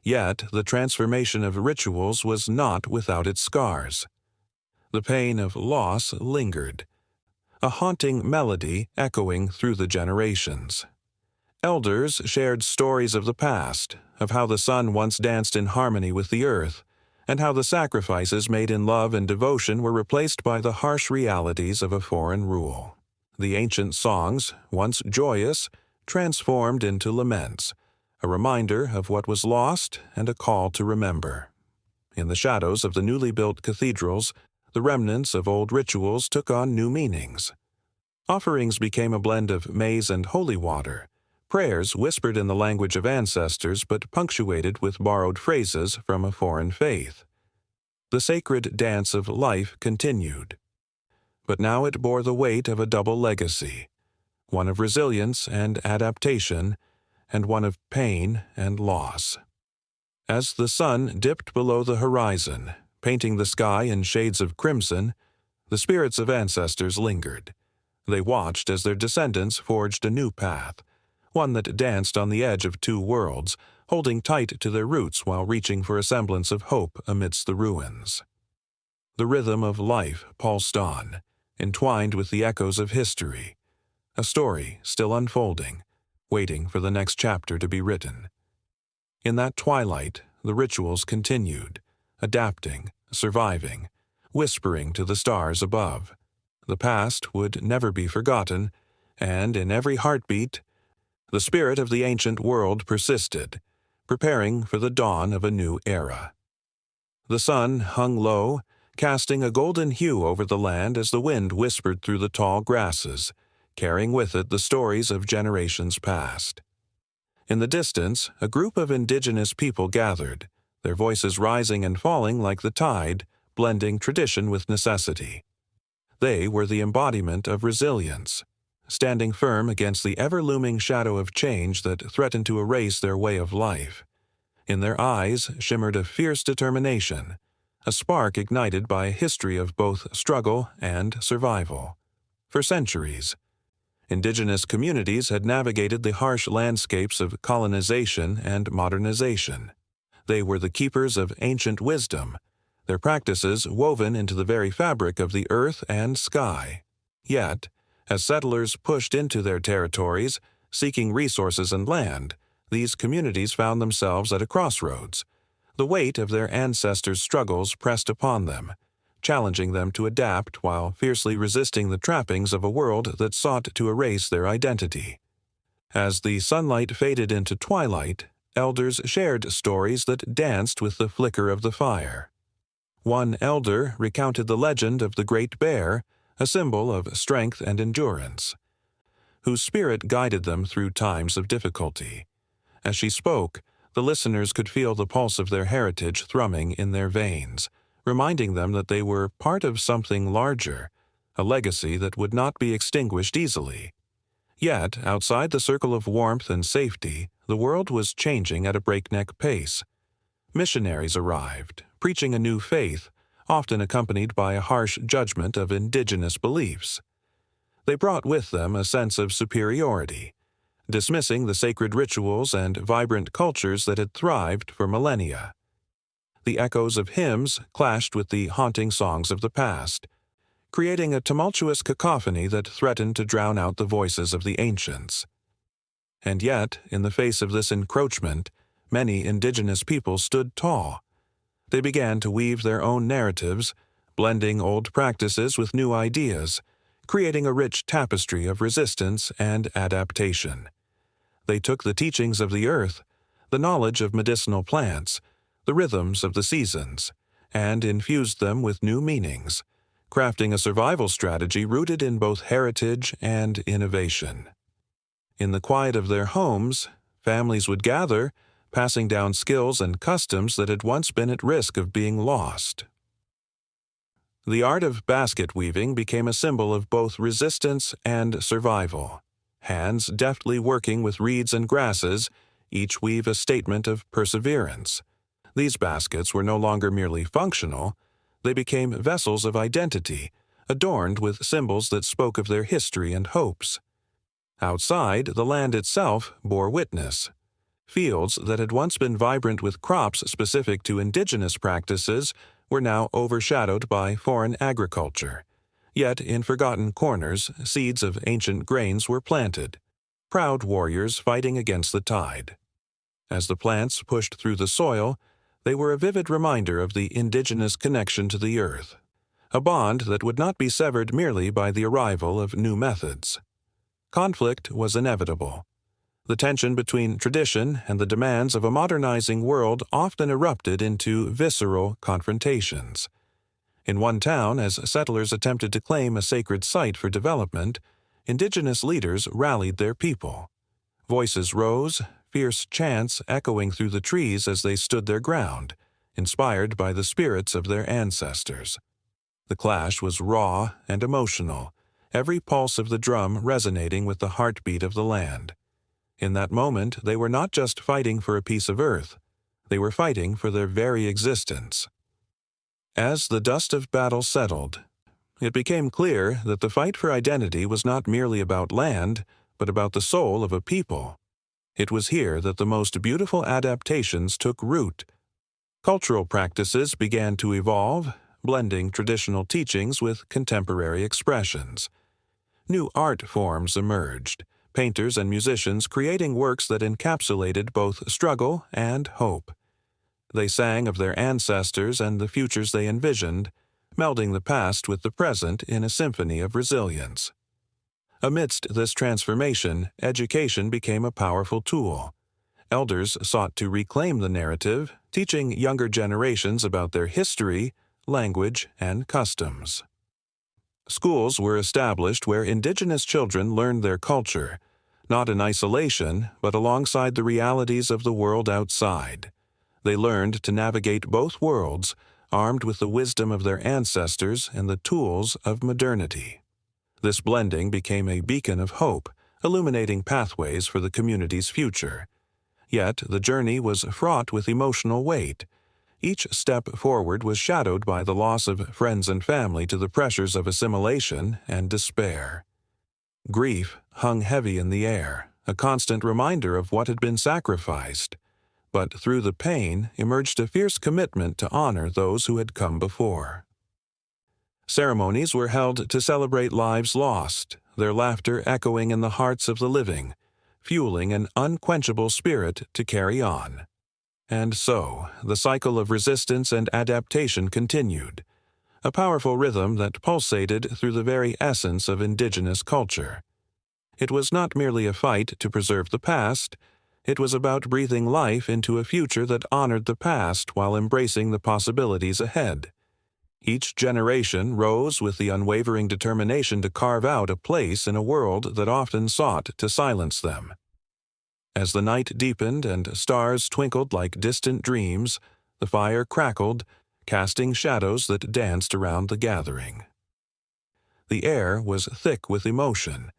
Yet the transformation of rituals was not without its scars. The pain of loss lingered, a haunting melody echoing through the generations. Elders shared stories of the past, of how the sun once danced in harmony with the earth, and how the sacrifices made in love and devotion were replaced by the harsh realities of a foreign rule. The ancient songs, once joyous, transformed into laments, a reminder of what was lost and a call to remember. In the shadows of the newly built cathedrals, the remnants of old rituals took on new meanings. Offerings became a blend of maize and holy water, prayers whispered in the language of ancestors but punctuated with borrowed phrases from a foreign faith. The sacred dance of life continued. But now it bore the weight of a double legacy, one of resilience and adaptation, and one of pain and loss. As the sun dipped below the horizon, painting the sky in shades of crimson, the spirits of ancestors lingered. They watched as their descendants forged a new path, one that danced on the edge of two worlds, holding tight to their roots while reaching for a semblance of hope amidst the ruins. The rhythm of life pulsed on, entwined with the echoes of history, a story still unfolding, waiting for the next chapter to be written. In that twilight, the rituals continued, adapting, surviving, whispering to the stars above. The past would never be forgotten, and in every heartbeat, the spirit of the ancient world persisted, preparing for the dawn of a new era. The sun hung low, casting a golden hue over the land as the wind whispered through the tall grasses, carrying with it the stories of generations past. In the distance, a group of indigenous people gathered, their voices rising and falling like the tide, blending tradition with necessity. They were the embodiment of resilience, standing firm against the ever-looming shadow of change that threatened to erase their way of life. In their eyes shimmered a fierce determination, a spark ignited by a history of both struggle and survival. For centuries, indigenous communities had navigated the harsh landscapes of colonization and modernization. They were the keepers of ancient wisdom, their practices woven into the very fabric of the earth and sky. Yet, as settlers pushed into their territories, seeking resources and land, these communities found themselves at a crossroads. The weight of their ancestors' struggles pressed upon them, challenging them to adapt while fiercely resisting the trappings of a world that sought to erase their identity. As the sunlight faded into twilight, elders shared stories that danced with the flicker of the fire. One elder recounted the legend of the Great Bear, a symbol of strength and endurance, whose spirit guided them through times of difficulty. As she spoke, the listeners could feel the pulse of their heritage thrumming in their veins, reminding them that they were part of something larger, a legacy that would not be extinguished easily. Yet, outside the circle of warmth and safety, the world was changing at a breakneck pace. Missionaries arrived, preaching a new faith, often accompanied by a harsh judgment of indigenous beliefs. They brought with them a sense of superiority, dismissing the sacred rituals and vibrant cultures that had thrived for millennia. The echoes of hymns clashed with the haunting songs of the past, creating a tumultuous cacophony that threatened to drown out the voices of the ancients. And yet, in the face of this encroachment, many indigenous people stood tall. They began to weave their own narratives, blending old practices with new ideas, creating a rich tapestry of resistance and adaptation. They took the teachings of the earth, the knowledge of medicinal plants, the rhythms of the seasons, and infused them with new meanings, crafting a survival strategy rooted in both heritage and innovation. In the quiet of their homes, families would gather, passing down skills and customs that had once been at risk of being lost. The art of basket weaving became a symbol of both resistance and survival. Hands deftly working with reeds and grasses, each weave a statement of perseverance. These baskets were no longer merely functional, they became vessels of identity, adorned with symbols that spoke of their history and hopes. Outside, the land itself bore witness. Fields that had once been vibrant with crops specific to indigenous practices were now overshadowed by foreign agriculture. Yet in forgotten corners, seeds of ancient grains were planted, proud warriors fighting against the tide. As the plants pushed through the soil, they were a vivid reminder of the indigenous connection to the earth, a bond that would not be severed merely by the arrival of new methods. Conflict was inevitable. The tension between tradition and the demands of a modernizing world often erupted into visceral confrontations. In one town, as settlers attempted to claim a sacred site for development, indigenous leaders rallied their people. Voices rose, fierce chants echoing through the trees as they stood their ground, inspired by the spirits of their ancestors. The clash was raw and emotional, every pulse of the drum resonating with the heartbeat of the land. In that moment, they were not just fighting for a piece of earth, they were fighting for their very existence. As the dust of battle settled, it became clear that the fight for identity was not merely about land, but about the soul of a people. It was here that the most beautiful adaptations took root. Cultural practices began to evolve, blending traditional teachings with contemporary expressions. New art forms emerged, painters and musicians creating works that encapsulated both struggle and hope. They sang of their ancestors and the futures they envisioned, melding the past with the present in a symphony of resilience. Amidst this transformation, education became a powerful tool. Elders sought to reclaim the narrative, teaching younger generations about their history, language, and customs. Schools were established where indigenous children learned their culture, not in isolation, but alongside the realities of the world outside. They learned to navigate both worlds, armed with the wisdom of their ancestors and the tools of modernity. This blending became a beacon of hope, illuminating pathways for the community's future. Yet the journey was fraught with emotional weight. Each step forward was shadowed by the loss of friends and family to the pressures of assimilation and despair. Grief hung heavy in the air, a constant reminder of what had been sacrificed. But through the pain emerged a fierce commitment to honor those who had come before. Ceremonies were held to celebrate lives lost, their laughter echoing in the hearts of the living, fueling an unquenchable spirit to carry on. And so, the cycle of resistance and adaptation continued, a powerful rhythm that pulsated through the very essence of indigenous culture. It was not merely a fight to preserve the past, it was about breathing life into a future that honored the past while embracing the possibilities ahead. Each generation rose with the unwavering determination to carve out a place in a world that often sought to silence them. As the night deepened and stars twinkled like distant dreams, the fire crackled, casting shadows that danced around the gathering. The air was thick with emotion,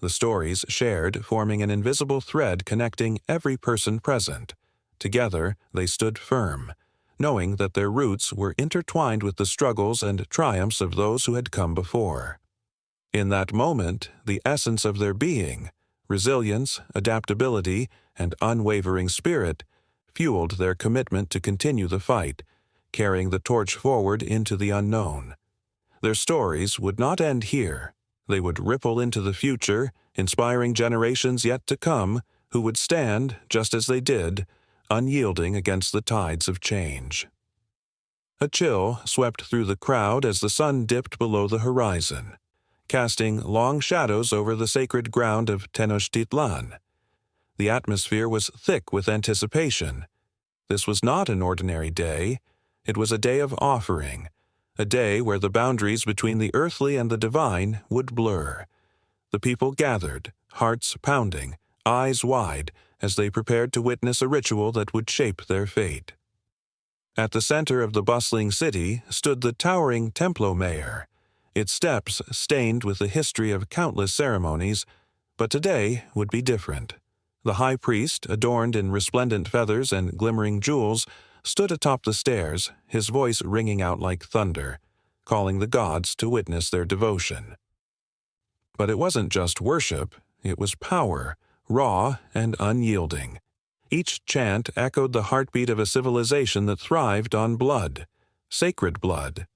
the stories shared forming an invisible thread connecting every person present. Together, they stood firm, knowing that their roots were intertwined with the struggles and triumphs of those who had come before. In that moment, the essence of their being, resilience, adaptability, and unwavering spirit, fueled their commitment to continue the fight, carrying the torch forward into the unknown. Their stories would not end here. They would ripple into the future, inspiring generations yet to come who would stand, just as they did, unyielding against the tides of change. A chill swept through the crowd as the sun dipped below the horizon, casting long shadows over the sacred ground of Tenochtitlan. The atmosphere was thick with anticipation. This was not an ordinary day. It was a day of offering, a day where the boundaries between the earthly and the divine would blur. The people gathered, hearts pounding, eyes wide, as they prepared to witness a ritual that would shape their fate. At the center of the bustling city stood the towering Templo Mayor, its steps stained with the history of countless ceremonies, but today would be different. The high priest, adorned in resplendent feathers and glimmering jewels, stood atop the stairs, his voice ringing out like thunder, calling the gods to witness their devotion. But it wasn't just worship, it was power, raw and unyielding. Each chant echoed the heartbeat of a civilization that thrived on blood, sacred blood.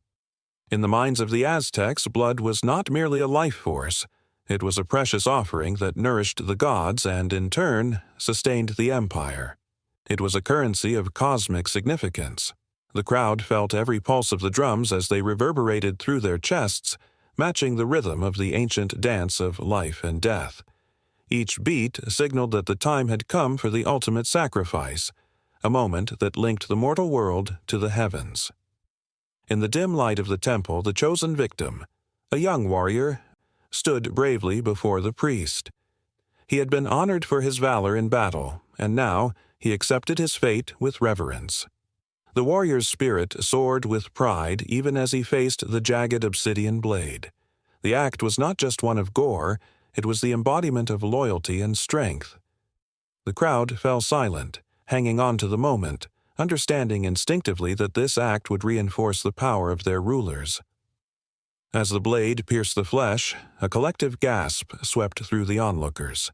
In the minds of the Aztecs, blood was not merely a life force. It was a precious offering that nourished the gods and, in turn, sustained the empire. It was a currency of cosmic significance. The crowd felt every pulse of the drums as they reverberated through their chests, matching the rhythm of the ancient dance of life and death. Each beat signaled that the time had come for the ultimate sacrifice, a moment that linked the mortal world to the heavens. In the dim light of the temple, the chosen victim, a young warrior, stood bravely before the priest. He had been honored for his valor in battle, and now he accepted his fate with reverence. The warrior's spirit soared with pride even as he faced the jagged obsidian blade. The act was not just one of gore, it was the embodiment of loyalty and strength. The crowd fell silent, hanging on to the moment, understanding instinctively that this act would reinforce the power of their rulers. As the blade pierced the flesh, a collective gasp swept through the onlookers.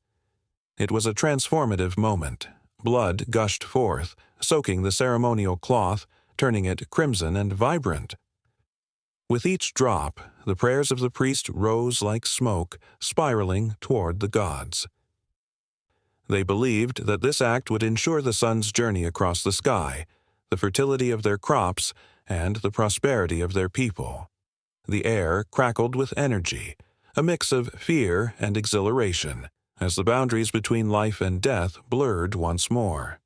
It was a transformative moment. Blood gushed forth, soaking the ceremonial cloth, turning it crimson and vibrant. With each drop, the prayers of the priest rose like smoke, spiraling toward the gods. They believed that this act would ensure the sun's journey across the sky, the fertility of their crops, and the prosperity of their people. The air crackled with energy, a mix of fear and exhilaration, as the boundaries between life and death blurred once more.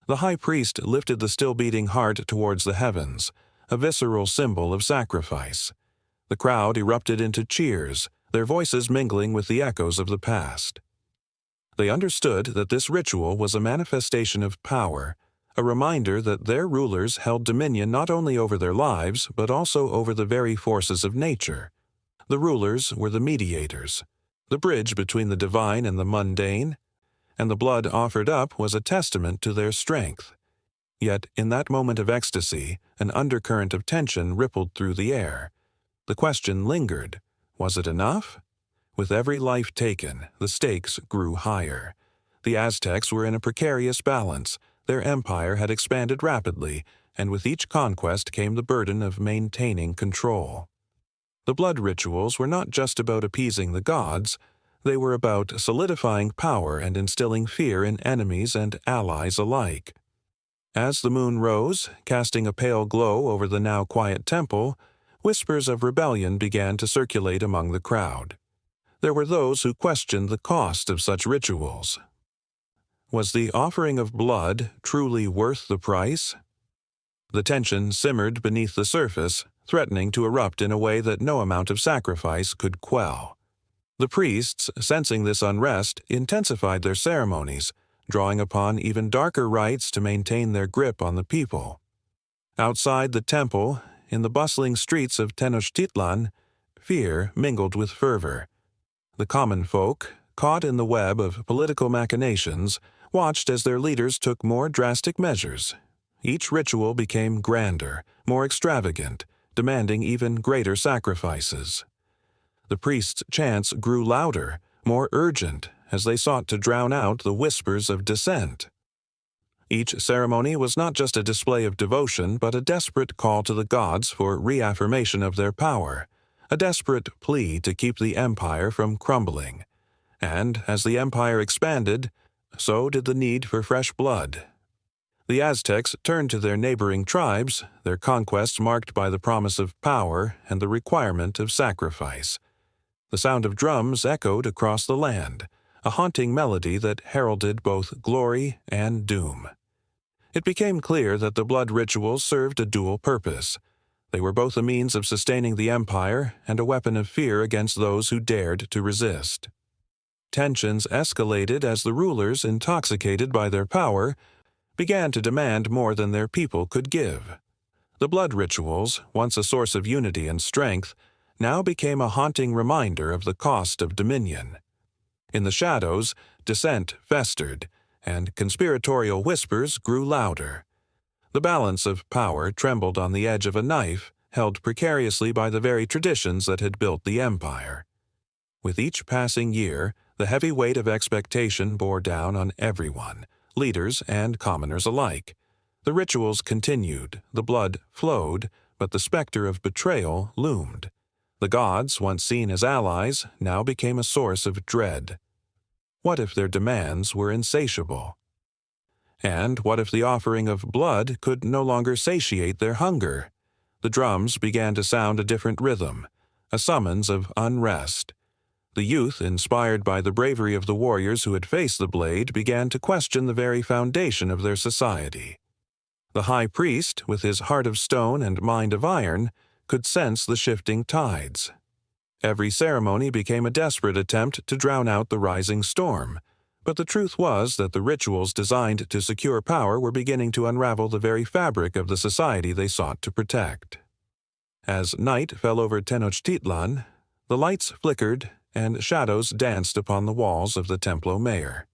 The high priest lifted the still-beating heart towards the heavens, a visceral symbol of sacrifice. The crowd erupted into cheers, their voices mingling with the echoes of the past. They understood that this ritual was a manifestation of power, a reminder that their rulers held dominion not only over their lives, but also over the very forces of nature. The rulers were the mediators, the bridge between the divine and the mundane, and the blood offered up was a testament to their strength. Yet, in that moment of ecstasy, an undercurrent of tension rippled through the air. The question lingered, was it enough? With every life taken, the stakes grew higher. The Aztecs were in a precarious balance. Their empire had expanded rapidly, and with each conquest came the burden of maintaining control. The blood rituals were not just about appeasing the gods, they were about solidifying power and instilling fear in enemies and allies alike. As the moon rose, casting a pale glow over the now quiet temple, whispers of rebellion began to circulate among the crowd. There were those who questioned the cost of such rituals. Was the offering of blood truly worth the price? The tension simmered beneath the surface, threatening to erupt in a way that no amount of sacrifice could quell. The priests, sensing this unrest, intensified their ceremonies, drawing upon even darker rites to maintain their grip on the people. Outside the temple, in the bustling streets of Tenochtitlan, fear mingled with fervor. The common folk, caught in the web of political machinations, watched as their leaders took more drastic measures. Each ritual became grander, more extravagant, demanding even greater sacrifices. The priests' chants grew louder, more urgent, as they sought to drown out the whispers of dissent. Each ceremony was not just a display of devotion, but a desperate call to the gods for reaffirmation of their power, a desperate plea to keep the empire from crumbling. And as the empire expanded, so did the need for fresh blood. The Aztecs turned to their neighboring tribes, their conquests marked by the promise of power and the requirement of sacrifice. The sound of drums echoed across the land, a haunting melody that heralded both glory and doom. It became clear that the blood rituals served a dual purpose. They were both a means of sustaining the empire and a weapon of fear against those who dared to resist. Tensions escalated as the rulers, intoxicated by their power, began to demand more than their people could give. The blood rituals, once a source of unity and strength, now became a haunting reminder of the cost of dominion. In the shadows, dissent festered, and conspiratorial whispers grew louder. The balance of power trembled on the edge of a knife, held precariously by the very traditions that had built the empire. With each passing year, the heavy weight of expectation bore down on everyone, leaders and commoners alike. The rituals continued, the blood flowed, but the specter of betrayal loomed. The gods, once seen as allies, now became a source of dread. What if their demands were insatiable? And what if the offering of blood could no longer satiate their hunger? The drums began to sound a different rhythm, a summons of unrest. The youth, inspired by the bravery of the warriors who had faced the blade, began to question the very foundation of their society. The high priest, with his heart of stone and mind of iron, could sense the shifting tides. Every ceremony became a desperate attempt to drown out the rising storm, but the truth was that the rituals designed to secure power were beginning to unravel the very fabric of the society they sought to protect. As night fell over Tenochtitlan, the lights flickered and shadows danced upon the walls of the Templo Mayor.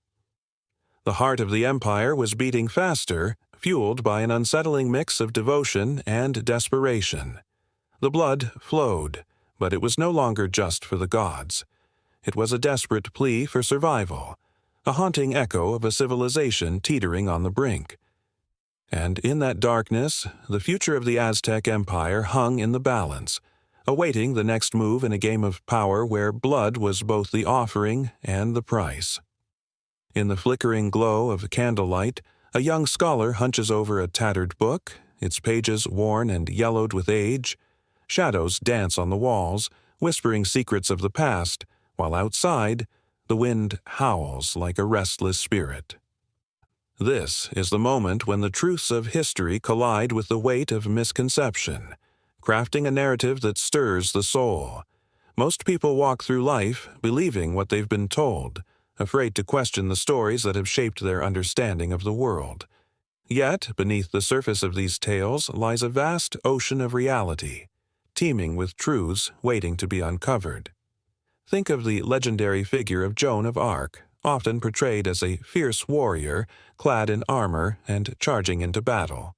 The heart of the empire was beating faster, fueled by an unsettling mix of devotion and desperation. The blood flowed, but it was no longer just for the gods. It was a desperate plea for survival, a haunting echo of a civilization teetering on the brink. And in that darkness, the future of the Aztec Empire hung in the balance, awaiting the next move in a game of power where blood was both the offering and the price. In the flickering glow of candlelight, a young scholar hunches over a tattered book, its pages worn and yellowed with age. Shadows dance on the walls, whispering secrets of the past, while outside, the wind howls like a restless spirit. This is the moment when the truths of history collide with the weight of misconception, crafting a narrative that stirs the soul. Most people walk through life believing what they've been told, afraid to question the stories that have shaped their understanding of the world. Yet, beneath the surface of these tales lies a vast ocean of reality, teeming with truths waiting to be uncovered. Think of the legendary figure of Joan of Arc, often portrayed as a fierce warrior, clad in armor and charging into battle.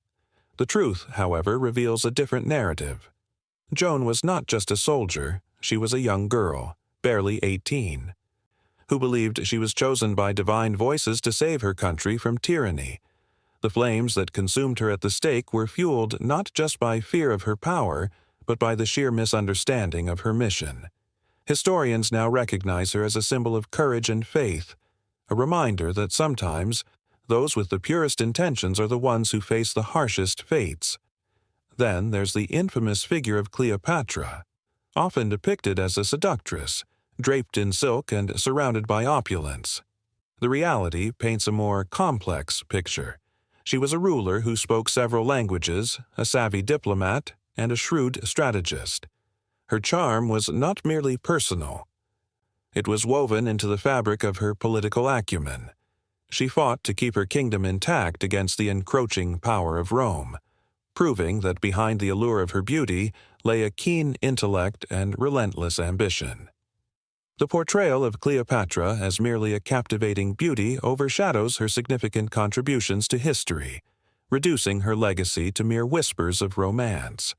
The truth, however, reveals a different narrative. Joan was not just a soldier, she was a young girl, barely 18, who believed she was chosen by divine voices to save her country from tyranny. The flames that consumed her at the stake were fueled not just by fear of her power, but by the sheer misunderstanding of her mission. Historians now recognize her as a symbol of courage and faith, a reminder that sometimes those with the purest intentions are the ones who face the harshest fates. Then there's the infamous figure of Cleopatra, often depicted as a seductress, draped in silk and surrounded by opulence. The reality paints a more complex picture. She was a ruler who spoke several languages, a savvy diplomat, and a shrewd strategist. Her charm was not merely personal. It was woven into the fabric of her political acumen. She fought to keep her kingdom intact against the encroaching power of Rome, proving that behind the allure of her beauty lay a keen intellect and relentless ambition. The portrayal of Cleopatra as merely a captivating beauty overshadows her significant contributions to history, reducing her legacy to mere whispers of romance.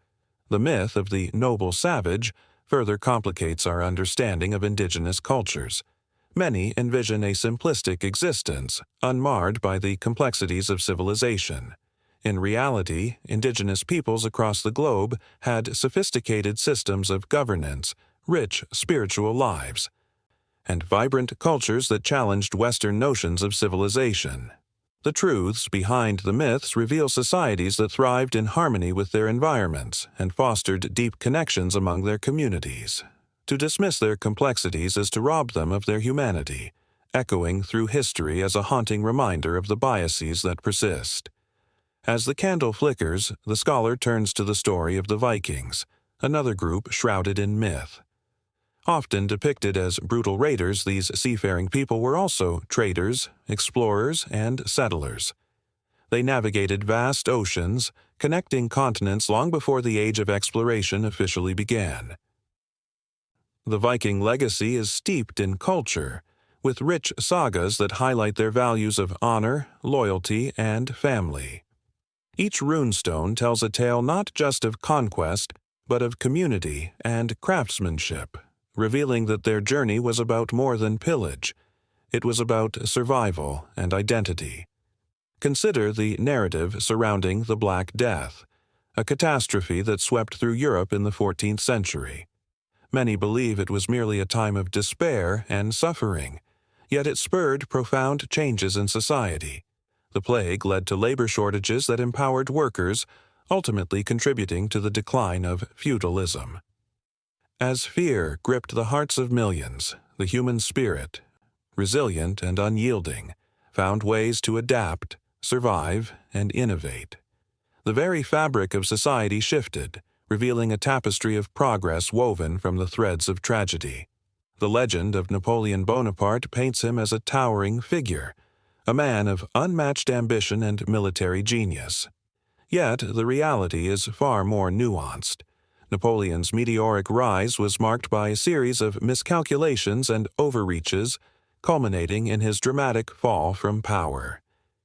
The myth of the noble savage further complicates our understanding of indigenous cultures. Many envision a simplistic existence, unmarred by the complexities of civilization. In reality, indigenous peoples across the globe had sophisticated systems of governance, rich spiritual lives, and vibrant cultures that challenged Western notions of civilization. The truths behind the myths reveal societies that thrived in harmony with their environments and fostered deep connections among their communities. To dismiss their complexities is to rob them of their humanity, echoing through history as a haunting reminder of the biases that persist. As the candle flickers, the scholar turns to the story of the Vikings, another group shrouded in myth. Often depicted as brutal raiders, these seafaring people were also traders, explorers, and settlers. They navigated vast oceans, connecting continents long before the age of exploration officially began. The Viking legacy is steeped in culture, with rich sagas that highlight their values of honor, loyalty, and family. Each runestone tells a tale not just of conquest, but of community and craftsmanship, revealing that their journey was about more than pillage. It was about survival and identity. Consider the narrative surrounding the Black Death, a catastrophe that swept through Europe in the 14th century. Many believe it was merely a time of despair and suffering, yet it spurred profound changes in society. The plague led to labor shortages that empowered workers, ultimately contributing to the decline of feudalism. As fear gripped the hearts of millions, the human spirit, resilient and unyielding, found ways to adapt, survive, and innovate. The very fabric of society shifted, revealing a tapestry of progress woven from the threads of tragedy. The legend of Napoleon Bonaparte paints him as a towering figure, a man of unmatched ambition and military genius. Yet the reality is far more nuanced. Napoleon's meteoric rise was marked by a series of miscalculations and overreaches, culminating in his dramatic fall from power.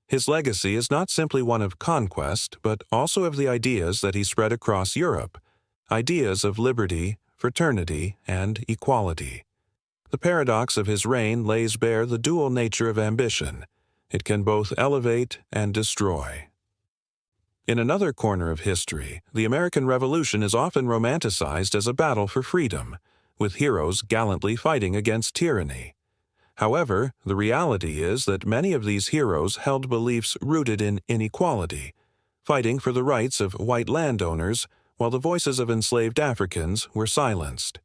His legacy is not simply one of conquest, but also of the ideas that he spread across Europe, ideas of liberty, fraternity, and equality. The paradox of his reign lays bare the dual nature of ambition. It can both elevate and destroy. In another corner of history, the American Revolution is often romanticized as a battle for freedom, with heroes gallantly fighting against tyranny. However, the reality is that many of these heroes held beliefs rooted in inequality, fighting for the rights of white landowners while the voices of enslaved Africans were silenced.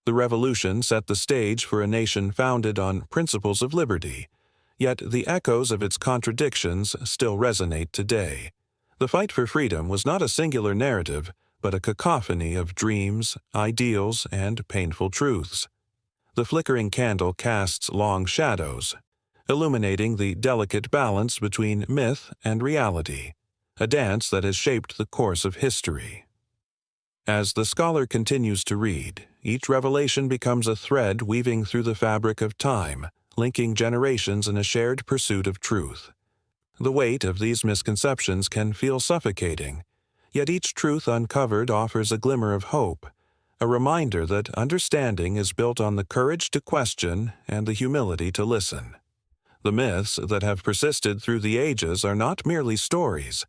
The Revolution set the stage for a nation founded on principles of liberty, yet the echoes of its contradictions still resonate today. The fight for freedom was not a singular narrative, but a cacophony of dreams, ideals, and painful truths. The flickering candle casts long shadows, illuminating the delicate balance between myth and reality, a dance that has shaped the course of history. As the scholar continues to read, each revelation becomes a thread weaving through the fabric of time, linking generations in a shared pursuit of truth. The weight of these misconceptions can feel suffocating, yet each truth uncovered offers a glimmer of hope, a reminder that understanding is built on the courage to question and the humility to listen. The myths that have persisted through the ages are not merely stories.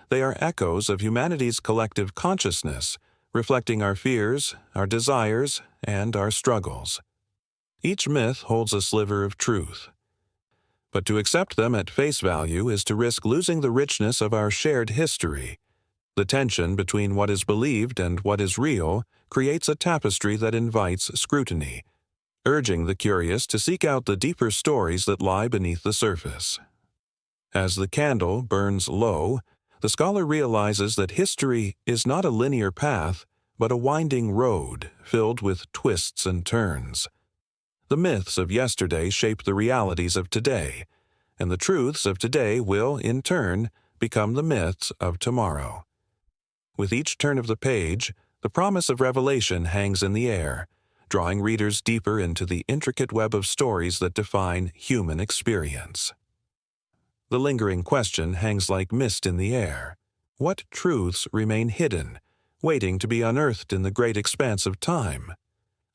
They are echoes of humanity's collective consciousness, reflecting our fears, our desires, and our struggles. Each myth holds a sliver of truth. But to accept them at face value is to risk losing the richness of our shared history. The tension between what is believed and what is real creates a tapestry that invites scrutiny, urging the curious to seek out the deeper stories that lie beneath the surface. As the candle burns low, the scholar realizes that history is not a linear path, but a winding road filled with twists and turns. The myths of yesterday shape the realities of today, and the truths of today will, in turn, become the myths of tomorrow. With each turn of the page, the promise of revelation hangs in the air, drawing readers deeper into the intricate web of stories that define human experience. The lingering question hangs like mist in the air. What truths remain hidden, waiting to be unearthed in the great expanse of time?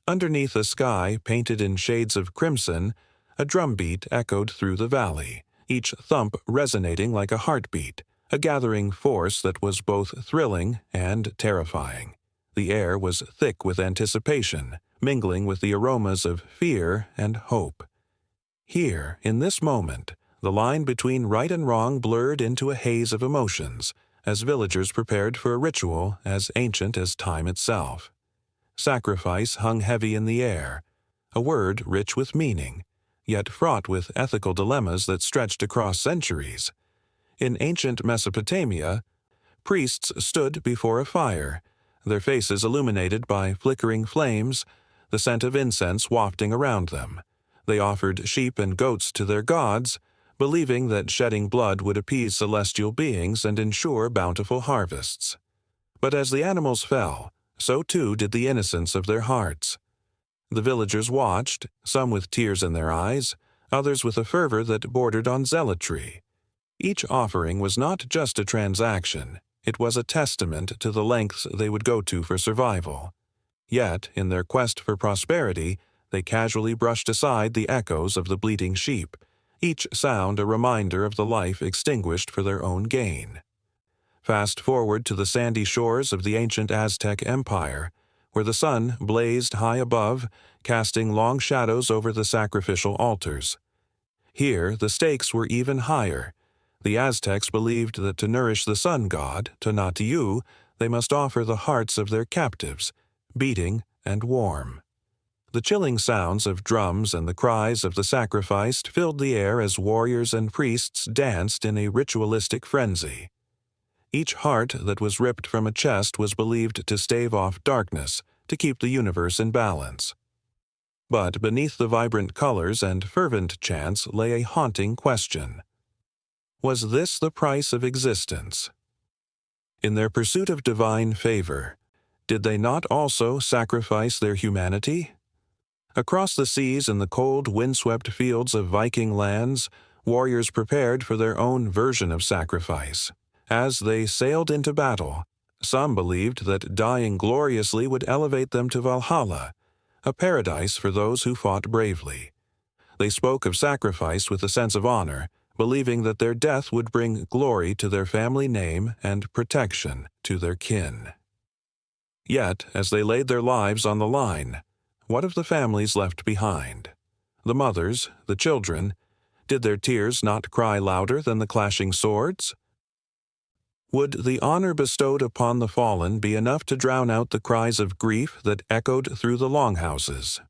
Underneath a sky painted in shades of crimson, a drumbeat echoed through the valley, each thump resonating like a heartbeat, a gathering force that was both thrilling and terrifying. The air was thick with anticipation, mingling with the aromas of fear and hope. Here, in this moment, the line between right and wrong blurred into a haze of emotions, as villagers prepared for a ritual as ancient as time itself. Sacrifice hung heavy in the air, a word rich with meaning, yet fraught with ethical dilemmas that stretched across centuries. In ancient Mesopotamia, priests stood before a fire, their faces illuminated by flickering flames, the scent of incense wafting around them. They offered sheep and goats to their gods, believing that shedding blood would appease celestial beings and ensure bountiful harvests. But as the animals fell, so too did the innocence of their hearts. The villagers watched, some with tears in their eyes, others with a fervor that bordered on zealotry. Each offering was not just a transaction, it was a testament to the lengths they would go to for survival. Yet, in their quest for prosperity, they casually brushed aside the echoes of the bleating sheep, each sound a reminder of the life extinguished for their own gain. Fast forward to the sandy shores of the ancient Aztec Empire, where the sun blazed high above, casting long shadows over the sacrificial altars. Here, the stakes were even higher. The Aztecs believed that to nourish the sun god, Tonatiuh, they must offer the hearts of their captives, beating and warm. The chilling sounds of drums and the cries of the sacrificed filled the air as warriors and priests danced in a ritualistic frenzy. Each heart that was ripped from a chest was believed to stave off darkness, to keep the universe in balance. But beneath the vibrant colors and fervent chants lay a haunting question. Was this the price of existence? In their pursuit of divine favor, did they not also sacrifice their humanity? Across the seas and the cold, windswept fields of Viking lands, warriors prepared for their own version of sacrifice. As they sailed into battle, some believed that dying gloriously would elevate them to Valhalla, a paradise for those who fought bravely. They spoke of sacrifice with a sense of honor, believing that their death would bring glory to their family name and protection to their kin. Yet, as they laid their lives on the line, what of the families left behind? The mothers, the children, did their tears not cry louder than the clashing swords? Would the honor bestowed upon the fallen be enough to drown out the cries of grief that echoed through the longhouses?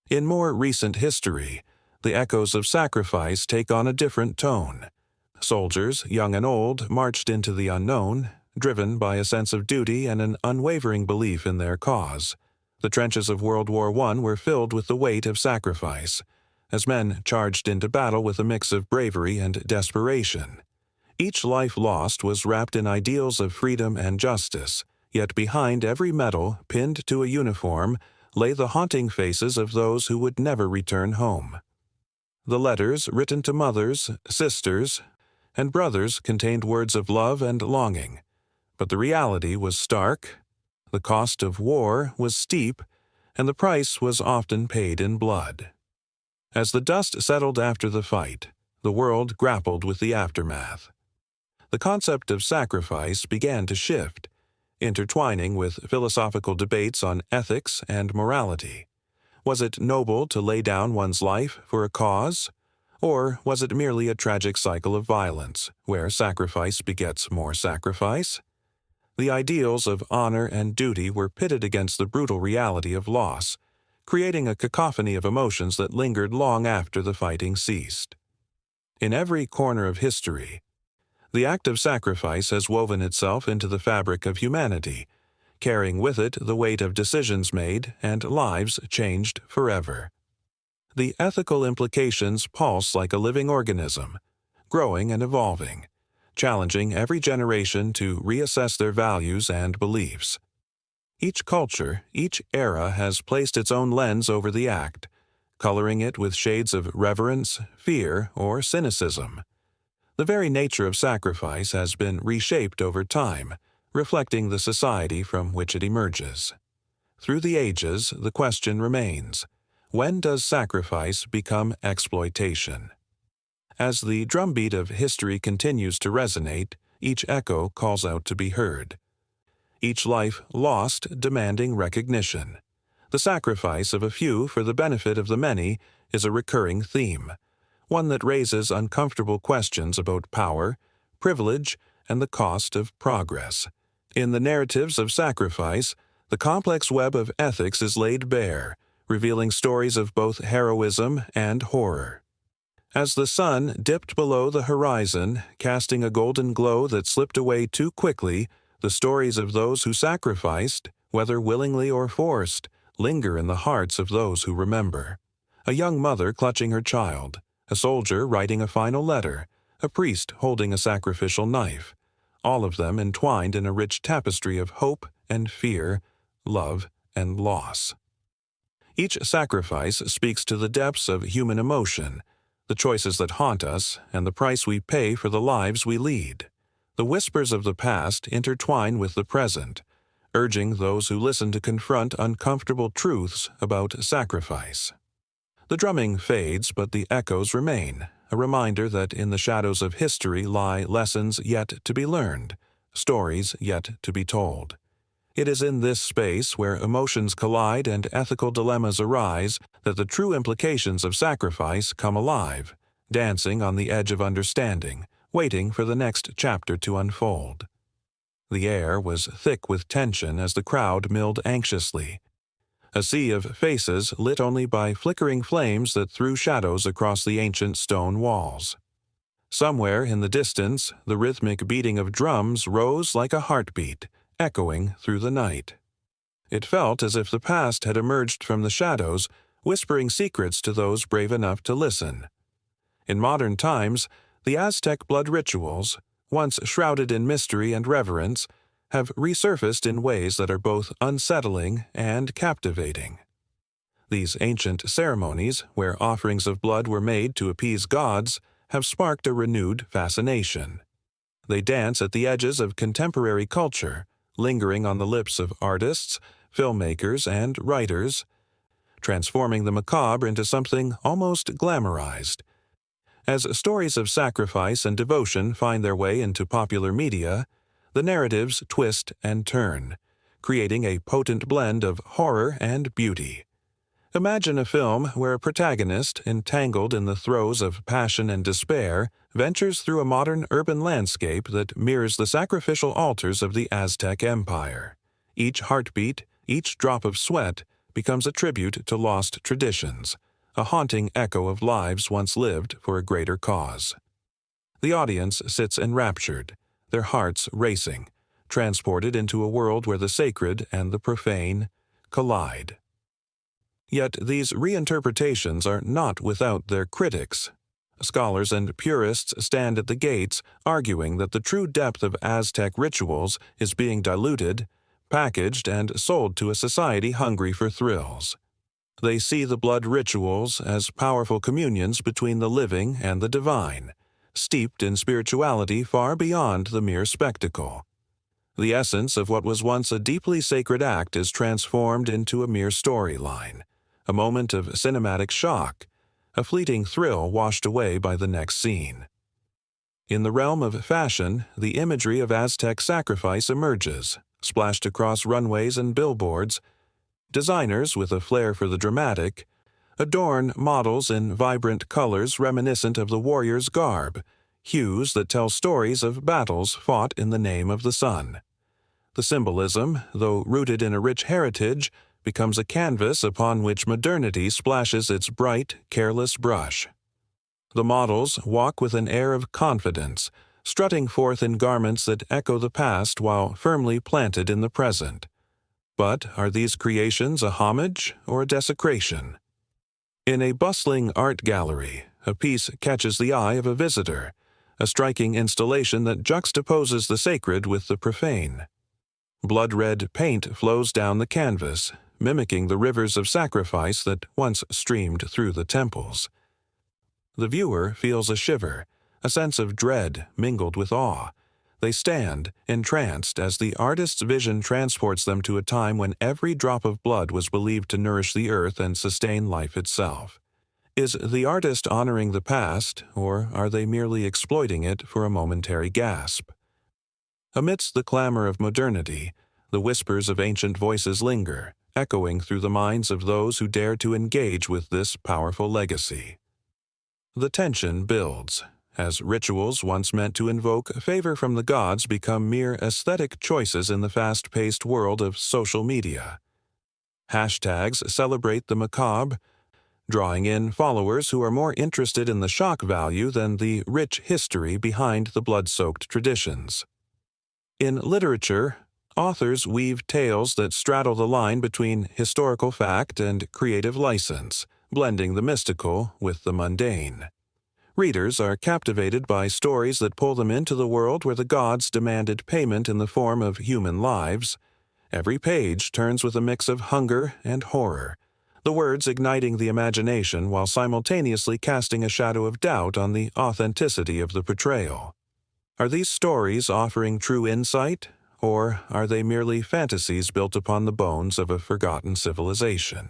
In more recent history, the echoes of sacrifice take on a different tone. Soldiers, young and old, marched into the unknown, driven by a sense of duty and an unwavering belief in their cause. The trenches of World War I were filled with the weight of sacrifice, as men charged into battle with a mix of bravery and desperation. Each life lost was wrapped in ideals of freedom and justice, yet behind every medal pinned to a uniform lay the haunting faces of those who would never return home. The letters written to mothers, sisters, and brothers contained words of love and longing, but the reality was stark, the cost of war was steep, and the price was often paid in blood. As the dust settled after the fight, the world grappled with the aftermath. The concept of sacrifice began to shift, intertwining with philosophical debates on ethics and morality. Was it noble to lay down one's life for a cause? Or was it merely a tragic cycle of violence, where sacrifice begets more sacrifice? The ideals of honor and duty were pitted against the brutal reality of loss, creating a cacophony of emotions that lingered long after the fighting ceased. In every corner of history, the act of sacrifice has woven itself into the fabric of humanity, carrying with it the weight of decisions made and lives changed forever. The ethical implications pulse like a living organism, growing and evolving, challenging every generation to reassess their values and beliefs. Each culture, each era has placed its own lens over the act, coloring it with shades of reverence, fear, or cynicism. The very nature of sacrifice has been reshaped over time, reflecting the society from which it emerges. Through the ages, the question remains: when does sacrifice become exploitation? As the drumbeat of history continues to resonate, each echo calls out to be heard. Each life lost demanding recognition. The sacrifice of a few for the benefit of the many is a recurring theme, one that raises uncomfortable questions about power, privilege, and the cost of progress. In the narratives of sacrifice, the complex web of ethics is laid bare, revealing stories of both heroism and horror. As the sun dipped below the horizon, casting a golden glow that slipped away too quickly, the stories of those who sacrificed, whether willingly or forced, linger in the hearts of those who remember. A young mother clutching her child, a soldier writing a final letter, a priest holding a sacrificial knife, all of them entwined in a rich tapestry of hope and fear, love and loss. Each sacrifice speaks to the depths of human emotion, the choices that haunt us, and the price we pay for the lives we lead. The whispers of the past intertwine with the present, urging those who listen to confront uncomfortable truths about sacrifice. The drumming fades, but the echoes remain, a reminder that in the shadows of history lie lessons yet to be learned, stories yet to be told. It is in this space where emotions collide and ethical dilemmas arise that the true implications of sacrifice come alive, dancing on the edge of understanding, waiting for the next chapter to unfold. The air was thick with tension as the crowd milled anxiously, a sea of faces lit only by flickering flames that threw shadows across the ancient stone walls. Somewhere in the distance, the rhythmic beating of drums rose like a heartbeat, echoing through the night. It felt as if the past had emerged from the shadows, whispering secrets to those brave enough to listen. In modern times, the Aztec blood rituals, once shrouded in mystery and reverence, have resurfaced in ways that are both unsettling and captivating. These ancient ceremonies, where offerings of blood were made to appease gods, have sparked a renewed fascination. They dance at the edges of contemporary culture, lingering on the lips of artists, filmmakers, and writers, transforming the macabre into something almost glamorized. As stories of sacrifice and devotion find their way into popular media, the narratives twist and turn, creating a potent blend of horror and beauty. Imagine a film where a protagonist, entangled in the throes of passion and despair, ventures through a modern urban landscape that mirrors the sacrificial altars of the Aztec Empire. Each heartbeat, each drop of sweat, becomes a tribute to lost traditions, a haunting echo of lives once lived for a greater cause. The audience sits enraptured, their hearts racing, transported into a world where the sacred and the profane collide. Yet these reinterpretations are not without their critics. Scholars and purists stand at the gates arguing that the true depth of Aztec rituals is being diluted, packaged, and sold to a society hungry for thrills. They see the blood rituals as powerful communions between the living and the divine, steeped in spirituality far beyond the mere spectacle. The essence of what was once a deeply sacred act is transformed into a mere storyline, a moment of cinematic shock, a fleeting thrill washed away by the next scene. In the realm of fashion, the imagery of Aztec sacrifice emerges, splashed across runways and billboards. Designers, with a flair for the dramatic, adorn models in vibrant colors reminiscent of the warrior's garb, hues that tell stories of battles fought in the name of the sun. The symbolism, though rooted in a rich heritage, becomes a canvas upon which modernity splashes its bright, careless brush. The models walk with an air of confidence, strutting forth in garments that echo the past while firmly planted in the present. But are these creations a homage or a desecration? In a bustling art gallery, a piece catches the eye of a visitor, a striking installation that juxtaposes the sacred with the profane. Blood-red paint flows down the canvas, mimicking the rivers of sacrifice that once streamed through the temples. The viewer feels a shiver, a sense of dread mingled with awe. They stand, entranced, as the artist's vision transports them to a time when every drop of blood was believed to nourish the earth and sustain life itself. Is the artist honoring the past, or are they merely exploiting it for a momentary gasp? Amidst the clamor of modernity, the whispers of ancient voices linger, echoing through the minds of those who dare to engage with this powerful legacy. The tension builds, as rituals once meant to invoke favor from the gods become mere aesthetic choices in the fast-paced world of social media. Hashtags celebrate the macabre, drawing in followers who are more interested in the shock value than the rich history behind the blood-soaked traditions. In literature, authors weave tales that straddle the line between historical fact and creative license, blending the mystical with the mundane. Readers are captivated by stories that pull them into the world where the gods demanded payment in the form of human lives. Every page turns with a mix of hunger and horror, the words igniting the imagination while simultaneously casting a shadow of doubt on the authenticity of the portrayal. Are these stories offering true insight, or are they merely fantasies built upon the bones of a forgotten civilization?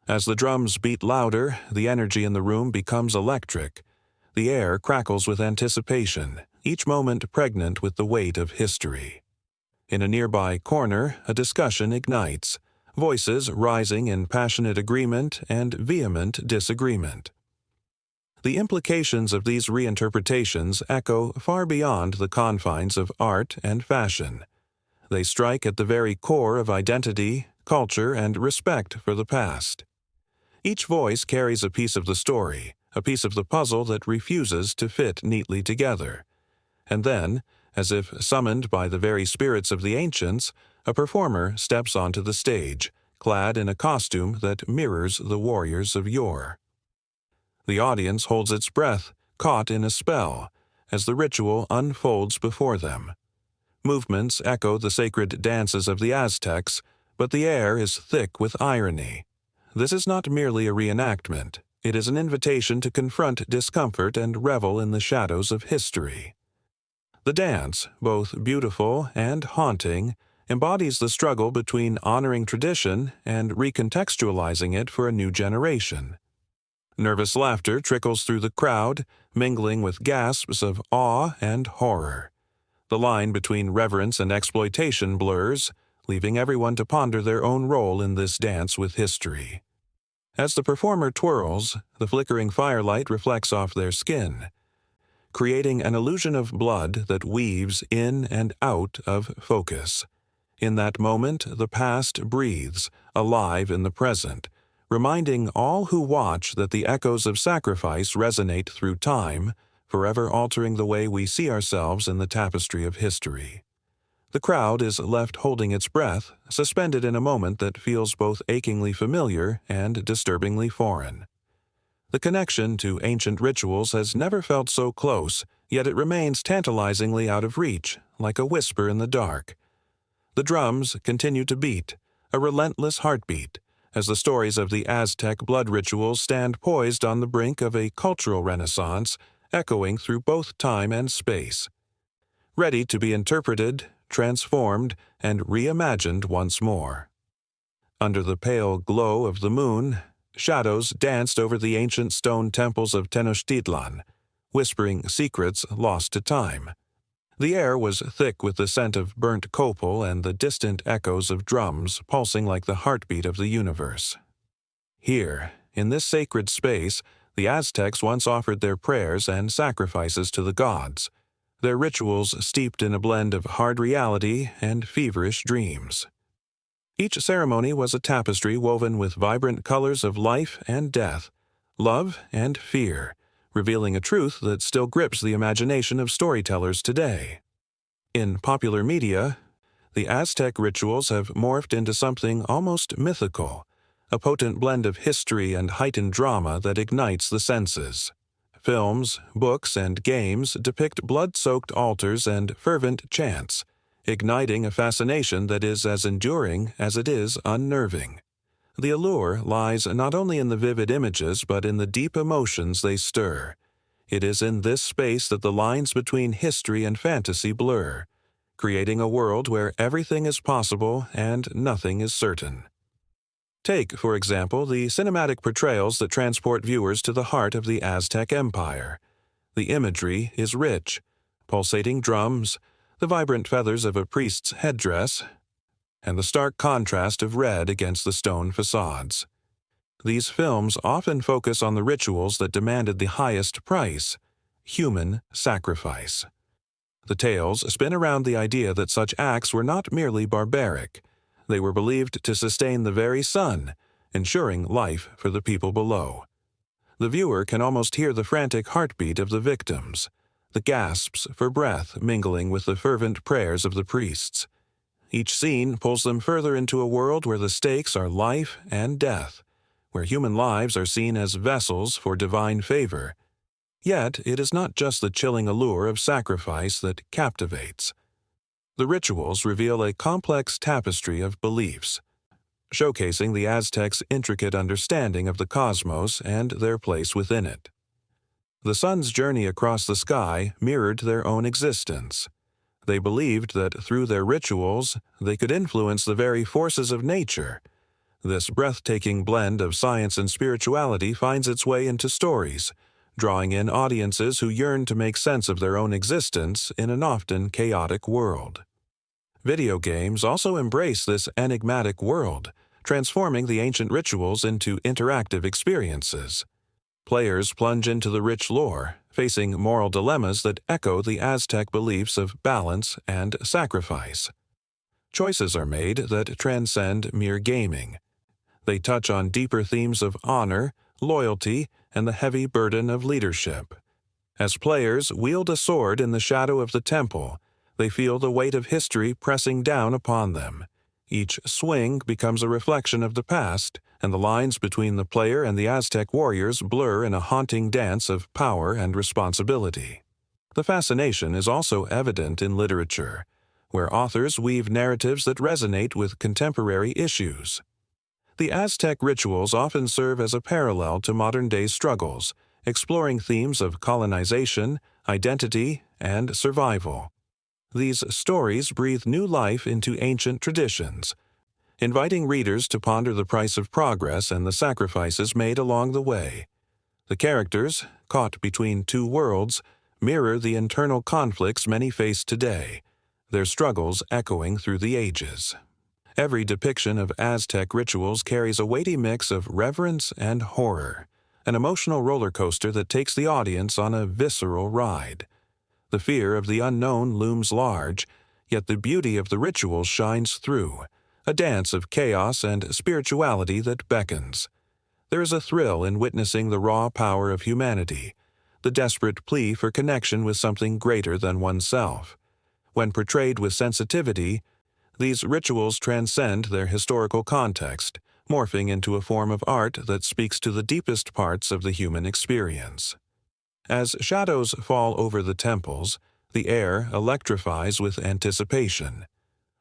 As the drums beat louder, the energy in the room becomes electric. The air crackles with anticipation, each moment pregnant with the weight of history. In a nearby corner, a discussion ignites, voices rising in passionate agreement and vehement disagreement. The implications of these reinterpretations echo far beyond the confines of art and fashion. They strike at the very core of identity, culture, and respect for the past. Each voice carries a piece of the story, a piece of the puzzle that refuses to fit neatly together. And then, as if summoned by the very spirits of the ancients, a performer steps onto the stage, clad in a costume that mirrors the warriors of yore. The audience holds its breath, caught in a spell, as the ritual unfolds before them. Movements echo the sacred dances of the Aztecs, but the air is thick with irony. This is not merely a reenactment. It is an invitation to confront discomfort and revel in the shadows of history. The dance, both beautiful and haunting, embodies the struggle between honoring tradition and recontextualizing it for a new generation. Nervous laughter trickles through the crowd, mingling with gasps of awe and horror. The line between reverence and exploitation blurs, leaving everyone to ponder their own role in this dance with history. As the performer twirls, the flickering firelight reflects off their skin, creating an illusion of blood that weaves in and out of focus. In that moment, the past breathes, alive in the present, reminding all who watch that the echoes of sacrifice resonate through time, forever altering the way we see ourselves in the tapestry of history. The crowd is left holding its breath, suspended in a moment that feels both achingly familiar and disturbingly foreign. The connection to ancient rituals has never felt so close, yet it remains tantalizingly out of reach, like a whisper in the dark. The drums continue to beat, a relentless heartbeat, as the stories of the Aztec blood rituals stand poised on the brink of a cultural renaissance, echoing through both time and space. Ready to be interpreted, transformed, and reimagined once more. Under the pale glow of the moon, shadows danced over the ancient stone temples of Tenochtitlan, whispering secrets lost to time. The air was thick with the scent of burnt copal and the distant echoes of drums pulsing like the heartbeat of the universe. Here, in this sacred space, the Aztecs once offered their prayers and sacrifices to the gods, their rituals steeped in a blend of hard reality and feverish dreams. Each ceremony was a tapestry woven with vibrant colors of life and death, love and fear, revealing a truth that still grips the imagination of storytellers today. In popular media, the Aztec rituals have morphed into something almost mythical, a potent blend of history and heightened drama that ignites the senses. Films, books, and games depict blood-soaked altars and fervent chants, igniting a fascination that is as enduring as it is unnerving. The allure lies not only in the vivid images but in the deep emotions they stir. It is in this space that the lines between history and fantasy blur, creating a world where everything is possible and nothing is certain. Take, for example, the cinematic portrayals that transport viewers to the heart of the Aztec Empire. The imagery is rich: pulsating drums, the vibrant feathers of a priest's headdress, and the stark contrast of red against the stone facades. These films often focus on the rituals that demanded the highest price: human sacrifice. The tales spin around the idea that such acts were not merely barbaric. They were believed to sustain the very sun, ensuring life for the people below. The viewer can almost hear the frantic heartbeat of the victims, the gasps for breath mingling with the fervent prayers of the priests. Each scene pulls them further into a world where the stakes are life and death, where human lives are seen as vessels for divine favor. Yet it is not just the chilling allure of sacrifice that captivates. The rituals reveal a complex tapestry of beliefs, showcasing the Aztecs' intricate understanding of the cosmos and their place within it. The sun's journey across the sky mirrored their own existence. They believed that through their rituals, they could influence the very forces of nature. This breathtaking blend of science and spirituality finds its way into stories, drawing in audiences who yearn to make sense of their own existence in an often chaotic world. Video games also embrace this enigmatic world, transforming the ancient rituals into interactive experiences. Players plunge into the rich lore, facing moral dilemmas that echo the Aztec beliefs of balance and sacrifice. Choices are made that transcend mere gaming. They touch on deeper themes of honor, loyalty, and the heavy burden of leadership. As players wield a sword in the shadow of the temple, they feel the weight of history pressing down upon them. Each swing becomes a reflection of the past, and the lines between the player and the Aztec warriors blur in a haunting dance of power and responsibility. The fascination is also evident in literature, where authors weave narratives that resonate with contemporary issues. The Aztec rituals often serve as a parallel to modern-day struggles, exploring themes of colonization, identity, and survival. These stories breathe new life into ancient traditions, inviting readers to ponder the price of progress and the sacrifices made along the way. The characters, caught between two worlds, mirror the internal conflicts many face today, their struggles echoing through the ages. Every depiction of Aztec rituals carries a weighty mix of reverence and horror, an emotional roller coaster that takes the audience on a visceral ride. The fear of the unknown looms large, yet the beauty of the rituals shines through, a dance of chaos and spirituality that beckons. There is a thrill in witnessing the raw power of humanity, the desperate plea for connection with something greater than oneself. When portrayed with sensitivity, these rituals transcend their historical context, morphing into a form of art that speaks to the deepest parts of the human experience. As shadows fall over the temples, the air electrifies with anticipation.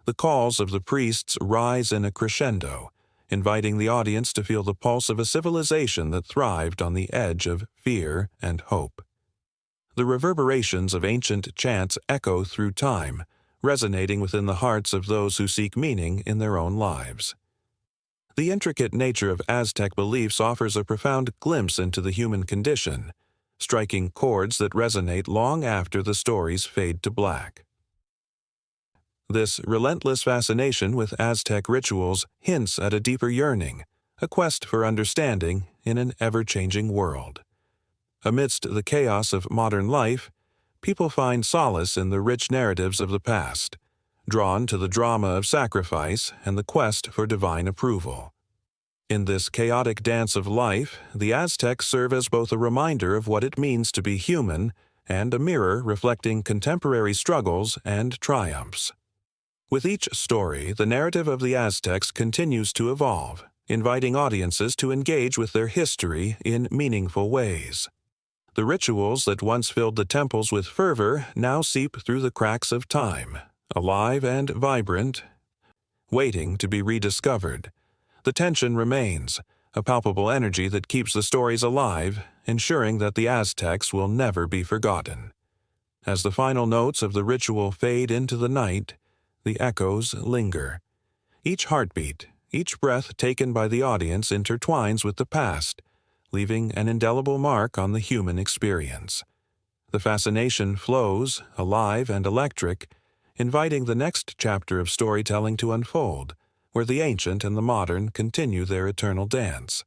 The calls of the priests rise in a crescendo, inviting the audience to feel the pulse of a civilization that thrived on the edge of fear and hope. The reverberations of ancient chants echo through time, resonating within the hearts of those who seek meaning in their own lives. The intricate nature of Aztec beliefs offers a profound glimpse into the human condition, striking chords that resonate long after the stories fade to black. This relentless fascination with Aztec rituals hints at a deeper yearning, a quest for understanding in an ever-changing world. Amidst the chaos of modern life, people find solace in the rich narratives of the past, drawn to the drama of sacrifice and the quest for divine approval. In this chaotic dance of life, the Aztecs serve as both a reminder of what it means to be human and a mirror reflecting contemporary struggles and triumphs. With each story, the narrative of the Aztecs continues to evolve, inviting audiences to engage with their history in meaningful ways. The rituals that once filled the temples with fervor now seep through the cracks of time, alive and vibrant, waiting to be rediscovered. The tension remains, a palpable energy that keeps the stories alive, ensuring that the Aztecs will never be forgotten. As the final notes of the ritual fade into the night, the echoes linger. Each heartbeat, each breath taken by the audience intertwines with the past, leaving an indelible mark on the human experience. The fascination flows, alive and electric, inviting the next chapter of storytelling to unfold, where the ancient and the modern continue their eternal dance.